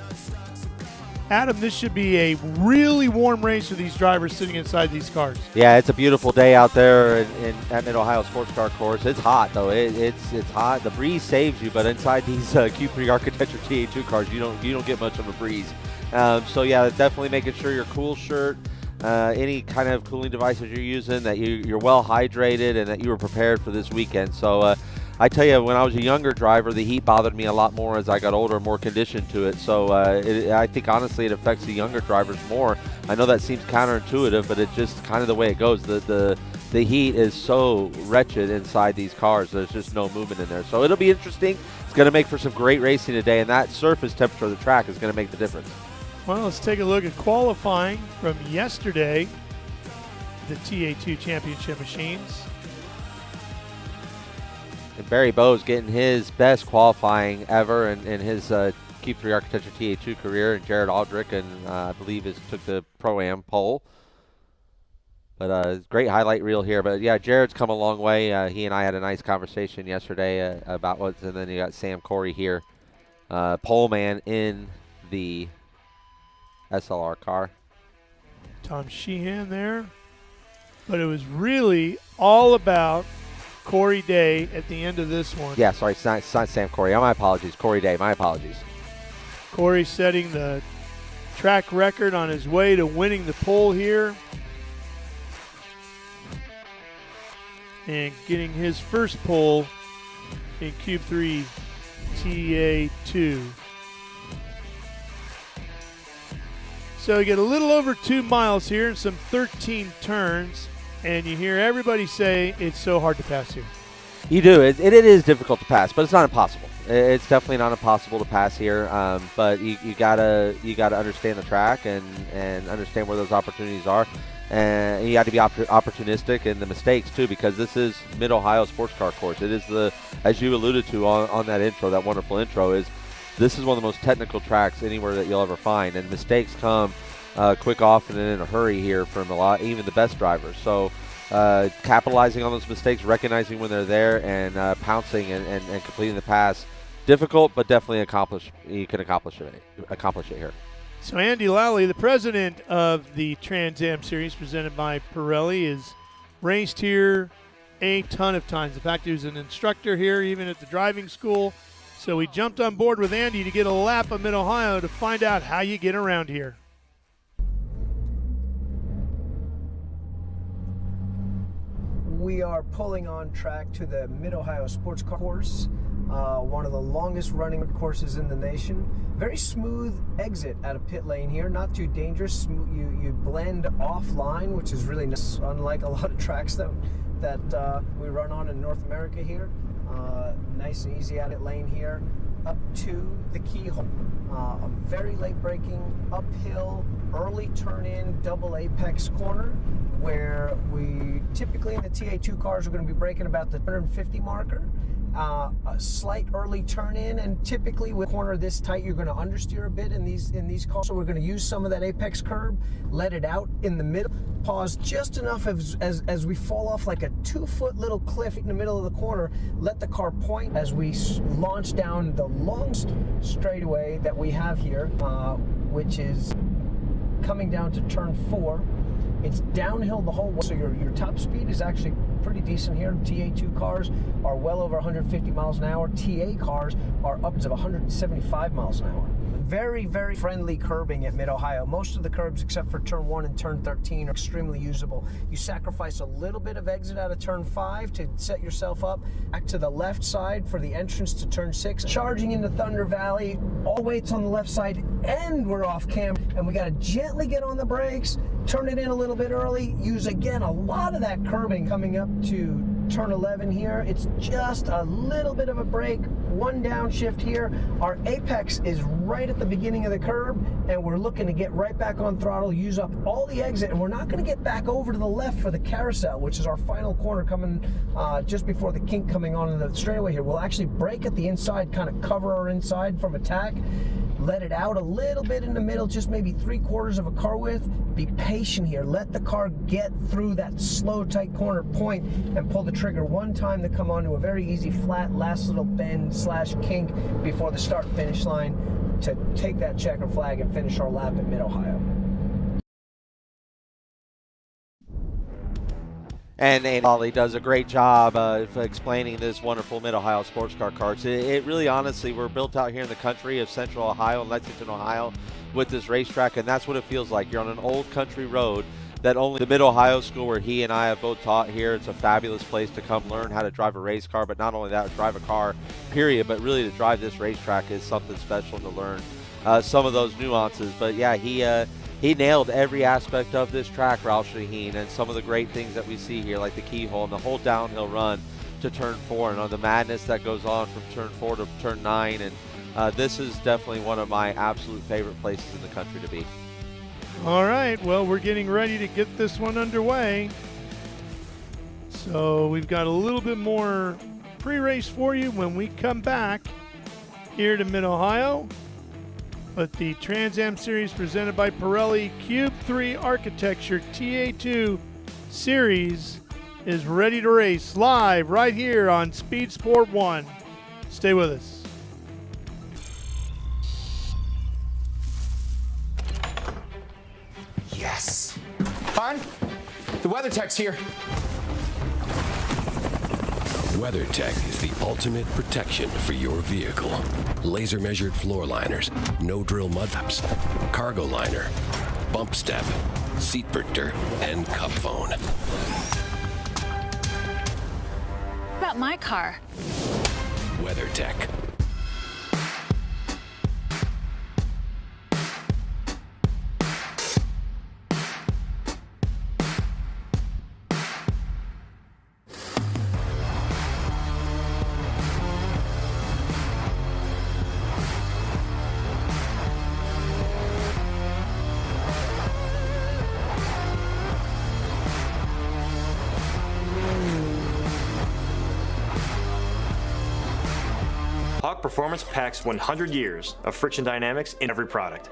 Adam, this should be a really warm race for these drivers sitting inside these cars. Yeah, it's a beautiful day out there at Mid-Ohio Sports Car Course. It's hot, though. It's hot. The breeze saves you, but inside these Q3 Architecture TA2 cars, you don't get much of a breeze. So, yeah, definitely making sure your cool shirt, any kind of cooling devices you're using, that you're well hydrated and that you were prepared for this weekend. So, I tell you, when I was a younger driver, the heat bothered me a lot more as I got older, more conditioned to it. So I think, honestly, it affects the younger drivers more. I know that seems counterintuitive, but it's just kind of the way it goes. The heat is so wretched inside these cars. There's just no movement in there. So it'll be interesting. It's going to make for some great racing today, and that surface temperature of the track is going to make the difference. Well, let's take a look at qualifying from yesterday, the TA2 Championship machines. And Barry Bowe's getting his best qualifying ever in his Keep 3 Architecture TA2 career, and Jared Aldrich, and I believe took the Pro-Am pole. But great highlight reel here. But yeah, Jared's come a long way. He and I had a nice conversation yesterday about what's, and then you got Sam Corey here, pole man in the SLR car. Tom Sheehan there. But it was really all about Corey Day at the end of this one. Yeah, sorry, it's not Sam Corey. My apologies. Corey Day, my apologies. Corey setting the track record on his way to winning the pole here. And getting his first pole in Cube 3 TA2. So you get a little over 2 miles here and some 13 turns, and you hear everybody say it's so hard to pass here. You do. It is difficult to pass, but it's not impossible. It's definitely not impossible to pass here. But you gotta understand the track and understand where those opportunities are, and you got to be opportunistic in the mistakes too, because this is Mid-Ohio Sports Car Course. It is as you alluded to on that intro, that wonderful intro, this is one of the most technical tracks anywhere that you'll ever find, and mistakes come quick, often, and in a hurry here from even the best drivers. So capitalizing on those mistakes, recognizing when they're there, and pouncing and completing the pass. Difficult, but definitely you can accomplish it here. So Andy Lally, the president of the Trans Am Series presented by Pirelli, is raced here a ton of times. In fact, he was an instructor here even at the driving school. So we jumped on board with Andy to get a lap of Mid-Ohio to find out how you get around here. We are pulling on track to the Mid-Ohio Sports Car Course, one of the longest running courses in the nation. Very smooth exit out of pit lane here, not too dangerous. You blend offline, which is really nice, unlike a lot of tracks that we run on in North America here. Nice and easy out of lane here, up to the keyhole. A very late braking, uphill, early turn in, double apex corner, where we typically in the TA2 cars are going to be braking about the 150 marker. A slight early turn in, and typically with a corner this tight, you're going to understeer a bit in these cars. So we're going to use some of that apex curb, let it out in the middle, pause just enough as we fall off like a 2-foot little cliff in the middle of the corner. Let the car point as we launch down the long straightaway that we have here, which is coming down to turn 4. It's downhill the whole way, so your top speed is actually pretty decent here. TA2 cars are well over 150 miles an hour. TA cars are upwards of 175 miles an hour. Very, very friendly curbing at Mid-Ohio. Most of the curbs, except for turn 1 and turn 13, are extremely usable. You sacrifice a little bit of exit out of turn 5 to set yourself up back to the left side for the entrance to turn 6. Charging into Thunder Valley, all weights on the left side, and we're off camera. And we got to gently get on the brakes, turn it in a little bit early, use again a lot of that curbing coming up to turn 11 here. It's just a little bit of a brake, one downshift here. Our apex is right at the beginning of the curb, and we're looking to get right back on throttle, use up all the exit, and we're not going to get back over to the left for the carousel, which is our final corner coming just before the kink coming on the straightaway here. We'll actually brake at the inside, kind of cover our inside from attack, let it out a little bit in the middle, just maybe 3/4 of a car width. Be patient here. Let the car get through that slow, tight corner point and pull the trigger one time to come onto a very easy, flat, last little bend / kink before the start-finish line to take that checker flag and finish our lap at Mid-Ohio. And Ollie does a great job of explaining this wonderful Mid-Ohio sports car cars. It really, honestly, we're built out here in the country of Central Ohio and Lexington, Ohio, with this racetrack, and that's what it feels like. You're on an old country road that only the Mid-Ohio school, where he and I have both taught here, it's a fabulous place to come learn how to drive a race car, but not only that, drive a car, period, but really to drive this racetrack is something special to learn some of those nuances. But yeah, he nailed every aspect of this track, Ralph Shaheen, and some of the great things that we see here, like the keyhole and the whole downhill run to turn 4, and the madness that goes on from turn 4 to turn 9. And this is definitely one of my absolute favorite places in the country to be. All right, well, we're getting ready to get this one underway. So we've got a little bit more pre-race for you when we come back here to Mid-Ohio. But the Trans Am Series presented by Pirelli Cube 3 Architecture TA2 Series is ready to race live right here on Speed Sport 1. Stay with us. Yes! Hon, the WeatherTech's here. WeatherTech is the ultimate protection for your vehicle. Laser measured floor liners, no drill mud flaps, cargo liner, bump step, seat protector, and cup phone. What about my car? WeatherTech. Hawk Performance packs 100 years of friction dynamics in every product.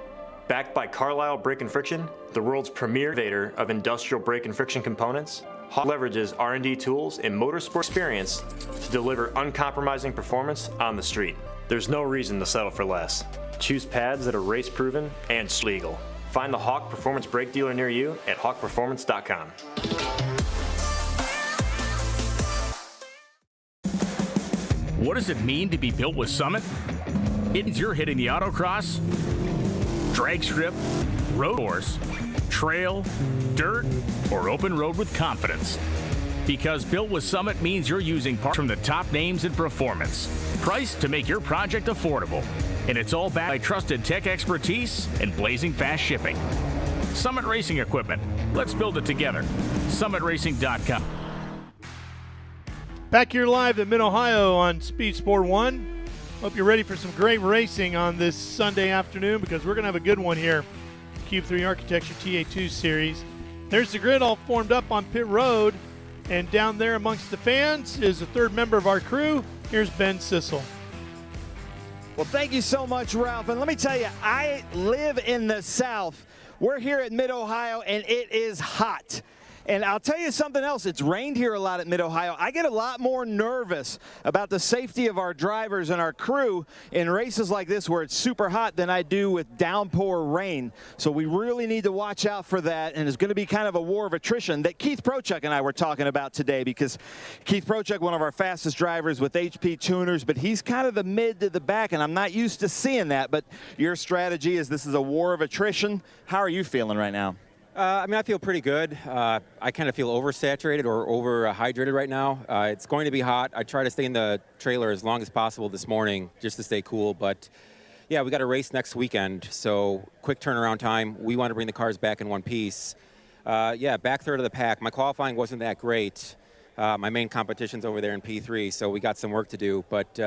Backed by Carlisle Brake and Friction, the world's premier innovator of industrial brake and friction components, Hawk leverages R&D tools and motorsport experience to deliver uncompromising performance on the street. There's no reason to settle for less. Choose pads that are race-proven and legal. Find the Hawk Performance brake dealer near you at hawkperformance.com. What does it mean to be built with Summit? It means you're hitting the autocross, drag strip, road course, trail, dirt, or open road with confidence. Because built with Summit means you're using parts from the top names in performance, priced to make your project affordable. And it's all backed by trusted tech expertise and blazing fast shipping. Summit Racing Equipment. Let's build it together. SummitRacing.com. Back here live at Mid-Ohio on Speed Sport 1. Hope you're ready for some great racing on this Sunday afternoon because we're going to have a good one here. Cube 3 Architecture TA2 Series. There's the grid all formed up on pit road. And down there amongst the fans is a third member of our crew. Here's Ben Sissel. Well, thank you so much, Ralph. And let me tell you, I live in the South. We're here at Mid-Ohio, and it is hot. And I'll tell you something else. It's rained here a lot at Mid-Ohio. I get a lot more nervous about the safety of our drivers and our crew in races like this where it's super hot than I do with downpour rain. So we really need to watch out for that. And it's going to be kind of a war of attrition that Keith Prochuk and I were talking about today, because Keith Prochuk, one of our fastest drivers with HP tuners, but he's kind of the mid to the back, and I'm not used to seeing that. But your strategy is this is a war of attrition. How are you feeling right now? I mean, I feel pretty good. I kind of feel oversaturated or overhydrated right now. It's going to be hot. I try to stay in the trailer as long as possible this morning just to stay cool. But, yeah, we got a race next weekend, so quick turnaround time. We want to bring the cars back in one piece. Yeah, back third of the pack. My qualifying wasn't that great. My main competition's over there in P3, so we got some work to do. But,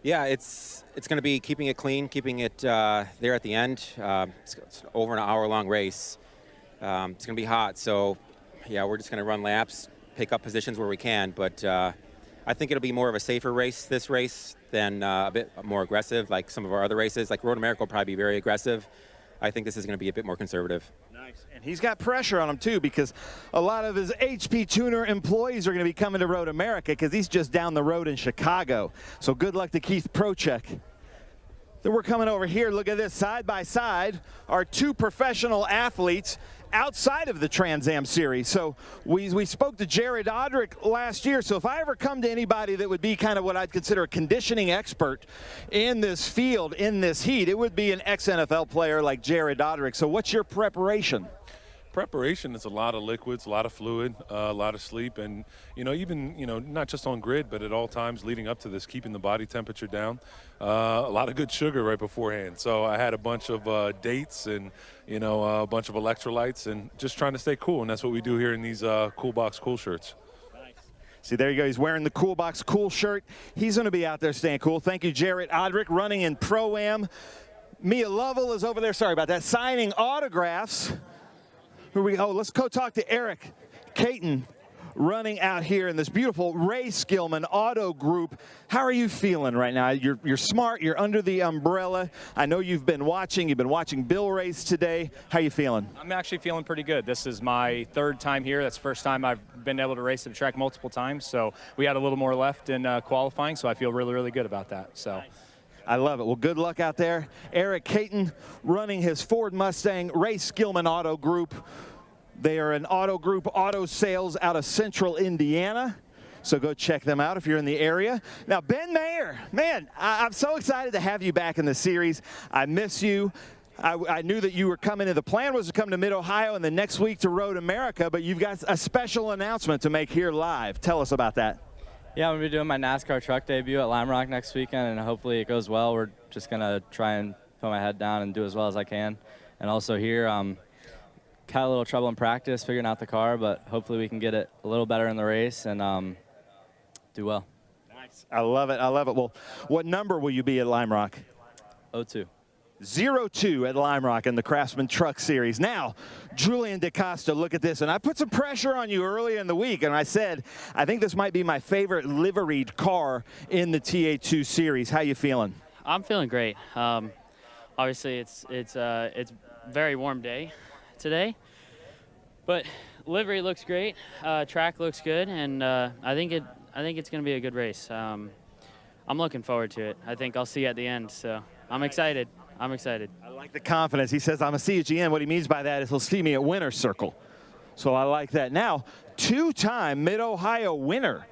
yeah, it's going to be keeping it clean, keeping it there at the end. It's over an hour-long race. It's going to be hot, so yeah, we're just going to run laps, pick up positions where we can, but I think it'll be more of a safer race, this race, than a bit more aggressive like some of our other races. Like Road America will probably be very aggressive. I think this is going to be a bit more conservative. Nice. And he's got pressure on him, too, because a lot of his HP Tuner employees are going to be coming to Road America because he's just down the road in Chicago. So good luck to Keith Prochuk. Then we're coming over here. Look at this. Side by side are two professional athletes outside of the Trans Am Series. So we spoke to Jared Odrick last year. So if I ever come to anybody that would be kind of what I'd consider a conditioning expert in this field, in this heat, it would be an ex-NFL player like Jared Odrick. So what's your preparation? Preparation is a lot of liquids, a lot of fluid, a lot of sleep, and even not just on grid, but at all times leading up to this, keeping the body temperature down. A lot of good sugar right beforehand. So I had a bunch of dates and a bunch of electrolytes, and just trying to stay cool. And that's what we do here in these Cool Box Cool shirts. See, there you go. He's wearing the Cool Box Cool shirt. He's going to be out there staying cool. Thank you, Jared Odrick, running in Pro-Am. Mia Lovell is over there. Sorry about that. Signing autographs. Let's go talk to Eric Caton, running out here in this beautiful Ray Skillman Auto Group. How are you feeling right now? You're smart. You're under the umbrella. I know you've been watching. You've been watching Bill race today. How you feeling? I'm actually feeling pretty good. This is my third time here. That's the first time I've been able to race the track multiple times. So we had a little more left in qualifying, so I feel really, really good about that. So. Nice. I love it. Well, good luck out there. Eric Caton running his Ford Mustang Ray Skillman Auto Group. They are an auto group, auto sales out of Central Indiana. So go check them out if you're in the area. Now, Ben Mayer, man, I'm so excited to have you back in the series. I miss you. I knew that you were coming in. The plan was to come to Mid-Ohio and the next week to Road America, but you've got a special announcement to make here live. Tell us about that. Yeah, I'm going to be doing my NASCAR truck debut at Lime Rock next weekend, and hopefully it goes well. We're just going to try and put my head down and do as well as I can. And also here, had a little trouble in practice figuring out the car, but hopefully we can get it a little better in the race and do well. Nice. I love it. I love it. Well, what number will you be at Lime Rock? 02. 02 at Lime Rock in the Craftsman Truck Series. Now, Julian DaCosta, look at this. And I put some pressure on you earlier in the week, and I said, I think this might be my favorite liveried car in the TA2 Series. How you feeling? I'm feeling great. Obviously, it's a very warm day today, but livery looks great. Track looks good, and I think it's going to be a good race. I'm looking forward to it. I think I'll see you at the end, so I'm excited. I'm excited. I like the confidence. He says, I'm going to see you at the end. What he means by that is he'll see me at winner's circle. So I like that. Now, two-time Mid-Ohio winner,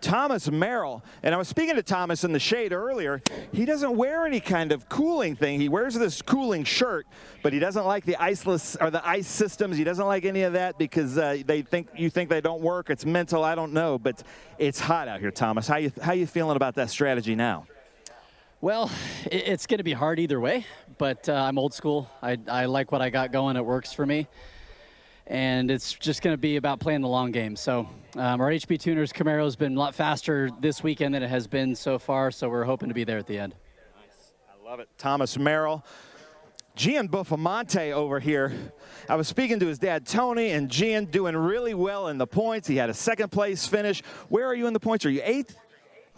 Thomas Merrill. And I was speaking to Thomas in the shade earlier. He doesn't wear any kind of cooling thing. He wears this cooling shirt, but he doesn't like the iceless or the ice systems. He doesn't like any of that because you think they don't work. It's mental. I don't know, but it's hot out here, Thomas. How you feeling about that strategy now? Well, it's going to be hard either way, but I'm old school. I like what I got going. It works for me. And it's just going to be about playing the long game. So our HP Tuners Camaro has been a lot faster this weekend than it has been so far, so we're hoping to be there at the end. Nice. I love it. Thomas Merrill. Gian Buffamonte over here. I was speaking to his dad, Tony, and Gian doing really well in the points. He had a second-place finish. Where are you in the points? Are you 8th?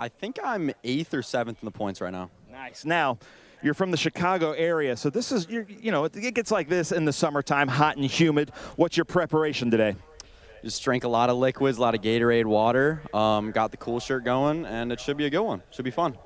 I think I'm 8th or 7th in the points right now. Nice. Now, you're from the Chicago area, so this is, you know, it gets like this in the summertime, hot and humid. What's your preparation today? Just drank a lot of liquids, a lot of Gatorade water, got the cool shirt going, and it should be a good one. Should be fun.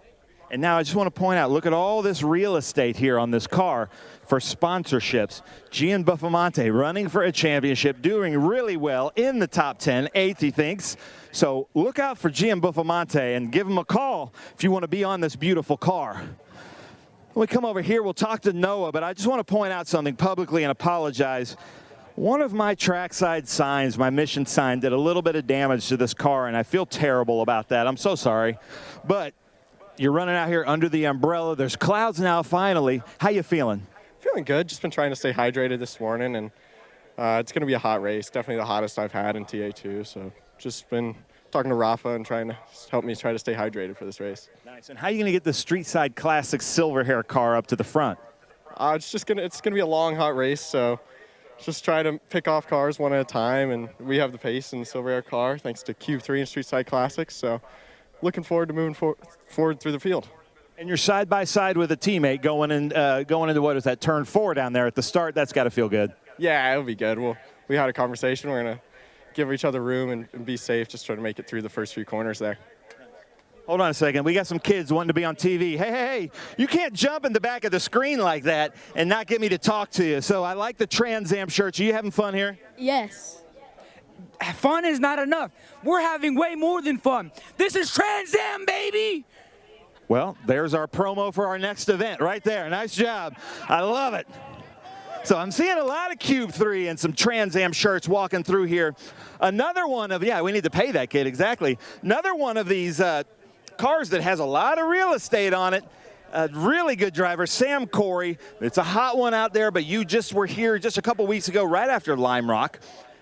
And now I just want to point out, look at all this real estate here on this car for sponsorships. Gian Buffamonte running for a championship, doing really well in the top 10, 8th he thinks. So look out for Gian Buffamonte and give him a call if you want to be on this beautiful car. When we come over here, we'll talk to Noah, but I just want to point out something publicly and apologize. One of my trackside signs, my mission sign, did a little bit of damage to this car, and I feel terrible about that. I'm so sorry. But you're running out here under the umbrella. There's clouds now, finally. How you feeling? Feeling good. Just been trying to stay hydrated this morning, and it's going to be a hot race. Definitely the hottest I've had in TA2, so just been talking to Rafa and trying to help me try to stay hydrated for this race. Nice. And how are you going to get the Street Side Classic silver hair car up to the front? It's going to be a long, hot race, so just try to pick off cars one at a time, and we have the pace in the silver hair car thanks to Cube 3 and Street Side Classics, so looking forward to moving forward through the field. And you're side by side with a teammate going into what is that, turn 4 down there at the start. That's got to feel good. Yeah, it'll be good. We had a conversation. We're going to give each other room and be safe, just try to make it through the first few corners there. Hold on a second. We got some kids wanting to be on TV. Hey, you can't jump in the back of the screen like that and not get me to talk to you. So I like the Trans Am shirts. Are you having fun here? Yes. Fun is not enough. We're having way more than fun. This is Trans Am, baby! Well, there's our promo for our next event right there. Nice job. I love it. So I'm seeing a lot of Cube 3 and some Trans Am shirts walking through here. Another one of, yeah, we need to pay that kid, exactly. Another one of these cars that has a lot of real estate on it. A really good driver, Sam Corey. It's a hot one out there, but you just were here just a couple weeks ago right after Lime Rock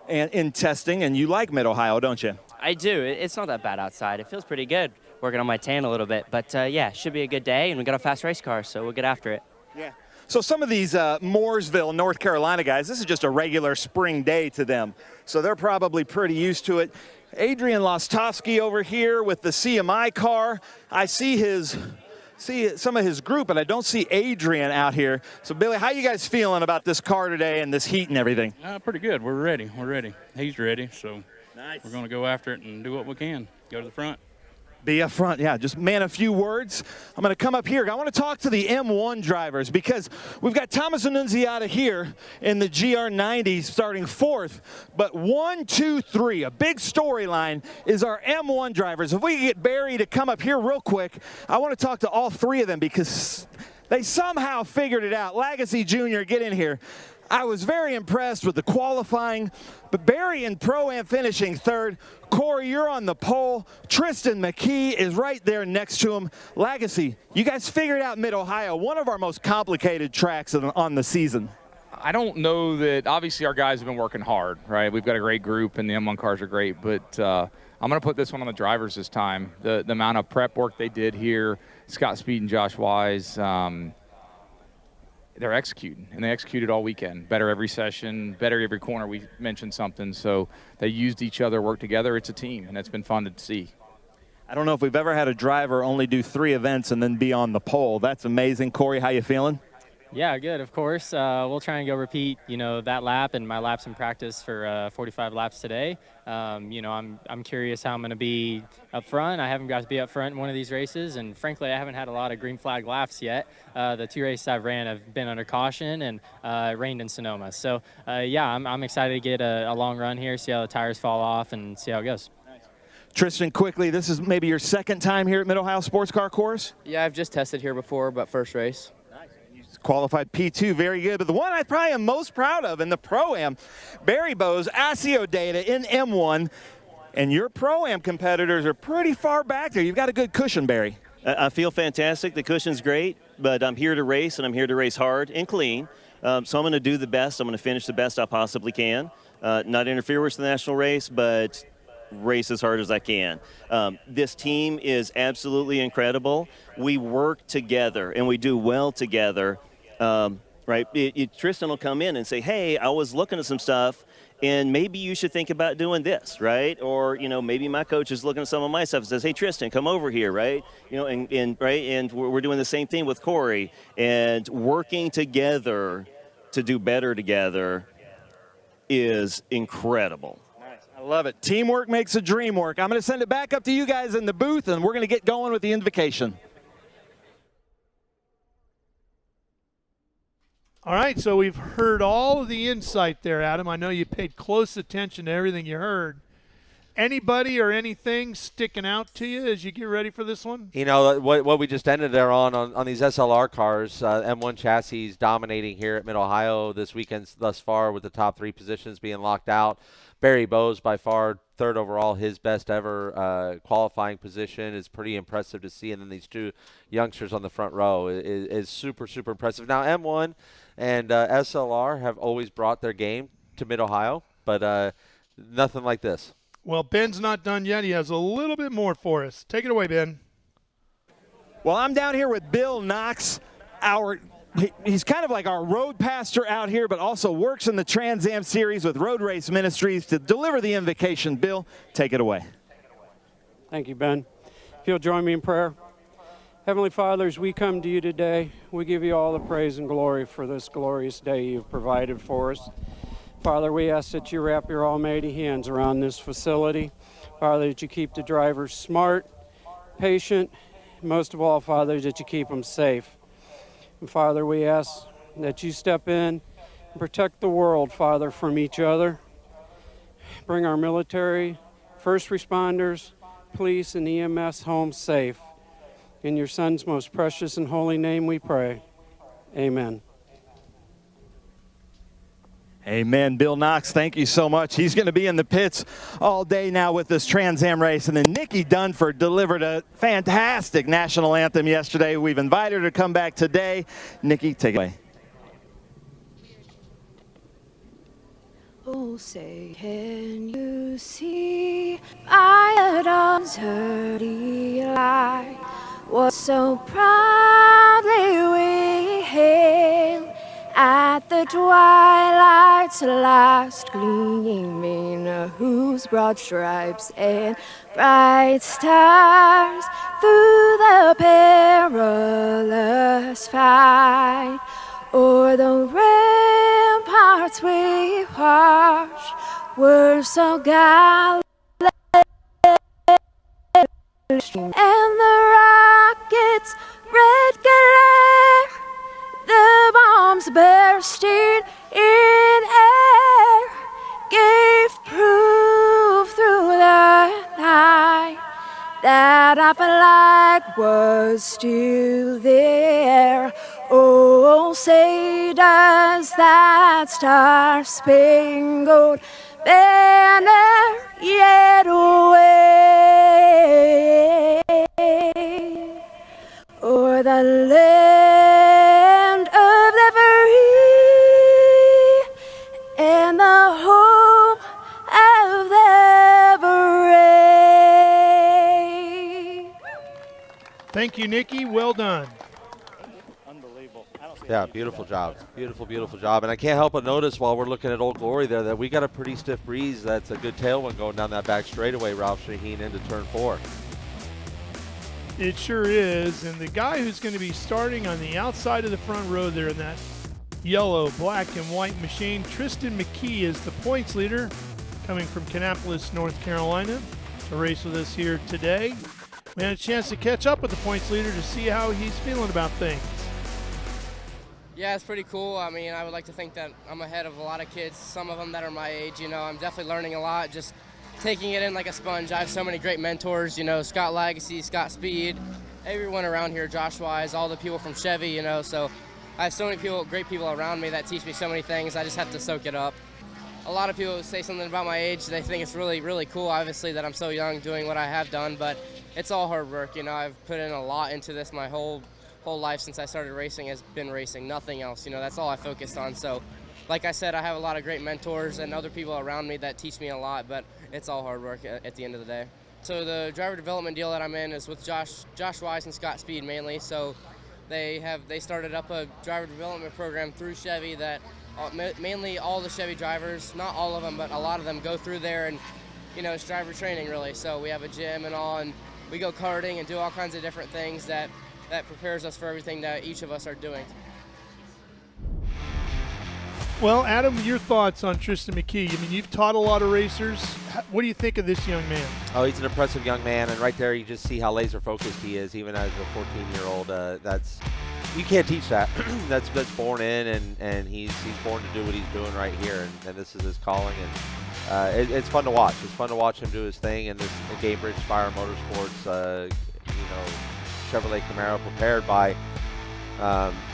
and in testing, and you like Mid-Ohio, don't you? I do. It's not that bad outside. It feels pretty good working on my tan a little bit. But, yeah, it should be a good day, and we got a fast race car, so we'll get after it. Yeah. So some of these Mooresville, North Carolina guys, this is just a regular spring day to them. So they're probably pretty used to it. Adrian Lostowski over here with the CMI car. I see some of his group, but I don't see Adrian out here. So, Billy, how you guys feeling about this car today and this heat and everything? Pretty good. We're ready. We're ready. He's ready, so we're going to go after it and do what we can. Go to the front. Be up front, yeah, just man a few words. I'm gonna come up here. I wanna talk to the M1 drivers because we've got Thomas Annunziata here in the GR90 starting 4th, but 1, 2, 3, a big storyline is our M1 drivers. If we could get Barry to come up here real quick, I wanna talk to all 3 of them because they somehow figured it out. Legacy Jr., get in here. I was very impressed with the qualifying, but Barry in Pro-Am finishing 3rd. Corey, you're on the pole. Tristan McKee is right there next to him. Legacy, you guys figured out Mid-Ohio, one of our most complicated tracks on the season. I don't know that, obviously our guys have been working hard, right? We've got a great group and the M1 cars are great, but I'm going to put this one on the drivers this time. The amount of prep work they did here, Scott Speed and Josh Wise, they're executing, and they executed all weekend. Better every session, better every corner. We mentioned something, so they used each other, worked together. It's a team, and it's been fun to see. I don't know if we've ever had a driver only do 3 events and then be on the pole. That's amazing. Corey, how you feeling? Yeah, good, of course. We'll try and go repeat, that lap and my laps in practice for 45 laps today. I'm curious how I'm going to be up front. I haven't got to be up front in one of these races, and frankly, I haven't had a lot of green flag laps yet. The 2 races I've ran have been under caution, and it rained in Sonoma. So, I'm excited to get a long run here, see how the tires fall off, and see how it goes. Tristan, quickly, this is maybe your 2nd time here at Mid-Ohio Sports Car Course? Yeah, I've just tested here before, but first race. Qualified P2, very good. But the one I probably am most proud of in the Pro-Am, Barry Bowes, ASIO data in M1, and your Pro-Am competitors are pretty far back there. You've got a good cushion, Barry. I feel fantastic. The cushion's great, but I'm here to race, and I'm here to race hard and clean. So I'm going to do the best. I'm going to finish the best I possibly can. Not interfere with the national race, but race as hard as I can. This team is absolutely incredible. We work together, and we do well together. Right? Tristan will come in and say, hey, I was looking at some stuff, and maybe you should think about doing this, right? Or, maybe my coach is looking at some of my stuff and says, hey, Tristan, come over here, right? And we're doing the same thing with Corey. And working together to do better together is incredible. I love it. Teamwork makes the dream work. I'm going to send it back up to you guys in the booth, and we're going to get going with the invocation. All right, so we've heard all of the insight there, Adam. I know you paid close attention to everything you heard. Anybody or anything sticking out to you as you get ready for this one? What we just ended there on these SLR cars, M1 chassis dominating here at Mid-Ohio this weekend thus far with the top 3 positions being locked out. Barry Bowes by far 3rd overall, his best ever qualifying position is pretty impressive to see. And then these 2 youngsters on the front row is super, super impressive. Now M1 and SLR have always brought their game to Mid-Ohio, but nothing like this. Well, Ben's not done yet. He has a little bit more for us. Take it away, Ben. Well, I'm down here with Bill Knox, he's kind of like our road pastor out here, but also works in the Trans Am Series with Road Race Ministries to deliver the invocation. Bill, take it away. Thank you, Ben. If you'll join me in prayer. Heavenly Father, as we come to you today, we give you all the praise and glory for this glorious day you've provided for us. Father, we ask that you wrap your almighty hands around this facility. Father, that you keep the drivers smart, patient, and most of all, Father, that you keep them safe. And Father, we ask that you step in and protect the world, Father, from each other. Bring our military, first responders, police, and EMS home safe. In your Son's most precious and holy name we pray. Amen. Amen. Bill Knox, thank you so much. He's going to be in the pits all day now with this Trans Am race. And then Nikki Dunford delivered a fantastic national anthem yesterday. We've invited her to come back today. Nikki, take it away. Oh, say, can you see my dawn's dirty light? What so proudly we hail at the twilight's last gleaming, whose rainbows, broad stripes, and bright stars through the perilous fight. O'er the ramparts we watched were so gallant, and the rockets' red glare, the bombs bursting in air, gave proof through the night that our flag was still there. Oh, say does that star-spangled banner yet wave o'er the land of the free and the home of the brave. Thank you, Nikki. Well done. Yeah, beautiful job. Beautiful, beautiful job. And I can't help but notice while we're looking at Old Glory there that we got a pretty stiff breeze. That's a good tailwind going down that back straightaway, Ralph Shaheen, into turn 4. It sure is. And the guy who's going to be starting on the outside of the front row there in that yellow, black, and white machine, Tristan McKee is the points leader coming from Kannapolis, North Carolina to race with us here today. We had a chance to catch up with the points leader to see how he's feeling about things. Yeah, it's pretty cool. I mean, I would like to think that I'm ahead of a lot of kids, some of them that are my age. You know, I'm definitely learning a lot, just taking it in like a sponge. I have so many great mentors, you know, Scott Lagacy, Scott Speed, everyone around here, Josh Wise, all the people from Chevy, you know, so I have so many people, great people around me that teach me so many things. I just have to soak it up. A lot of people say something about my age. They think it's really, really cool, obviously, that I'm so young doing what I have done, but it's all hard work. You know, I've put in a lot into this. My whole life since I started racing has been racing, nothing else. You know, that's all I focused on. So, like I said, I have a lot of great mentors and other people around me that teach me a lot, but it's all hard work at the end of the day. So the driver development deal that I'm in is with Josh Wise and Scott Speed mainly. So they started up a driver development program through Chevy that mainly all the Chevy drivers, not all of them, but a lot of them go through there, and you know, it's driver training really. So we have a gym and all, and we go karting and do all kinds of different things that prepares us for everything that each of us are doing. Well, Adam, your thoughts on Tristan McKee? I mean, you've taught a lot of racers. What do you think of this young man? Oh, he's an impressive young man, and right there you just see how laser focused he is, even as a 14-year-old. You can't teach that. that's born in, and he's born to do what he's doing right here, and this is his calling, and it's fun to watch. It's fun to watch him do his thing, and this Gamebridge Spire Motorsports, Chevrolet Camaro prepared by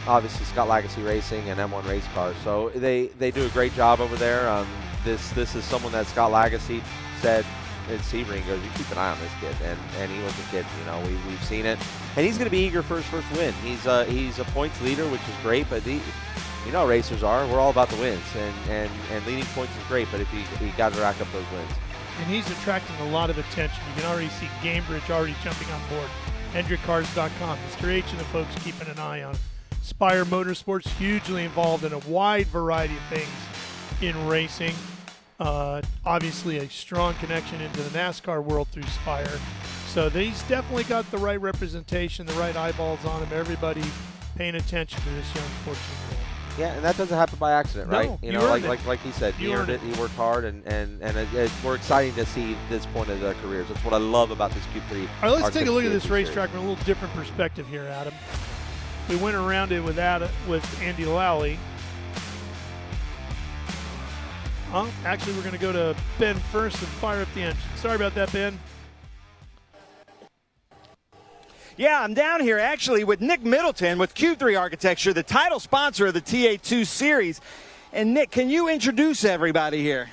obviously Scott Lagacy Racing and M1 Race Cars. So they do a great job over there. This is someone that Scott Lagacy said in Sebring, goes, you keep an eye on this kid, and he was a kid. You know, we've seen it, and he's going to be eager for his first win. He's a points leader, which is great, but you know, racers are. We're all about the wins, and leading points is great, but if you got to rack up those wins. And he's attracting a lot of attention. You can already see Gamebridge already jumping on board. HendrickCars.com. Mr. H and the folks keeping an eye on Spire Motorsports, hugely involved in a wide variety of things in racing. Obviously a strong connection into the NASCAR world through Spire. So he's definitely got the right representation, the right eyeballs on him, everybody paying attention to this young 14-year-old. Yeah, and that doesn't happen by accident, right? No, you know, like he said, he earned it. He worked hard, and we're excited to see this point of their careers. That's what I love about this Q3. All right, let's take a look at this racetrack from a little different perspective here, Adam. We went around it with Andy Lally. Actually, we're going to go to Ben first and fire up the engine. Sorry about that, Ben. Yeah, I'm down here actually with Nick Middleton with Q3 Architecture, the title sponsor of the TA2 Series. And Nick, can you introduce everybody here?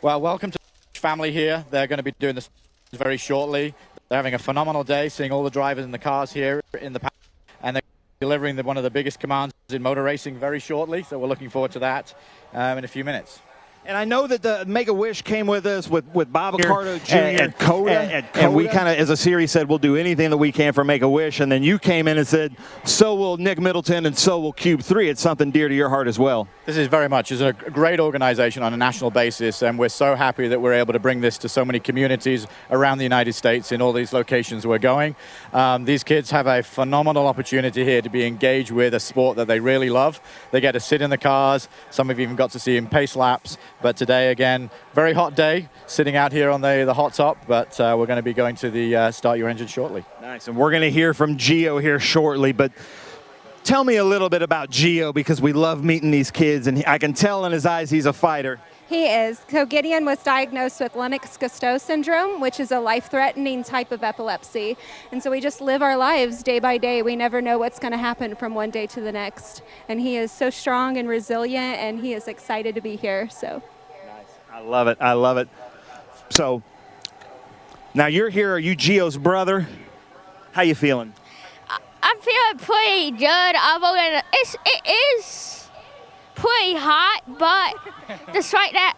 Well, welcome to the family here. They're going to be doing this very shortly. They're having a phenomenal day, seeing all the drivers in the cars here in the paddock, and they're delivering one of the biggest commands in motor racing very shortly. So we're looking forward to that in a few minutes. And I know that the Make-A-Wish came with us with Bob Ricardo Jr. and Coda. And we kind of, as a series, said we'll do anything that we can for Make-A-Wish. And then you came in and said, so will Nick Middleton and so will Cube 3. It's something dear to your heart as well. This is very much. It's a great organization on a national basis, and we're so happy that we're able to bring this to so many communities around the United States in all these locations we're going. These kids have a phenomenal opportunity here to be engaged with a sport that they really love. They get to sit in the cars. Some have even got to see in pace laps. But today, again, very hot day, sitting out here on the hot top, but we're going to be going to the Start Your Engine shortly. Nice, and we're going to hear from Gio here shortly, but tell me a little bit about Gio, because we love meeting these kids, and I can tell in his eyes he's a fighter. He is. So Gideon was diagnosed with Lennox-Gastaut syndrome, which is a life-threatening type of epilepsy. And so we just live our lives day by day. We never know what's going to happen from one day to the next. And he is so strong and resilient, and he is excited to be here. So. Nice. I love it. I love it. So now you're here. Are you Gio's brother? How you feeling? I'm feeling pretty good. It is pretty hot, but despite that,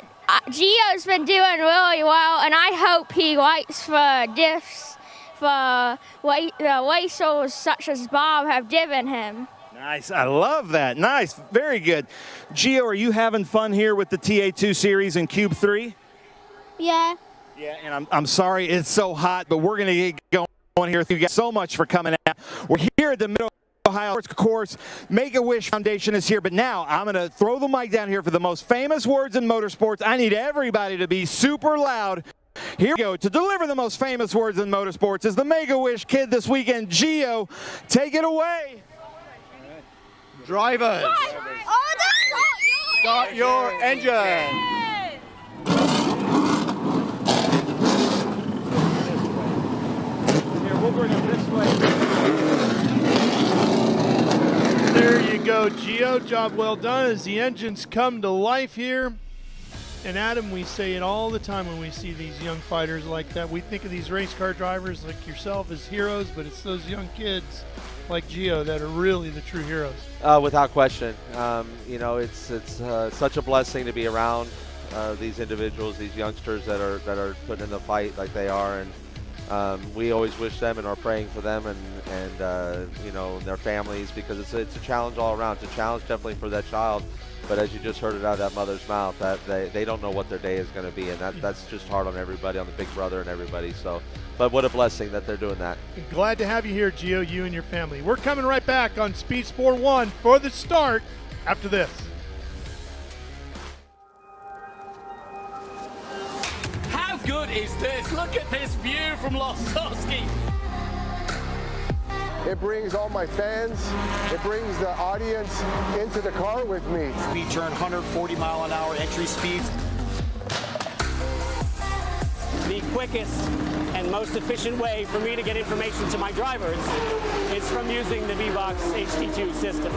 Gio's been doing really well, and I hope he waits for gifts for the racers such as Bob have given him. Nice. I love that. Nice. Very good. Gio, are you having fun here with the TA2 Series in Cube 3? Yeah. Yeah, and I'm sorry it's so hot, but we're going to get going here. Thank you guys so much for coming out. We're here at the Mid-Ohio Sports Course. Make-A-Wish Foundation is here, but now I'm going to throw the mic down here for the most famous words in motorsports. I need everybody to be super loud. Here we go. To deliver the most famous words in motorsports is the Make-A-Wish kid this weekend, Gio. Take it away. Drivers, start your engine. We'll bring them this way. There you go, Gio. Job well done as the engines come to life here. And Adam, we say it all the time when we see these young fighters like that. We think of these race car drivers like yourself as heroes, but it's those young kids like Gio that are really the true heroes. Without question. You know, it's such a blessing to be around these individuals, these youngsters that are putting in the fight like they are, and we always wish them and are praying for them and you know, their families, because it's a challenge all around. It's a challenge definitely for that child, but as you just heard it out of that mother's mouth, that they don't know what their day is going to be, and that's just hard on everybody, on the big brother and everybody. So, but what a blessing that they're doing that. Glad to have you here, Gio, you and your family. We're coming right back on Speed Sport 1 for the start after this. How good is this? Look at this view from Losowski. It brings all my fans, it brings the audience into the car with me. Speed turn 140 mile an hour entry speeds. The quickest and most efficient way for me to get information to my drivers is from using the V-Box HD2 system.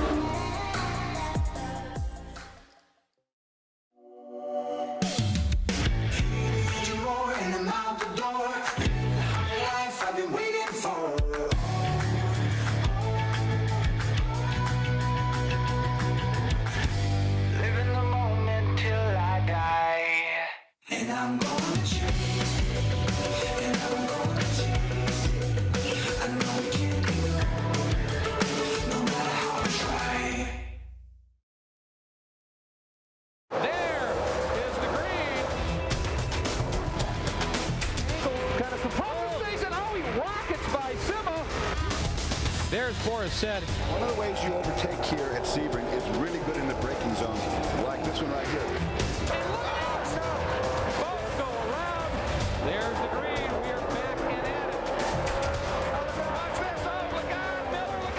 Said. One of the ways you overtake here at Sebring is really good in the braking zone, like this one right here. Both go around. There's the green. We are back and at it. Watch this. Oh, look out, Miller, look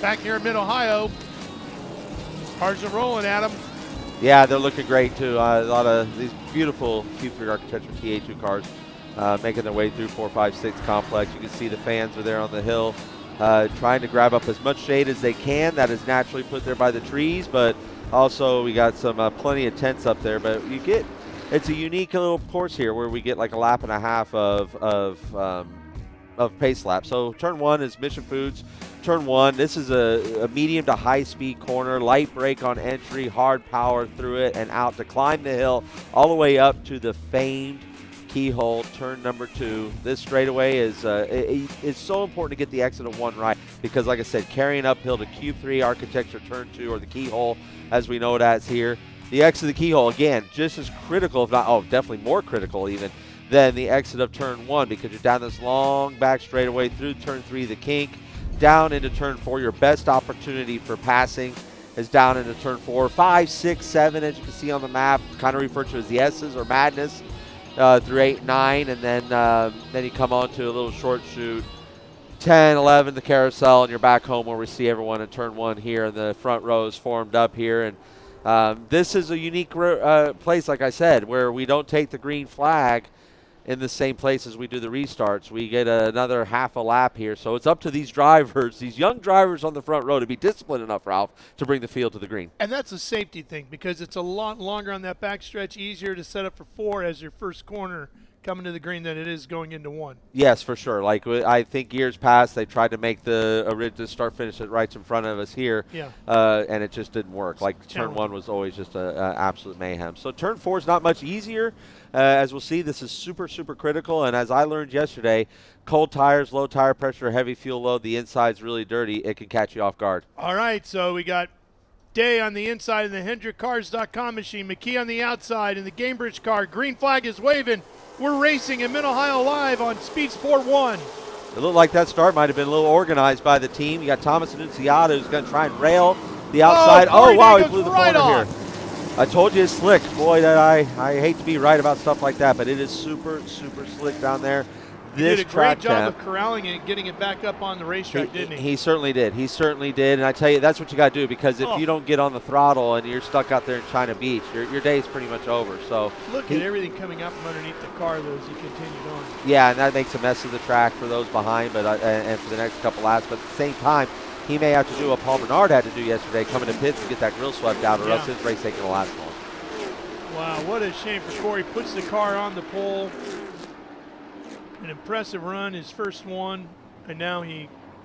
back here in Mid-Ohio. Cars are rolling at them. Yeah, they're looking great too. A lot of these beautiful Q3 Architecture TA2 cars making their way through 4, 5, 6 complex. You can see the fans are there on the hill trying to grab up as much shade as they can. That is naturally put there by the trees, but also we got some plenty of tents up there. But you get, it's a unique little course here where we get like a lap and a half of pace lap. So turn 1 is Mission Foods. Turn 1, this is a medium to high speed corner, light brake on entry, hard power through it and out to climb the hill all the way up to the famed keyhole, turn number 2. This straightaway is it's so important to get the exit of 1 right because, like I said, carrying uphill to Q3 Architecture turn 2, or the keyhole as we know it as here. The exit of the keyhole, again, just as critical, if not, definitely more critical even, than the exit of turn 1 because you're down this long back straightaway through turn 3, the kink, down into turn 4. Your best opportunity for passing is down into turn 4. 5, 6, 7, as you can see on the map, kind of referred to as the S's or madness, through 8, 9, and then you come on to a little short shoot. 10, 11, the carousel, and you're back home where we see everyone in turn 1 here, and the front row is formed up here. And this is a unique place, like I said, where we don't take the green flag in the same place as we do the restarts. We get another half a lap here. So it's up to these drivers, these young drivers on the front row, to be disciplined enough, Ralph, to bring the field to the green. And that's a safety thing because it's a lot longer on that back stretch, easier to set up for 4 as your first corner coming to the green than it is going into 1. Yes, for sure. Like I think years past, they tried to make the original start-finish that right in front of us here, and it just didn't work. Like turn 1 was always just an absolute mayhem. So turn 4 is not much easier. As we'll see, this is super, super critical. And as I learned yesterday, cold tires, low tire pressure, heavy fuel load, the inside's really dirty. It can catch you off guard. All right, so we got Day on the inside of the HendrickCars.com machine, McKee on the outside in the Gamebridge car. Green flag is waving. We're racing in Mid-Ohio live on Speed Sport 1. It looked like that start might have been a little organized by the team. You got Thomas Annunziata who's going to try and rail the outside. Oh, wow, he blew the corner here. I told you it's slick. Boy, that I hate to be right about stuff like that, but it is super, super slick down there. He did a great job of corralling it and getting it back up on the racetrack, didn't he? He certainly did. He certainly did. And I tell you, that's what you got to do, because if you don't get on the throttle and you're stuck out there in China Beach, your day is pretty much over. So look at everything coming up from underneath the car, though, as he continued on. Yeah, and that makes a mess of the track for those behind, but and for the next couple laps. But at the same time, he may have to do what Paul Menard had to do yesterday, coming to pits and get that grill swept out, or else his race ain't going to last long. Wow, what a shame for Corey. Puts the car on the pole. An impressive run, his first one, and now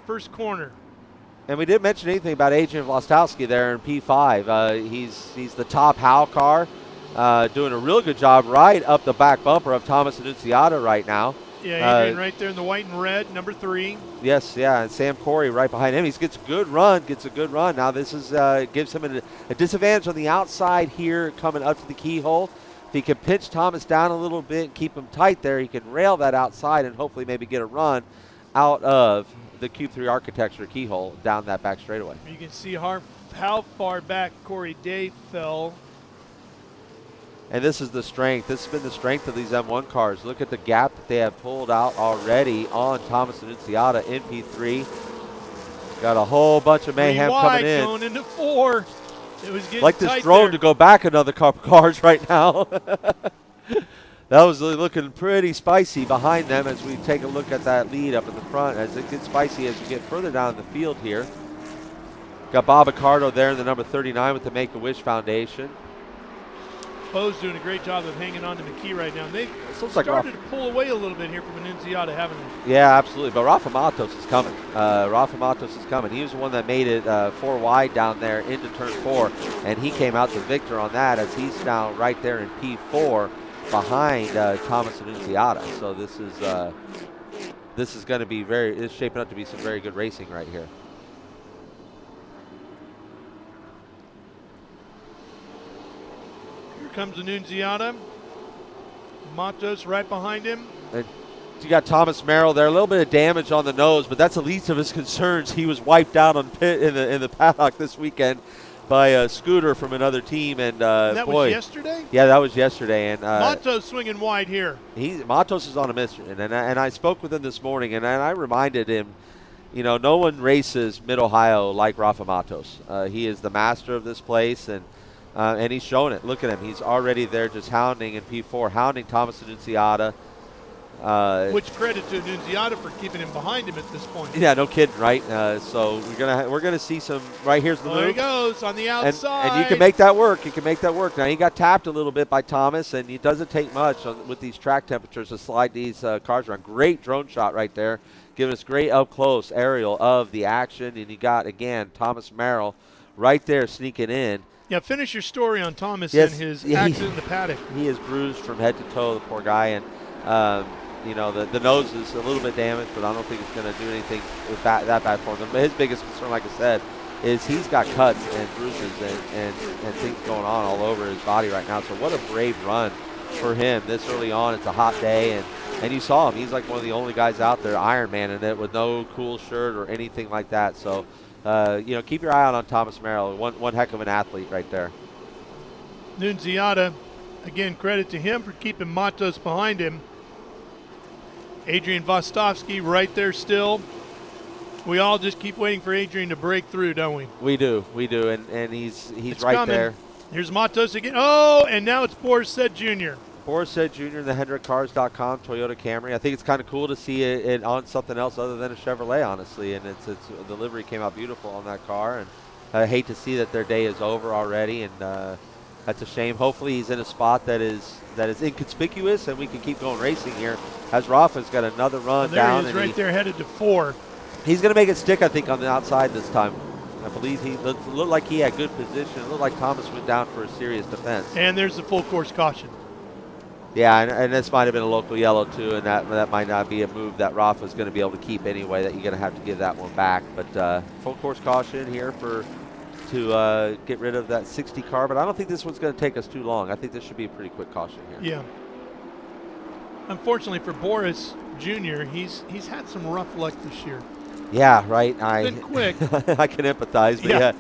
first corner. And we didn't mention anything about Adrian Vlastowski there in P5. He's the top Howe car, doing a real good job right up the back bumper of Thomas Annunziata right now. Yeah, Adrian right there in the white and red, number 3. Yes, yeah, and Sam Corey right behind him. He gets a good run, Now this is gives him a disadvantage on the outside here coming up to the keyhole. If he can pinch Thomas down a little bit and keep him tight there, he can rail that outside and hopefully maybe get a run out of the Q3 Architecture keyhole down that back straightaway. You can see how far back Corey Day fell. And this is the strength. This has been the strength of these M1 cars. Look at the gap that they have pulled out already on Thomas Annunziata in P3. Got a whole bunch of mayhem coming in. Going into 4. It was getting like this tight drone there. to go back another couple cars right now. That was looking pretty spicy behind them as we take a look at that lead up in the front. As it gets spicy as we get further down the field here. Got Bob Accardo there in the number 39 with the Make-A-Wish Foundation. Bo's doing a great job of hanging on to McKee right now. And they've like started to pull away a little bit here from Annunziata, haven't they? Yeah, absolutely. But Rafa Matos is coming. Rafa Matos is coming. He was the one that made it 4 wide down there into turn 4, and he came out the victor on that as he's now right there in P4 behind Thomas Annunziata. So this is going to be it's shaping up to be some very good racing right here. Comes Annunziata. Matos right behind him. And you got Thomas Merrill there. A little bit of damage on the nose, but that's the least of his concerns. He was wiped out on pit in the paddock this weekend by a scooter from another team. And that boy, was yesterday? Yeah, that was yesterday. And Matos swinging wide here. Matos is on a mission, and I spoke with him this morning, and I reminded him, you know, no one races Mid-Ohio like Rafa Matos. He is the master of this place, and he's showing it. Look at him. He's already there just hounding in P4, hounding Thomas Annunziata. Which credit to Annunziata for keeping him behind him at this point. Yeah, no kidding, right? So we're gonna see some. Right here's the move. There he goes on the outside. And you can make that work. You can make that work. Now he got tapped a little bit by Thomas, and it doesn't take much with these track temperatures to slide these cars around. Great drone shot right there, giving us great up close aerial of the action. And you got again Thomas Merrill right there sneaking in. Yeah, finish your story on Thomas and his accident in the paddock. He is bruised from head to toe, the poor guy, and you know, the nose is a little bit damaged, but I don't think it's going to do anything that bad for him. But his biggest concern, like I said, is he's got cuts and bruises and things going on all over his body right now. So what a brave run for him this early on. It's a hot day, and you saw him. He's like one of the only guys out there Ironman in it with no cool shirt or anything like that. So, you know, keep your eye out on Thomas Merrill. One heck of an athlete right there. Annunziata, again, credit to him for keeping Matos behind him. Adrian Vostovsky right there still. We all just keep waiting for Adrian to break through, don't we? We do, and he's right coming. there. Here's Matos again. Oh, and now it's Boris Said Jr. Boris Said Jr. in the HendrickCars.com Toyota Camry. I think it's kind of cool to see it on something else other than a Chevrolet, honestly. And the livery came out beautiful on that car. And I hate to see that their day is over already, and that's a shame. Hopefully he's in a spot that is inconspicuous, and we can keep going racing here. As Rafa's got another run down. There he is, right there, headed to 4. He's going to make it stick, I think, on the outside this time. I believe he looked like he had good position. It looked like Thomas went down for a serious defense. And there's the full course caution. Yeah, and this might have been a local yellow too, and that might not be a move that Rafa's going to be able to keep anyway. That you're going to have to give that one back. But full course caution here to get rid of that 60 car. But I don't think this one's going to take us too long. I think this should be a pretty quick caution here. Yeah. Unfortunately for Boris Jr., he's had some rough luck this year. Yeah, right. It's been quick. I can empathize, but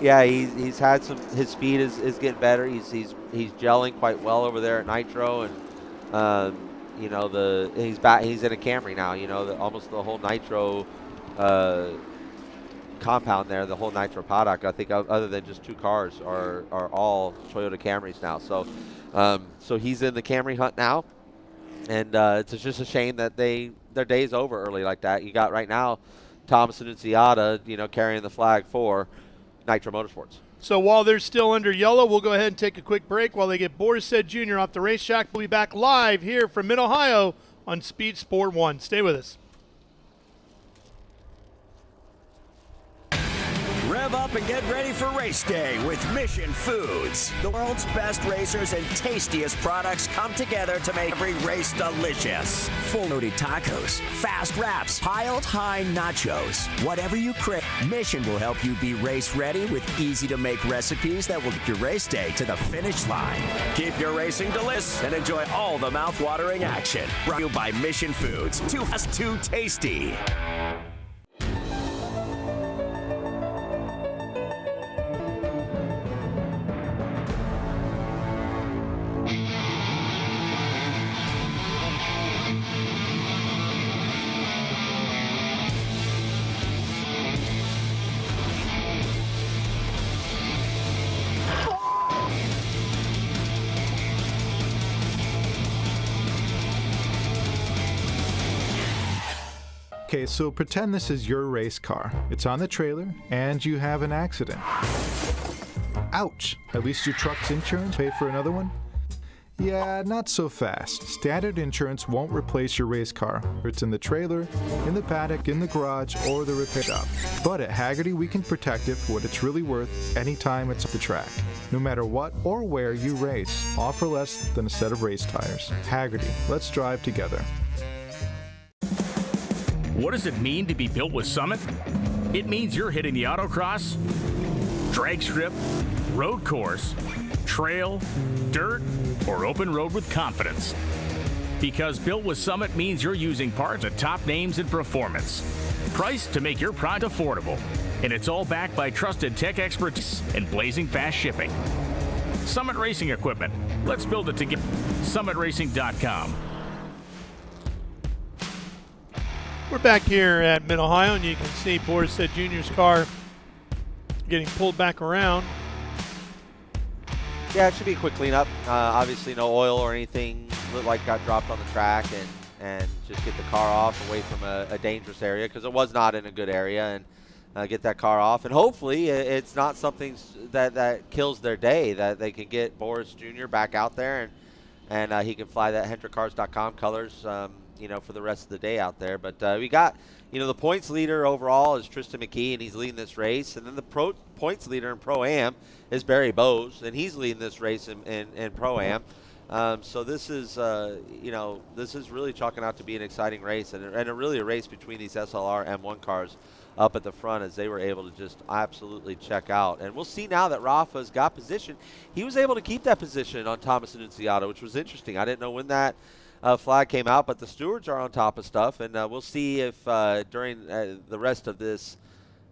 he's had some. His speed is getting better. He's gelling quite well over there at Nitro, and you know he's back. He's in a Camry now. You know, almost the whole Nitro compound there, the whole Nitro paddock. I think other than just 2 cars are all Toyota Camrys now. So he's in the Camry hunt now. And it's just a shame that their day's over early like that. You got right now Thomas Annunziata, you know, carrying the flag for Nitro Motorsports. So while they're still under yellow, we'll go ahead and take a quick break while they get Boris Said Jr. off the racetrack. We'll be back live here from Mid-Ohio on Speed Sport 1. Stay with us. Rev up and get ready for race day with Mission Foods. The world's best racers and tastiest products come together to make every race delicious. Full-loaded tacos, fast wraps, piled high nachos. Whatever you crave, Mission will help you be race ready with easy-to-make recipes that will take your race day to the finish line. Keep your racing delicious and enjoy all the mouth-watering action. Brought to you by Mission Foods. Too fast, too tasty. Okay, so pretend this is your race car. It's on the trailer, and you have an accident. Ouch! At least your truck's insurance pay for another one? Yeah, not so fast. Standard insurance won't replace your race car, whether it's in the trailer, in the paddock, in the garage, or the repair shop. But at Hagerty, we can protect it for what it's really worth anytime it's off the track. No matter what or where you race, all for less than a set of race tires. Hagerty, let's drive together. What does it mean to be built with Summit? It means you're hitting the autocross, drag strip, road course, trail, dirt, or open road with confidence. Because built with Summit means you're using parts of top names in performance. Priced to make your product affordable. And it's all backed by trusted tech expertise and blazing fast shipping. Summit Racing Equipment. Let's build it together. SummitRacing.com. We're back here at Mid-Ohio, and you can see Borisset Jr.'s car getting pulled back around. Yeah, it should be a quick cleanup. Obviously, no oil or anything looked like got dropped on the track, and just get the car off away from a dangerous area, because it was not in a good area, and get that car off. And hopefully it's not something that kills their day, that they can get Boris Jr. back out there, and he can fly that HendrickCars.com colors, for the rest of the day out there. But we got, the points leader overall is Tristan McKee, and he's leading this race. And then the points leader in Pro-Am is Barry Bowes, and he's leading this race in Pro-Am. So this is, this is really chalking out to be an exciting race, and really a race between these SLR M1 cars up at the front, as they were able to just absolutely check out. And we'll see now that Rafa's got position. He was able to keep that position on Thomas Annunziata, which was interesting. I didn't know when that flag came out, but the stewards are on top of stuff, and we'll see if during the rest of this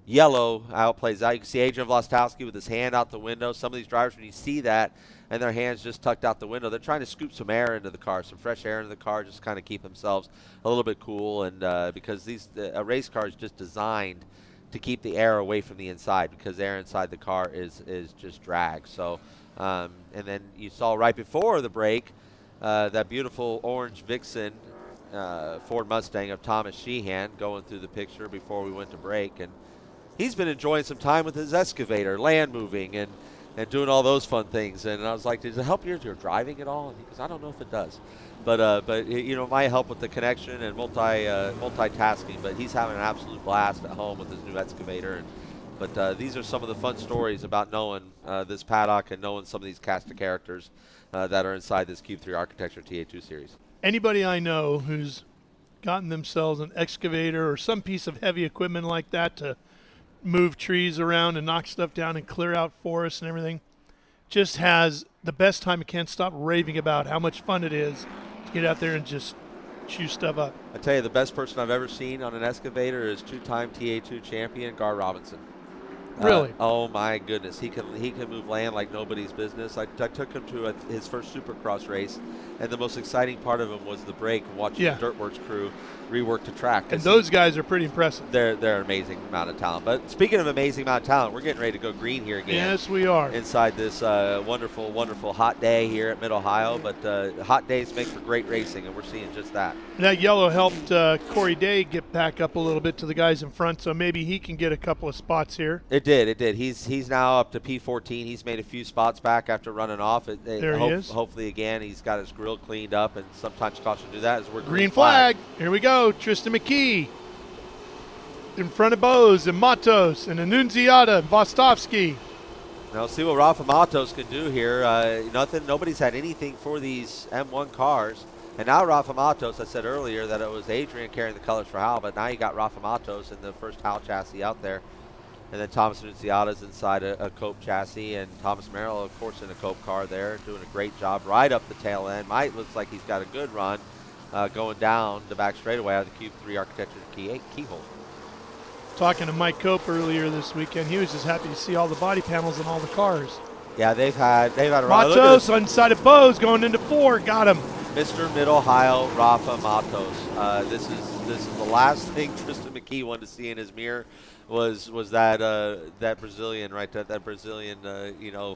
yellow how it plays out. You can see Adrian Vlastowski with his hand out the window. Some of these drivers, when you see that and their hands just tucked out the window, they're trying to scoop some air into the car, some fresh air into the car, just kind of keep themselves a little bit cool. And because a race car is just designed to keep the air away from the inside, because air inside the car is just drag. So, and then you saw right before the break that beautiful orange Vixen Ford Mustang of Thomas Sheehan going through the picture before we went to break. And he's been enjoying some time with his excavator, land moving, and doing all those fun things. And I was like, does it help your driving at all? And he goes, I don't know if it does. But it might help with the connection and multitasking. But he's having an absolute blast at home with his new excavator. But these are some of the fun stories about knowing this paddock and knowing some of these cast of characters that are inside this Cube 3 Architecture TA2 Series. Anybody I know who's gotten themselves an excavator or some piece of heavy equipment like that to move trees around and knock stuff down and clear out forests and everything, just has the best time. It can't stop raving about how much fun it is to get out there and just chew stuff up. I tell you, the best person I've ever seen on an excavator is two-time TA2 champion Gar Robinson. Really? Oh my goodness, he can move land like nobody's business. I took him to his first Supercross race, and the most exciting part of him was the break, watching the Dirtworks crew rework the track. And those guys are pretty impressive. They're an amazing amount of talent. But speaking of amazing amount of talent, we're getting ready to go green here again. Yes, we are. Inside this wonderful, wonderful hot day here at Mid-Ohio. But hot days make for great racing, and we're seeing just that. That yellow helped Corey Day get back up a little bit to the guys in front, so maybe he can get a couple of spots here. It did. He's now up to P14. He's made a few spots back after running off. There he is. Hopefully, again, he's got his grill cleaned up, and sometimes caution do that. As we're green flag. Here we go. Tristan McKee in front of Bose and Matos and Annunziata and Vostovsky. Now see what Rafa Matos can do here. Nobody's had anything for these M1 cars. And now Rafa Matos, I said earlier that it was Adrian carrying the colors for Hal, but now you got Rafa Matos in the first Hal chassis out there. And then Thomas Annunziata's inside a Cope chassis, and Thomas Merrill, of course, in a Cope car there, doing a great job right up the tail end. Mike looks like he's got a good run going down the back straightaway out of the Cube 3 Architecture keyhole. Talking to Mike Cope earlier this weekend, he was just happy to see all the body panels in all the cars. Yeah, they've had a run. Matos inside of Bose going into 4, got him. Mr. Mid-Ohio Rafa Matos. This is the last thing Tristan McKee wanted to see in his mirror. Was that Brazilian right there, that Brazilian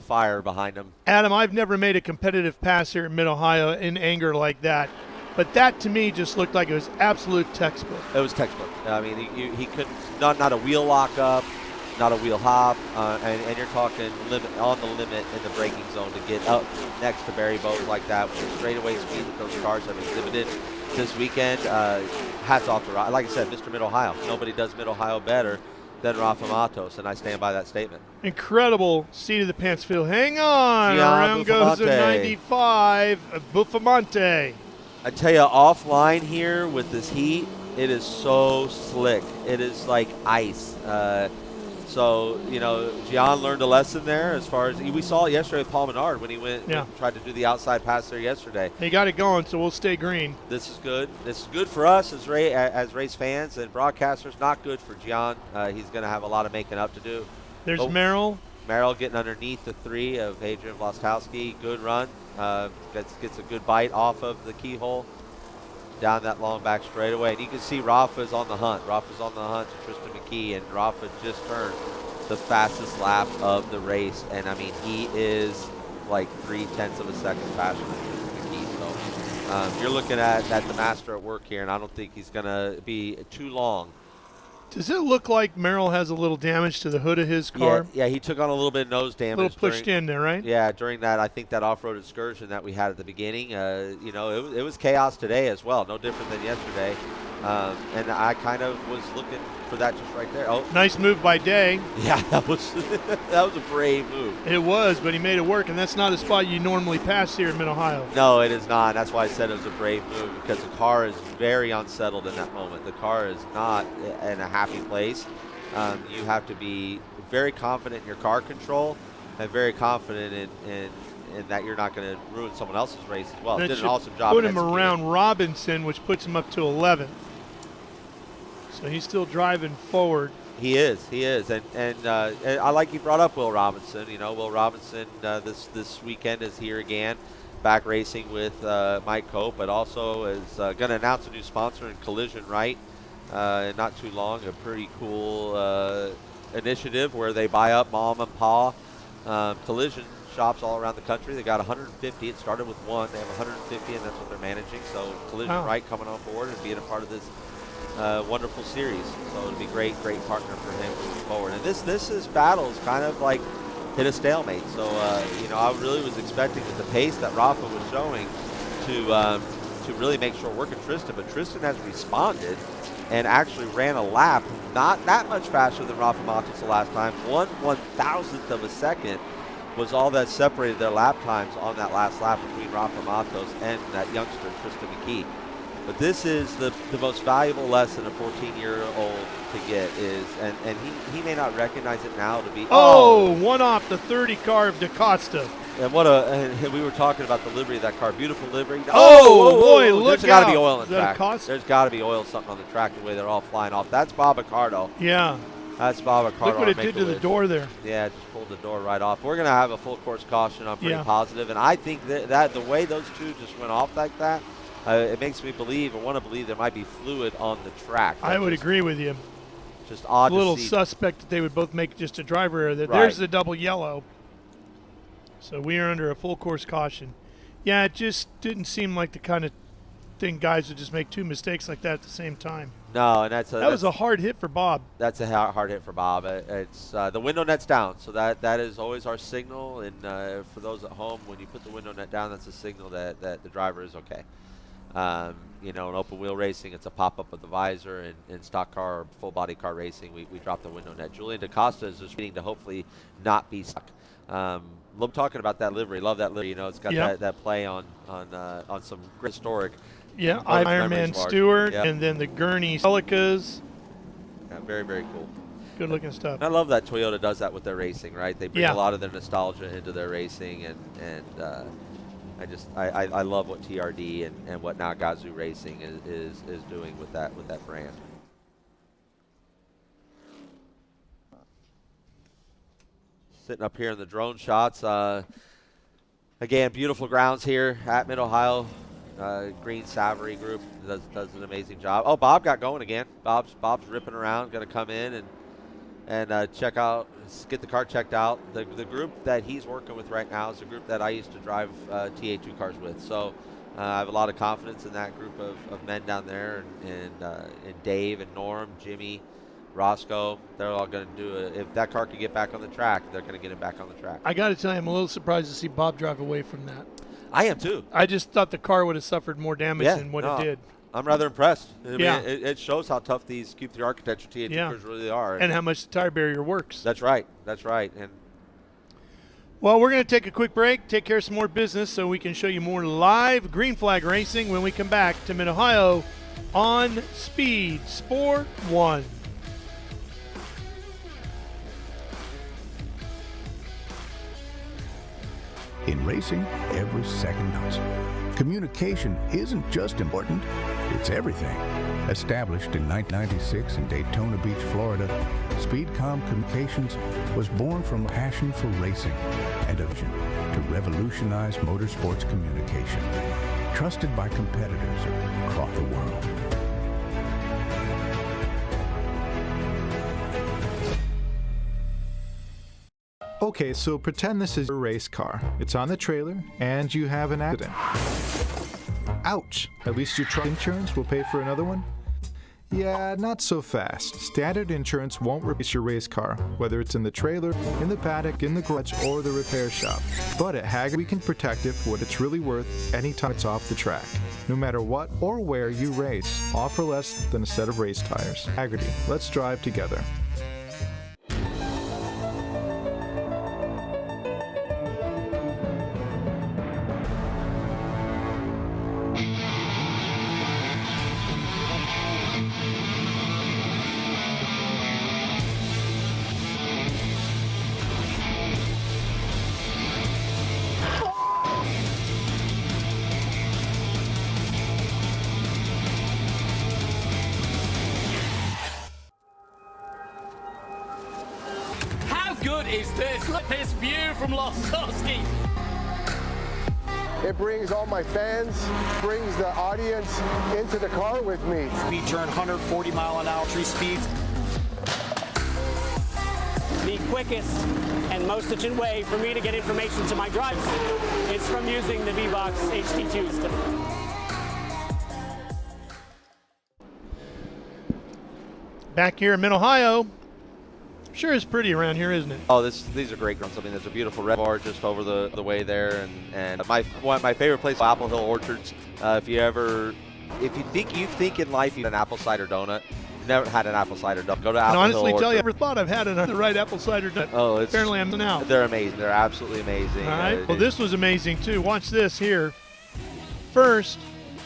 fire behind him. Adam, I've never made a competitive pass here at Mid-Ohio in anger like that, but that to me just looked like it was absolute textbook. It was textbook. I mean, he couldn't, not a wheel lock up, not a wheel hop, and you're talking on the limit in the braking zone to get up next to Barry Bowes like that with the straightaway speed that those cars have exhibited this weekend. Hats off to, like I said, Mr. Mid-Ohio. Nobody does Mid-Ohio better than Rafa Matos, and I stand by that statement. Incredible seat of the pants field. Hang on. Gian Around goes the 95, Buffamonte. I tell you, offline here with this heat, it is so slick. It is like ice. So, Gian learned a lesson there as far as we saw it yesterday with Paul Menard when he went and tried to do the outside pass there yesterday. He got it going, so we'll stay green. This is good. This is good for us as race fans and broadcasters. Not good for Gian. He's going to have a lot of making up to do. There's Merrill. Merrill getting underneath the 3 of Adrian Vlastowski. Good run. Gets a good bite off of the keyhole. down that long back straightaway. And you can see Rafa's on the hunt. Rafa's on the hunt to Tristan McKee, and Rafa just turned the fastest lap of the race. And, I mean, he is like 0.3 of a second faster than Tristan McKee. So you're looking at the master at work here, and I don't think he's going to be too long. Does it look like Merrill has a little damage to the hood of his car? Yeah, he took on a little bit of nose damage. A little pushed in there, right? Yeah, during that, I think that off-road excursion that we had at the beginning, you know, it was chaos today as well, no different than yesterday. And I kind of was looking for that just right there. Oh, nice move by Day. Yeah, that was a brave move. It was, but he made it work, and that's not a spot you normally pass here in Mid-Ohio. No, it is not. That's why I said it was a brave move, because the car is very unsettled in that moment. The car is not in a happy place. You have to be very confident in your car control and very confident in that you're not going to ruin someone else's race as well. Did an awesome job. Put him around Robinson, which puts him up to 11th. So he's still driving forward. He is, and I like you brought up Will Robinson. You know, Will Robinson this weekend is here again, back racing with Mike Cope, but also is going to announce a new sponsor in Collision Right in not too long. A pretty cool initiative where they buy up mom and pa collision shops all around the country. They got 150. It started with one. They have 150, and that's what they're managing. So Collision Right coming on board and being a part of this wonderful series. So it'll be great partner for him moving forward. And this battle is kind of like hit a stalemate. So you know, I really was expecting with the pace that Rafa was showing to really make sure working Tristan, but Tristan has responded and actually ran a lap not that much faster than Rafa Matos the last time. 1/1000th of a second was all that separated their lap times on that last lap between Rafa Matos and that youngster Tristan McKee. But this is the most valuable lesson a 14-year-old to get is, and he may not recognize it now to be. Oh, one off the 30 car of DaCosta. And we were talking about the livery of that car. Beautiful livery. Oh, boy, look out. There's got to be oil in the track. DaCosta? There's got to be oil something on the track the way they're all flying off. That's Bob Accardo. Yeah. That's Bob Accardo. Look what it did to the door there. Yeah, it just pulled the door right off. We're going to have a full course caution. I'm pretty positive. And I think that the way those two just went off like that, it makes me believe, or want to believe, there might be fluid on the track. I would agree with you. Just odd a little to see. Suspect that they would both make just a driver error. Right. There's the double yellow. So we are under a full course caution. Yeah, it just didn't seem like the kind of thing guys would just make two mistakes like that at the same time. No, and that was a hard hit for Bob. That's a hard hit for Bob. It's the window net's down, so that is always our signal. And for those at home, when you put the window net down, that's a signal that the driver is okay. You know, in open wheel racing, it's a pop-up of the visor. In stock car or full-body car racing, we drop the window net. Julian DaCosta is just waiting to hopefully not be stuck. Love talking about that livery. Love that livery. You know, it's got that play on some historic. Yeah, Ironman Stewart, and then the Gurney Celicas. Yeah, very, very cool. Good looking stuff. And I love that Toyota does that with their racing, right? They bring a lot of their nostalgia into their racing, and I love what TRD and what now Gazoo Racing is doing with that brand. Sitting up here in the drone shots. Again, beautiful grounds here at Mid-Ohio. Green Savory Group does an amazing job. Oh, Bob got going again. Bob's ripping around, going to come in and check out, get the car checked out. The group that he's working with right now is a group that I used to drive TA2 cars with. So I have a lot of confidence in that group of men down there, and Dave and Norm, Jimmy, Roscoe. They're all going to do it. If that car can get back on the track, they're going to get it back on the track. I got to tell you, I'm a little surprised to see Bob drive away from that. I am too. I just thought the car would have suffered more damage than what it did. I'm rather impressed. I mean, it shows how tough these Cube 3 Architecture TA2 cars really are. And how much the tire barrier works. That's right. That's right. And well, we're going to take a quick break, take care of some more business so we can show you more live green flag racing when we come back to Mid-Ohio on Speed Sport 1. In racing, every second counts. Communication isn't just important, it's everything. Established in 1996 in Daytona Beach, Florida, Speedcom Communications was born from a passion for racing and a vision to revolutionize motorsports communication. trusted by competitors across the world. Okay, so pretend this is your race car. It's on the trailer, and you have an accident. Ouch! At least your truck insurance will pay for another one? Yeah, not so fast. Standard insurance won't replace your race car, whether it's in the trailer, in the paddock, in the garage, or the repair shop. But at Hager, we can protect it for what it's really worth anytime it's off the track. No matter what or where you race, offer less than a set of race tires. Hagerty, let's drive together. How good is this? Look at this view from Losowski. It brings all my fans, brings the audience into the car with me. Speed turn 140 mile an hour, tree speeds. The quickest and most efficient way for me to get information to my drivers is from using the V-Box HD2 system. Back here in Mid-Ohio, sure is pretty around here, isn't it? Oh, these are great grounds. I mean, there's a beautiful red bar just over the way there, and my favorite place, Apple Hill Orchards. If you think in life you need an apple cider donut, you've never had an apple cider donut, go to Apple Hill Orchard. Honestly, tell you, I never thought I've had the right apple cider donut. Oh, apparently I'm now. They're amazing. They're absolutely amazing. All right. Well, this was amazing too. Watch this here. First,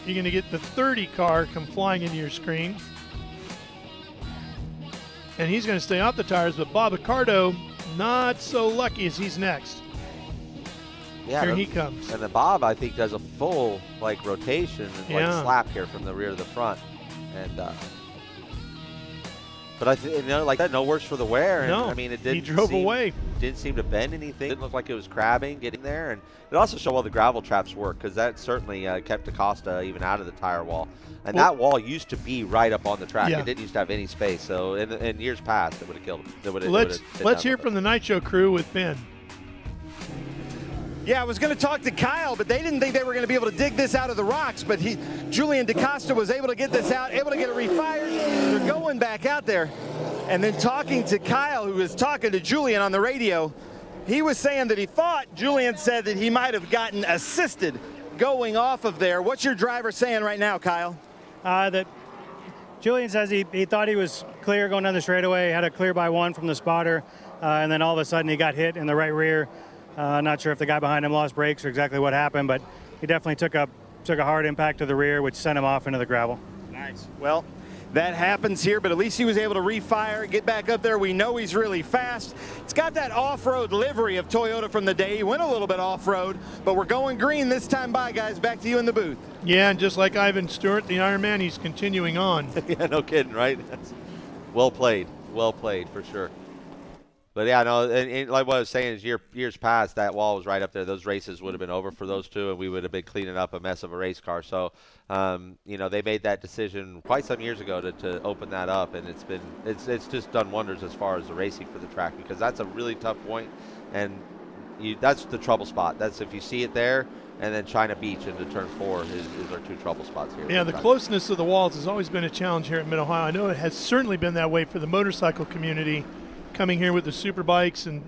you're going to get the 30 car come flying into your screen. And he's going to stay off the tires, but Bob Accardo, not so lucky as he's next. Yeah, here he comes. And the Bob, I think, does a full rotation and slap here from the rear to the front. And but I think like that, no worse for the wear. And, no, I mean, it didn't. He drove away. Didn't seem to bend anything. Didn't look like it was crabbing getting there, and it also showed how the gravel traps work, because that certainly kept Acosta even out of the tire wall. And that wall used to be right up on the track. Yeah. It didn't used to have any space. So in years past, it would have killed him. Let's hear from the Nitro crew with Ben. Yeah, I was going to talk to Kyle, but they didn't think they were going to be able to dig this out of the rocks. But Julian DaCosta was able to get this out, able to get it refired. They're going back out there. And then talking to Kyle, who was talking to Julian on the radio, he was saying that he thought, Julian said that he might have gotten assisted going off of there. What's your driver saying right now, Kyle? That Julian says he thought he was clear going down the straightaway, had a clear by one from the spotter, and then all of a sudden he got hit in the right rear. Not sure if the guy behind him lost brakes or exactly what happened, but he definitely took a hard impact to the rear, which sent him off into the gravel. Nice. Well, that happens here, but at least he was able to refire, get back up there. We know he's really fast. It's got that off-road livery of Toyota from the day. He went a little bit off-road, but we're going green this time by, guys. Back to you in the booth. Yeah, and just like Ivan Stewart, the Iron Man, he's continuing on. Yeah, no kidding, right? Well played for sure. But yeah, no, and like what I was saying is years past, that wall was right up there. Those races would have been over for those two, and we would have been cleaning up a mess of a race car. So, they made that decision quite some years ago to open that up, and it's just done wonders as far as the racing for the track, because that's a really tough point, and that's the trouble spot. That's if you see it there, and then China Beach into turn 4 is our two trouble spots here. Yeah, the closeness of the walls has always been a challenge here at Mid-Ohio. I know it has certainly been that way for the motorcycle community, coming here with the super bikes and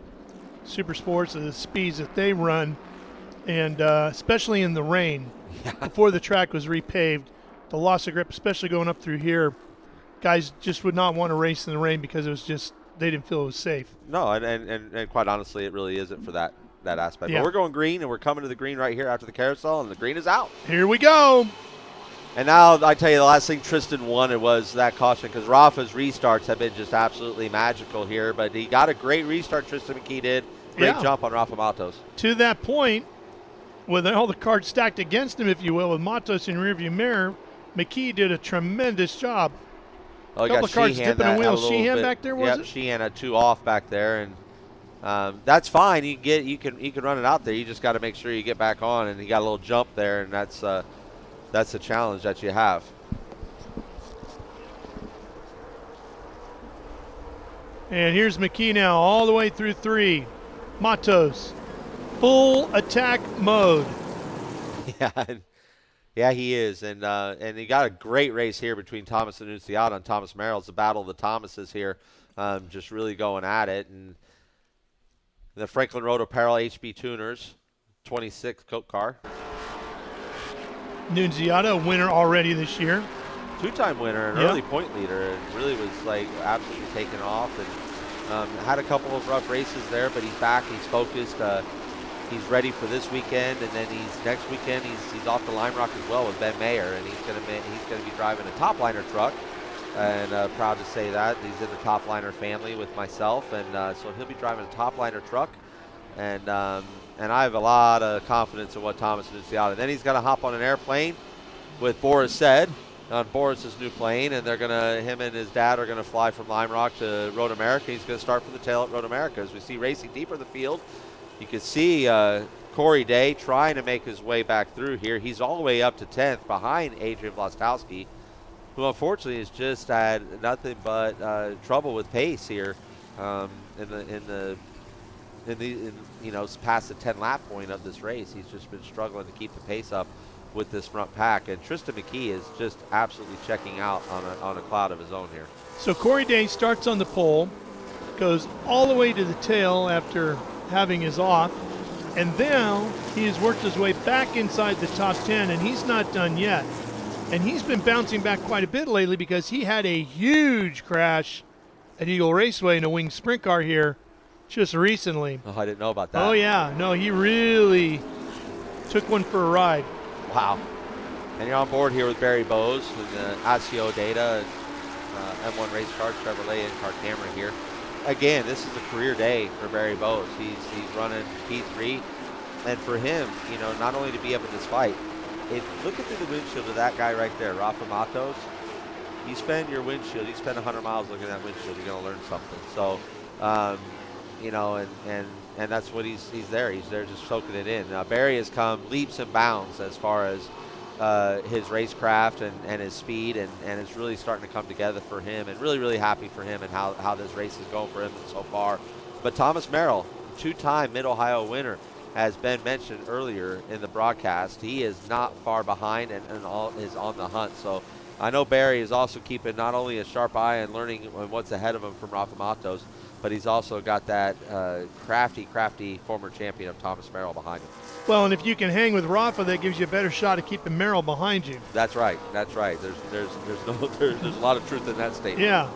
super sports and the speeds that they run, and especially in the rain, before the track was repaved, the loss of grip, especially going up through here, guys just would not want to race in the rain because it was just, they didn't feel it was safe. No, and quite honestly, it really isn't for that aspect. Yeah. But we're going green, and we're coming to the green right here after the carousel, and the green is out. Here we go. And now, I tell you, the last thing Tristan wanted was that caution, because Rafa's restarts have been just absolutely magical here. But he got a great restart, Tristan McKee did. Great jump on Rafa Matos. To that point, with all the cards stacked against him, if you will, with Matos in rearview mirror, McKee did a tremendous job. Oh, a couple of cards dipping a wheel. Sheehan back there, was it? Sheehan had 2 off back there, and that's fine. You can run it out there. You just got to make sure you get back on, and he got a little jump there, and that's that's the challenge that you have. And here's McKee now, all the way through 3. Matos, full attack mode. Yeah, he is, and he got a great race here between Thomas Annunziata and Thomas Merrill. It's the battle of the Thomases here, just really going at it. And the Franklin Road Apparel HB Tuners, 26 Coke car. Annunziata, a winner already this year. Two-time winner and early point leader, and really was like absolutely taken off, and had a couple of rough races there, but he's back, he's focused, he's ready for this weekend, and then next weekend he's off to Lime Rock as well with Ben Mayer, and he's gonna be driving a top liner truck, and proud to say that he's in the top liner family with myself, and so he'll be driving a top liner truck, and I have a lot of confidence in what Thomas Annunziata. Then he's gonna hop on an airplane with Boris Said on Boris's new plane, and him and his dad are gonna fly from Lime Rock to Road America. He's gonna start from the tail at Road America. As we see racing deeper in the field, you can see Corey Day trying to make his way back through here. He's all the way up to 10th behind Adrian Vlastowski, who unfortunately has just had nothing but trouble with pace here past the 10 lap point of this race. He's just been struggling to keep the pace up with this front pack, and Tristan McKee is just absolutely checking out on a cloud of his own here. So Corey Day starts on the pole, goes all the way to the tail after having his off, and now he has worked his way back inside the top 10, and he's not done yet. And he's been bouncing back quite a bit lately because he had a huge crash at Eagle Raceway in a winged sprint car here just recently. Oh, I didn't know about that. Oh, yeah. No, he really took one for a ride. Wow. And you're on board here with Barry Bowes with the ASIO data, M1 race car, Chevrolet in-car camera here. Again, this is a career day for Barry Bowes. He's running P3, and for him, not only to be up in this fight, look at through the windshield of that guy right there, Rafa Matos. You spend your windshield, you spend 100 miles looking at that windshield, you're going to learn something. So, and that's what he's there. He's there just soaking it in. Barry has come leaps and bounds as far as his racecraft and his speed, and it's really starting to come together for him, and really, really happy for him and how this race is going for him so far. But Thomas Merrill, two-time Mid-Ohio winner, has been mentioned earlier in the broadcast. He is not far behind and is on the hunt. So I know Barry is also keeping not only a sharp eye and learning what's ahead of him from Rafa Matos, but he's also got that crafty former champion of Thomas Merrill behind him. Well, and if you can hang with Rafa, that gives you a better shot at keeping Merrill behind you. That's right. That's right. There's a lot of truth in that statement. Yeah.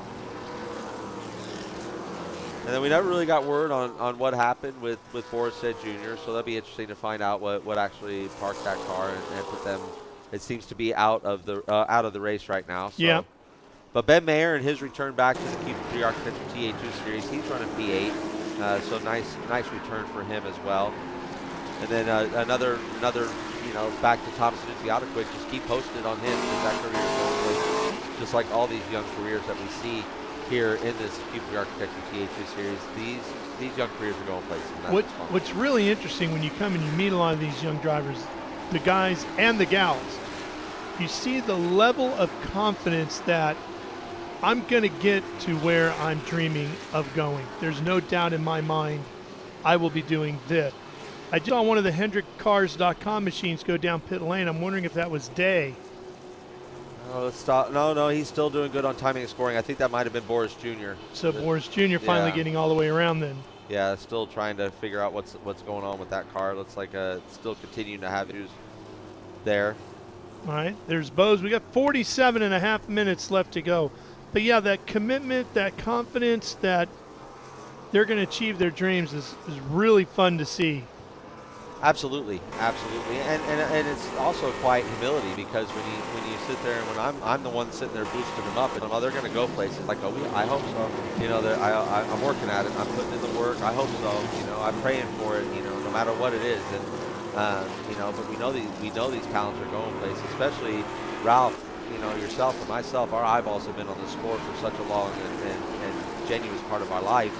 And then we never really got word on what happened with Boris Said Jr., so that'll be interesting to find out what actually parked that car and put them. It seems to be out of the race right now. So. Yeah. But Ben Mayer and his return back to the Q3 Architecture TA2 Series, he's running P8, so nice return for him as well. And then another back to Thomas Annunziata quick, just keep posted on him because that career is going great. Just like all these young careers that we see here in this Q3 Architecture TA2 Series, these young careers are going places. What's really interesting when you come and you meet a lot of these young drivers, the guys and the gals, you see the level of confidence that I'm going to get to where I'm dreaming of going. There's no doubt in my mind I will be doing this. I just saw one of the HendrickCars.com machines go down pit lane. I'm wondering if that was Day. Oh, let's stop. No, he's still doing good on timing and scoring. I think that might have been Boris Jr. So Boris Jr. finally getting all the way around then. Yeah, still trying to figure out what's going on with that car. Looks like still continuing to have issues there. All right, there's Bose. We got 47.5 minutes left to go. But yeah, that commitment, that confidence that they're going to achieve their dreams is really fun to see. Absolutely, and it's also quite humility because when you sit there and when I'm the one sitting there boosting them up, and they're going to go places like, I hope so. I'm working at it. I'm putting in the work. I hope so. I'm praying for it. No matter what it is, and but we know these talents are going places, especially Ralph. Yourself and myself, our eyeballs have been on the sport for such a long and genuine part of our life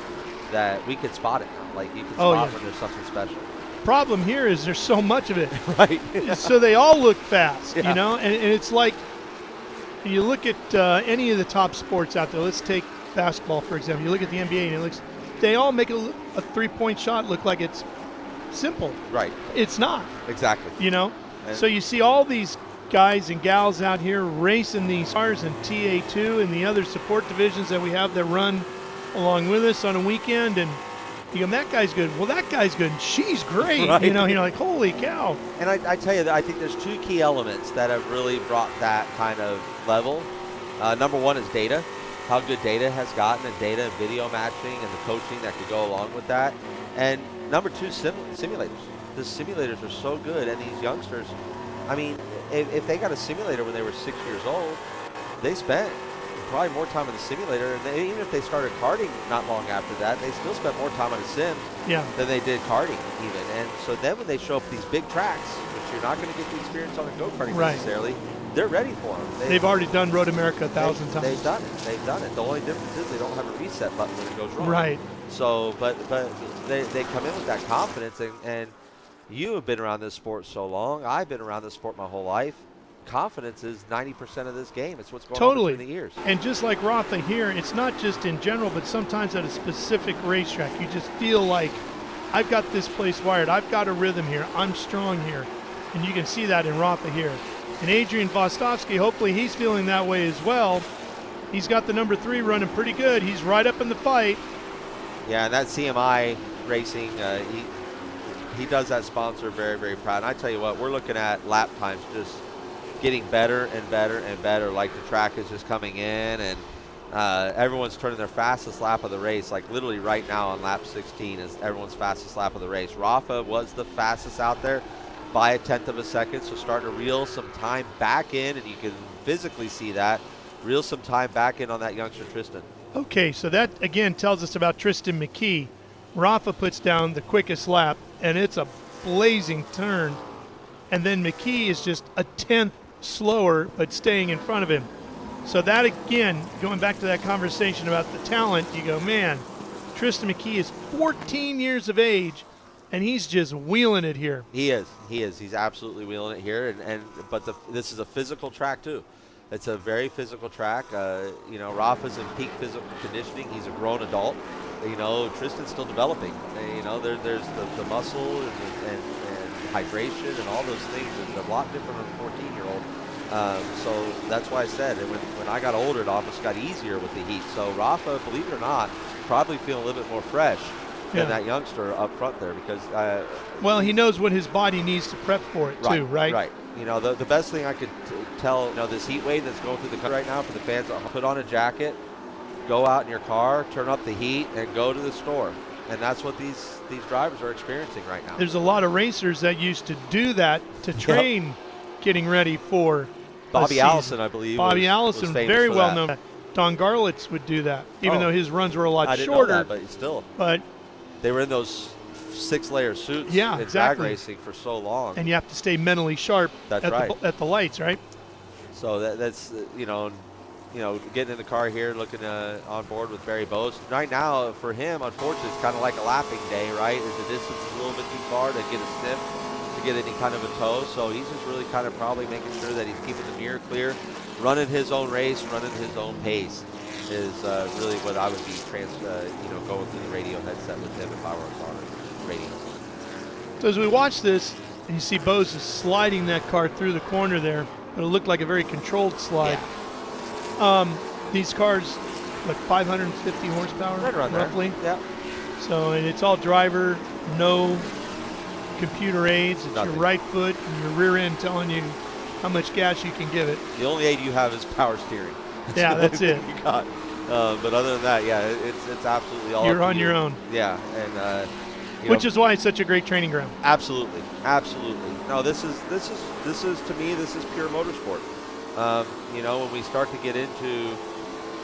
that we could spot it now. Like you can spot when there's something special. problem here is there's so much of it. Right. So they all look fast, Yeah. you know, and it's like you look at any of the top sports out there. Let's take basketball, for example. You look at the NBA and it looks, they all make a three-point shot look like it's simple. Right. It's not. Exactly. You know? And So you see all these guys and gals out here racing these cars in TA2 and the other support divisions that we have that run along with us on a weekend, and you go, that guy's good. Well, that guy's good. And she's great. Right. You know, you're like, holy cow. And I tell you that I think there's two key elements that have really brought that kind of level. Number one is data, how good data has gotten, and data and video matching and the coaching that could go along with that. And number two, simulators. The simulators are so good, and these youngsters, I mean, if they got a simulator when they were 6 years old, they spent probably more time in the simulator, and even if they started karting not long after that, they still spent more time on a sim than they did karting even. And so then when they show up these big tracks, which you're not going to get the experience on a go-karting necessarily, they're ready for them. They've already done Road America 1,000 times. They've done it. They've done it. The only difference is they don't have a reset button when it goes wrong. Right. So, but they come in with that confidence, and you have been around this sport so long. I've been around this sport my whole life. Confidence is 90% of this game. It's what's going on between the ears. And just like Rafa here, it's not just in general, but sometimes at a specific racetrack. You just feel like, I've got this place wired. I've got a rhythm here. I'm strong here. And you can see that in Rafa here. And Adrian Vostovsky, hopefully he's feeling that way as well. He's got the number 3 running pretty good. He's right up in the fight. Yeah, and that CMI racing, he does that sponsor very, very proud. And I tell you what, we're looking at lap times just getting better and better and better. Like the track is just coming in, and everyone's turning their fastest lap of the race. Like literally right now on lap 16 is everyone's fastest lap of the race. Rafa was the fastest out there by 1/10 of a second, so starting to reel some time back in, and you can physically see that. Reel some time back in on that youngster Tristan. Okay, so that again tells us about Tristan McKee. Rafa puts down the quickest lap, and it's a blazing turn. And then McKee is just 1/10 slower, but staying in front of him. So that again, going back to that conversation about the talent, you go, man, Tristan McKee is 14 years of age, and he's just wheeling it here. He is. He's absolutely wheeling it here. But this is a physical track too. It's a very physical track. You know, Rafa's in peak physical conditioning. He's a grown adult. You know, Tristan's still developing. You know, there's the muscle and hydration and all those things. It's a lot different on a 14-year-old. So that's why I said when I got older, it almost got easier with the heat. So Rafa, believe it or not, probably feeling a little bit more fresh than that youngster up front there because. Well, he knows what his body needs to prep for it too, right? Right. You know, the best thing I could tell, you know, this heat wave that's going through the country right now for the fans, put on a jacket, go out in your car, turn up the heat, and go to the store. And that's what these drivers are experiencing right now. There's a lot of racers that used to do that to train getting ready for Bobby Allison, I believe. Bobby was Allison, famous very for well that. known. Don Garlitz would do that, even though his runs were a lot I didn't shorter. know that, but still. But they were in those 6-layer suits yeah, in exactly. drag racing for so long. And you have to stay mentally sharp That's at, right. at the lights, right? So that's you know, getting in the car here, looking on board with Barry Bowes. Right now, for him, unfortunately, it's kind of like a lapping day, right? Is the distance a little bit too far to get a sniff, to get any kind of a tow? So he's just really kind of probably making sure that he's keeping the mirror clear, running his own race, running his own pace is really what I would be going through the radio headset with him if I were on a radio. So as we watch this, and you see Bowes is sliding that car through the corner there, but it looked like a very controlled slide. Yeah. These cars, like 550 horsepower, right around roughly. There. Yeah. So and it's all driver, no computer aids. It's Nothing. your right foot and your rear end telling you how much gas you can give it. The only aid you have is power steering. Yeah, that's it. You got. But other than that, yeah, it's absolutely all. You're up on to your you. own. Yeah, and which is why it's such a great training ground. Absolutely. No, this is to me, this is pure motorsport. You know, when we start to get into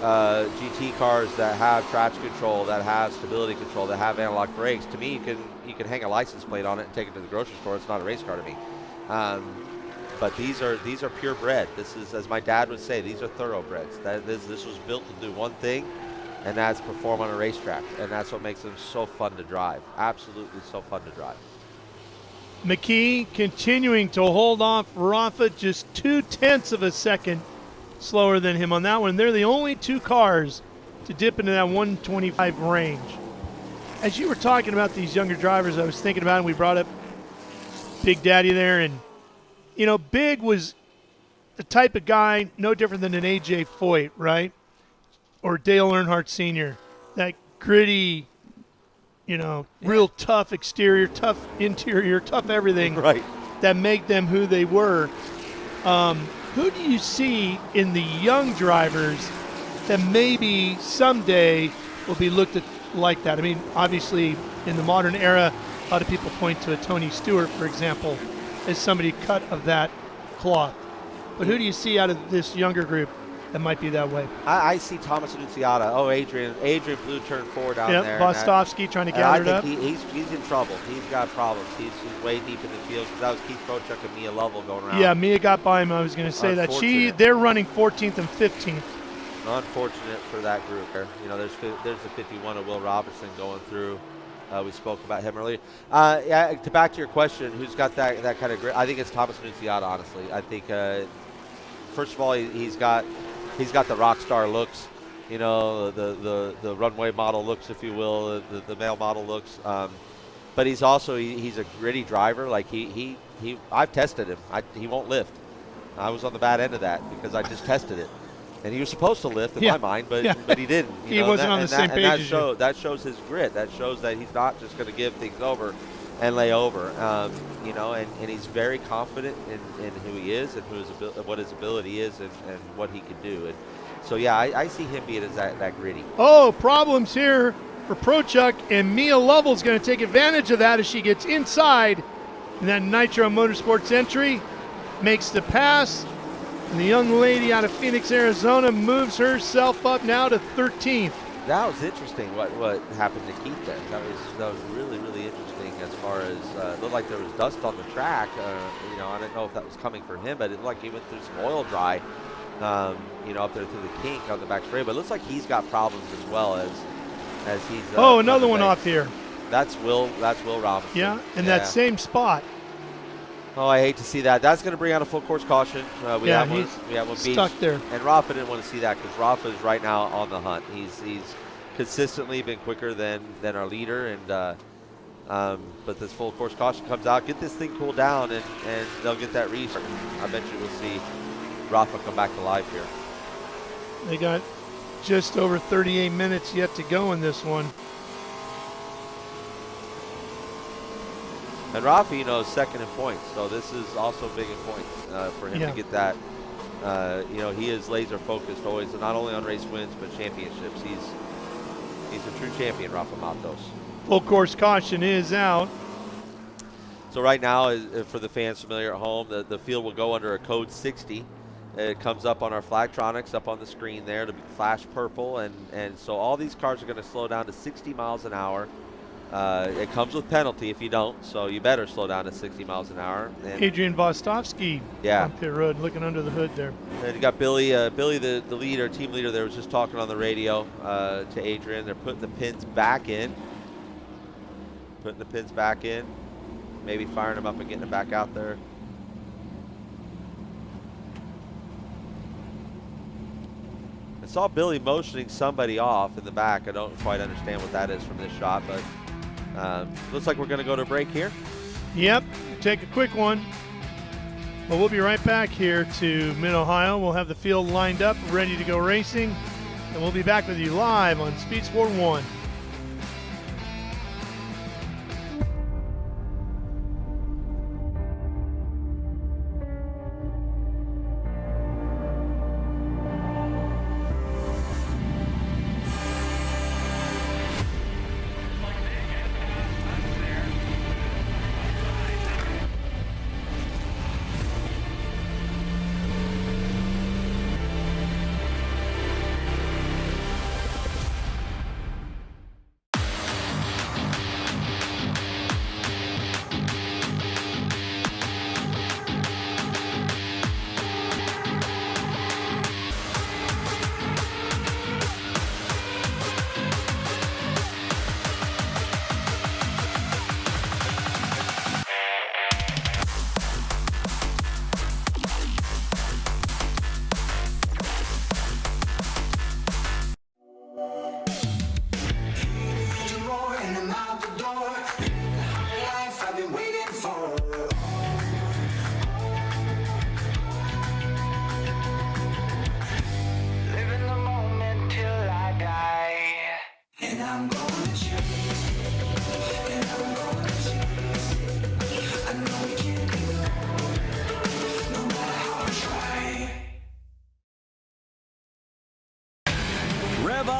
GT cars that have traction control, that have stability control, that have analog brakes, to me, you can hang a license plate on it and take it to the grocery store. It's not a race car to me. But these are purebred. This is, as my dad would say, these are thoroughbreds. This was built to do one thing, and that's perform on a racetrack. And that's what makes them so fun to drive. Absolutely so fun to drive. McKee continuing to hold off Rafa, just 0.2 of a second slower than him on that one. They're the only two cars to dip into that 125 range. As you were talking about these younger drivers, I was thinking about it, and we brought up Big Daddy there. And, you know, Big was the type of guy no different than an A.J. Foyt, right? Or Dale Earnhardt Sr., that gritty, you know, real tough exterior, tough interior, tough everything right. that make them who they were. Who do you see in the young drivers that maybe someday will be looked at like that? I mean, obviously, in the modern era, a lot of people point to a Tony Stewart, for example, as somebody cut of that cloth. But who do you see out of this younger group that might be that way? I see Thomas Annunziata. Oh, Adrian Blue turned 4 down there. Vostovsky trying to gather it up. He's in trouble. He's got problems. He's way deep in the field because that was Keith Kochuk and Mia Lovell going around. Yeah, Mia got by him. I was going to say that. They're running 14th and 15th. Unfortunate for that group there. You know, there's the 51 of Will Robinson going through. We spoke about him earlier. Back to your question, who's got that kind of grit? I think it's Thomas Annunziata, honestly. I think, first of all, he's got the rock star looks, you know, the runway model looks, if you will, the male model looks. But he's a gritty driver. Like I've tested him. He won't lift. I was on the bad end of that because I just tested it. And he was supposed to lift in my mind, but he didn't. He wasn't on the same page as you. That shows his grit. That shows that he's not just going to give things over and lay over. You know, and he's very confident in who he is and what his ability is and what he can do. And so, yeah, I see him being as that gritty. Oh, problems here for Prochuk, and Mia Lovell's going to take advantage of that as she gets inside in that Nitro Motorsports entry, makes the pass. And the young lady out of Phoenix, Arizona moves herself up now to 13th. That was interesting what happened to Keith there. That was really, really interesting as far as it looked like there was dust on the track. You know, I didn't know if that was coming for him, but it looked like he went through some oil dry, you know, up there through the kink on the back straight. But it looks like he's got problems as well as he's. Another one off here. That's Will Robinson. Yeah, in that same spot. Oh, I hate to see that. That's going to bring out a full course caution. We have one stuck there. And Rafa didn't want to see that because Rafa is right now on the hunt. He's consistently been quicker than our leader, and but this full course caution comes out. Get this thing cooled down, and they'll get that restart. I bet you we'll see Rafa come back to life here. They got just over 38 minutes yet to go in this one. And Rafa, you know, is second in points, so this is also big in points for him to get that. You know, he is laser focused always, not only on race wins but championships. He's a true champion, Rafa Matos. Full course caution is out. So right now, for the fans familiar at home, the field will go under a code 60. It comes up on our Flagtronics up on the screen there to be flash purple, and so all these cars are going to slow down to 60 miles an hour. It comes with penalty if you don't, so you better slow down to 60 miles an hour. And Adrian Vostovsky on pit road, looking under the hood there. And you got Billy, the leader, team leader there, was just talking on the radio to Adrian. They're putting the pins back in. Maybe firing them up and getting them back out there. I saw Billy motioning somebody off in the back. I don't quite understand what that is from this shot, but looks like we're going to go to a break here. Yep, take a quick one. Well, we'll be right back here to Mid-Ohio. We'll have the field lined up, ready to go racing, and we'll be back with you live on Speed Sport 1.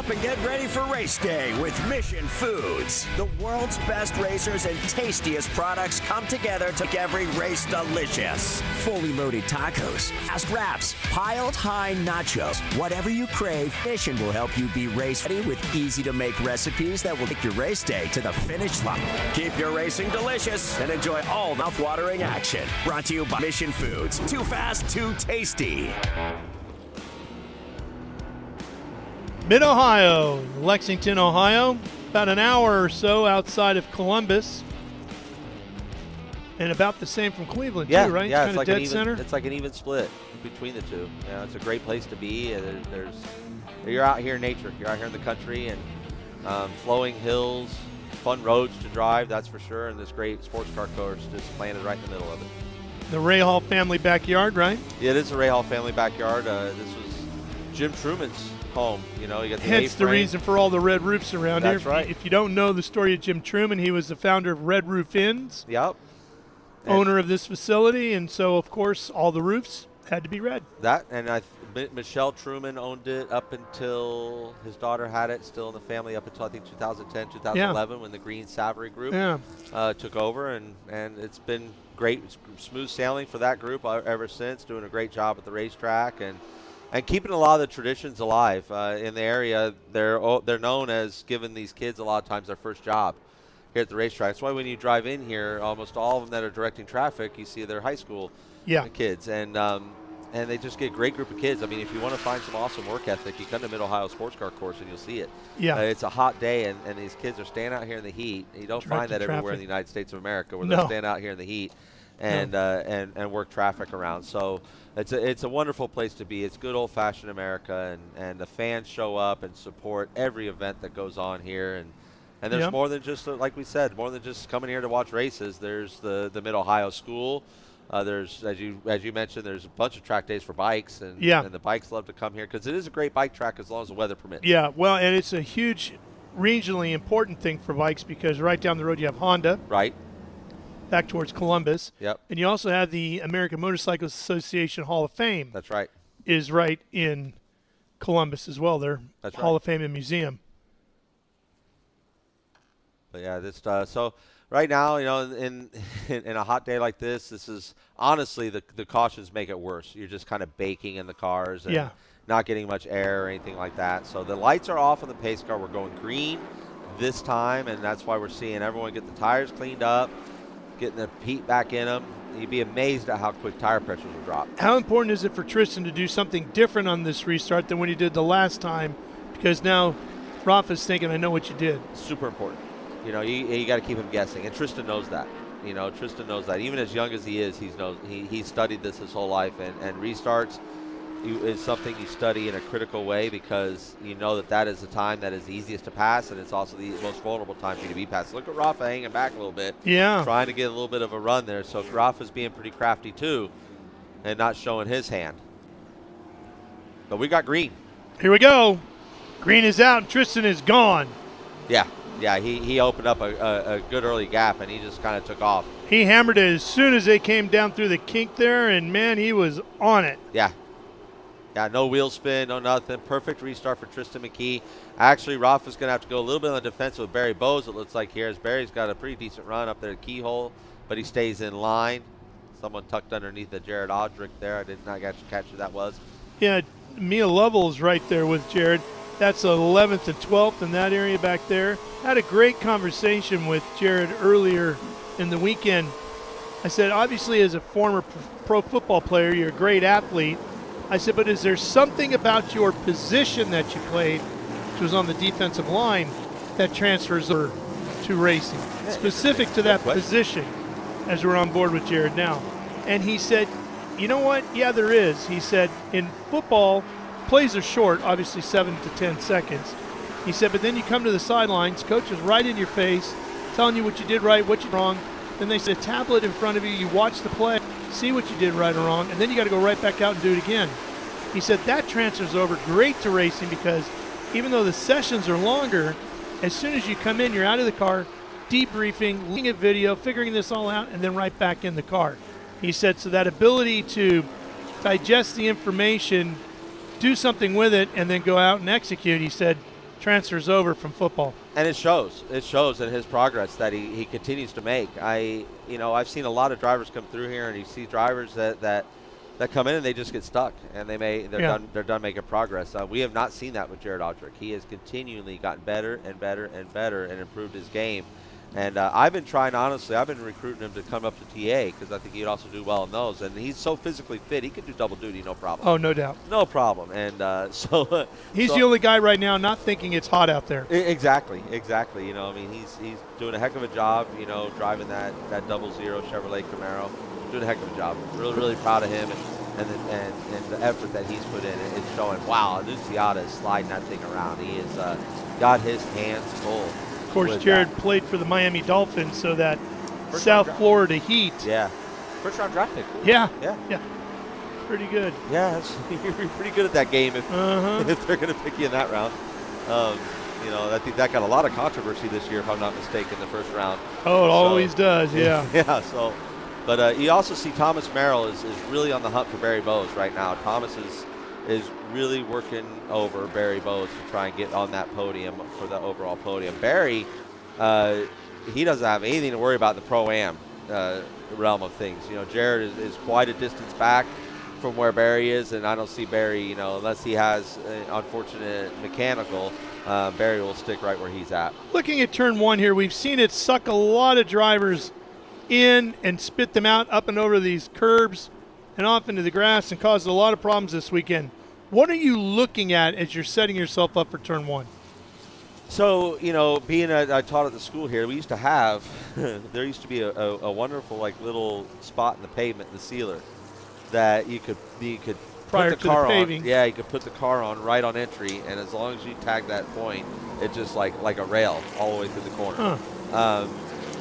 up and get ready for race day with Mission Foods. The world's best racers and tastiest products come together to make every race delicious. Fully loaded tacos, fast wraps, piled high nachos. Whatever you crave, Mission will help you be race ready with easy-to-make recipes that will take your race day to the finish line. Keep your racing delicious and enjoy all mouth-watering action. Brought to you by Mission Foods. Too fast, too tasty. Mid-Ohio, Lexington, Ohio, about an hour or so outside of Columbus. And about the same from Cleveland, too, right? Yeah, it's kind of dead center. It's like an even split between the two. Yeah, it's a great place to be. You're out here in nature. You're out here in the country, and flowing hills, fun roads to drive, that's for sure, and this great sports car course just planted right in the middle of it. The Ray Hall family backyard, right? Yeah, it is the Ray Hall family backyard. This was Jim Truman's home. You know, you got the Hence the reason for all the red roofs around here. That's right. If you don't know the story of Jim Truman, he was the founder of Red Roof Inns. Yep. Owner of this facility, and so, of course, all the roofs had to be red. That, and Michelle Truman owned it up until his daughter had it, still in the family up until, I think, 2010, 2011, when the Green Savory Group took over, and it's been great, smooth sailing for that group ever since, doing a great job at the racetrack, and keeping a lot of the traditions alive in the area. They're known as giving these kids a lot of times their first job here at the racetrack. That's why when you drive in here, almost all of them that are directing traffic, you see their high school kids, and they just get a great group of kids. I mean, if you want to find some awesome work ethic, you come to Mid-Ohio Sports Car Course and you'll see it. Yeah. It's a hot day, and these kids are standing out here in the heat. You don't find that everywhere in the United States of America, where they'll stand out here in the heat and work traffic around. So it's a wonderful place to be. It's good old-fashioned America, and the fans show up and support every event that goes on here. And there's more than just, like we said, more than just coming here to watch races. There's the Mid-Ohio School. There's, as you mentioned, there's a bunch of track days for bikes, and the bikes love to come here because it is a great bike track as long as the weather permits. Yeah, well, and it's a huge regionally important thing for bikes because right down the road you have Honda. Right. Back towards Columbus. Yep. And you also have the American Motorcycle Association Hall of Fame. That's right. Is right in Columbus as well. Their Hall of Fame and Museum. But yeah, this so right now, you know, in a hot day like this is honestly the cautions make it worse. You're just kind of baking in the cars and not getting much air or anything like that. So the lights are off on the pace car. We're going green this time, and that's why we're seeing everyone get the tires cleaned up, getting the heat back in them. You'd be amazed at how quick tire pressures will drop. How important is it for Tristan to do something different on this restart than when he did the last time? Because now Rafa's thinking, I know what you did. Super important. You know, you got to keep him guessing, and Tristan knows that. You know, Tristan knows that. Even as young as he is, he's studied this his whole life, and restarts is something you study in a critical way because you know that is the time that is easiest to pass, and it's also the most vulnerable time for you to be passed. Look at Rafa hanging back a little bit, trying to get a little bit of a run there. So Rafa's being pretty crafty too, and not showing his hand. But we got green. Here we go. Green is out, and Tristan is gone. Yeah, he opened up a good early gap, and he just kind of took off. He hammered it as soon as they came down through the kink there, and, man, he was on it. Yeah, no wheel spin, no nothing. Perfect restart for Tristan McKee. Actually, Rafa's going to have to go a little bit on the defense with Barry Bowes, it looks like here, as Barry's got a pretty decent run up there at Keyhole, but he stays in line. Someone tucked underneath the Jared Odrick there. I did not catch who that was. Yeah, Mia Lovell's right there with Jared. That's 11th and 12th in that area back there. Had a great conversation with Jared earlier in the weekend. I said, obviously, as a former pro football player, you're a great athlete. I said, but is there something about your position that you played, which was on the defensive line, that transfers over to racing, specific to that position, as we're on board with Jared now? And he said, you know what? Yeah, there is. He said, in football, plays are short, obviously 7 to 10 seconds. He said, but then you come to the sidelines, coach is right in your face, telling you what you did right, what you did wrong. Then they set a tablet in front of you, you watch the play, see what you did right or wrong, and then you got to go right back out and do it again. He said that transfers over great to racing because even though the sessions are longer, as soon as you come in, you're out of the car, debriefing, looking at video, figuring this all out, and then right back in the car. He said, so that ability to digest the information, do something with it, and then go out and execute, he said, transfers over from football. And it shows. It shows in his progress that he continues to make. I've seen a lot of drivers come through here, and you see drivers that come in and they just get stuck, and they're done making progress. We have not seen that with Jared Audrick. He has continually gotten better and better and better and improved his game. And I've been recruiting him to come up to TA because I think he'd also do well in those. And he's so physically fit, he could do double duty, no problem. Oh, no doubt. No problem. And he's the only guy right now not thinking it's hot out there. Exactly. He's doing a heck of a job, driving that 00 Chevrolet Camaro. Doing a heck of a job. Really, really proud of him and the effort that he's put in. It's showing, wow, Annunziata is sliding that thing around. He has got his hands full. Of course, Jared played for the Miami Dolphins, so that South Florida heat. Yeah. First round draft pick. Yeah. Yeah. Pretty good. Yeah, you're pretty good at that game if they're going to pick you in that round. I think that got a lot of controversy this year, if I'm not mistaken, the first round. Oh, it always does, yeah. Yeah, but you also see Thomas Merrill is really on the hunt for Barry Bowes right now. Thomas is really working over Barry Bowes to try and get on that podium for the overall podium. Barry, he doesn't have anything to worry about in the Pro-Am realm of things. Jared is quite a distance back from where Barry is, and I don't see Barry, unless he has an unfortunate mechanical, Barry will stick right where he's at. Looking at turn one here, we've seen it suck a lot of drivers in and spit them out up and over these curbs and off into the grass and caused a lot of problems this weekend. What are you looking at as you're setting yourself up for turn one? So, being I taught at the school here, we used to have, there used to be a wonderful little spot in the pavement, the sealer, that you could prior put the car to the paving. on. Yeah, you could put the car on right on entry, and as long as you tag that point, it's just like a rail all the way through the corner.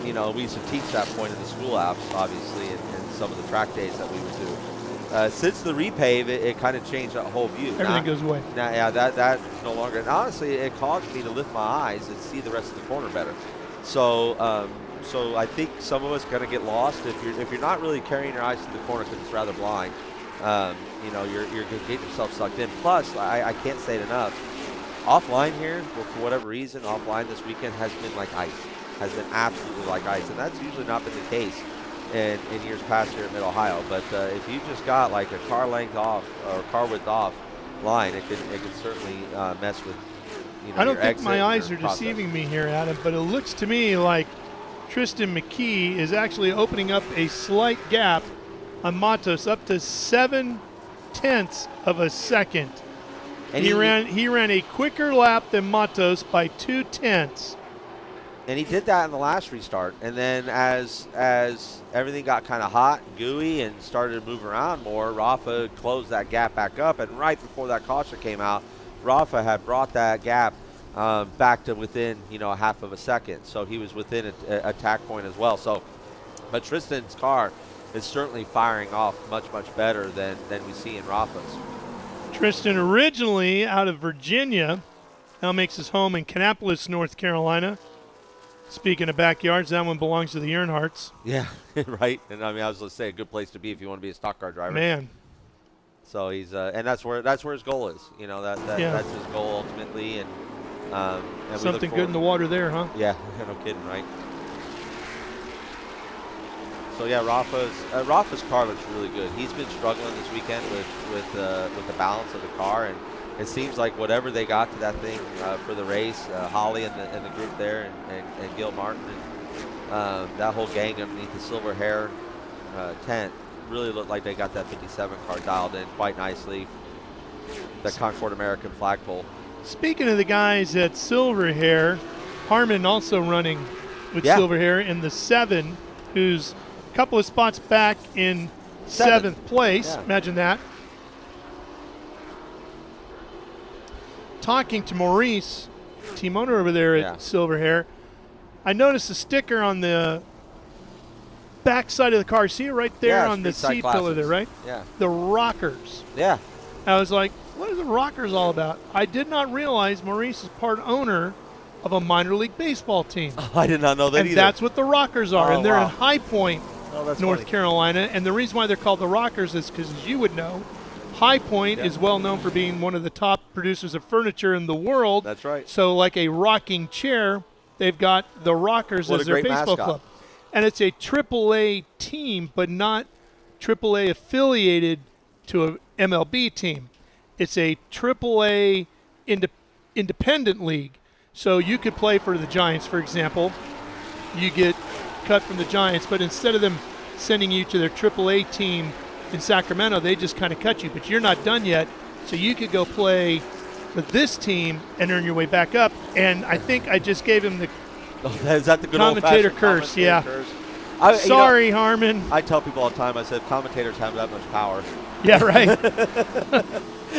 We used to teach that point in the school apps, obviously, and some of the track days that we would do. Since the repave, it kind of changed that whole view. Everything goes away. Now, that's no longer. And honestly, it caused me to lift my eyes and see the rest of the corner better. So I think some of us going to get lost if you're not really carrying your eyes to the corner because it's rather blind. You're going to get yourself sucked in. Plus, I can't say it enough. Offline here, for whatever reason, offline this weekend has been like ice. Has been absolutely like ice, and that's usually not been the case in years past here at Mid-Ohio. But if you just got like a car length off or car width off line, it can certainly mess with. I don't think my eyes are deceiving me here, Adam, but it looks to me like Tristan McKee is actually opening up a slight gap on Matos, up to 0.7 of a second. And he ran a quicker lap than Matos by 0.2. And he did that in the last restart. And then as everything got kind of hot and gooey and started to move around more, Rafa closed that gap back up. And right before that caution came out, Rafa had brought that gap back to within, a half of a second. So he was within a tack point as well. But Tristan's car is certainly firing off much, much better than we see in Rafa's. Tristan, originally out of Virginia, now makes his home in Kannapolis, North Carolina. Speaking of backyards, that one belongs to the Earnhardts. Yeah, right. And I was going to say a good place to be if you want to be a stock car driver. Man. So he's and that's where his goal is. That's his goal ultimately. And something good in the water there, huh? Yeah, no kidding, right? So yeah, Rafa's car looks really good. He's been struggling this weekend with the balance of the car, and it seems like whatever they got to that thing for the race, Holly and the group there, and Gil Martin, and that whole gang underneath the silver hair tent really looked like they got that 57 car dialed in quite nicely. The Concord American flagpole. Speaking of the guys at Silver Hair, Harmon also running with Silver Hair in the 7, who's a couple of spots back in 7th place. Yeah. Imagine that. Talking to Maurice, team owner over there at Silver Hair, I noticed a sticker on the back side of the car. See it right there on the seat pillar there, right? Yeah. The rockers. Yeah. I was like, what are the rockers all about? I did not realize Maurice is part owner of a minor league baseball team. Oh, I did not know that either. And that's what the rockers are. And they're in High Point, North funny. Carolina. And the reason why they're called the rockers is because, as you would know, High Point is well known for being one of the top producers of furniture in the world. That's right. So like a rocking chair, they've got the Rockers What as a their great baseball mascot. club. And it's a AAA team, but not AAA affiliated to a MLB team. It's a AAA independent league. So you could play for the Giants, for example. You get cut from the Giants, but instead of them sending you to their AAA team in Sacramento, they just kind of cut you. But you're not done yet, so you could go play for this team and earn your way back up. And I think I just gave him the Is that the good commentator old-fashioned curse? commentator Yeah. curse? Sorry, Harmon. I tell people all the time, I said, commentators have that much power. Yeah, right.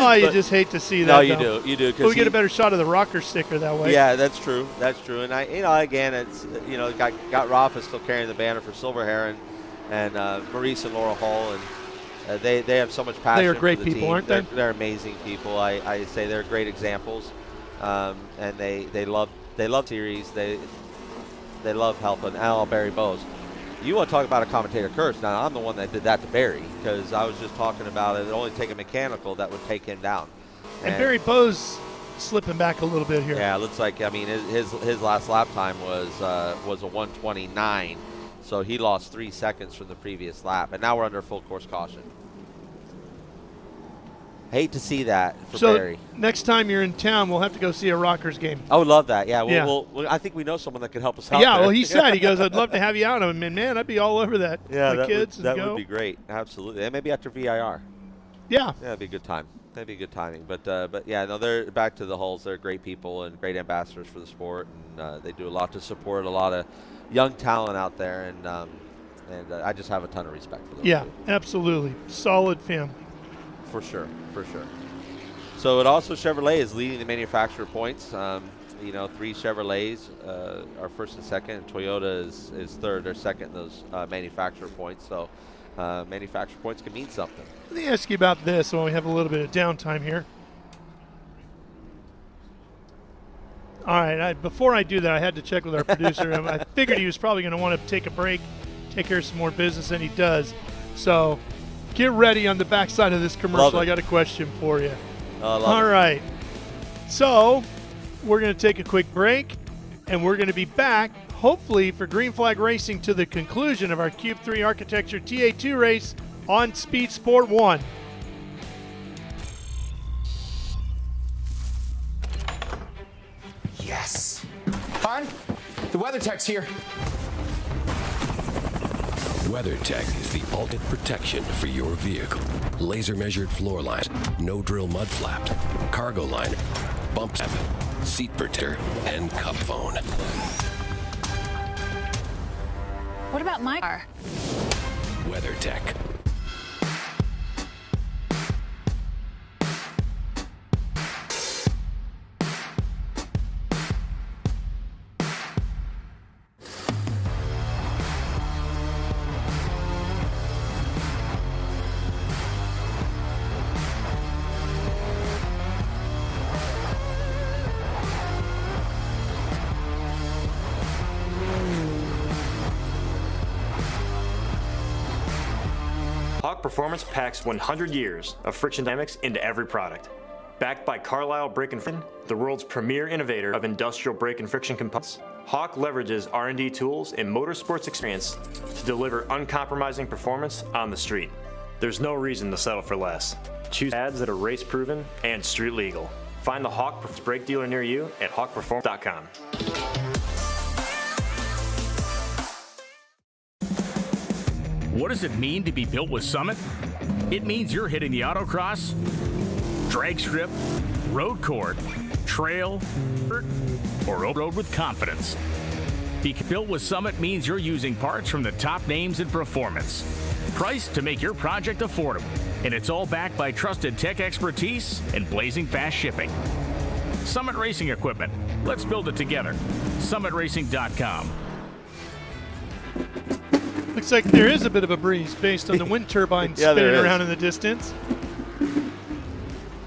Oh, you just hate to see that. No, you though. do. You do. But we get a better shot of the Rocker sticker that way. Yeah, that's true. That's true. And again, it's got Rafa still carrying the banner for Silverhair and Maurice and Laurel Hall, and they have so much passion. They are great for the people, team. aren't they? They're amazing people. I say they're great examples, and they love series. They love helping Barry Bowes. You want to talk about a commentator curse? Now, I'm the one that did that to Barry because I was just talking about it. It only take a mechanical that would take him down. And Barry Bowes slipping back a little bit here. Yeah, it looks like, his last lap time was a 1:29, so he lost 3 seconds from the previous lap, and now we're under full course caution. Hate to see that for Barry. Next time you're in town, we'll have to go see a Rockers game. I would love that. Yeah, Yeah. I think we know someone that could help us out. Yeah, there. well, he said, he goes, I'd love to have you out. I mean, man, I'd be all over that. Yeah, the kids that and go. would be great. Absolutely, and maybe after VIR. Yeah, that'd be a good time. That'd be good timing. But yeah, no, they're back to the Hulls. They're great people and great ambassadors for the sport, and they do a lot to support a lot of young talent out there, and I just have a ton of respect for them. Yeah, too. absolutely. Solid family. For sure, for sure. So it also Chevrolet is leading the manufacturer points. 3 Chevrolets are first and second, and Toyota is third or second in those manufacturer points. So manufacturer points can mean something. Let me ask you about this while we have a little bit of downtime here. All right, before I do that, I had to check with our producer. I figured he was probably going to want to take a break, take care of some more business, and he does. So get ready on the backside of this commercial. I got a question for you. All right. So we're going to take a quick break, and we're going to be back, hopefully, for Green Flag Racing to the conclusion of our Cube 3 Architecture TA2 race on Speed Sport 1. Yes. Hon, the weather tech's here. WeatherTech is the ultimate protection for your vehicle. Laser measured floor lines, no drill mud flapped, cargo liner, bump step, seat protector, and cup phone. What about my car? WeatherTech. Hawk Performance packs 100 years of friction dynamics into every product. Backed by Carlisle Brake and Friction, the world's premier innovator of industrial brake and friction components, Hawk leverages R&D tools and motorsports experience to deliver uncompromising performance on the street. There's no reason to settle for less. Choose ads that are race proven and street legal. Find the Hawk brake dealer near you at hawkperformance.com. What does it mean to be built with Summit? It means you're hitting the autocross, drag strip, road court, trail, or road with confidence. Being built with Summit means you're using parts from the top names in performance. Priced to make your project affordable. And it's all backed by trusted tech expertise and blazing fast shipping. Summit Racing Equipment. Let's build it together. SummitRacing.com. Looks like there is a bit of a breeze based on the wind turbine spinning around in the distance.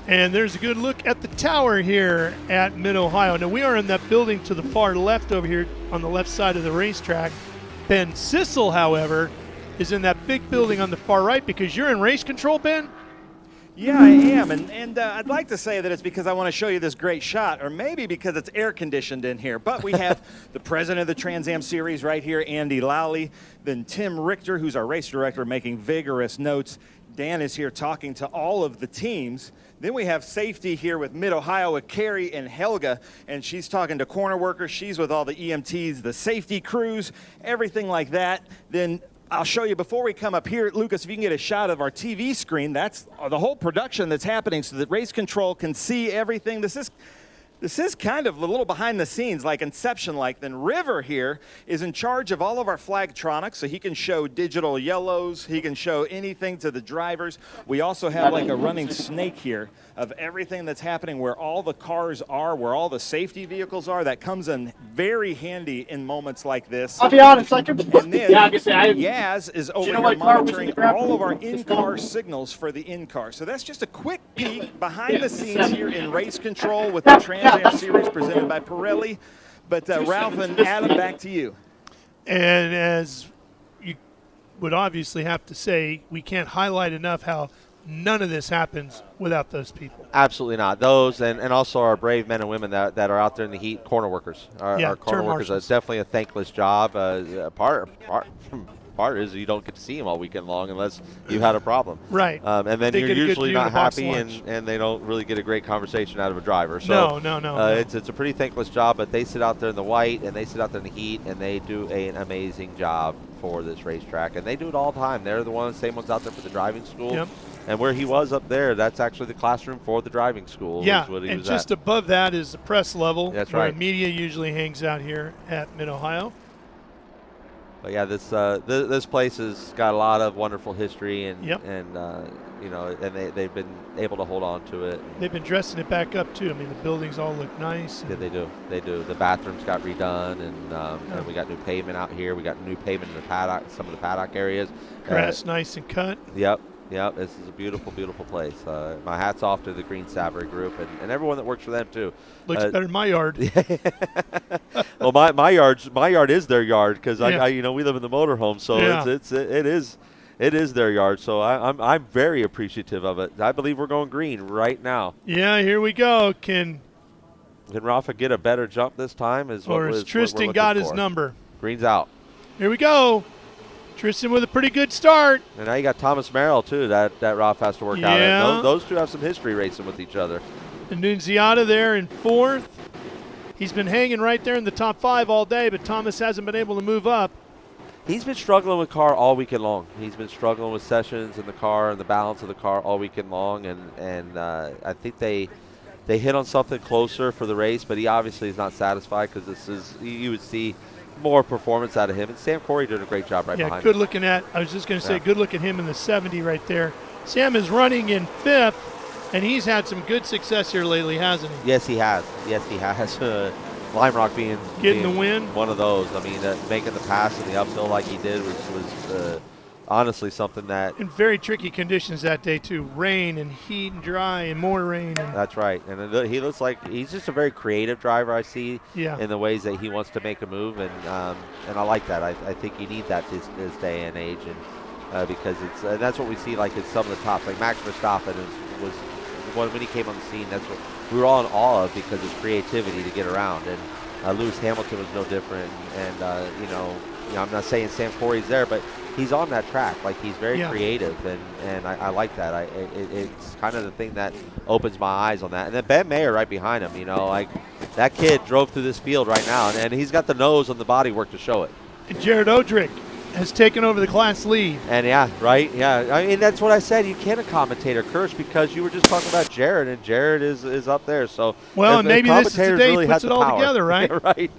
And there's a good look at the tower here at Mid-Ohio. Now, we are in that building to the far left over here on the left side of the racetrack. Ben Sissel, however, is in that big building on the far right because you're in race control, Ben? Yeah, I am, and I'd like to say that it's because I want to show you this great shot, or maybe because it's air-conditioned in here. But we have the president of the Trans Am Series right here, Andy Lowley, then Tim Richter, who's our race director, making vigorous notes. Dan is here talking to all of the teams. Then we have safety here with Mid-Ohio with Carrie and Helga, and she's talking to corner workers. She's with all the EMTs, the safety crews, everything like that. Then I'll show you before we come up here, Lucas, if you can get a shot of our TV screen, that's the whole production that's happening so that race control can see everything. This is kind of a little behind the scenes, like Inception-like. Then River here is in charge of all of our flagtronics, so he can show digital yellows. He can show anything to the drivers. We also have like a running snake here of everything that's happening, where all the cars are, where all the safety vehicles are. That comes in very handy in moments like this. I'll be honest, I could. And then Yeah, I guess Yaz is over here monitoring all of our in-car signals for the in-car. So that's just a quick peek behind the scenes here in race control with the Trans Am Series presented by Pirelli. But Ralph and Adam, back to you. And as you would obviously have to say, we can't highlight enough how none of this happens without those people. Absolutely not. Those and also our brave men and women that are out there in the heat, corner workers. Our corner workers, it's definitely a thankless job. Part is you don't get to see them all weekend long unless you had a problem. Right. And then you're usually not happy, and they don't really get a great conversation out of a driver. So no. It's a pretty thankless job, but they sit out there in the white and they sit out there in the heat, and they do an amazing job for this racetrack, and they do it all the time. They're the same ones out there for the driving school. Yep. And where he was up there, that's actually the classroom for the driving school. Yeah, what he and was just at. above that is the press level. That's where right. Media usually hangs out here at Mid-Ohio. But yeah, this place has got a lot of wonderful history, and they've been able to hold on to it. They've been dressing it back up too. I mean, the buildings all look nice. Yeah, they do. They do. The bathrooms got redone, and we got new pavement out here. We got new pavement in the paddock, some of the paddock areas. Grass nice and cut. Yep, this is a beautiful, beautiful place. My hat's off to the Green Savory group and everyone that works for them too. Looks better than my yard. Well, my yard is their yard because I we live in the motorhome, so it is their yard. So I'm very appreciative of it. I believe we're going green right now. Yeah, here we go. Can Rafa get a better jump this time? Or has Tristan got his number? Green's out. Here we go. Tristan with a pretty good start. And now you got Thomas Merrill, too, that Roth has to work out. And those two have some history racing with each other. Annunziata there in fourth. He's been hanging right there in the top 5 all day, but Thomas hasn't been able to move up. He's been struggling with car all weekend long. He's been struggling with sessions in the car and the balance of the car all weekend long. And I think they hit on something closer for the race, but he obviously is not satisfied because this is, you would see more performance out of him. And Sam Corey doing a great job right behind him. Yeah, good looking at, I was just going to say, good look at him in the 70 right there. Sam is running in 5th, and he's had some good success here lately, hasn't he? Yes, he has. Lime Rock being the win. One of those. I mean, making the pass in the uphill like he did was honestly something that. In very tricky conditions that day, too. Rain and heat and dry and more rain. That's right. And he looks like he's just a very creative driver, I see, in the ways that he wants to make a move. And I like that. I think you need that this day and age. And because that's what we see like in some of the top. Like Max Verstappen was when he came on the scene, that's what we were all in awe of because of his creativity to get around. And Lewis Hamilton was no different. And I'm not saying Sam Corey's there, but he's on that track. Like he's very creative, and I like that. It's kind of the thing that opens my eyes on that. And then Ben Mayer right behind him. Like that kid drove through this field right now, and he's got the nose and the body work to show it. And Jared Odrick has taken over the class lead. And I mean, that's what I said. You can't a commentator curse because you were just talking about Jared, and Jared is up there. So and maybe this is the day he puts it all together, right? Right.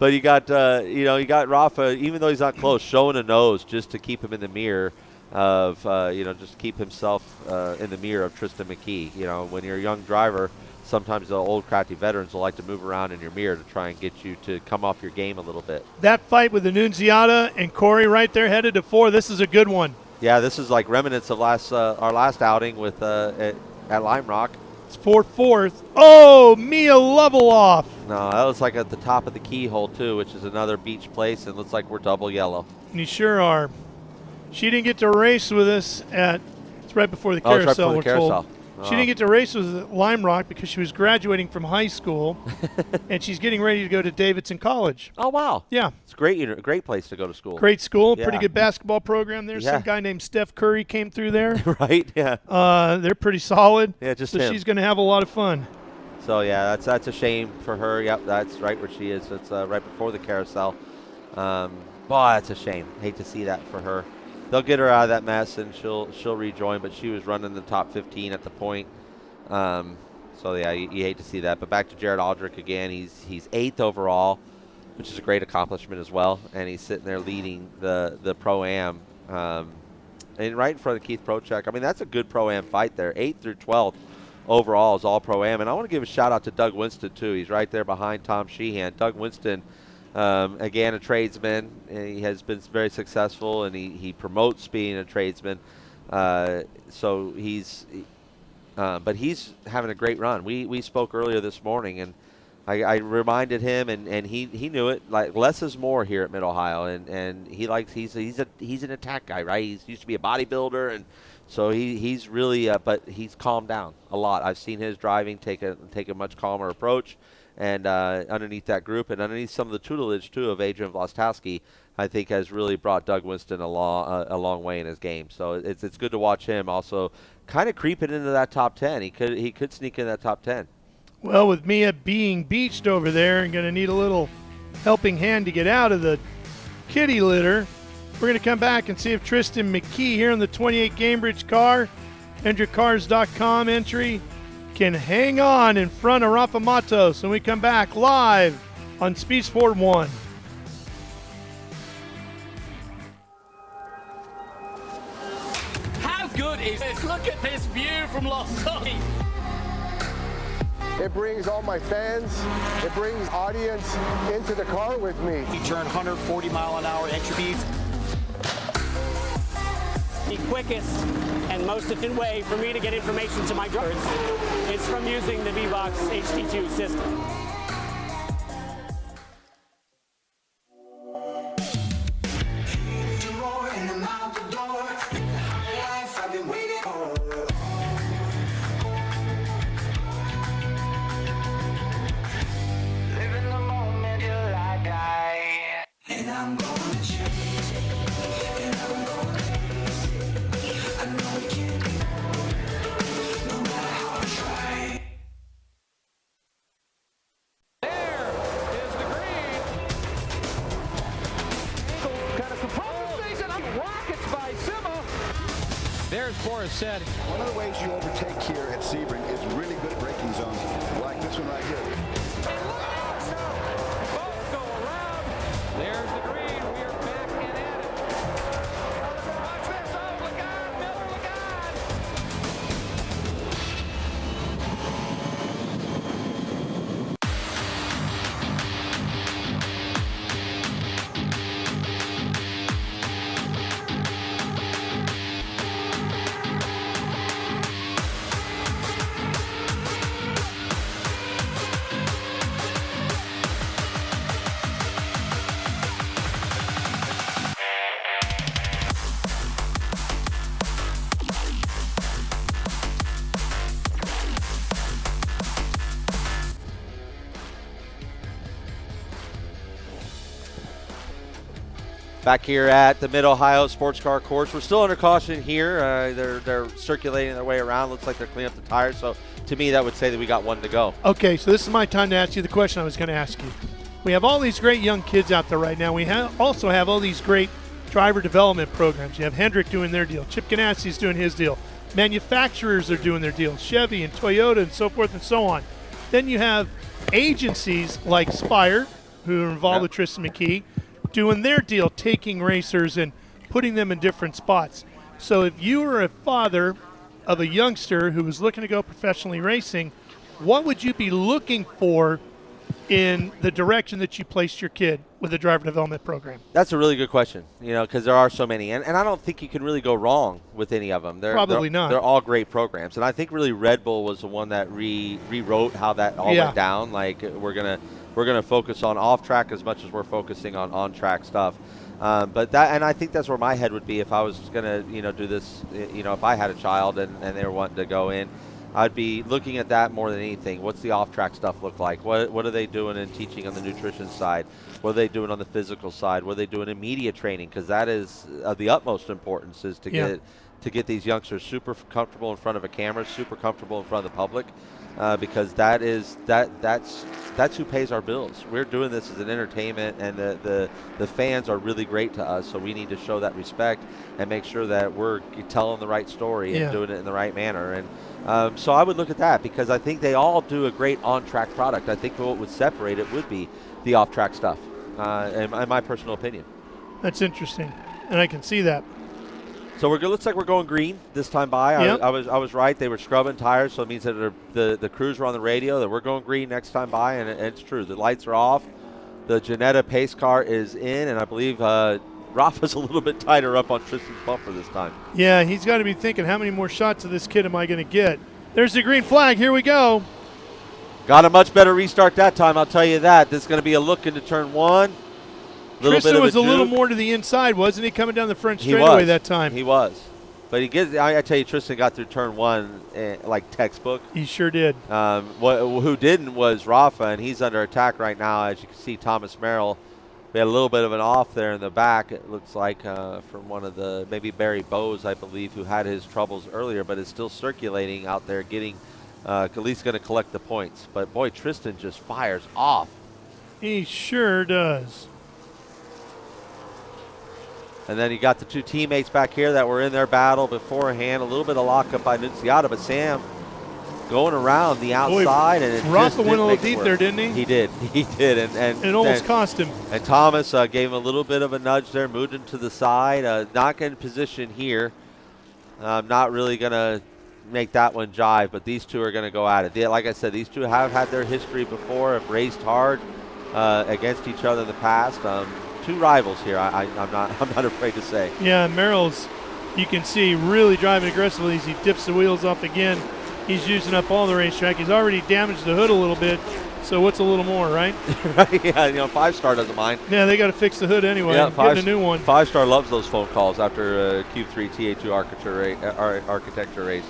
But you got Rafa, even though he's not close, showing a nose just to keep him in the mirror of, just keep himself in the mirror of Tristan McKee. When you're a young driver, sometimes the old crafty veterans will like to move around in your mirror to try and get you to come off your game a little bit. That fight with Annunziata and Corey right there headed to 4. This is a good one. Yeah, this is like remnants of our last outing with at Lime Rock. It's 4th. Oh, Mia level off. No, that was like at the top of the keyhole too, which is another beach place, and looks like we're double yellow. And you sure are. She didn't get to race with us at It's right before the Oh, it's right carousel, before the we're told. carousel. She didn't get to race with Lime Rock because she was graduating from high school, and she's getting ready to go to Davidson College. Oh, wow. Yeah. It's a great place to go to school. Great school, Yeah. pretty good basketball program there. Yeah. Some guy named Steph Curry came through there. Right, yeah. They're pretty solid. Yeah, just so him. she's going to have a lot of fun. So, yeah, that's a shame for her. Yep, that's right where she is. It's right before the carousel. Boy, that's a shame. Hate to see that for her. They'll get her out of that mess, and she'll rejoin, but she was running the top 15 at the point. So, yeah, you hate to see that. But back to Jared Aldrich again. He's 8th overall, which is a great accomplishment as well, and he's sitting there leading the Pro-Am. And right in front of Keith Prochek. I mean, that's a good Pro-Am fight there. 8th through 12th overall is all Pro-Am. And I want to give a shout-out to Doug Winston, too. He's right there behind Tom Sheehan. Doug Winston, again, a tradesman. He has been very successful, and he promotes being a tradesman. So but he's having a great run. We spoke earlier this morning, and I reminded him, and he knew it. Like, less is more here at Mid-Ohio, and he's an attack guy, right? He used to be a bodybuilder, and so he's really but he's calmed down a lot. I've seen his driving take a much calmer approach, and underneath that group and underneath some of the tutelage too of Adrian Vlastowski, I think has really brought Doug Winston a long way in his game. So it's good to watch him also kind of creeping into that top 10. He could sneak in that top 10. Well, with Mia being beached over there and going to need a little helping hand to get out of the kitty litter, we're going to come back and see if Tristan McKee here in the 28 Gamebridge car, EndrickCars.com entry, can hang on in front of Rafa Matos when we come back live on Speed Sport 1. How good is this? Look at this view from Los Angeles. It brings all my fans, it brings audience into the car with me. We turn 140-mile-an-hour entry speeds. The quickest and most efficient way for me to get information to my drivers is from using the V-Box HD2 system. There's Boris said. One of the ways you overtake here at Sebring is really good braking zones, like this one right here. Both go around. There's the green. We are back and at it. Watch this. Oh, look out. Miller, look out. Back here at the Mid-Ohio Sports Car Course. We're still under caution here. They're circulating their way around. Looks like they're cleaning up the tires. So to me, that would say that we got one to go. Okay, so this is my time to ask you the question I was going to ask you. We have all these great young kids out there right now. We also have all these great driver development programs. You have Hendrick doing their deal. Chip Ganassi's doing his deal. Manufacturers are doing their deal. Chevy and Toyota and so forth and so on. Then you have agencies like Spire, who are involved with Tristan McKee, doing their deal, taking racers and putting them in different spots. So if you were a father of a youngster who was looking to go professionally racing, what would you be looking for in the direction that you placed your kid with a driver development program? That's a really good question, because there are so many. And I don't think you can really go wrong with any of them. Probably not. They're all great programs. And I think really Red Bull was the one that rewrote how that all went down. Like, we're gonna focus on off-track as much as we're focusing on on-track stuff. But that, and I think that's where my head would be if I was going to, do this, if I had a child and they were wanting to go in. I'd be looking at that more than anything. What's the off-track stuff look like? What are they doing in teaching on the nutrition side? What are they doing on the physical side? What are they doing in media training? Because that is of the utmost importance, is to get these youngsters super comfortable in front of a camera, super comfortable in front of the public, because that's who pays our bills. We're doing this as an entertainment, and the fans are really great to us, so we need to show that respect and make sure that we're telling the right story and doing it in the right manner. And so I would look at that, because I think they all do a great on-track product. I think what would separate it would be the off-track stuff, in my personal opinion. That's interesting, and I can see that. So looks like we're going green this time by. Yep. I was right. They were scrubbing tires, so it means that the crews were on the radio that we're going green next time by, and it's true. The lights are off. The Ginetta pace car is in, and I believe Rafa's a little bit tighter up on Tristan's bumper this time. Yeah, he's got to be thinking, how many more shots of this kid am I going to get? There's the green flag. Here we go. Got a much better restart that time, I'll tell you that. This is going to be a look into turn one. Tristan was a little more to the inside, wasn't he, coming down the front straightaway that time? He was. But I tell you, Tristan got through turn one like textbook. He sure did. Who didn't was Rafa, and he's under attack right now. As you can see, Thomas Merrill, we had a little bit of an off there in the back, it looks like, from one of the, maybe Barry Bowes, I believe, who had his troubles earlier, but is still circulating out there, getting at least going to collect the points. But, boy, Tristan just fires off. He sure does. And then you got the two teammates back here that were in their battle beforehand. A little bit of lockup by Nunziata, but Sam going around the outside. Boy, and Rafa went a little deep there, didn't he? He did. He did. And it almost cost him. And Thomas gave him a little bit of a nudge there, moved him to the side. Not getting position here. Not really going to make that one jive, but these two are going to go at it. Like I said, these two have had their history before, have raced hard against each other in the past. Two rivals here, I'm not afraid to say. Yeah, Merrill's, you can see, really driving aggressively as he dips the wheels off again. He's using up all the racetrack. He's already damaged the hood a little bit, so what's a little more, right? Yeah, 5-star doesn't mind. Yeah, they got to fix the hood anyway. Yeah, getting a new one. 5-star loves those phone calls after Q3 TA2 Architecture Race.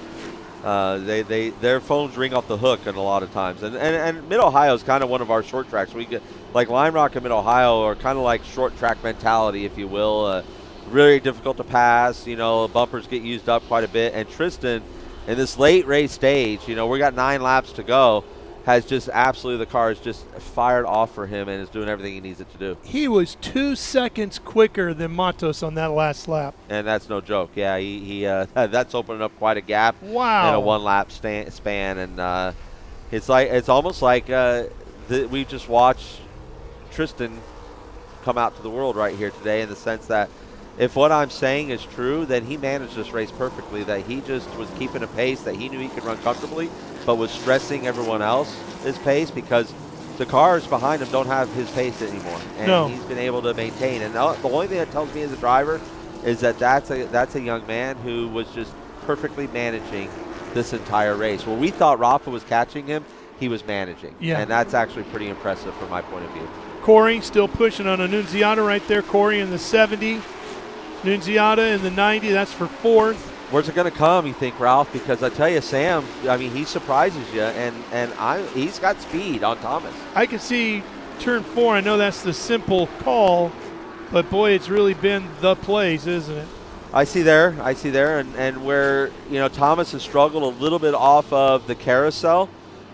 Their phones ring off the hook and a lot of times. And Mid-Ohio is kind of one of our short tracks. We get, like Lime Rock and Mid-Ohio are kind of like short track mentality, if you will. Really difficult to pass. Bumpers get used up quite a bit. And Tristan, in this late race stage, we got 9 laps to go, has just absolutely, the car is just fired off for him and is doing everything he needs it to do. He was 2 seconds quicker than Matos on that last lap. And that's no joke. Yeah, he that's opening up quite a gap. Wow. In a 1-lap span, and it's almost like we just watched Tristan come out to the world right here today, in the sense that if what I'm saying is true, then he managed this race perfectly, that he just was keeping a pace that he knew he could run comfortably, but was stressing everyone else's pace, because the cars behind him don't have his pace anymore. And he's been able to maintain. And the only thing that tells me as a driver is that that's a young man who was just perfectly managing this entire race. Where we thought Rafa was catching him, he was managing. Yeah. And that's actually pretty impressive from my point of view. Corey still pushing on Annunziata right there. Corey in the 70. Nunziata in the 90. That's for 4th. Where's it going to come, you think, Ralph? Because I tell you, Sam, he surprises you, and he's got speed on Thomas. I can see turn 4. I know that's the simple call, but boy, it's really been the place, isn't it? I see there, and where Thomas has struggled a little bit off of the carousel,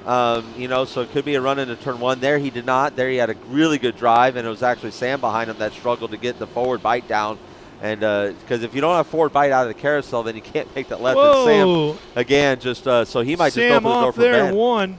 so it could be a run into turn 1. There he did not. There he had a really good drive, and it was actually Sam behind him that struggled to get the forward bite down. And because if you don't have forward bite out of the carousel, then you can't make that left. Whoa. And Sam, again, just so he might Sam just open the door for there, Ben. 1.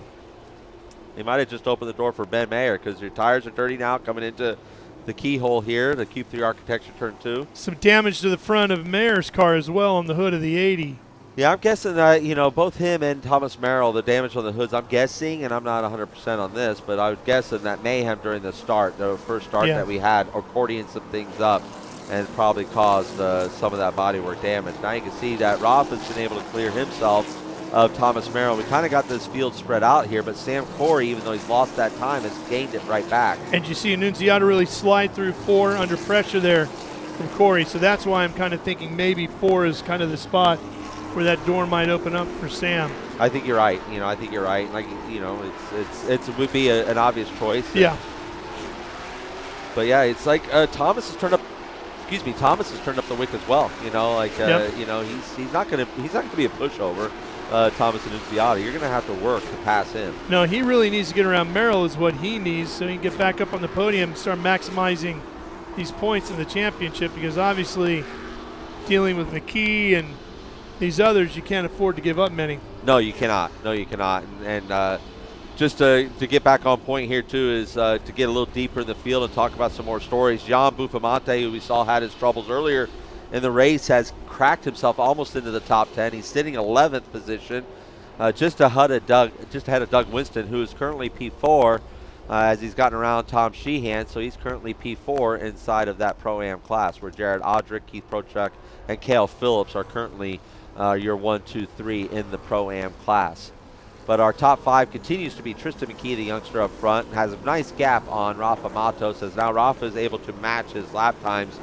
He might have just opened the door for Ben Mayer, because your tires are dirty now coming into the keyhole here, the Q3 Architecture turn 2. Some damage to the front of Mayer's car as well on the hood of the 80. Yeah, I'm guessing that, both him and Thomas Merrill, the damage on the hoods, I'm guessing, and I'm not 100% on this, but I would guess that mayhem during the first start that we had, accordion some things up, and probably caused some of that bodywork damage. Now you can see that Rafa's been able to clear himself of Thomas Merrill. We kind of got this field spread out here, but Sam Corey, even though he's lost that time, has gained it right back. And you see Annunziata really slide through 4 under pressure there. from Corey. So that's why I'm kind of thinking maybe 4 is kind of the spot where that door might open up for Sam. I think you're right. I think you're right. Like, it would be an obvious choice. Yeah. But yeah, it's like Thomas has turned up. Excuse me, Thomas has turned up the wick as well. He's not gonna be a pushover. Thomas Annunziata, you're gonna have to work to pass him. No, he really needs to get around Merrill is what he needs, so he can get back up on the podium and start maximizing these points in the championship, because obviously dealing with McKee and these others, you can't afford to give up many. No, you cannot. And just to get back on point here, too, is to get a little deeper in the field and talk about some more stories. Gian Buffamante, who we saw had his troubles earlier in the race, has cracked himself almost into the top 10. He's sitting 11th position, just ahead of Doug Winston, who is currently P4, as he's gotten around Tom Sheehan. So he's currently P4 inside of that Pro-Am class, where Jared Audrick, Keith Prochuk, and Cale Phillips are currently your 1, 2, 3 in the Pro-Am class. But our top 5 continues to be Tristan McKee, the youngster up front, and has a nice gap on Rafa Matos, as now Rafa is able to match his lap times.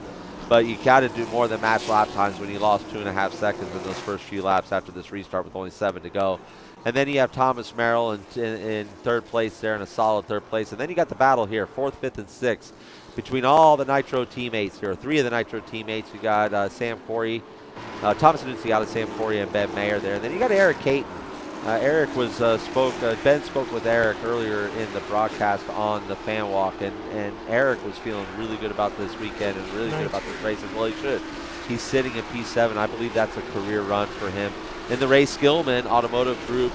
But you got to do more than match lap times when you lost 2.5 seconds in those first few laps after this restart with only 7 to go. And then you have Thomas Merrill in third place there, in a solid third place. And then you got the battle here, 4th, 5th, and 6th, between all the Nitro teammates here. 3 of the Nitro teammates. You got Sam Corey, Thomas Annunziata, Sam Corey, and Ben Mayer there. And then you got Eric Caton. Ben spoke with Eric earlier in the broadcast on the fan walk, and Eric was feeling really good about this weekend and really good about this race, and well, he should. He's sitting in P7. I believe that's a career run for him. In the Ray Skillman Automotive Group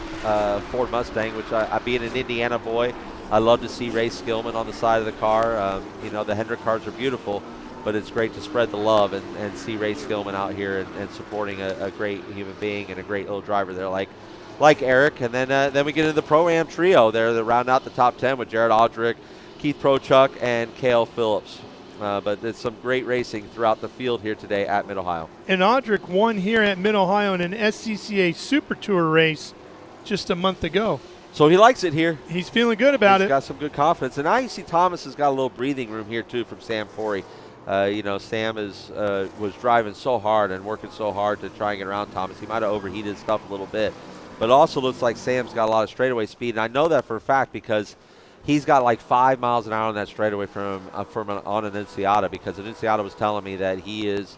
Ford Mustang, which being an Indiana boy, I love to see Ray Skillman on the side of the car. The Hendrick cars are beautiful, but it's great to spread the love and see Ray Skillman out here and supporting a great human being and a great little driver there like Eric. And then we get into the Pro-Am trio there that round out the top 10 with Jared Audrick, Keith Prochuk, and Cale Phillips. But it's some great racing throughout the field here today at Mid-Ohio. And Audrick won here at Mid-Ohio in an SCCA Super Tour race just a month ago. So he likes it here. He's feeling good about it. He's got some good confidence. And now you see Thomas has got a little breathing room here, too, from Sam Corey. Sam was driving so hard and working so hard to try and get around Thomas. He might have overheated stuff a little bit. But it also looks like Sam's got a lot of straightaway speed. And I know that for a fact because he's got like 5 miles an hour on that straightaway from on Annunziata, because Annunziata was telling me that he is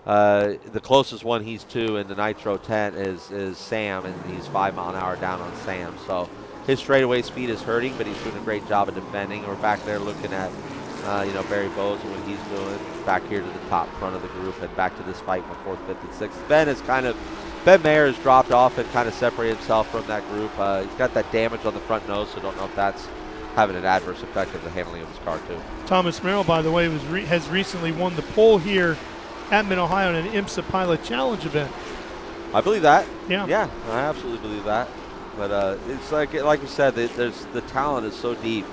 the closest one he's to in the Nitro tent is Sam, and he's 5 mile an hour down on Sam. So his straightaway speed is hurting, but he's doing a great job of defending. We're back there looking at Barry Bowes and what he's doing back here to the top front of the group, and back to this fight for 4th, 5th, and 6th. Ben Mayer has dropped off and kind of separated himself from that group. He's got that damage on the front nose, so don't know if that's having an adverse effect of the handling of his car too. Thomas Merrill, by the way, has recently won the pole here at Mid-Ohio in an IMSA Pilot Challenge event. I believe that. Yeah, I absolutely believe that. But it's like we said, the talent is so deep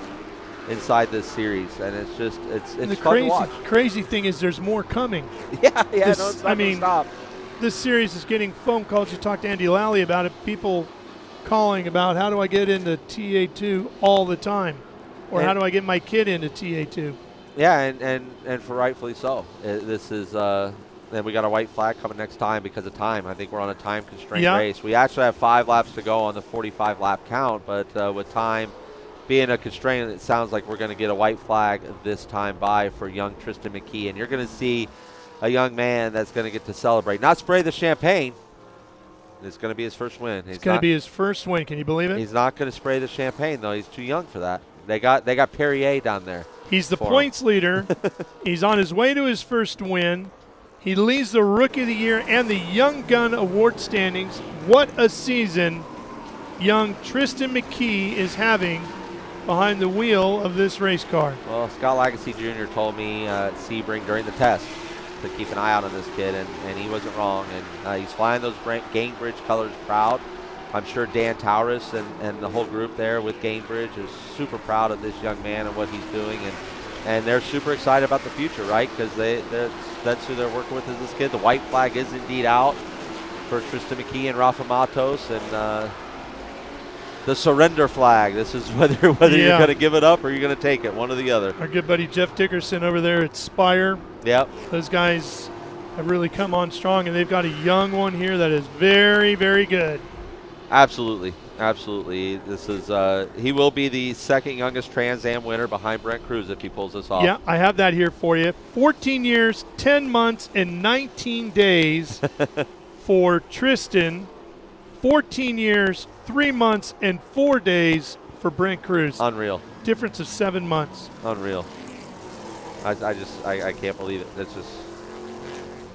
inside this series, and it's fun to watch. Crazy thing is, there's more coming. It's not gonna stop. This series is getting phone calls. You talked to Andy Lally about it. People calling about, how do I get into TA2 all the time, or how do I get my kid into TA2? Yeah, and for rightfully so. This is then we got a white flag coming next time because of time. I think we're on a time constraint race. We actually have 5 laps to go on the 45 lap count, but with time being a constraint, it sounds like we're going to get a white flag this time by for young Tristan McKee, and you're going to see a young man that's going to get to celebrate, not spray the champagne. It's going to be his first win. It's going to be his first win. Can you believe it? He's not going to spray the champagne, though. He's too young for that. They got Perrier down there. He's the points leader. He's on his way to his first win. He leads the Rookie of the Year and the Young Gun Award standings. What a season young Tristan McKee is having behind the wheel of this race car. Well, Scott Lagasse Jr. told me at Sebring during the test to keep an eye out on this kid, and he wasn't wrong. And he's flying those Gainbridge colors proud. I'm sure Dan Taurus and the whole group there with Gainbridge is super proud of this young man and what he's doing, and they're super excited about the future, right? Because that's who they're working with, is this kid. The white flag is indeed out for Tristan McKee and Rafa Matos, and the surrender flag. This is whether you're going to give it up or you're going to take it, one or the other. Our good buddy Jeff Dickerson over there at Spire. Yep. Those guys have really come on strong, and they've got a young one here that is very, very good. Absolutely. Absolutely. This is he will be the second youngest Trans Am winner behind Brent Cruz if he pulls this off. Yeah, I have that here for you. 14 years, 10 months, and 19 days for Tristan. 14 years, 3 months, and 4 days for Brent Cruz. Unreal. Difference of 7 months. Unreal. I can't believe it.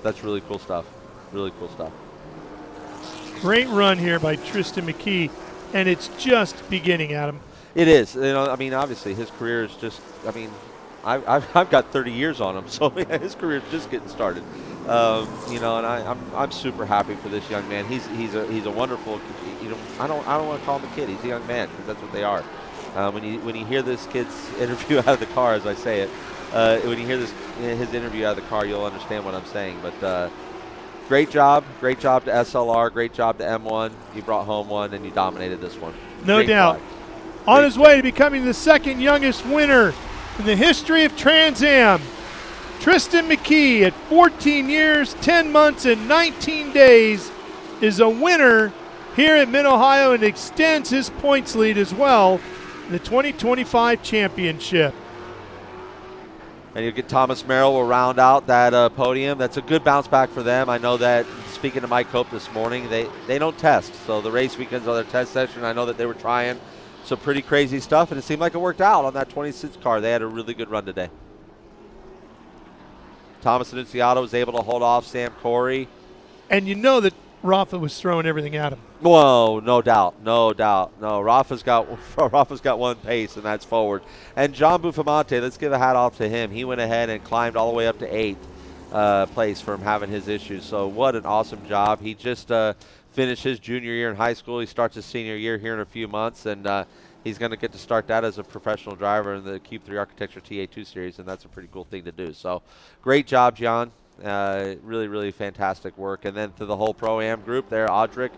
That's really cool stuff. Really cool stuff. Great run here by Tristan McKee, and it's just beginning, Adam. It is. I mean, obviously his career is just. I mean, I've got 30 years on him, so his career is just getting started. And I'm super happy for this young man. He's a wonderful. I don't want to call him a kid. He's a young man because that's what they are. When you hear this kid's interview out of the car, as I say it, when you hear his interview out of the car, you'll understand what I'm saying. But great job to SLR, great job to M1. You brought home one and you dominated this one. No doubt. On his way to becoming the second youngest winner in the history of Trans Am. Tristan McKee at 14 years, 10 months, and 19 days is a winner here at Mid-Ohio and extends his points lead as well in the 2025 championship. And you get Thomas Merrill will round out that podium. That's a good bounce back for them. I know that, speaking to Mike Cope this morning, they don't test. So the race weekends are their test session. I know that they were trying some pretty crazy stuff, and it seemed like it worked out on that 26 car. They had a really good run today. Thomas Annunziato was able to hold off Sam Corey. And you know that Rafa was throwing everything at him. Whoa, no doubt. No, Rafa's got one pace, and that's forward. And John Buffamante, let's give a hat off to him. He went ahead and climbed all the way up to 8th place from having his issues. So what an awesome job. He just finished his junior year in high school. He starts his senior year here in a few months, and he's going to get to start that as a professional driver in the Cube 3 Architecture TA2 Series, and that's a pretty cool thing to do. So great job, John. Really, really fantastic work. And then to the whole Pro-Am group there, Audric,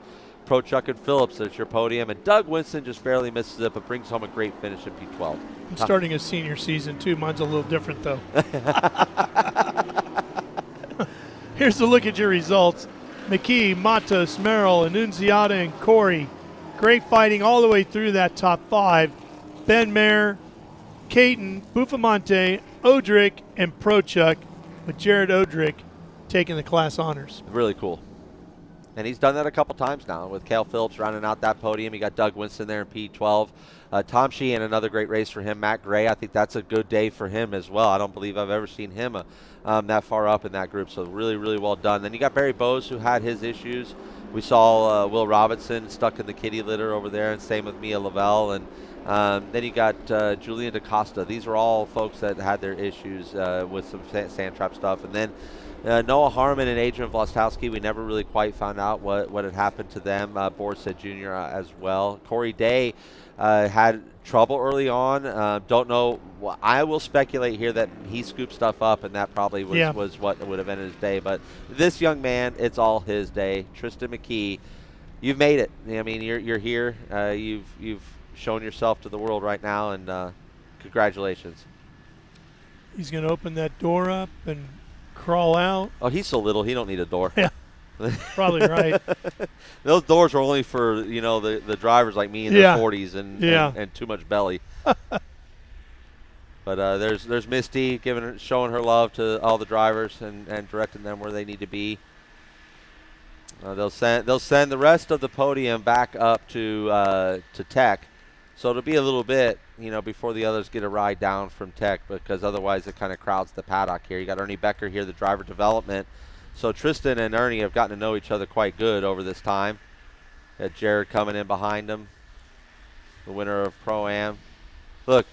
Prochuk, and Phillips, that's your podium. And Doug Winston just barely misses it, but brings home a great finish in P12. I'm starting a senior season, too. Mine's a little different, though. Here's a look at your results. McKee, Matos, Merrill, Annunziata, and Corey. Great fighting all the way through that top 5. Ben Mayer, Caton, Buffamante, Audric, and Prochuk, with Jared Audric taking the class honors. Really cool. And he's done that a couple times now with Cale Phillips rounding out that podium. You got Doug Winston there in P12. Tom Sheehan, another great race for him. Matt Gray, I think that's a good day for him as well. I don't believe I've ever seen him that far up in that group, so really, really well done. Then you got Barry Bowes, who had his issues. We saw Will Robinson stuck in the kitty litter over there, and same with Mia Lavelle. And then you got Julian DaCosta. These are all folks that had their issues with some sand trap stuff. And then Noah Harmon and Adrian Vlastowski, we never really quite found out what had happened to them. Boris said Jr. As well. Corey Day had trouble early on. Don't know. I will speculate here that he scooped stuff up, and that probably was what would have ended his day. But this young man, it's all his day. Tristan McKee, you've made it. I mean, you're here. You've shown yourself to the world right now, and congratulations. He's going to open that door up and crawl out. Oh, he's so little, he don't need a door. Yeah, probably right. Those doors are only for, the drivers like me in their 40s and too much belly. But there's Misty showing her love to all the drivers and directing them where they need to be. They'll send the rest of the podium back up to Tech. So it'll be a little bit, before the others get a ride down from Tech, because otherwise it kind of crowds the paddock here. You got Ernie Becker here, the driver development. So Tristan and Ernie have gotten to know each other quite good over this time. Got Jared coming in behind him, the winner of Pro-Am. Look,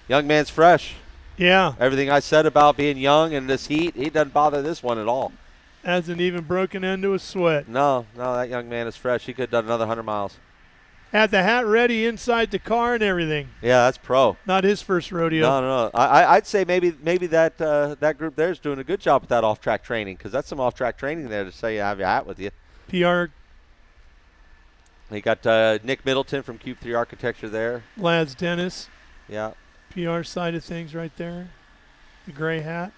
young man's fresh. Yeah. Everything I said about being young in this heat, he doesn't bother this one at all. Hasn't even broken into a sweat. No, that young man is fresh. He could have done another 100 miles. Had the hat ready inside the car and everything. Yeah, that's pro. Not his first rodeo. No. I'd say maybe that group there is doing a good job with that off-track training, because that's some off-track training there to say you have your hat with you. PR You got Nick Middleton from Cube 3 Architecture there. Lads Dennis. Yeah. PR side of things right there. The gray hat.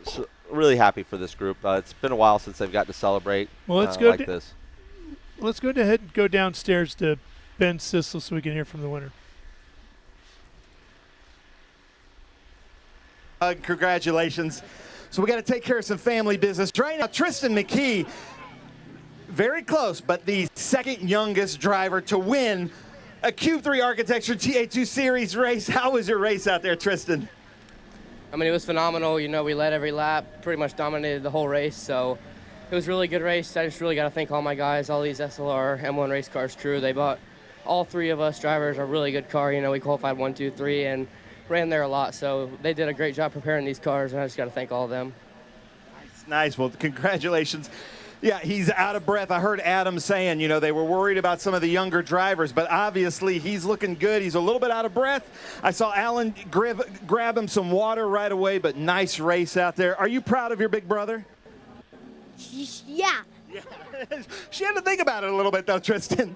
So really happy for this group. It's been a while since they've got to celebrate like this. Let's go ahead and go downstairs to Ben Sissel so we can hear from the winner. Congratulations. So we got to take care of some family business. Right now, Tristan McKee, very close, but the second youngest driver to win a Cube 3 Architecture TA2 Series race. How was your race out there, Tristan? I mean, it was phenomenal. You know, we led every lap, pretty much dominated the whole race. So it was a really good race. I just really got to thank all my guys, all these SLR M1 race cars crew. They bought all three of us drivers a really good car. You know, we qualified 1, 2, 3 and ran there a lot. So they did a great job preparing these cars, and I just got to thank all of them. Nice. Well, congratulations. Yeah, he's out of breath. I heard Adam saying, you know, they were worried about some of the younger drivers, but obviously he's looking good. He's a little bit out of breath. I saw Alan grab him some water right away, but nice race out there. Are you proud of your big brother? Yeah. She had to think about it a little bit, though, Tristan.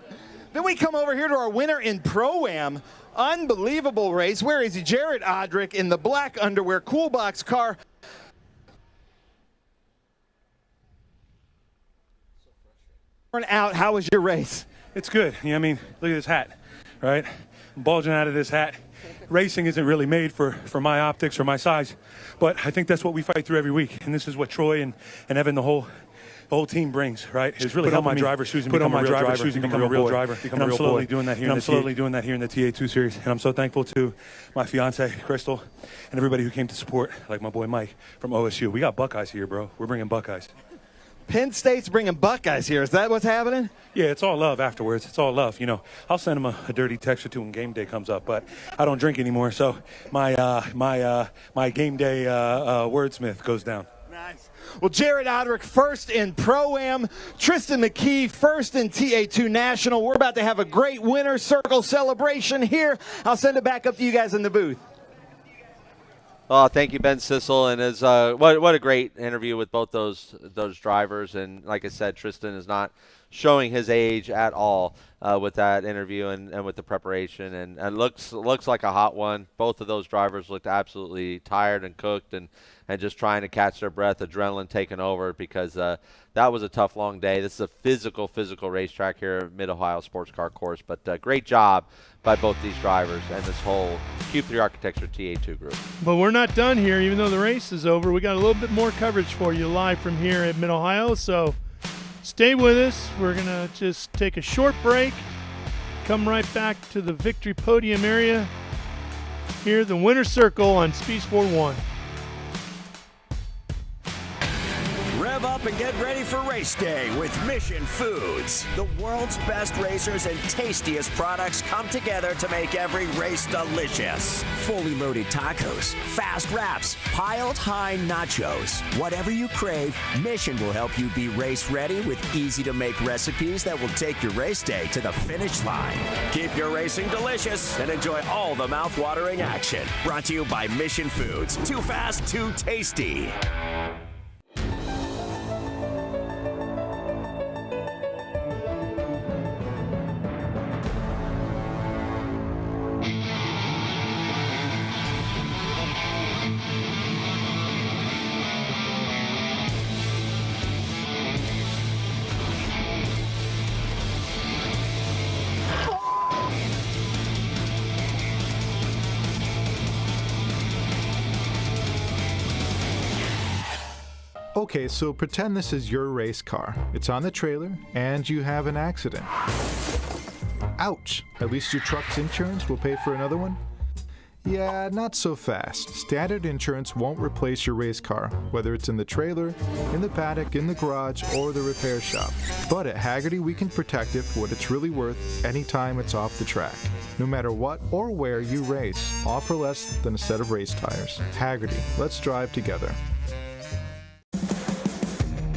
Then we come over here to our winner in Pro-Am. Unbelievable race. Where is he? Jared Odrick in the black underwear, cool box car. Out. How was your race? It's good. You know, I mean, look at this hat, right? I'm bulging out of this hat. Racing isn't really made for my optics or my size, but I think that's what we fight through every week. And this is what Troy and Evan, the whole team brings, right? It's really helping me driver's shoes and become a real driver. And I'm slowly doing that here in the TA2 Series. And I'm so thankful to my fiance, Crystal, and everybody who came to support, like my boy Mike from OSU. We got Buckeyes here, bro. We're bringing Buckeyes. Penn State's bringing Buckeyes here. Is that what's happening? Yeah, it's all love afterwards. It's all love. You know, I'll send him a dirty text or two when game day comes up, but I don't drink anymore, so my game day wordsmith goes down. Nice. Well, Jared Odrick first in Pro-Am. Tristan McKee first in TA2 National. We're about to have a great winner's circle celebration here. I'll send it back up to you guys in the booth. Oh, thank you, Ben Sissel, and as what a great interview with both those drivers. And like I said, Tristan is not showing his age at all with that interview and with the preparation, and looks like a hot one. Both of those drivers looked absolutely tired and cooked, and just trying to catch their breath, adrenaline taking over, because that was a tough, long day. This is a physical racetrack here at Mid-Ohio Sports Car Course, but great job by both these drivers and this whole Cube 3 Architecture TA2 group. But we're not done here, even though the race is over. We got a little bit more coverage for you live from here at Mid-Ohio, so stay with us. We're going to just take a short break, come right back to the victory podium area, here the winner's circle on Speed Sport 1. Rev up and get ready for race day with Mission Foods. The world's best racers and tastiest products come together to make every race delicious. Fully loaded tacos, fast wraps, piled high nachos. Whatever you crave, Mission will help you be race ready with easy to make recipes that will take your race day to the finish line. Keep your racing delicious and enjoy all the mouth-watering action. Brought to you by Mission Foods. Too fast, too tasty. Okay, so pretend this is your race car. It's on the trailer, and you have an accident. Ouch! At least your truck's insurance will pay for another one? Yeah, not so fast. Standard insurance won't replace your race car, whether it's in the trailer, in the paddock, in the garage, or the repair shop. But at Hagerty, we can protect it for what it's really worth anytime it's off the track. No matter what or where you race, all for less than a set of race tires. Hagerty, let's drive together.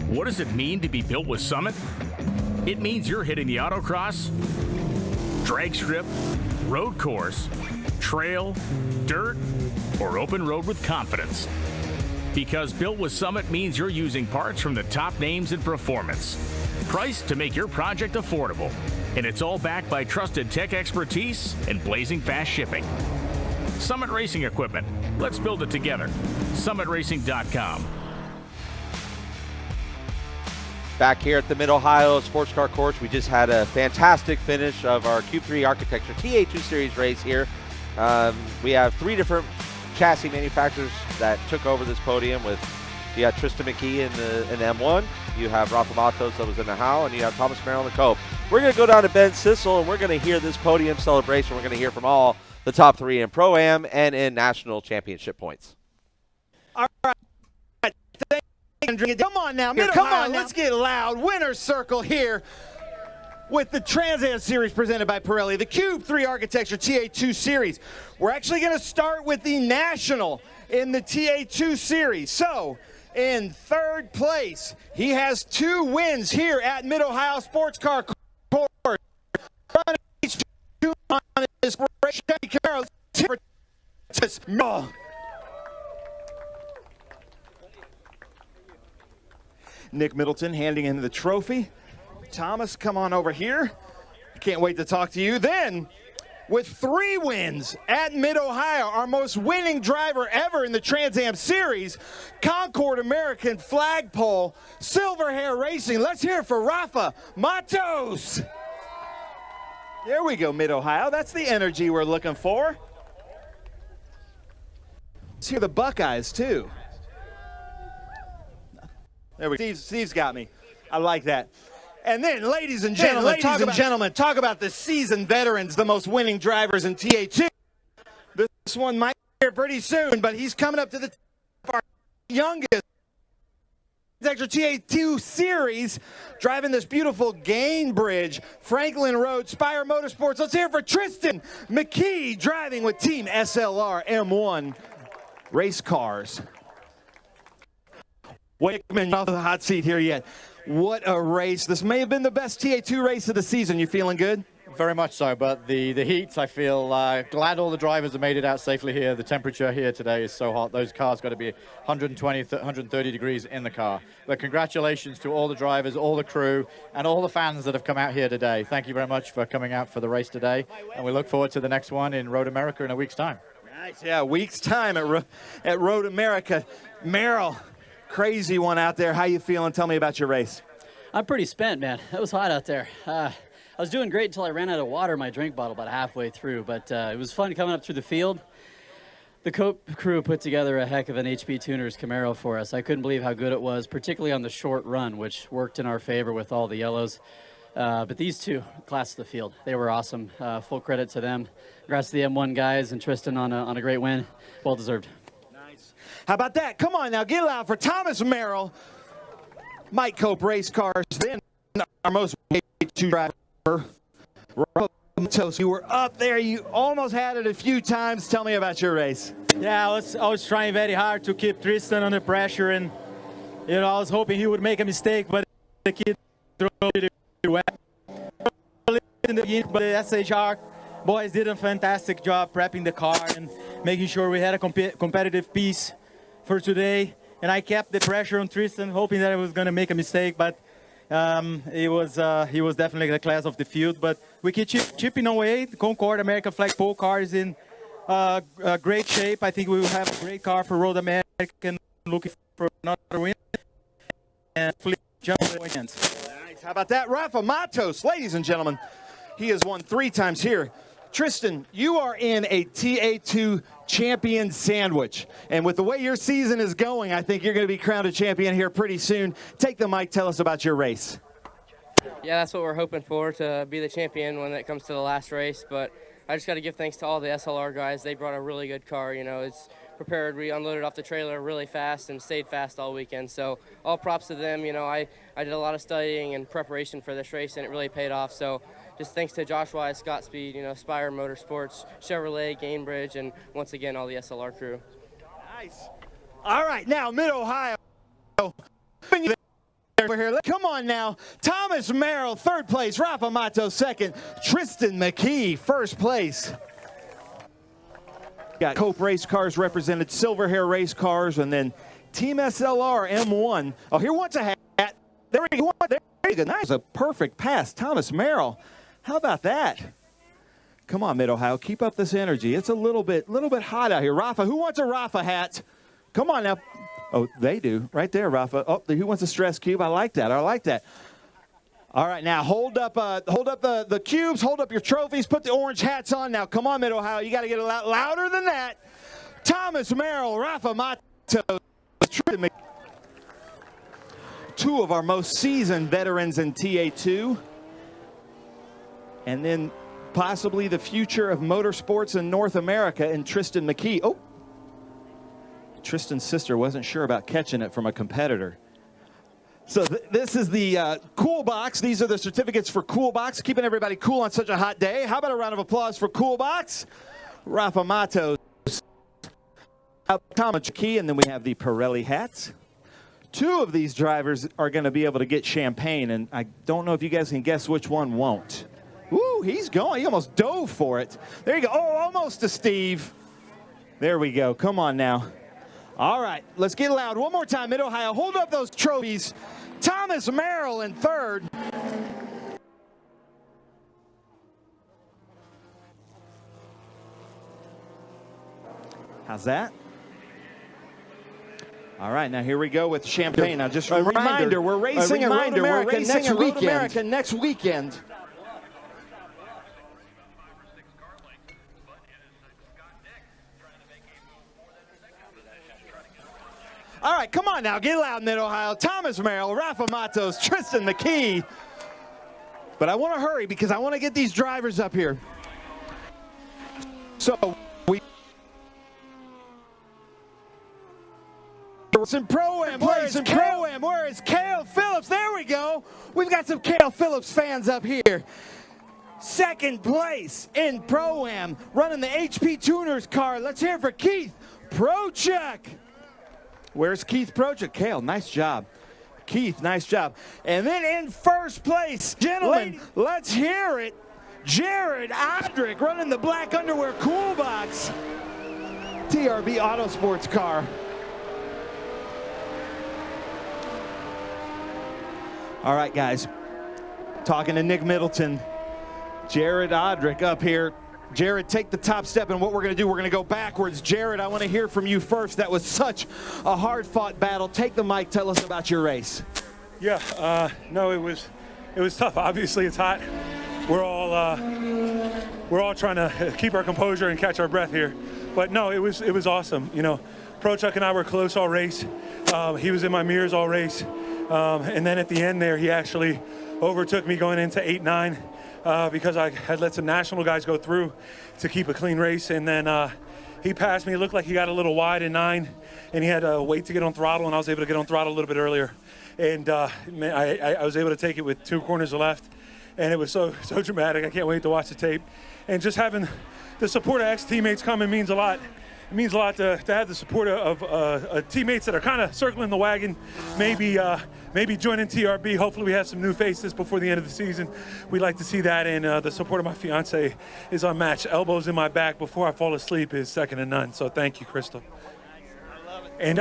What does it mean to be built with Summit? It means you're hitting the autocross, drag strip, road course, trail, dirt, or open road with confidence. Because built with Summit means you're using parts from the top names in performance. Priced to make your project affordable. And it's all backed by trusted tech expertise and blazing fast shipping. Summit Racing Equipment. Let's build it together. SummitRacing.com. Back here at the Mid-Ohio Sports Car Course, we just had a fantastic finish of our Cube 3 Architecture TA2 Series race here. We have 3 different chassis manufacturers that took over this podium. You have Tristan McKee in the M1, you have Rafa Matos that was in the Howe, and you have Thomas Merrill in the Cope. We're going to go down to Ben Sissel, and we're going to hear this podium celebration. We're going to hear from all the top 3 in Pro-Am and in National Championship points. All right. Come on now, come on, let's get loud. Winner's circle here with the Trans Am Series presented by Pirelli, the Cube 3 Architecture TA2 Series. We're actually going to start with the National in the TA2 Series. So, in third place, he has 2 wins here at Mid-Ohio Sports Car Course. Running each 2 on his race. Nick Middleton handing him the trophy. Thomas, come on over here. Can't wait to talk to you. Then, with 3 wins at Mid-Ohio, our most winning driver ever in the Trans Am Series, Concord American Flagpole, Silver Hair Racing. Let's hear it for Rafa Matos. There we go, Mid-Ohio. That's the energy we're looking for. Let's hear the Buckeyes, too. There we go. Steve's got me. I like that. And then, ladies and gentlemen, talk about the seasoned veterans, the most winning drivers in TA2. This one might be here pretty soon, but he's coming up to the top of our youngest Architecture TA2 Series, driving this beautiful Gainbridge Franklin Road Spire Motorsports. Let's hear it for Tristan McKee, driving with Team SLR M1 race cars. Wakeman off the hot seat here yet. What a race. This may have been the best TA2 race of the season. You feeling good? Very much so, but the heat, I feel glad all the drivers have made it out safely here. The temperature here today is so hot. Those cars got to be 120, 130 degrees in the car. But congratulations to all the drivers, all the crew, and all the fans that have come out here today. Thank you very much for coming out for the race today, and we look forward to the next one in Road America in a week's time. Nice, yeah, a week's time at Road America. Merrill, crazy one out there. How you feeling? Tell me about your race. I'm pretty spent, man. It was hot out there. I was doing great until I ran out of water in my drink bottle about halfway through, but it was fun coming up through the field. The Cope crew put together a heck of an HP Tuners Camaro for us. I couldn't believe how good it was, particularly on the short run, which worked in our favor with all the yellows. But these two, class of the field, they were awesome. Full credit to them. Congrats to the M1 guys and Tristan on a great win. Well deserved. Nice. How about that? Come on now, get loud for Thomas Merrill. Mike Cope Race Cars, then our most two driver, you were up there. You almost had it a few times. Tell me about your race. Yeah, I was trying very hard to keep Tristan under pressure, and I was hoping he would make a mistake, but the kid threw it wet. In the beginning, but the SHR boys did a fantastic job prepping the car and making sure we had a competitive piece for today. And I kept the pressure on Tristan, hoping that I was going to make a mistake, but he was definitely the class of the field. But we keep chipping away. The Concord American Flagpole car is in great shape. I think we will have a great car for Road American, looking for another win. And jump the wins. Nice. How about that? Rafa Matos, ladies and gentlemen. He has won 3 times here. Tristan, you are in a TA2 champion sandwich. And with the way your season is going, I think you're going to be crowned a champion here pretty soon. Take the mic, tell us about your race. Yeah, that's what we're hoping for, to be the champion when it comes to the last race. But I just got to give thanks to all the SLR guys. They brought a really good car. It's prepared. We unloaded off the trailer really fast and stayed fast all weekend. So all props to them. I did a lot of studying and preparation for this race, and it really paid off. So just thanks to Josh Wise, Scott Speed, Spire Motorsports, Chevrolet, Gainbridge, and once again, all the SLR crew. Nice. All right, now Mid-Ohio. Come on now. Thomas Merrill, 3rd place. Rafa Mato, 2nd. Tristan McKee, 1st place. Got Cope Race Cars represented, Silver Hair Race Cars, and then Team SLR M1. Oh, here wants a hat. There we go. There you go. Nice. A perfect pass. Thomas Merrill. How about that? Come on, Mid-Ohio. Keep up this energy. It's a little bit hot out here. Rafa, who wants a Rafa hat? Come on now. Oh, they do. Right there, Rafa. Oh, who wants a stress cube? I like that. I like that. All right, now hold up the cubes, hold up your trophies, put the orange hats on. Now, come on, Mid-Ohio, you got to get a lot louder than that. Thomas Merrill, Rafa Matos, two of our most seasoned veterans in TA2, and then possibly the future of motorsports in North America in Tristan McKee. Oh, Tristan's sister wasn't sure about catching it from a competitor. So this is the Cool Box. These are the certificates for Cool Box, keeping everybody cool on such a hot day. How about a round of applause for Cool Box? Rafa Matos, Tom McKee, and then we have the Pirelli hats. Two of these drivers are going to be able to get champagne, and I don't know if you guys can guess which one won't. Ooh, he's going. He almost dove for it. There you go. Oh, almost to Steve. There we go. Come on now. All right, let's get loud. One more time, Mid-Ohio. Hold up those trophies. Thomas Merrill in third. How's that? All right, now here we go with champagne. Now just a reminder, we're racing at Road America next weekend. All right, come on now, get loud, Mid-Ohio. Thomas Merrill, Rafa Matos, Tristan McKee. But I want to hurry because I want to get these drivers up here. So some Pro-Am, where is Cale Phillips? There we go. We've got some Cale Phillips fans up here. Second place in Pro-Am, running the HP Tuners car. Let's hear it for Keith Prochek. Where's Keith Prochek? Cale, nice job. Keith, nice job. And then in first place, gentlemen, let's hear it. Jared Odrick running the black underwear Cool Box. TRB Autosports car. All right, guys. Talking to Nick Middleton. Jared Odrick up here. Jared, take the top step, and what we're going to do, we're going to go backwards. Jared, I want to hear from you first. That was such a hard-fought battle. Take the mic. Tell us about your race. Yeah, no, it was tough. Obviously, it's hot. We're all trying to keep our composure and catch our breath here. But no, it was awesome. You know, Prochek and I were close all race. He was in my mirrors all race, and then at the end there, he actually overtook me going into 8-9. Because I had let some national guys go through to keep a clean race, and then he passed me. It looked like he got a little wide in 9, and he had to wait to get on throttle, and I was able to get on throttle a little bit earlier. And man, I was able to take it with 2 corners left, and it was so dramatic. I can't wait to watch the tape. And just having the support of ex-teammates coming means a lot. It means a lot to have the support of teammates that are kind of circling the wagon, maybe joining TRB. Hopefully we have some new faces before the end of the season. We like to see that, and the support of my fiance is unmatched. Elbows in my back before I fall asleep is second to none, so thank you, Crystal. I love it. And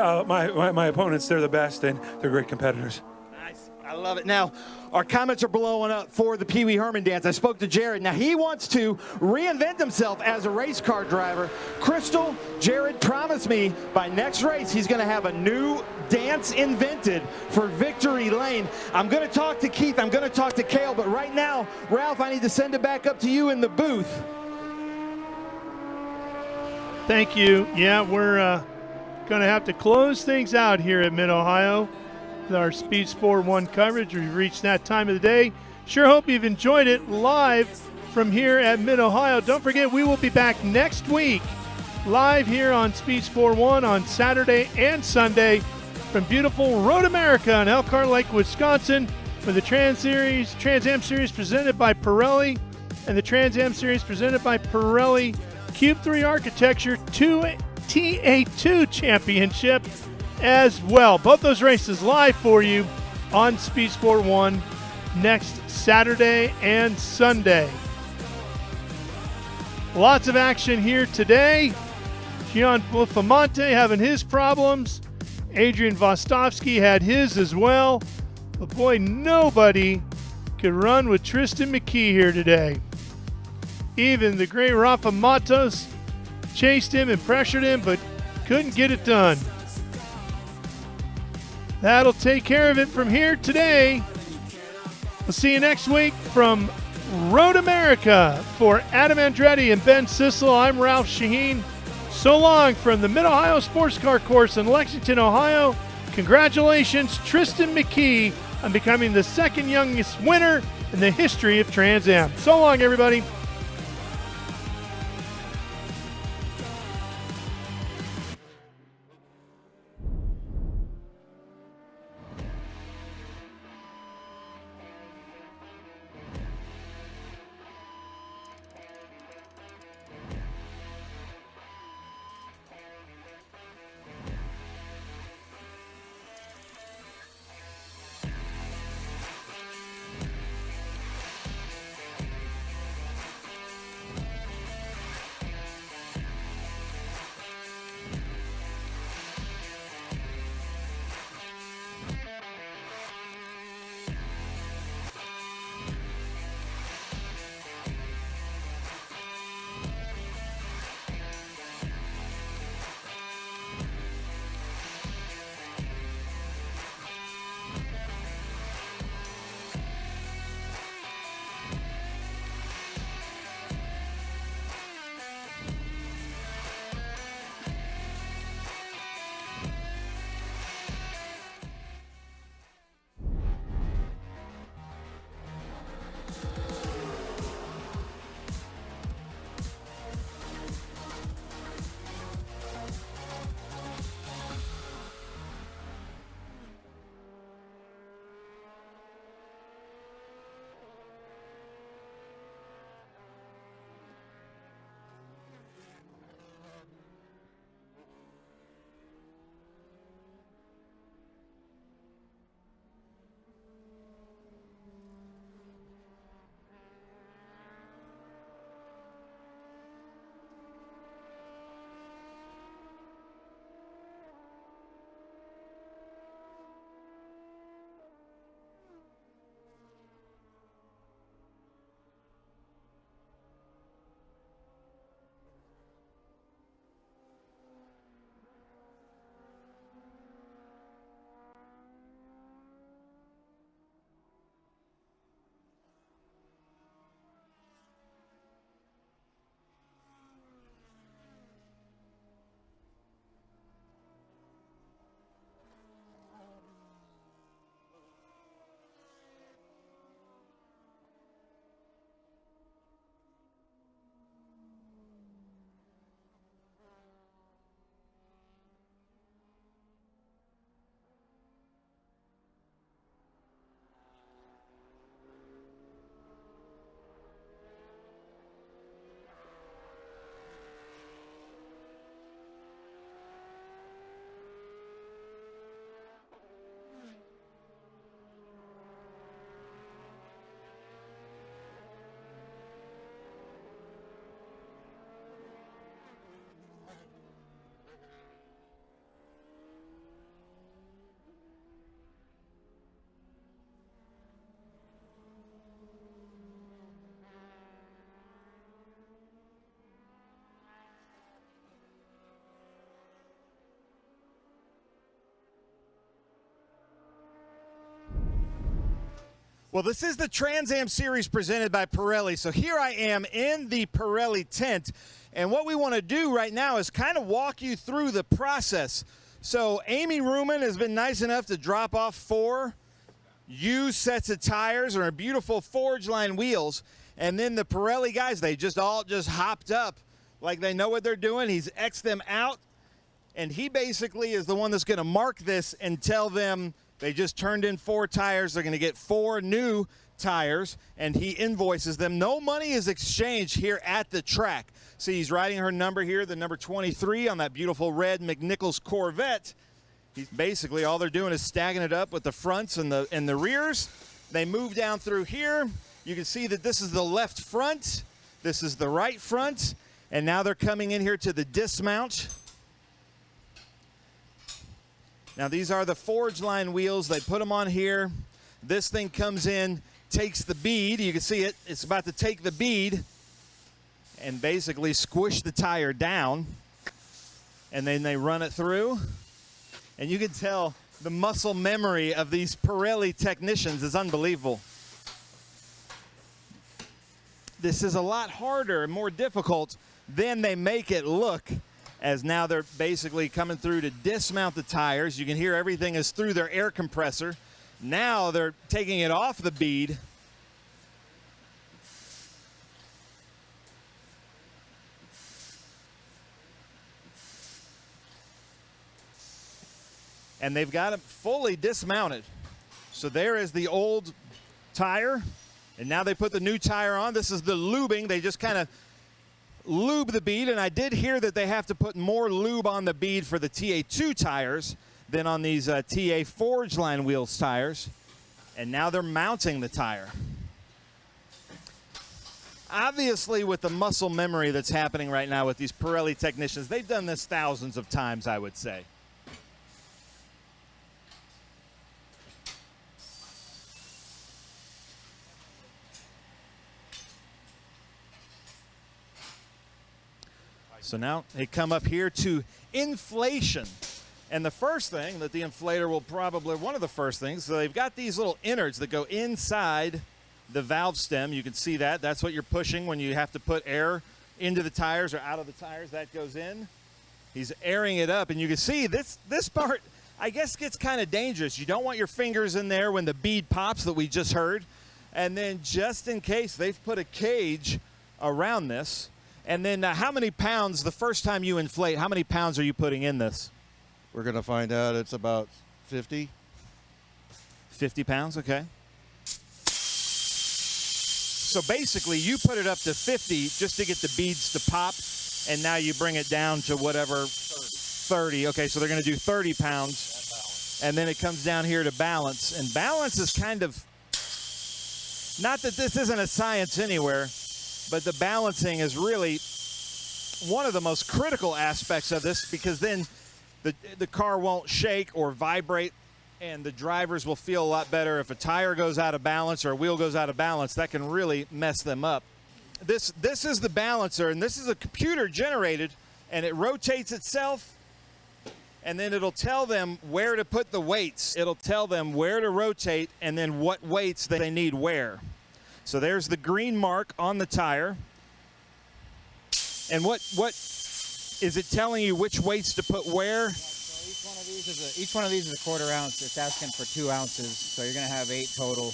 my opponents, they're the best, and they're great competitors. Nice. I love it. Now, our comments are blowing up for the Pee Wee Herman dance. I spoke to Jared. Now, he wants to reinvent himself as a race car driver. Crystal, Jared promised me by next race he's going to have a new dance invented for Victory Lane. I'm going to talk to Keith. I'm going to talk to Cale. But right now, Ralph, I need to send it back up to you in the booth. Thank you. Yeah, we're going to have to close things out here at Mid-Ohio. Our Speed Sport 1 coverage. We've reached that time of the day. Sure hope you've enjoyed it live from here at Mid-Ohio. Don't forget, we will be back next week live here on Speed Sport 1 on Saturday and Sunday from beautiful Road America in Elkhart Lake, Wisconsin, for the Trans Am Series presented by Pirelli and the Trans Am Series presented by Pirelli Cube 3 Architecture TA2 Championship as well. Both those races live for you on Speed Sport 1 next Saturday and Sunday. Lots of action here today. Gian Bufamonte having his problems. Adrian Vostovsky had his as well. But boy, nobody could run with Tristan McKee here today. Even the great Rafa Matos chased him and pressured him, but couldn't get it done. That'll take care of it from here today. We'll see you next week from Road America. For Adam Andretti and Ben Sissel, I'm Ralph Shaheen. So long from the Mid-Ohio Sports Car Course in Lexington, Ohio. Congratulations, Tristan McKee, on becoming the second youngest winner in the history of Trans Am. So long, everybody. Well, this is the Trans Am Series presented by Pirelli. So here I am in the Pirelli tent. And what we want to do right now is kind of walk you through the process. So Amy Ruman has been nice enough to drop off 4 used sets of tires or beautiful Forge Line wheels. And then the Pirelli guys, they all just hopped up like they know what they're doing. He's X'd them out. And he basically is the one that's going to mark this and tell them they just turned in 4 tires. They're going to get 4 new tires, and he invoices them. No money is exchanged here at the track. See, he's writing her number here, the number 23 on that beautiful red McNichols Corvette. He's basically, all they're doing is stacking it up with the fronts and the rears. They move down through here. You can see that this is the left front. This is the right front. And now they're coming in here to the dismount. Now these are the Forge Line wheels. They put them on here. This thing comes in, takes the bead. You can see it. It's about to take the bead and basically squish the tire down. And then they run it through. And you can tell the muscle memory of these Pirelli technicians is unbelievable. This is a lot harder and more difficult than they make it look, as now they're basically coming through to dismount the tires. You can hear everything is through their air compressor. Now they're taking it off the bead. And they've got it fully dismounted. So there is the old tire, and now they put the new tire on. This is the lubing. They just kind of lube the bead, and I did hear that they have to put more lube on the bead for the TA2 tires than on these TA Forge Line Wheels tires. And now they're mounting the tire. Obviously, with the muscle memory that's happening right now with these Pirelli technicians, they've done this thousands of times, I would say. So now they come up here to inflation. And the first thing that the inflator will probably, one of the first things, so they've got these little innards that go inside the valve stem. You can see that. That's what you're pushing when you have to put air into the tires or out of the tires. That goes in. He's airing it up. And you can see this part, I guess, gets kind of dangerous. You don't want your fingers in there when the bead pops that we just heard. And then just in case, they've put a cage around this. And then how many pounds, the first time you inflate, how many pounds are you putting in this? We're going to find out. It's about 50. 50 pounds, okay. So basically, you put it up to 50 just to get the beads to pop, and now you bring it down to whatever, 30. Okay, so they're going to do 30 pounds, and then it comes down here to balance. And balance is kind of, not that this isn't a science anywhere, but the balancing is really one of the most critical aspects of this, because then the car won't shake or vibrate, and the drivers will feel a lot better. If a tire goes out of balance or a wheel goes out of balance, that can really mess them up. This is the balancer, and this is a computer generated, and it rotates itself, and then it'll tell them where to put the weights. It'll tell them where to rotate and then what weights they need where. So there's the green mark on the tire. And what is it telling you which weights to put where? So each one of these is a quarter ounce. It's asking for 2 ounces, so you're going to have 8 total.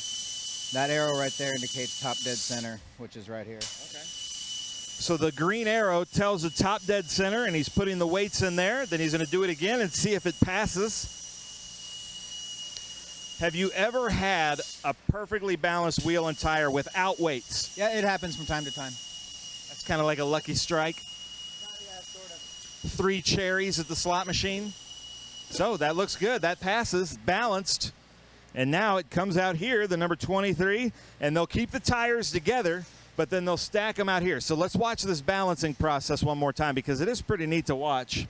That arrow right there indicates top dead center, which is right here. Okay. So the green arrow tells the top dead center, and he's putting the weights in there. Then he's going to do it again and see if it passes. Have you ever had a perfectly balanced wheel and tire without weights? Yeah, it happens from time to time. That's kind of like a lucky strike. Yeah, sort of. 3 cherries at the slot machine. So that looks good. That passes, balanced. And now it comes out here, the number 23, and they'll keep the tires together, but then they'll stack them out here. So let's watch this balancing process one more time, because it is pretty neat to watch.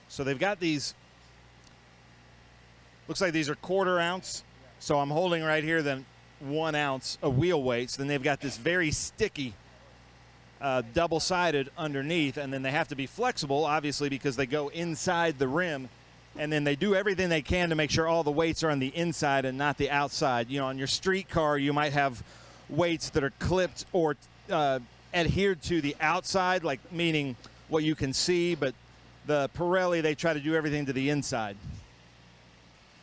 So they've got these, looks like these are quarter ounce. So I'm holding right here then 1 ounce of wheel weights. Then they've got this very sticky double-sided underneath, and then they have to be flexible, obviously, because they go inside the rim. And then they do everything they can to make sure all the weights are on the inside and not the outside. You know, on your street car, you might have weights that are clipped or adhered to the outside, like meaning what you can see, but the Pirelli, they try to do everything to the inside.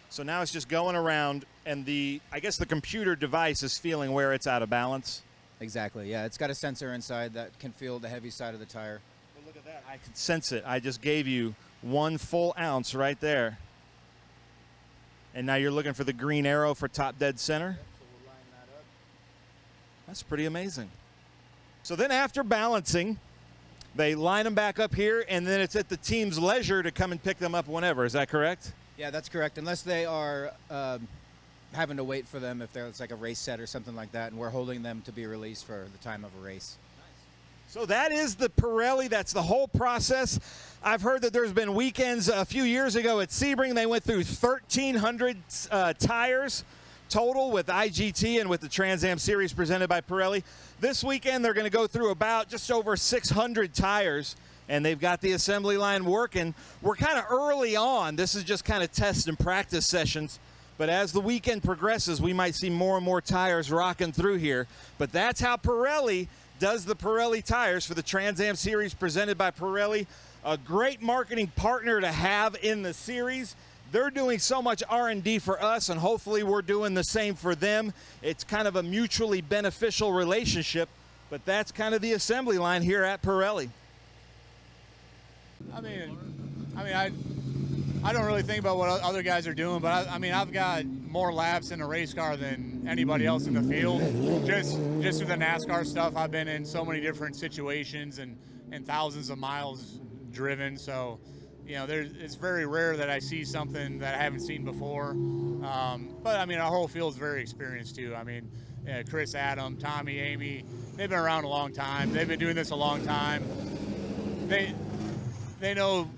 So now it's just going around, and I guess the computer device is feeling where it's out of balance. Exactly, yeah. It's got a sensor inside that can feel the heavy side of the tire. Well, look at that. I can sense it. I just gave you 1 full ounce right there. And now you're looking for the green arrow for top dead center. Yep, so we'll line that up. That's pretty amazing. So then after balancing, they line them back up here, and then it's at the team's leisure to come and pick them up whenever. Is that correct? Yeah, that's correct. Unless they are having to wait for them, if it's like a race set or something like that, and we're holding them to be released for the time of a race. So that is the Pirelli. That's the whole process. I've heard that there's been weekends a few years ago at Sebring. They went through 1,300 tires total with IGT and with the Trans Am Series presented by Pirelli. This weekend they're going to go through about just over 600 tires, and they've got the assembly line working. We're kind of early on. This is just kind of test and practice sessions. But as the weekend progresses, we might see more and more tires rocking through here. But that's how Pirelli does the Pirelli tires for the Trans Am Series presented by Pirelli. A great marketing partner to have in the series. They're doing so much R&D for us, and hopefully we're doing the same for them. It's kind of a mutually beneficial relationship, but that's kind of the assembly line here at Pirelli. I don't really think about what other guys are doing, but I've got more laps in a race car than anybody else in the field. Just through the NASCAR stuff, I've been in so many different situations and thousands of miles driven. So, you know, it's very rare that I see something that I haven't seen before. But our whole field is very experienced too. Chris, Adam, Tommy, Amy, they've been around a long time. They've been doing this a long time. They know.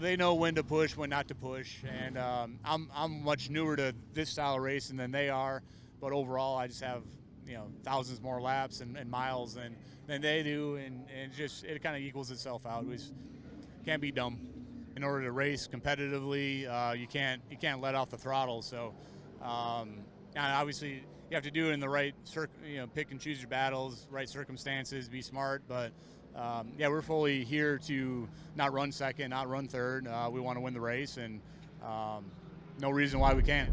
They know when to push, when not to push, and I'm much newer to this style of racing than they are. But overall, I just have thousands more laps and miles than they do, and it kind of equals itself out. We just can't be dumb. In order to race competitively, you can't let off the throttle. So obviously you have to do it in the right pick and choose your battles, right circumstances, be smart, but. We're fully here to not run second, not run third. We want to win the race, and no reason why we can't.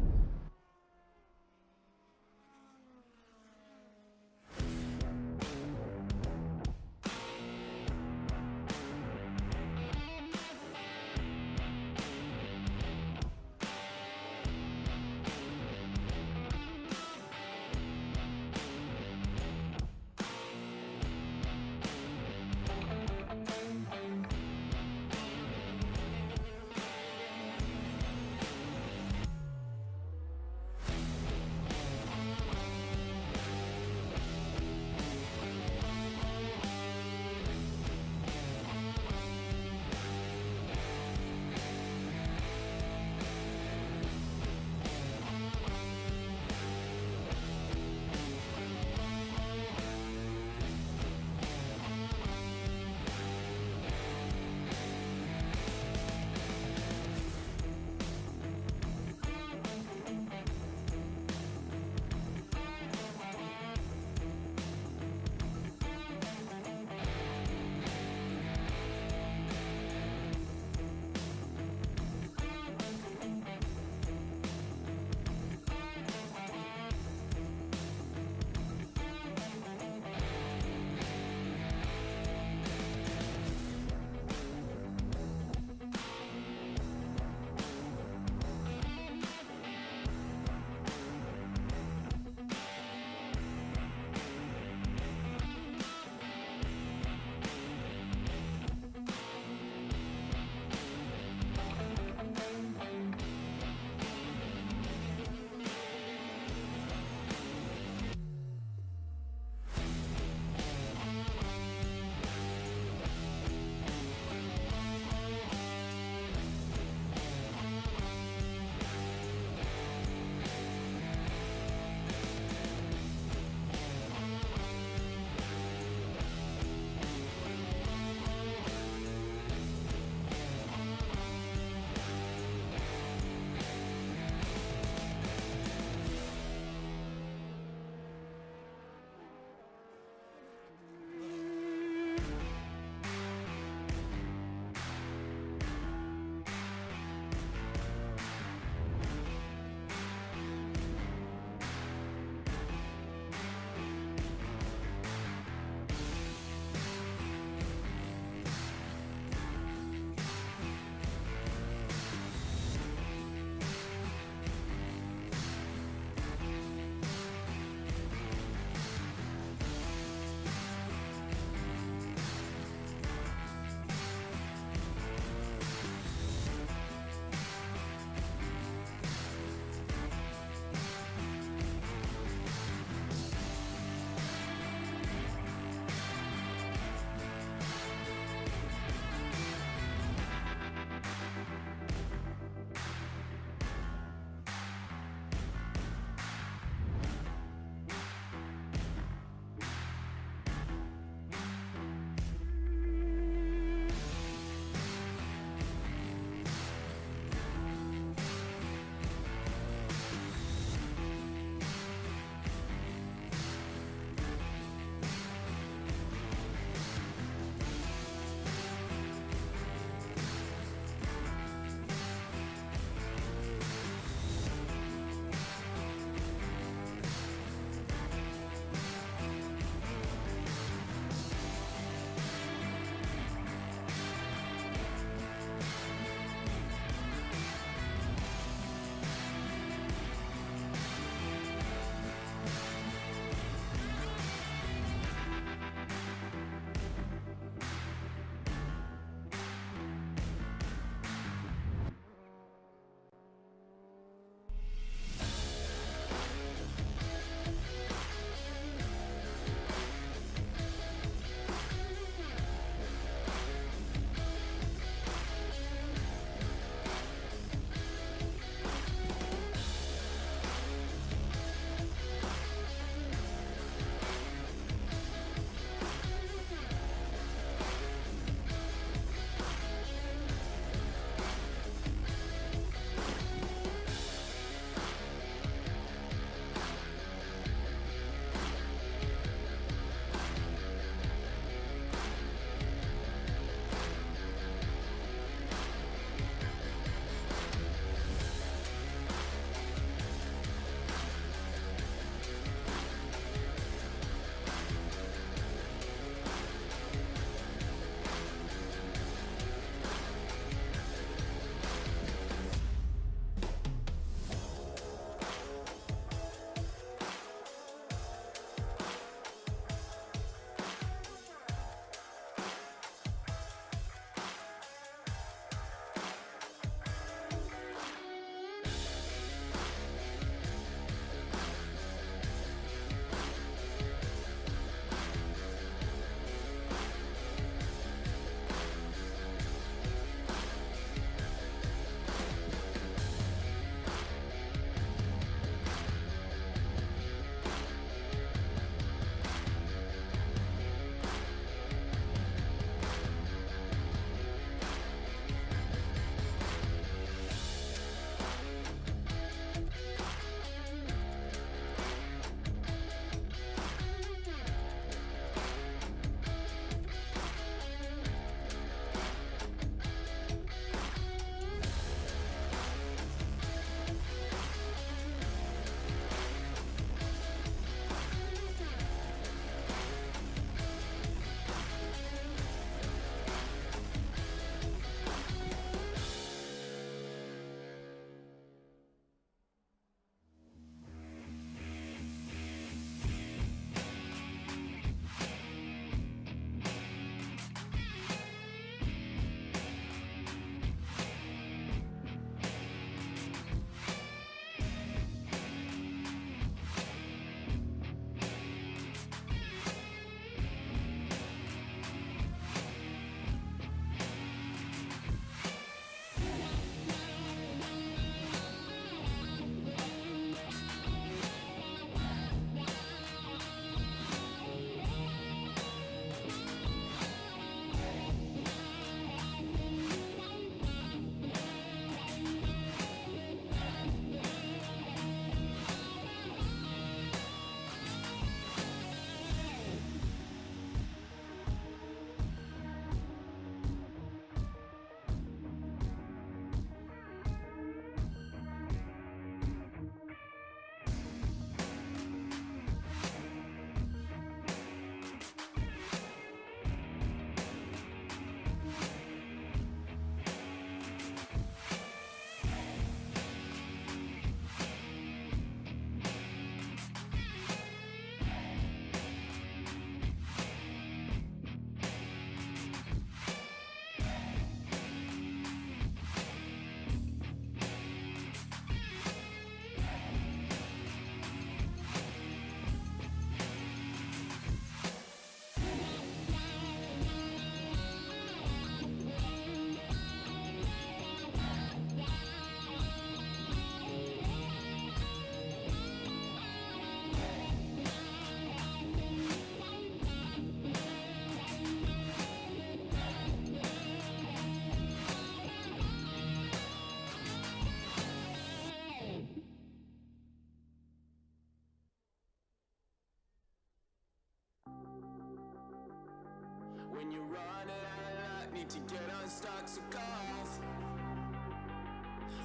run it out of luck, need to get unstuck, so go off.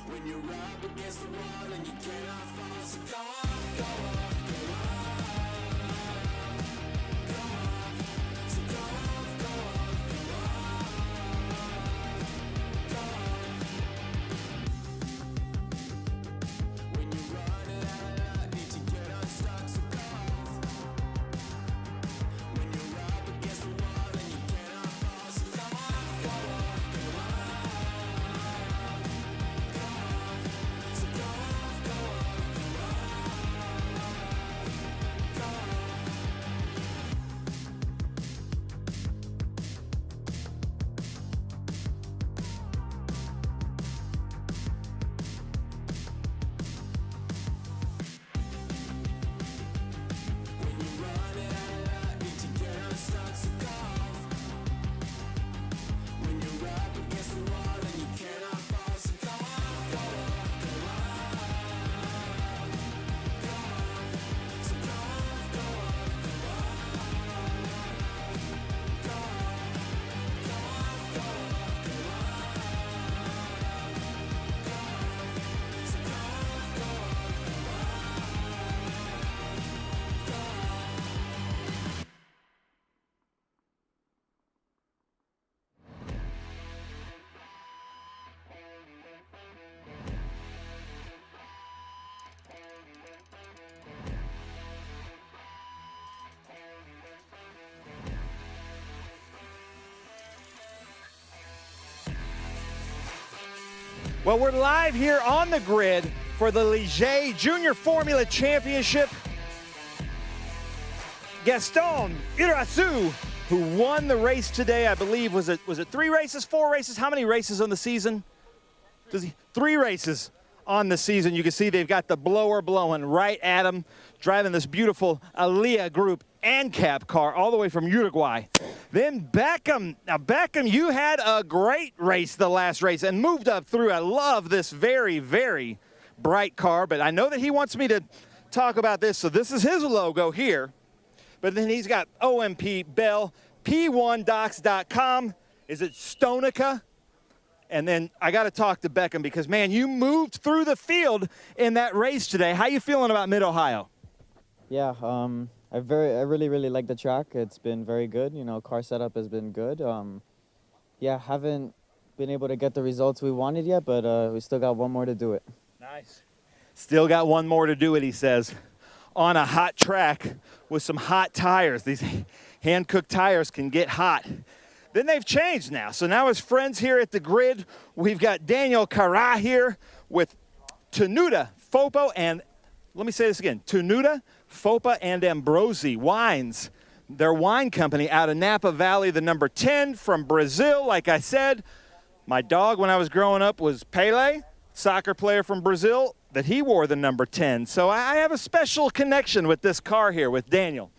When you're up against the wall and you cannot fall, so go off, go off, go off. Go off, so go off, go off, go off. Go off. When you run it out of luck, need to get unstuck, so go off. When you're up against the wall and you cannot fall, so go off, go off, go off. Go off, so go off, go off, go off. Go off. When you run it out of luck, need to get unstuck, so go off. When you're up against the wall and you cannot fall, so go off, go off, go off. Go off, so go off, go off, go off. Go off, go off, go off, go off. Go off, so go off, go off, go off. Well, we're live here on the grid for the Ligier Junior Formula Championship. Gaston Irasu, who won the race today, I believe, was it 3 races, 4 races? How many races on the season? 3 races on the season. You can see they've got the blower blowing right at him, driving this beautiful Alia Group ANCAP car all the way from Uruguay. Then Beckham. Now, Beckham, you had a great race the last race and moved up through. I love this very, very bright car, but I know that he wants me to talk about this, so this is his logo here. But then he's got OMP Bell, P1Docs.com. Is it Stonica? And then I got to talk to Beckham because, man, you moved through the field in that race today. How you feeling about Mid-Ohio? Yeah, I really like the track. It's been very good. You know, car setup has been good. Yeah, haven't been able to get the results we wanted yet, but we still got one more to do it. Nice. Still got one more to do it, he says, on a hot track with some hot tires. These hand-cooked tires can get hot. Then they've changed now. So now as friends here at the grid, we've got Daniel Carra here with Tenuta, Fopo, and let me say this again, Tenuta, Fopa, and Ambrosi Wines. Their wine company out of Napa Valley, the number 10 from Brazil. Like I said, my dog when I was growing up was Pele, soccer player from Brazil, that he wore the number 10. So I have a special connection with this car here with Daniel.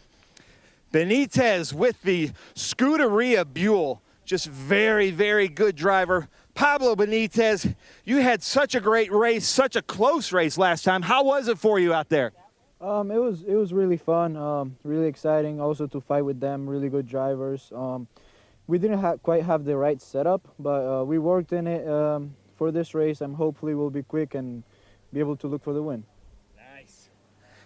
Benitez with the Scuderia Buell, just very, very good driver. Pablo Benitez, you had such a great race, such a close race last time. How was it for you out there? It was really fun, really exciting also to fight with them, really good drivers. We didn't quite have the right setup, but we worked in it for this race, and hopefully we'll be quick and be able to look for the win. Nice.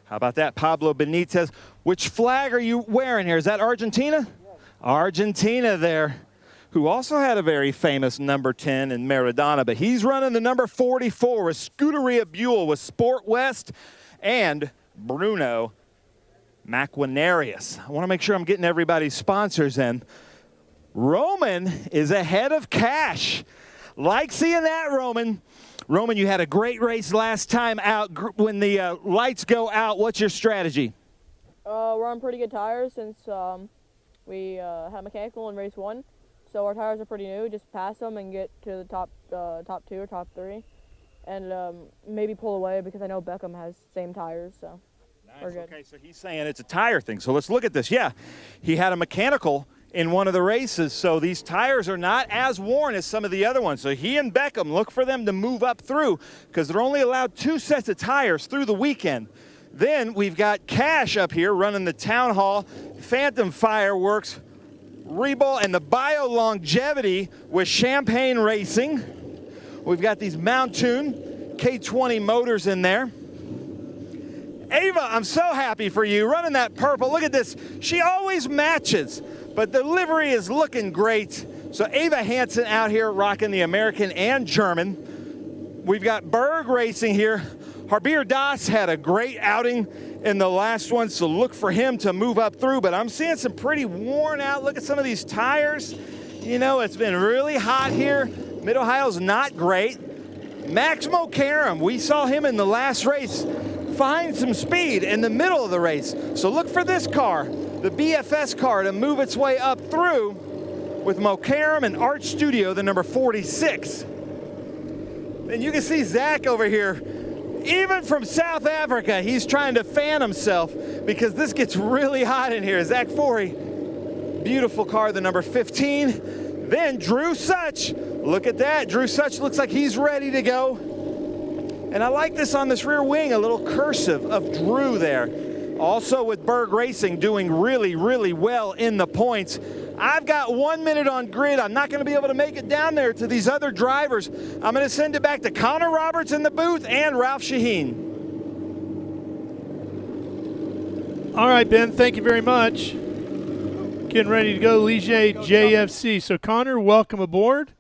How about that, Pablo Benitez? Which flag are you wearing here? Is that Argentina? Yes. Argentina there, who also had a very famous number 10 in Maradona, but he's running the number 44 with Scuderia Buell with Sport West and Bruno Maquinarius. I want to make sure I'm getting everybody's sponsors in. Roman is ahead of Cash. Like seeing that, Roman. Roman, you had a great race last time out. When the lights go out, what's your strategy? We're on pretty good tires since we had mechanical in race 1. So our tires are pretty new. Just pass them and get to the top 2 or top 3. And maybe pull away because I know Beckham has same tires, so we're good. Okay, so he's saying it's a tire thing. So let's look at this. Yeah, he had a mechanical in one of the races, so these tires are not as worn as some of the other ones. So he and Beckham, look for them to move up through because they're only allowed 2 sets of tires through the weekend. Then we've got Cash up here running the Town Hall Phantom Fireworks Rebull and the Bio Longevity with Champagne Racing. We've got these Mountoon K20 motors in there. Ava, I'm so happy for you running that purple. Look at this. She always matches, but the livery is looking great. So Ava Hansen out here rocking the American and German. We've got Berg Racing here. Harbir Das had a great outing in the last one, so look for him to move up through, but I'm seeing some pretty worn out. Look at some of these tires. You know, it's been really hot here. Mid-Ohio's not great. Maximo Karam, we saw him in the last race find some speed in the middle of the race. So look for this car, the BFS car, to move its way up through with Mo Karam and Art Studio, the number 46. And you can see Zach over here. Even from South Africa, he's trying to fan himself because this gets really hot in here. Zach Forey, beautiful car, the number 15. Then Drew Such, look at that. Drew Such looks like he's ready to go. And I like this on this rear wing, a little cursive of Drew there. Also with Berg Racing doing really, really well in the points. I've got 1 minute on grid. I'm not going to be able to make it down there to these other drivers. I'm going to send it back to Connor Roberts in the booth and Ralph Shaheen. All right, Ben, thank you very much. Getting ready to go, Ligier JFC. So, Connor, welcome aboard.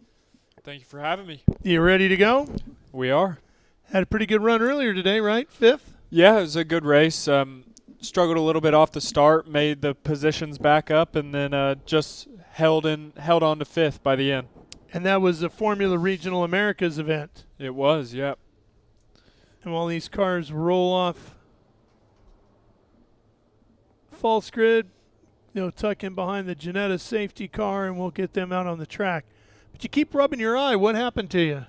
Thank you for having me. You ready to go? We are. Had a pretty good run earlier today, right? 5th? Yeah, it was a good race. Struggled a little bit off the start, made the positions back up, and then just held on to 5th by the end. And that was the Formula Regional Americas event. It was, yep. And while these cars roll off false grid, tuck in behind the Ginetta safety car, and we'll get them out on the track. But you keep rubbing your eye. What happened to you?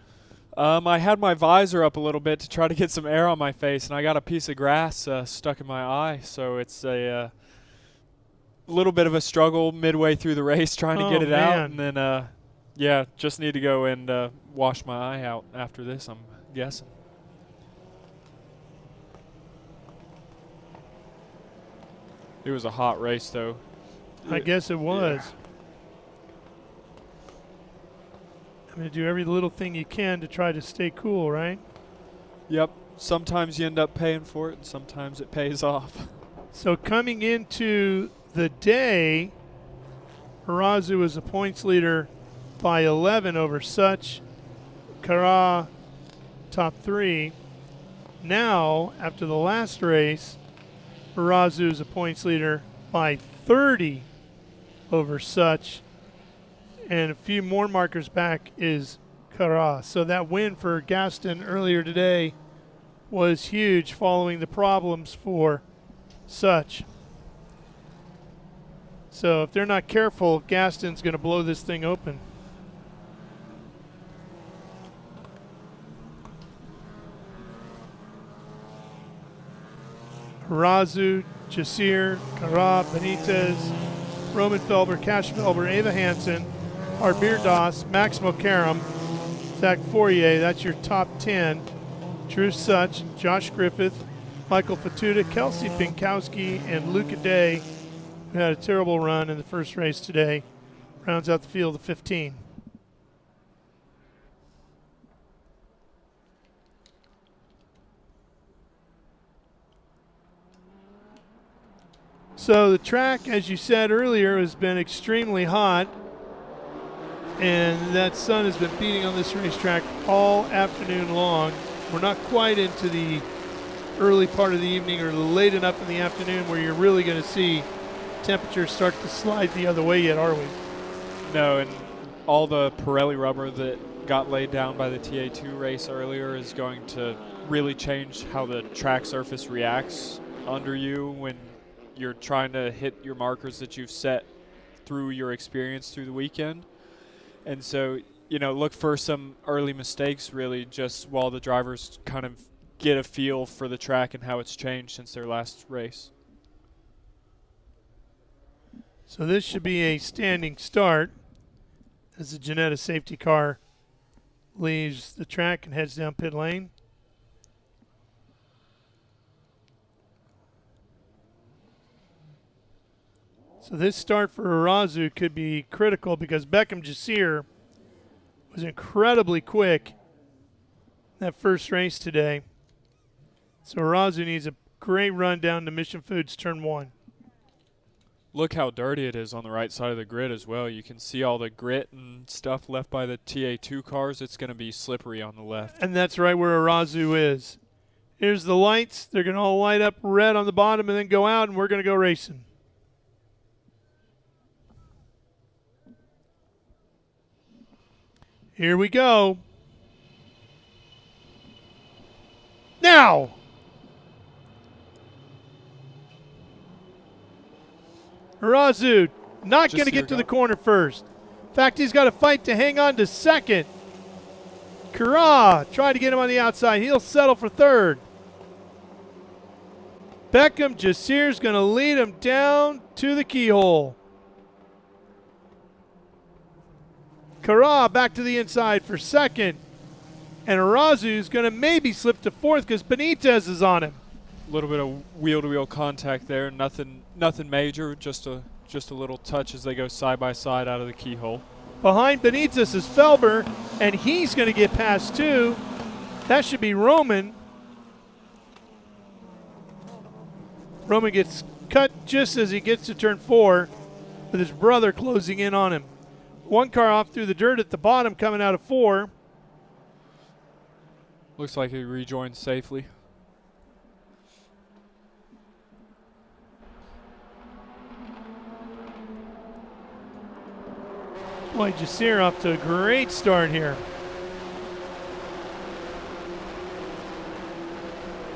I had my visor up a little bit to try to get some air on my face, and I got a piece of grass stuck in my eye. So it's a little bit of a struggle midway through the race trying to get it out. And then, yeah, just need to go and wash my eye out after this, I'm guessing. It was a hot race, though. I guess it was. Yeah. I'm going to do every little thing you can to try to stay cool, right? Yep. Sometimes you end up paying for it, and sometimes it pays off. So coming into the day, Harazu was a points leader by 11 over Such. Kara, top 3. Now, after the last race, Harazu is a points leader by 30 over Such. And a few more markers back is Kara. So that win for Gaston earlier today was huge following the problems for Such. So if they're not careful, Gaston's going to blow this thing open. Harazu, Jasir, Kara, Benitez, Roman Felber, Cash Felber, Ava Hansen, Harbir Das, Maximo Karam, Zach Fourier, that's your top 10. Drew Such, Josh Griffith, Michael Fatuta, Kelsey Pinkowski, and Luca Day, who had a terrible run in the first race today, rounds out the field of 15. So the track, as you said earlier, has been extremely hot. And that sun has been beating on this racetrack all afternoon long. We're not quite into the early part of the evening or late enough in the afternoon where you're really going to see temperatures start to slide the other way yet, are we? No, and all the Pirelli rubber that got laid down by the TA2 race earlier is going to really change how the track surface reacts under you when you're trying to hit your markers that you've set through your experience through the weekend. And so, look for some early mistakes, really, just while the drivers kind of get a feel for the track and how it's changed since their last race. So this should be a standing start as the Ginetta safety car leaves the track and heads down pit lane. So this start for Arazu could be critical because Beckham Jasir was incredibly quick that first race today. So Arazu needs a great run down to Mission Foods turn 1. Look how dirty it is on the right side of the grid as well. You can see all the grit and stuff left by the TA2 cars. It's going to be slippery on the left. And that's right where Arazu is. Here's the lights. They're going to all light up red on the bottom and then go out, and we're going to go racing. Here we go. Now! Arazu not going to get to the corner first. In fact, he's got to fight to hang on to second. Kara tried to get him on the outside. He'll settle for third. Beckham Jasir's going to lead him down to the keyhole. Kara back to the inside for second. And Arazu's going to maybe slip to fourth because Benitez is on him. A little bit of wheel-to-wheel contact there. Nothing major, just a little touch as they go side by side out of the keyhole. Behind Benitez is Felber, and he's going to get past too. That should be Roman. Roman gets cut just as he gets to turn 4 with his brother closing in on him. One car off through the dirt at the bottom coming out of 4. Looks like he rejoined safely. Boy, Jasir off to a great start here.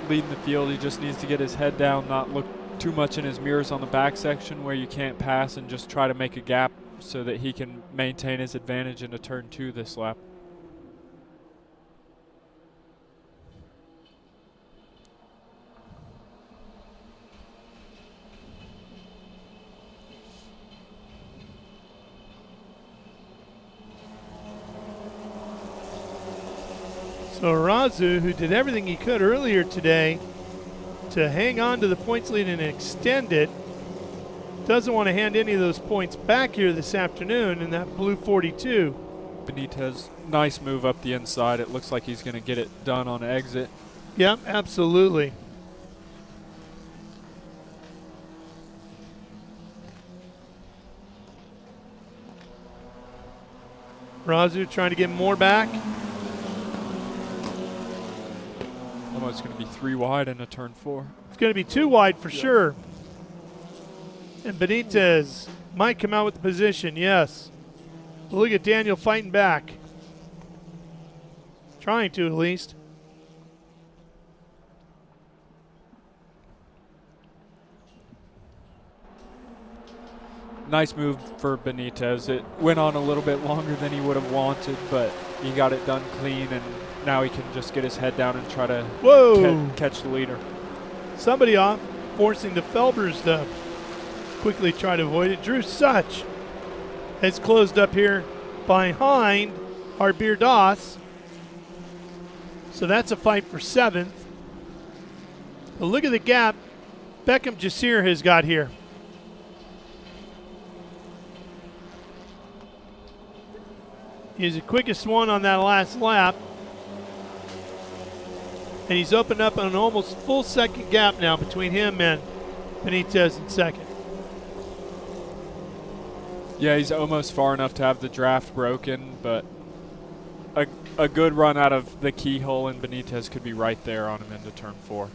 Leading the field, he just needs to get his head down, not look too much in his mirrors on the back section where you can't pass, and just try to make a gap so that he can maintain his advantage into turn 2 this lap. So Arazu, who did everything he could earlier today to hang on to the points lead and extend it, doesn't want to hand any of those points back here this afternoon in that blue 42. Benitez, nice move up the inside. It looks like he's going to get it done on exit. Yep, absolutely. Arazu trying to get more back. Oh, it's going to be 3 wide into turn 4. It's going to be 2 wide for sure. And Benitez might come out with the position, yes. But look at Daniel fighting back. Trying to, at least. Nice move for Benitez. It went on a little bit longer than he would have wanted, but he got it done clean, and now he can just get his head down and try to catch the leader. Somebody off, forcing the Felbers to quickly try to avoid it. Drew Such has closed up here behind Harbir Das. So that's a fight for 7th. But look at the gap Beckham Jasir has got here. He's the quickest one on that last lap. And he's opened up an almost full second gap now between him and Benitez in second. Yeah, he's almost far enough to have the draft broken, but a good run out of the keyhole, and Benitez could be right there on him into turn 4.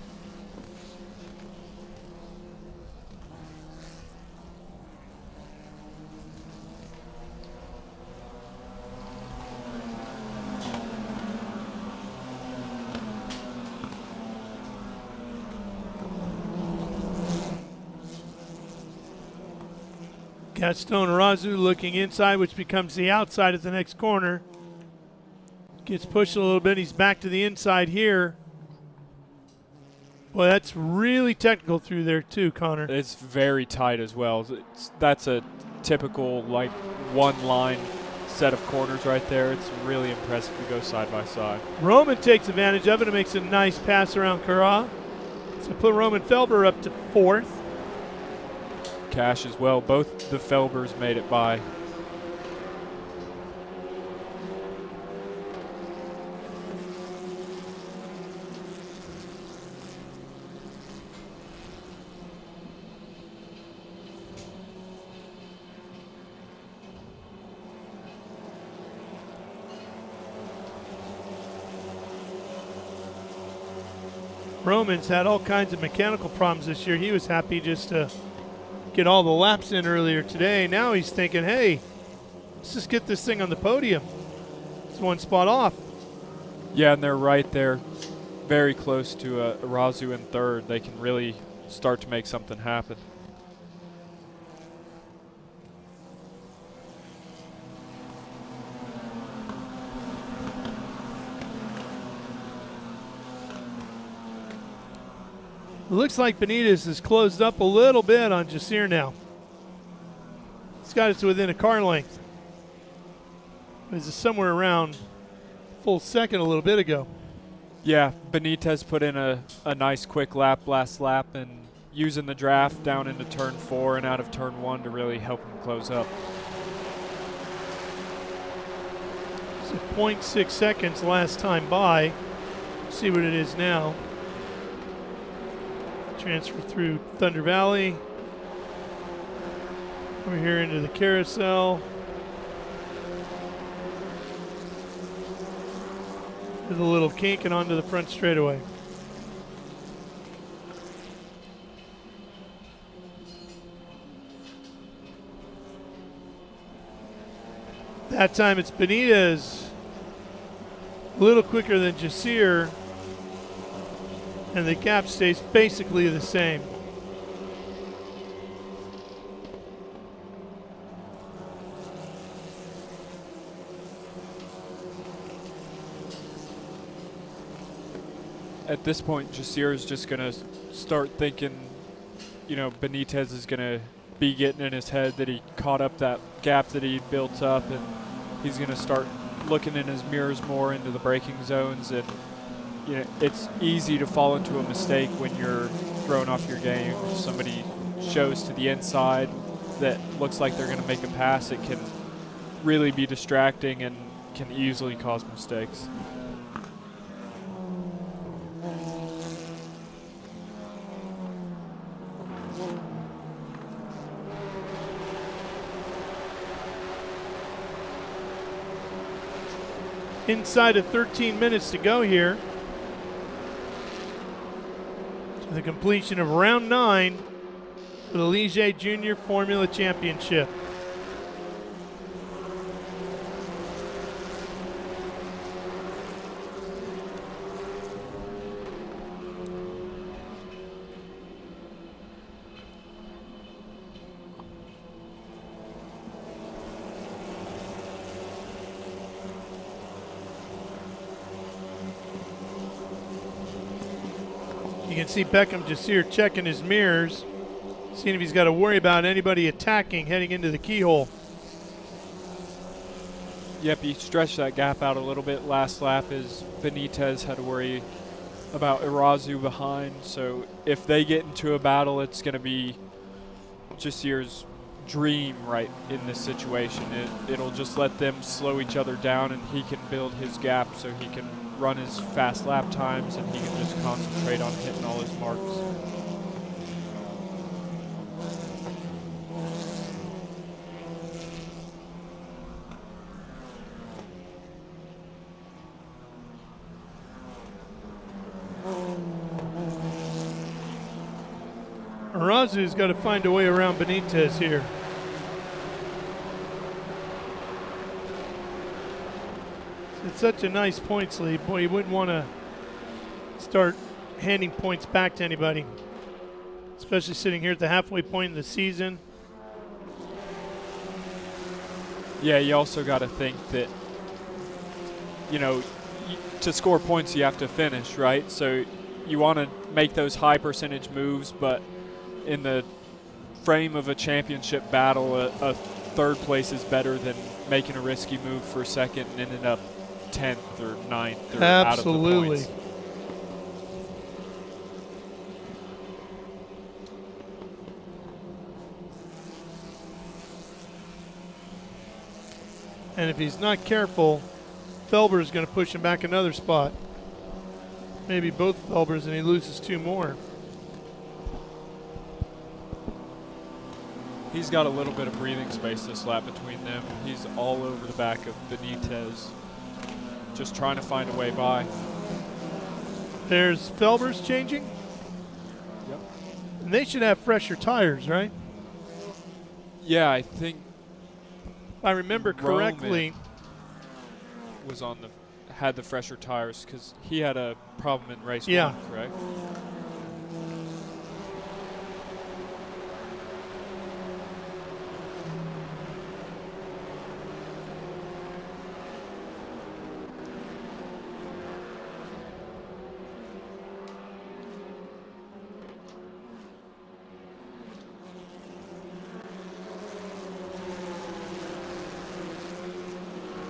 Gaston Arazu looking inside, which becomes the outside at the next corner. Gets pushed a little bit. He's back to the inside here. Boy, that's really technical through there too, Connor. It's very tight as well. That's a typical, like, one-line set of corners right there. It's really impressive to go side by side. Roman takes advantage of it and makes a nice pass around Kara. So put Roman Felber up to 4th. cash as well. Both the Felbers made it by. Roman's had all kinds of mechanical problems this year. He was happy just to get all the laps in earlier today. Now he's thinking, hey, let's just get this thing on the podium. It's one spot off. Yeah, and they're right there, very close to Arazu in third. They can really start to make something happen. It looks like Benitez has closed up a little bit on Jasir now. He's got it to within a car length. This is somewhere around full second a little bit ago. Yeah, Benitez put in a nice quick lap last lap and using the draft down into turn 4 and out of turn 1 to really help him close up. So 0.6 seconds last time by. See what it is now. Transfer through Thunder Valley. Over here into the carousel. With a little kink and onto the front straightaway. That time it's Benitez. A little quicker than Jasir. And the gap stays basically the same. At this point, Jasir is just going to start thinking, you know, Benitez is going to be getting in his head that he caught up that gap that he built up, and he's going to start looking in his mirrors more into the braking zones. And you know, it's easy to fall into a mistake when you're thrown off your game. If somebody shows to the inside that looks like they're going to make a pass, it can really be distracting and can easily cause mistakes. Inside of 13 minutes to go here. To the completion of round 9 for the Ligier Junior Formula Championship. You can see Beckham Jasir checking his mirrors, seeing if he's got to worry about anybody attacking heading into the keyhole. Yep, he stretched that gap out a little bit last lap as Benitez had to worry about Arazu behind. So if they get into a battle, it's going to be Jasir's dream right in this situation. It'll just let them slow each other down and he can build his gap so he can run his fast lap times and he can just concentrate on hitting all his marks. Arazu's got to find a way around Benitez here. It's such a nice points lead. Boy, you wouldn't want to start handing points back to anybody, especially sitting here at the halfway point in the season. Yeah, you also got to think that, you know, to score points you have to finish, right? So you want to make those high percentage moves, but in the frame of a championship battle, a third place is better than making a risky move for second and ending up 10th or 9th or out of the points. And if he's not careful, Felber's going to push him back another spot. Maybe both Felbers, and he loses 2 more. He's got a little bit of breathing space this lap between them. He's all over the back of Benitez, just trying to find a way by. There's Felber's changing. Yep. And they should have fresher tires, right? Yeah, I think if I remember correctly, Roman was on had the fresher tires because he had a problem in race 1, correct?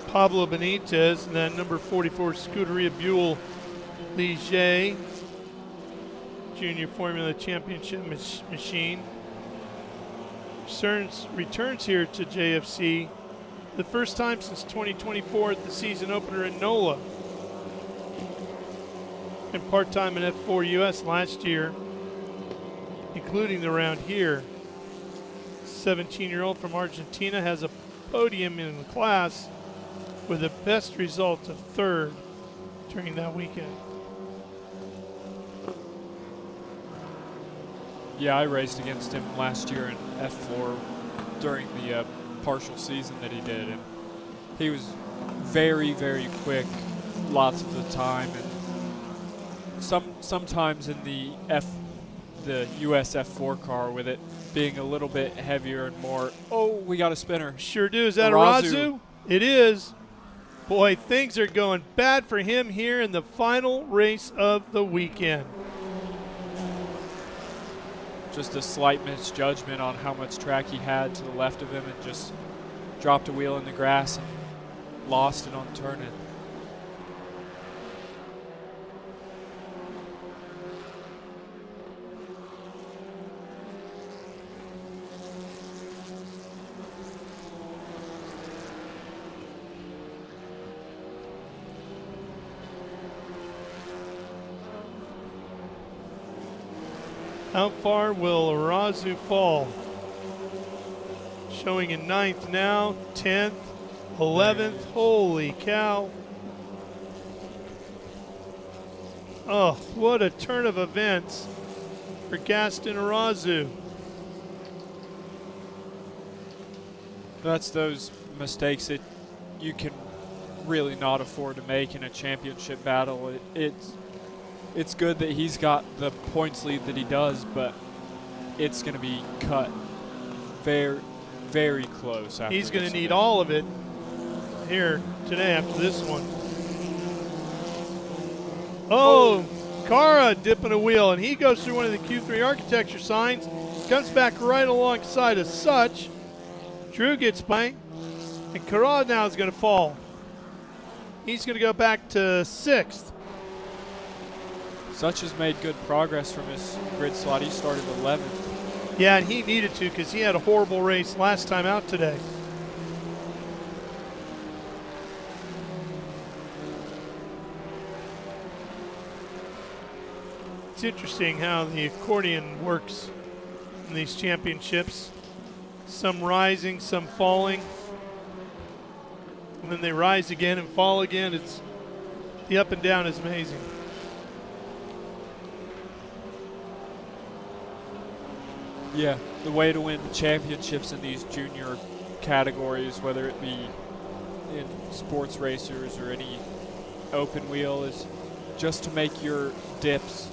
Pablo Benitez, and then number 44 Scuderia Buell Ligier Junior Formula Championship machine. Returns here to JFC the first time since 2024 at the season opener in NOLA. And part-time in F4 US last year, including the round here. 17-year-old from Argentina has a podium in the class with the best result of 3rd during that weekend. Yeah, I raced against him last year in F4 during the partial season that he did, and he was very, very quick lots of the time, and sometimes in the US F4 car with it being a little bit heavier and more. Oh, we got a spinner. Sure do. Is that Arazu? It is. Boy, things are going bad for him here in the final race of the weekend. Just a slight misjudgment on how much track he had to the left of him and just dropped a wheel in the grass and lost it on turn-in. How far will Arazu fall? Showing in 9th now, 10th, 11th. Holy cow. Oh, what a turn of events for Gaston Arazu. That's those mistakes that you can really not afford to make in a championship battle. It's good that he's got the points lead that he does, but it's going to be cut very, very close after He's going to this need event. all of it here today after this one. Oh, Cara dipping a wheel, and he goes through one of the Q3 architecture signs, comes back right alongside of Such. Drew gets by, and Cara now is going to fall. He's going to go back to 6th. Such has made good progress from his grid slot. He started 11th. Yeah, and he needed to because he had a horrible race last time out today. It's interesting how the accordion works in these championships. Some rising, some falling. And then they rise again and fall again. It's the up and down is amazing. Yeah, the way to win championships in these junior categories, whether it be in sports racers or any open wheel, is just to make your dips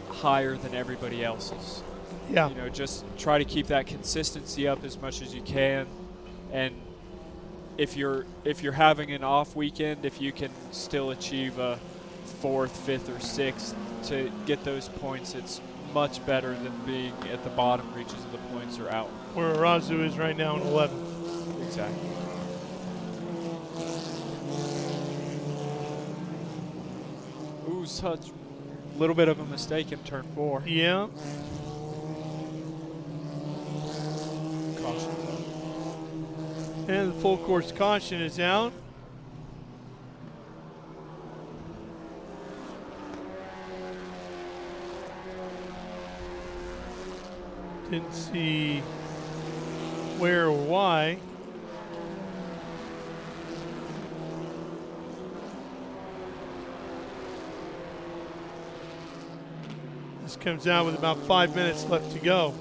higher than everybody else's. Yeah. You know, just try to keep that consistency up as much as you can, and if you're having an off weekend, if you can still achieve a 4th, 5th, or 6th to get those points, it's much better than being at the bottom reaches of the points or out. Where Arazu is right now in 11th. Exactly. Ooh, such a little bit of a mistake in turn 4. Yeah. Caution. And the full course caution is out. Didn't see where or why. This comes out with about 5 minutes left to go.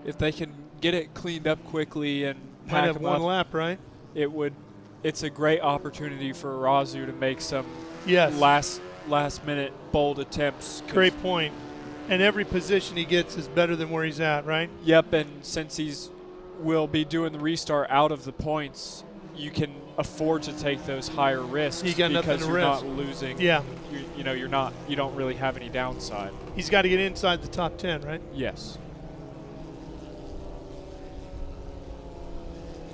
If they can get it cleaned up quickly and Might have pack 'em one up, lap, right? it would. It's a great opportunity for Arazu to make some Yes. last minute bold attempts. Great point. And every position he gets is better than where he's at, right? Yep, and since will be doing the restart out of the points, you can afford to take those higher risks You got nothing because to you're risk. not losing. Yeah. You don't really have any downside. He's got to get inside the top 10, right? Yes.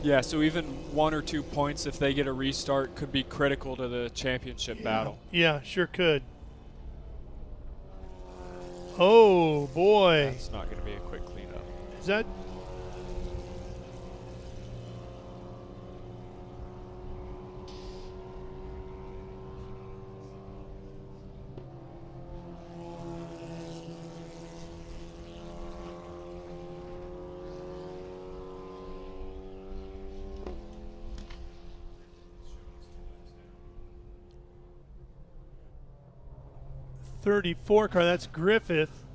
Yeah, so even 1 or 2 points, if they get a restart, could be critical to the championship battle. Yeah, sure could. Oh, boy. That's not going to be a quick cleanup. Is that? .34 car, that's Griffith.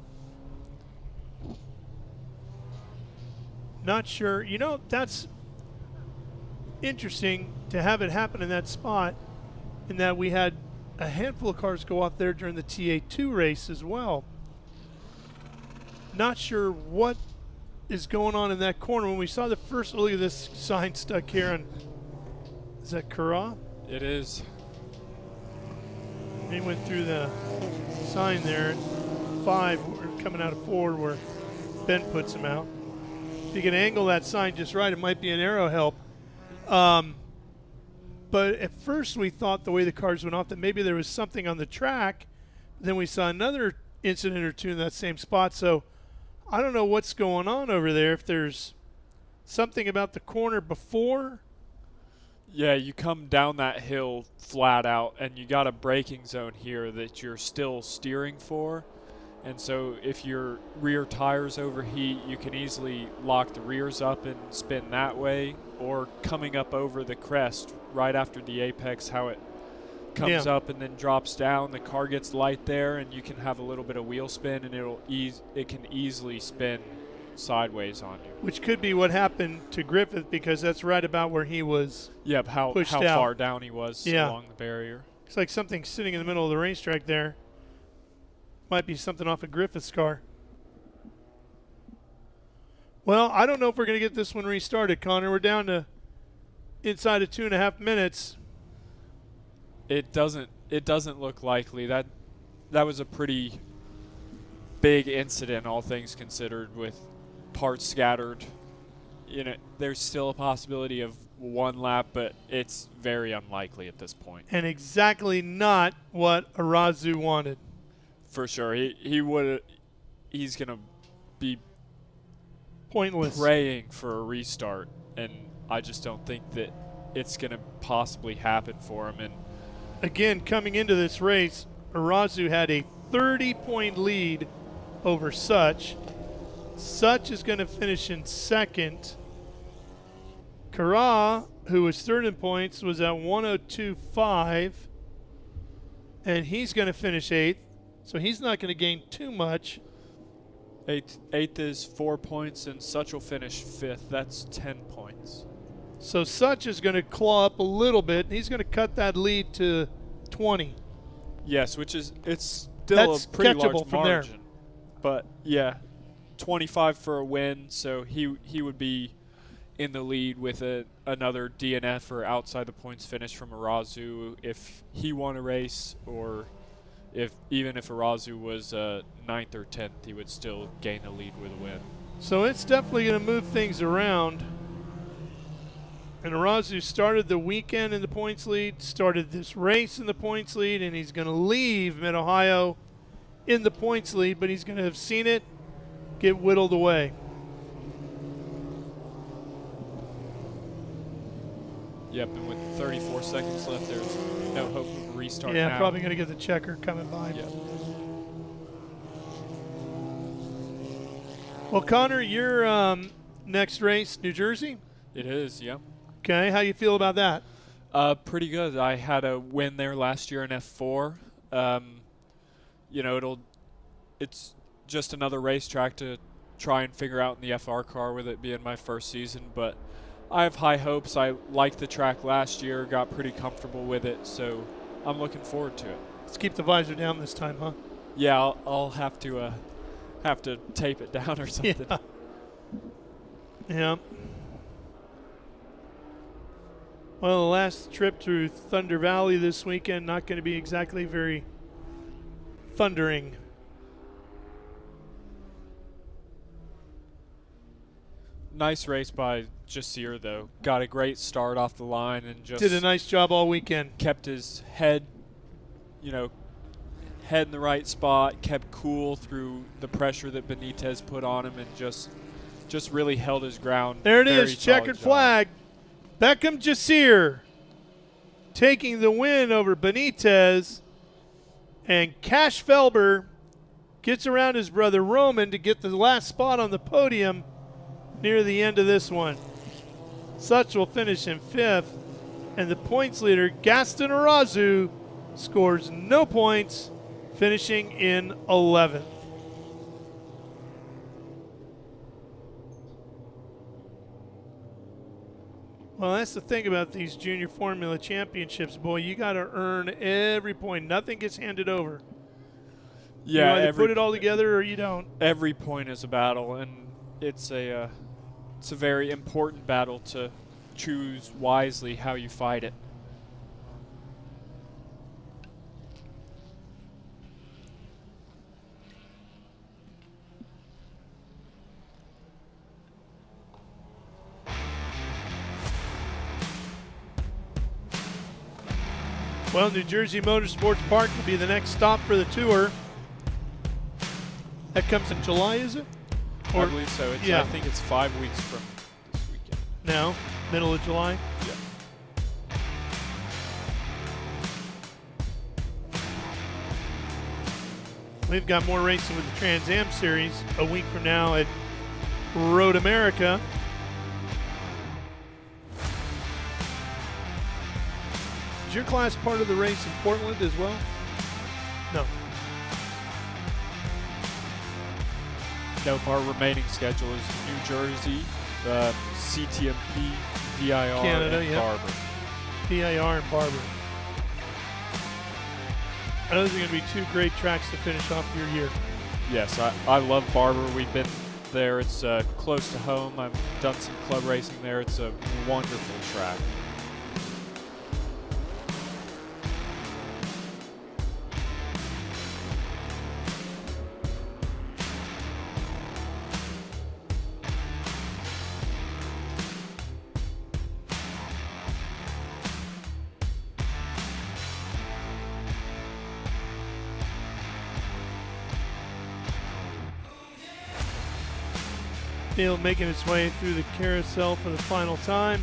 Not sure. You know, that's interesting to have it happen in that spot, in that we had a handful of cars go off there during the TA2 race as well. Not sure what is going on in that corner. When we saw the first, look at this sign stuck here, and is that Kara? It is. He went through the sign there. 5, we're coming out of 4 where Ben puts him out. If you can angle that sign just right, it might be an arrow help. But at first we thought the way the cars went off that maybe there was something on the track. Then we saw another incident or two in that same spot. So I don't know what's going on over there. If there's something about the corner before. Yeah, you come down that hill flat out, and you got a braking zone here that you're still steering for. And so if your rear tires overheat, you can easily lock the rears up and spin that way, or coming up over the crest right after the apex, how it comes up and then drops down. The car gets light there, and you can have a little bit of wheel spin, and it can easily spin sideways on you. Which could be what happened to Griffith, because that's right about where he was. Yep, how far down he was along the barrier. It's like something sitting in the middle of the racetrack there. Might be something off of Griffith's car. Well, I don't know if we're going to get this one restarted, Connor. We're down to inside of 2.5 minutes. It doesn't look likely. That was a pretty big incident, all things considered, with parts scattered. You know, there's still a possibility of one lap, but it's very unlikely at this point. And exactly not what Arazu wanted. For sure, he's gonna be pointless praying for a restart, and I just don't think that it's gonna possibly happen for him. And again, coming into this race, Arazu had a 30-point lead over Such. Such is going to finish in second. Kara, who was third in points, was at 102.5, and he's going to finish 8th. So he's not going to gain too much. Eighth is 4 points, and Such will finish 5th. That's 10 points. So Such is going to claw up a little bit. And he's going to cut that lead to 20. Yes, it's still a pretty large from margin. there. But yeah, 25 for a win. So he would be in the lead with another DNF or outside the points finish from Arazu if he won a race, or even if Arazu was 9th or 10th, he would still gain the lead with a win. So it's definitely going to move things around. And Arazu started the weekend in the points lead, started this race in the points lead, and he's going to leave Mid-Ohio in the points lead, but he's going to have seen it get whittled away. Yep, and with 34 seconds left, there's no hope of a restart Yeah, now. probably going to get the checker coming by. Yep. Well, Connor, your next race, New Jersey? It is, yeah. Okay, how you feel about that? Pretty good. I had a win there last year in F4. You know, it's just another racetrack to try and figure out in the FR car with it being my first season, but I have high hopes. I liked the track last year, got pretty comfortable with it, so I'm looking forward to it. Let's keep the visor down this time, huh? Yeah, I'll have to tape it down or something. Yeah. Well, the last trip through Thunder Valley this weekend, not going to be exactly very thundering. Nice race by Jasir, though. Got a great start off the line and just did a nice job all weekend. Kept his head, head in the right spot, kept cool through the pressure that Benitez put on him, and just really held his ground. There it Very is, checkered solid job. flag. Beckham Jasir taking the win over Benitez, and Cash Felber gets around his brother Roman to get the last spot on the podium near the end of this one. Such will finish in 5th, and the points leader, Gaston Arazu, scores no points, finishing in 11th. Well, that's the thing about these Junior Formula Championships, boy. You got to earn every point. Nothing gets handed over. Yeah, you either put it all together or you don't. Every point is a battle, and it's a very important battle to choose wisely how you fight it. Well, New Jersey Motorsports Park will be the next stop for the tour. That comes in July, is it? I believe so. Yeah. I think it's 5 weeks from this weekend. Now, middle of July? Yeah. We've got more racing with the Trans Am Series a week from now at Road America. Is your class part of the race in Portland as well? No. Nope, our remaining schedule is New Jersey, CTMP, VIR, Canada, and yeah. Barber. PIR and Barber. Those are going to be two great tracks to finish off your year. Yes, I love Barber. We've been there. It's close to home. I've done some club racing there. It's a wonderful track. Field making its way through the carousel for the final time.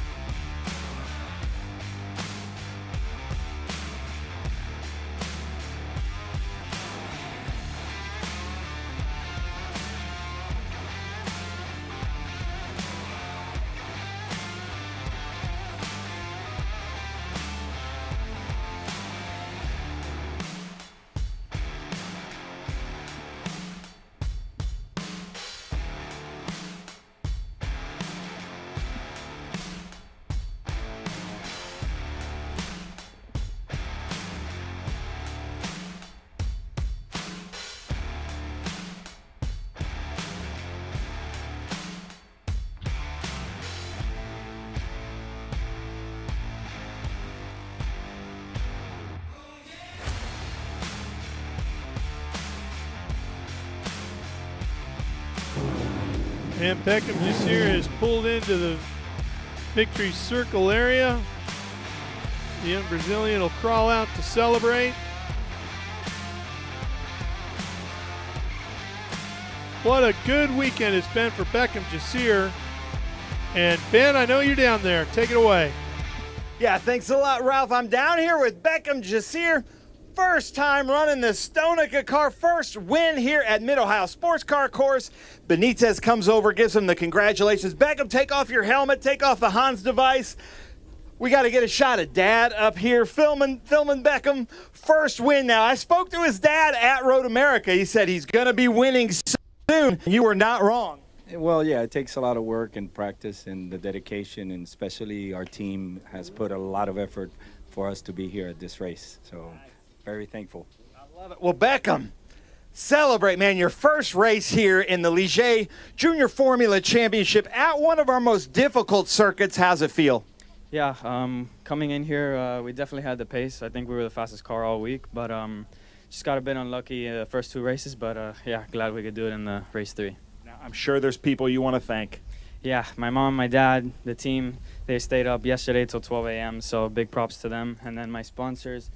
And Beckham Jasir is pulled into the victory circle area. The young Brazilian will crawl out to celebrate. What a good weekend it's been for Beckham Jasir. And Ben, I know you're down there. Take it away. Yeah, thanks a lot, Ralph. I'm down here with Beckham Jasir. First time running the Stonica car. First win here at Mid-Ohio Sports Car Course. Benitez comes over, gives him the congratulations. Beckham, take off your helmet, take off the Hans device. We got to get a shot of Dad up here filming Beckham. First win now. I spoke to his dad at Road America. He said he's going to be winning soon. You were not wrong. Well, yeah, it takes a lot of work and practice and the dedication, and especially our team has put a lot of effort for us to be here at this race. So very thankful. I love it. Well, Beckham, celebrate, man, your first race here in the Ligier Junior Formula Championship at one of our most difficult circuits. How's it feel? Yeah, coming in here, we definitely had the pace. I think we were the fastest car all week, but just got a bit unlucky the first two races, but yeah, glad we could do it in the race 3. Now, I'm sure there's people you want to thank. Yeah, my mom, my dad, the team, they stayed up yesterday till 12 a.m., so big props to them. And then my sponsors,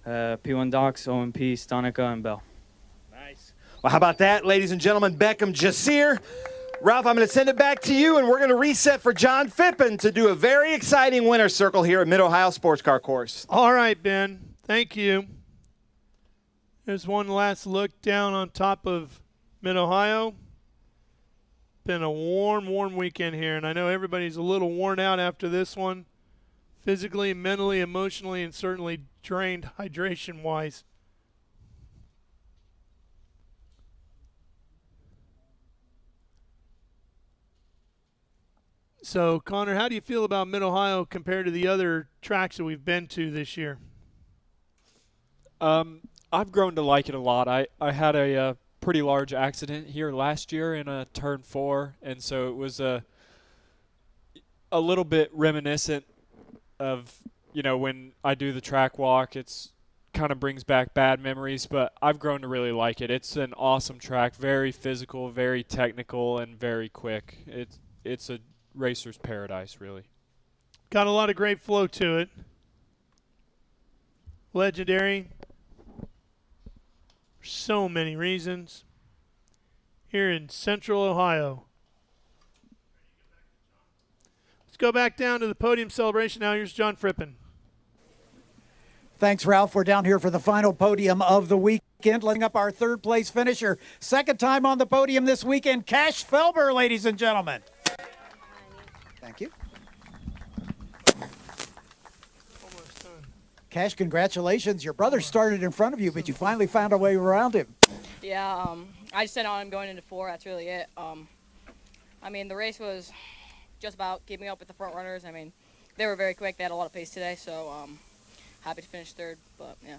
P1 Docs, OMP, Stonica, and Bell. Nice. Well, how about that, ladies and gentlemen? Beckham Jasir. Ralph, I'm going to send it back to you, and we're going to reset for John Phippen to do a very exciting winner's circle here at Mid-Ohio Sports Car Course. All right, Ben. Thank you. There's one last look down on top of Mid-Ohio. Been a warm weekend here, and I know everybody's a little worn out after this one, physically, mentally, emotionally, and certainly drained hydration-wise. So, Connor, how do you feel about Mid-Ohio compared to the other tracks that we've been to this year? I've grown to like it a lot. I had a pretty large accident here last year in a turn 4, and so it was a little bit reminiscent of, you know, when I do the track walk. It's kind of brings back bad memories, but I've grown to really like it. It's an awesome track, very physical, very technical, and very quick. It's a racer's paradise, really. Got a lot of great flow to it. Legendary. For so many reasons. Here in Central Ohio. Let's go back down to the podium celebration now. Here's John Phippen. Thanks, Ralph. We're down here for the final podium of the weekend, letting up our third place finisher. Second time on the podium this weekend, Cash Felber, ladies and gentlemen. Thank you. Cash, congratulations. Your brother started in front of you, but you finally found a way around him. Yeah, I just said I'm going into 4. That's really it. I mean, the race was just about keeping up with the front runners. I mean, they were very quick. They had a lot of pace today, so happy to finish third. But yeah.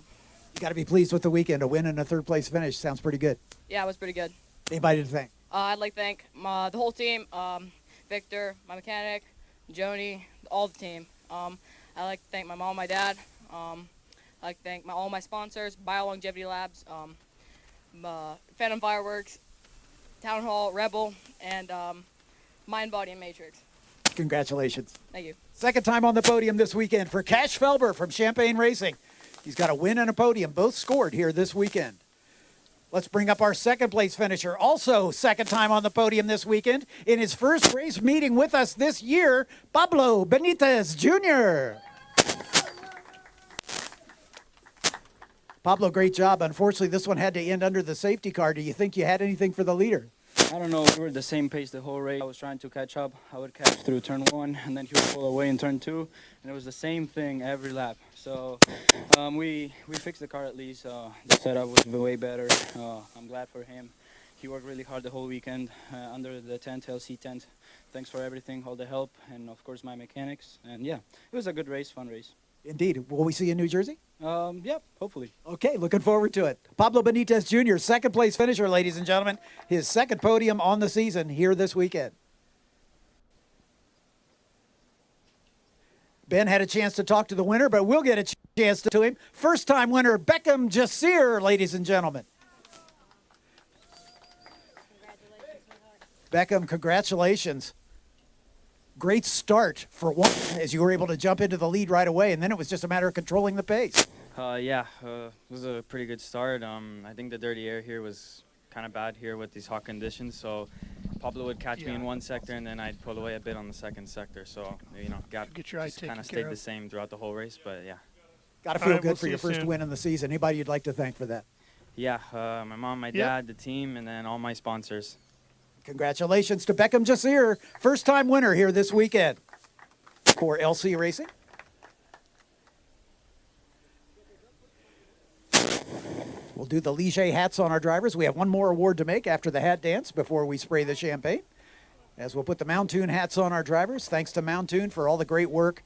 You got to be pleased with the weekend. A win and a third place finish sounds pretty good. Yeah, it was pretty good. Anybody to thank? I'd like to thank the whole team, Victor, my mechanic, Joni, all the team. I'd like to thank my mom, my dad. I'd like to thank all my sponsors, BioLongevity Labs, Phantom Fireworks, Town Hall, Rebel, and Mind, Body, and Matrix. Congratulations. Thank you. Second time on the podium this weekend for Cash Felber from Champaign Racing. He's got a win and a podium, both scored here this weekend. Let's bring up our second place finisher, also second time on the podium this weekend. In his first race meeting with us this year, Pablo Benitez Jr. Pablo, great job. Unfortunately, this one had to end under the safety car. Do you think you had anything for the leader? I don't know. We were the same pace the whole race. I was trying to catch up. I would catch through turn 1, and then he would pull away in turn 2, and it was the same thing every lap. So we fixed the car at least. The setup was way better. I'm glad for him. He worked really hard the whole weekend under the tent, LC tent. Thanks for everything, all the help, and of course my mechanics. And yeah, it was a good race, fun race. Indeed. Will we see you in New Jersey? Yep, hopefully. Okay, looking forward to it. Pablo Benitez Jr., second place finisher, ladies and gentlemen. His second podium on the season here this weekend. Ben had a chance to talk to the winner, but we'll get a chance to him. First-time winner, Beckham Jasir, ladies and gentlemen. Beckham, congratulations. Great start for one, as you were able to jump into the lead right away, and then it was just a matter of controlling the pace. Yeah, it was a pretty good start. I think the dirty air here was kind of bad here with these hot conditions. So Pablo would catch me in one sector, and then I'd pull away a bit on the second sector. So, get your eye taken kind of care stayed the of. same throughout the whole race. But yeah. Got to feel good for your first win in the season. Anybody you'd like to thank for that? Yeah, my mom, my dad, the team, and then all my sponsors. Congratulations to Beckham Jasir, first-time winner here this weekend for LC Racing. We'll do the Ligier hats on our drivers. We have one more award to make after the hat dance before we spray the champagne. As we'll put the Mountoon hats on our drivers. Thanks to Mountoon for all the great work,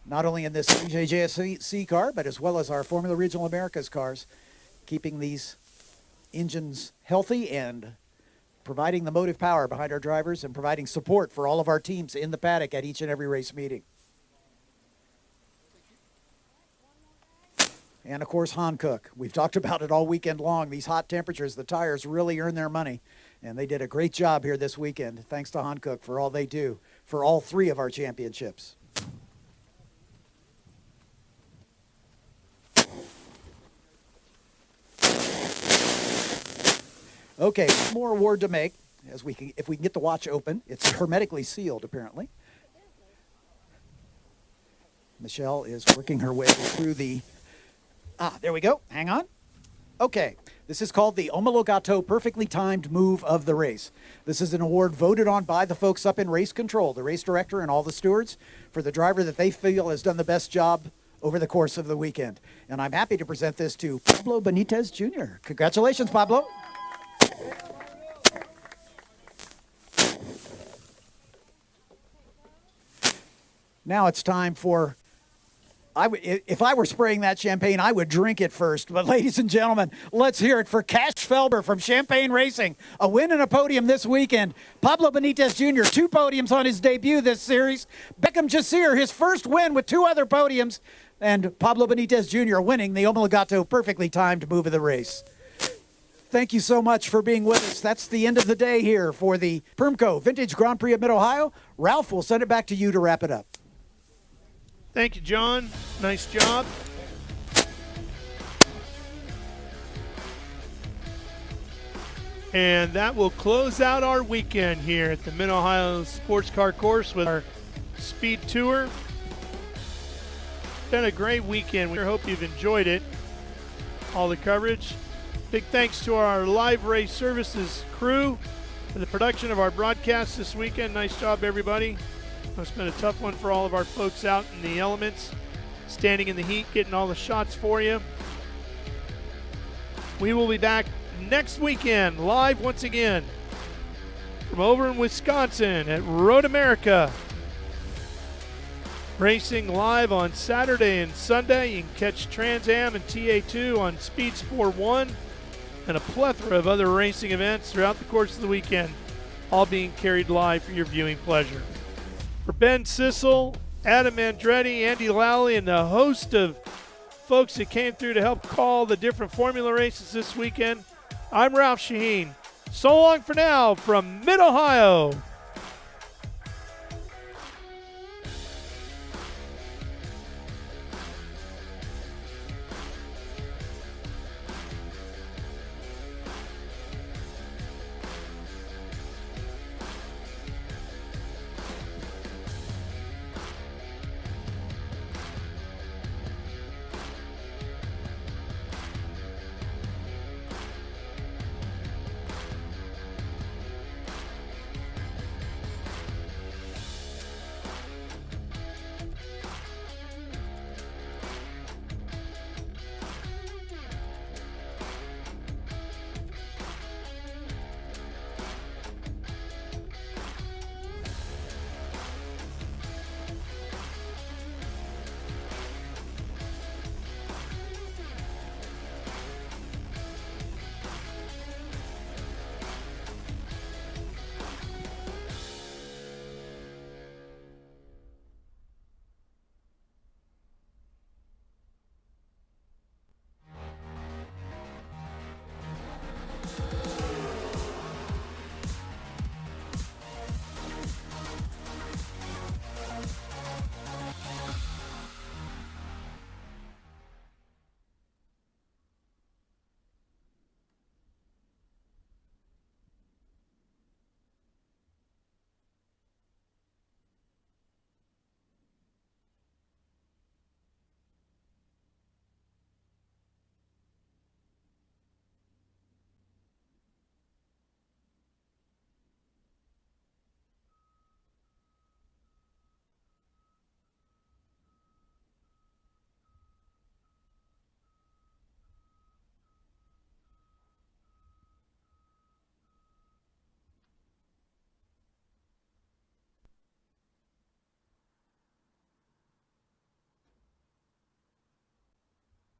not only in this Ligier JFC car, but as well as our Formula Regional Americas cars, keeping these engines healthy and providing the motive power behind our drivers and providing support for all of our teams in the paddock at each and every race meeting. And, of course, Hankook. We've talked about it all weekend long. These hot temperatures, the tires really earn their money. And they did a great job here this weekend. Thanks to Hankook for all they do for all three of our championships. Okay, one more award to make. If we can get the watch open. It's hermetically sealed, apparently. Michelle is working her way through the... there we go. Hang on. Okay. This is called the Homologato Perfectly Timed Move of the Race. This is an award voted on by the folks up in race control, the race director and all the stewards, for the driver that they feel has done the best job over the course of the weekend. And I'm happy to present this to Pablo Benitez Jr. Congratulations, Pablo. Now it's time for... if I were spraying that champagne, I would drink it first. But ladies and gentlemen, let's hear it for Cash Felber from Champagne Racing. A win and a podium this weekend. Pablo Benitez Jr., 2 podiums on his debut this series. Beckham Jasir, his first win with 2 other podiums. And Pablo Benitez Jr. winning the Homologato Perfectly Timed Move of the Race. Thank you so much for being with us. That's the end of the day here for the Permco Vintage Grand Prix of Mid-Ohio. Ralph, we'll send it back to you to wrap it up. Thank you, John. Nice job. And that will close out our weekend here at the Mid-Ohio Sports Car Course with our Speed Tour. Been a great weekend. We hope you've enjoyed it. All the coverage. Big thanks to our live race services crew for the production of our broadcast this weekend. Nice job, everybody. It's been a tough one for all of our folks out in the elements, standing in the heat, getting all the shots for you. We will be back next weekend, live once again, from over in Wisconsin at Road America. Racing live on Saturday and Sunday. You can catch Trans Am and TA2 on Speed Sport 1 and a plethora of other racing events throughout the course of the weekend, all being carried live for your viewing pleasure. For Ben Sissel, Adam Andretti, Andy Lally, and the host of folks that came through to help call the different formula races this weekend, I'm Ralph Shaheen. So long for now from Mid-Ohio.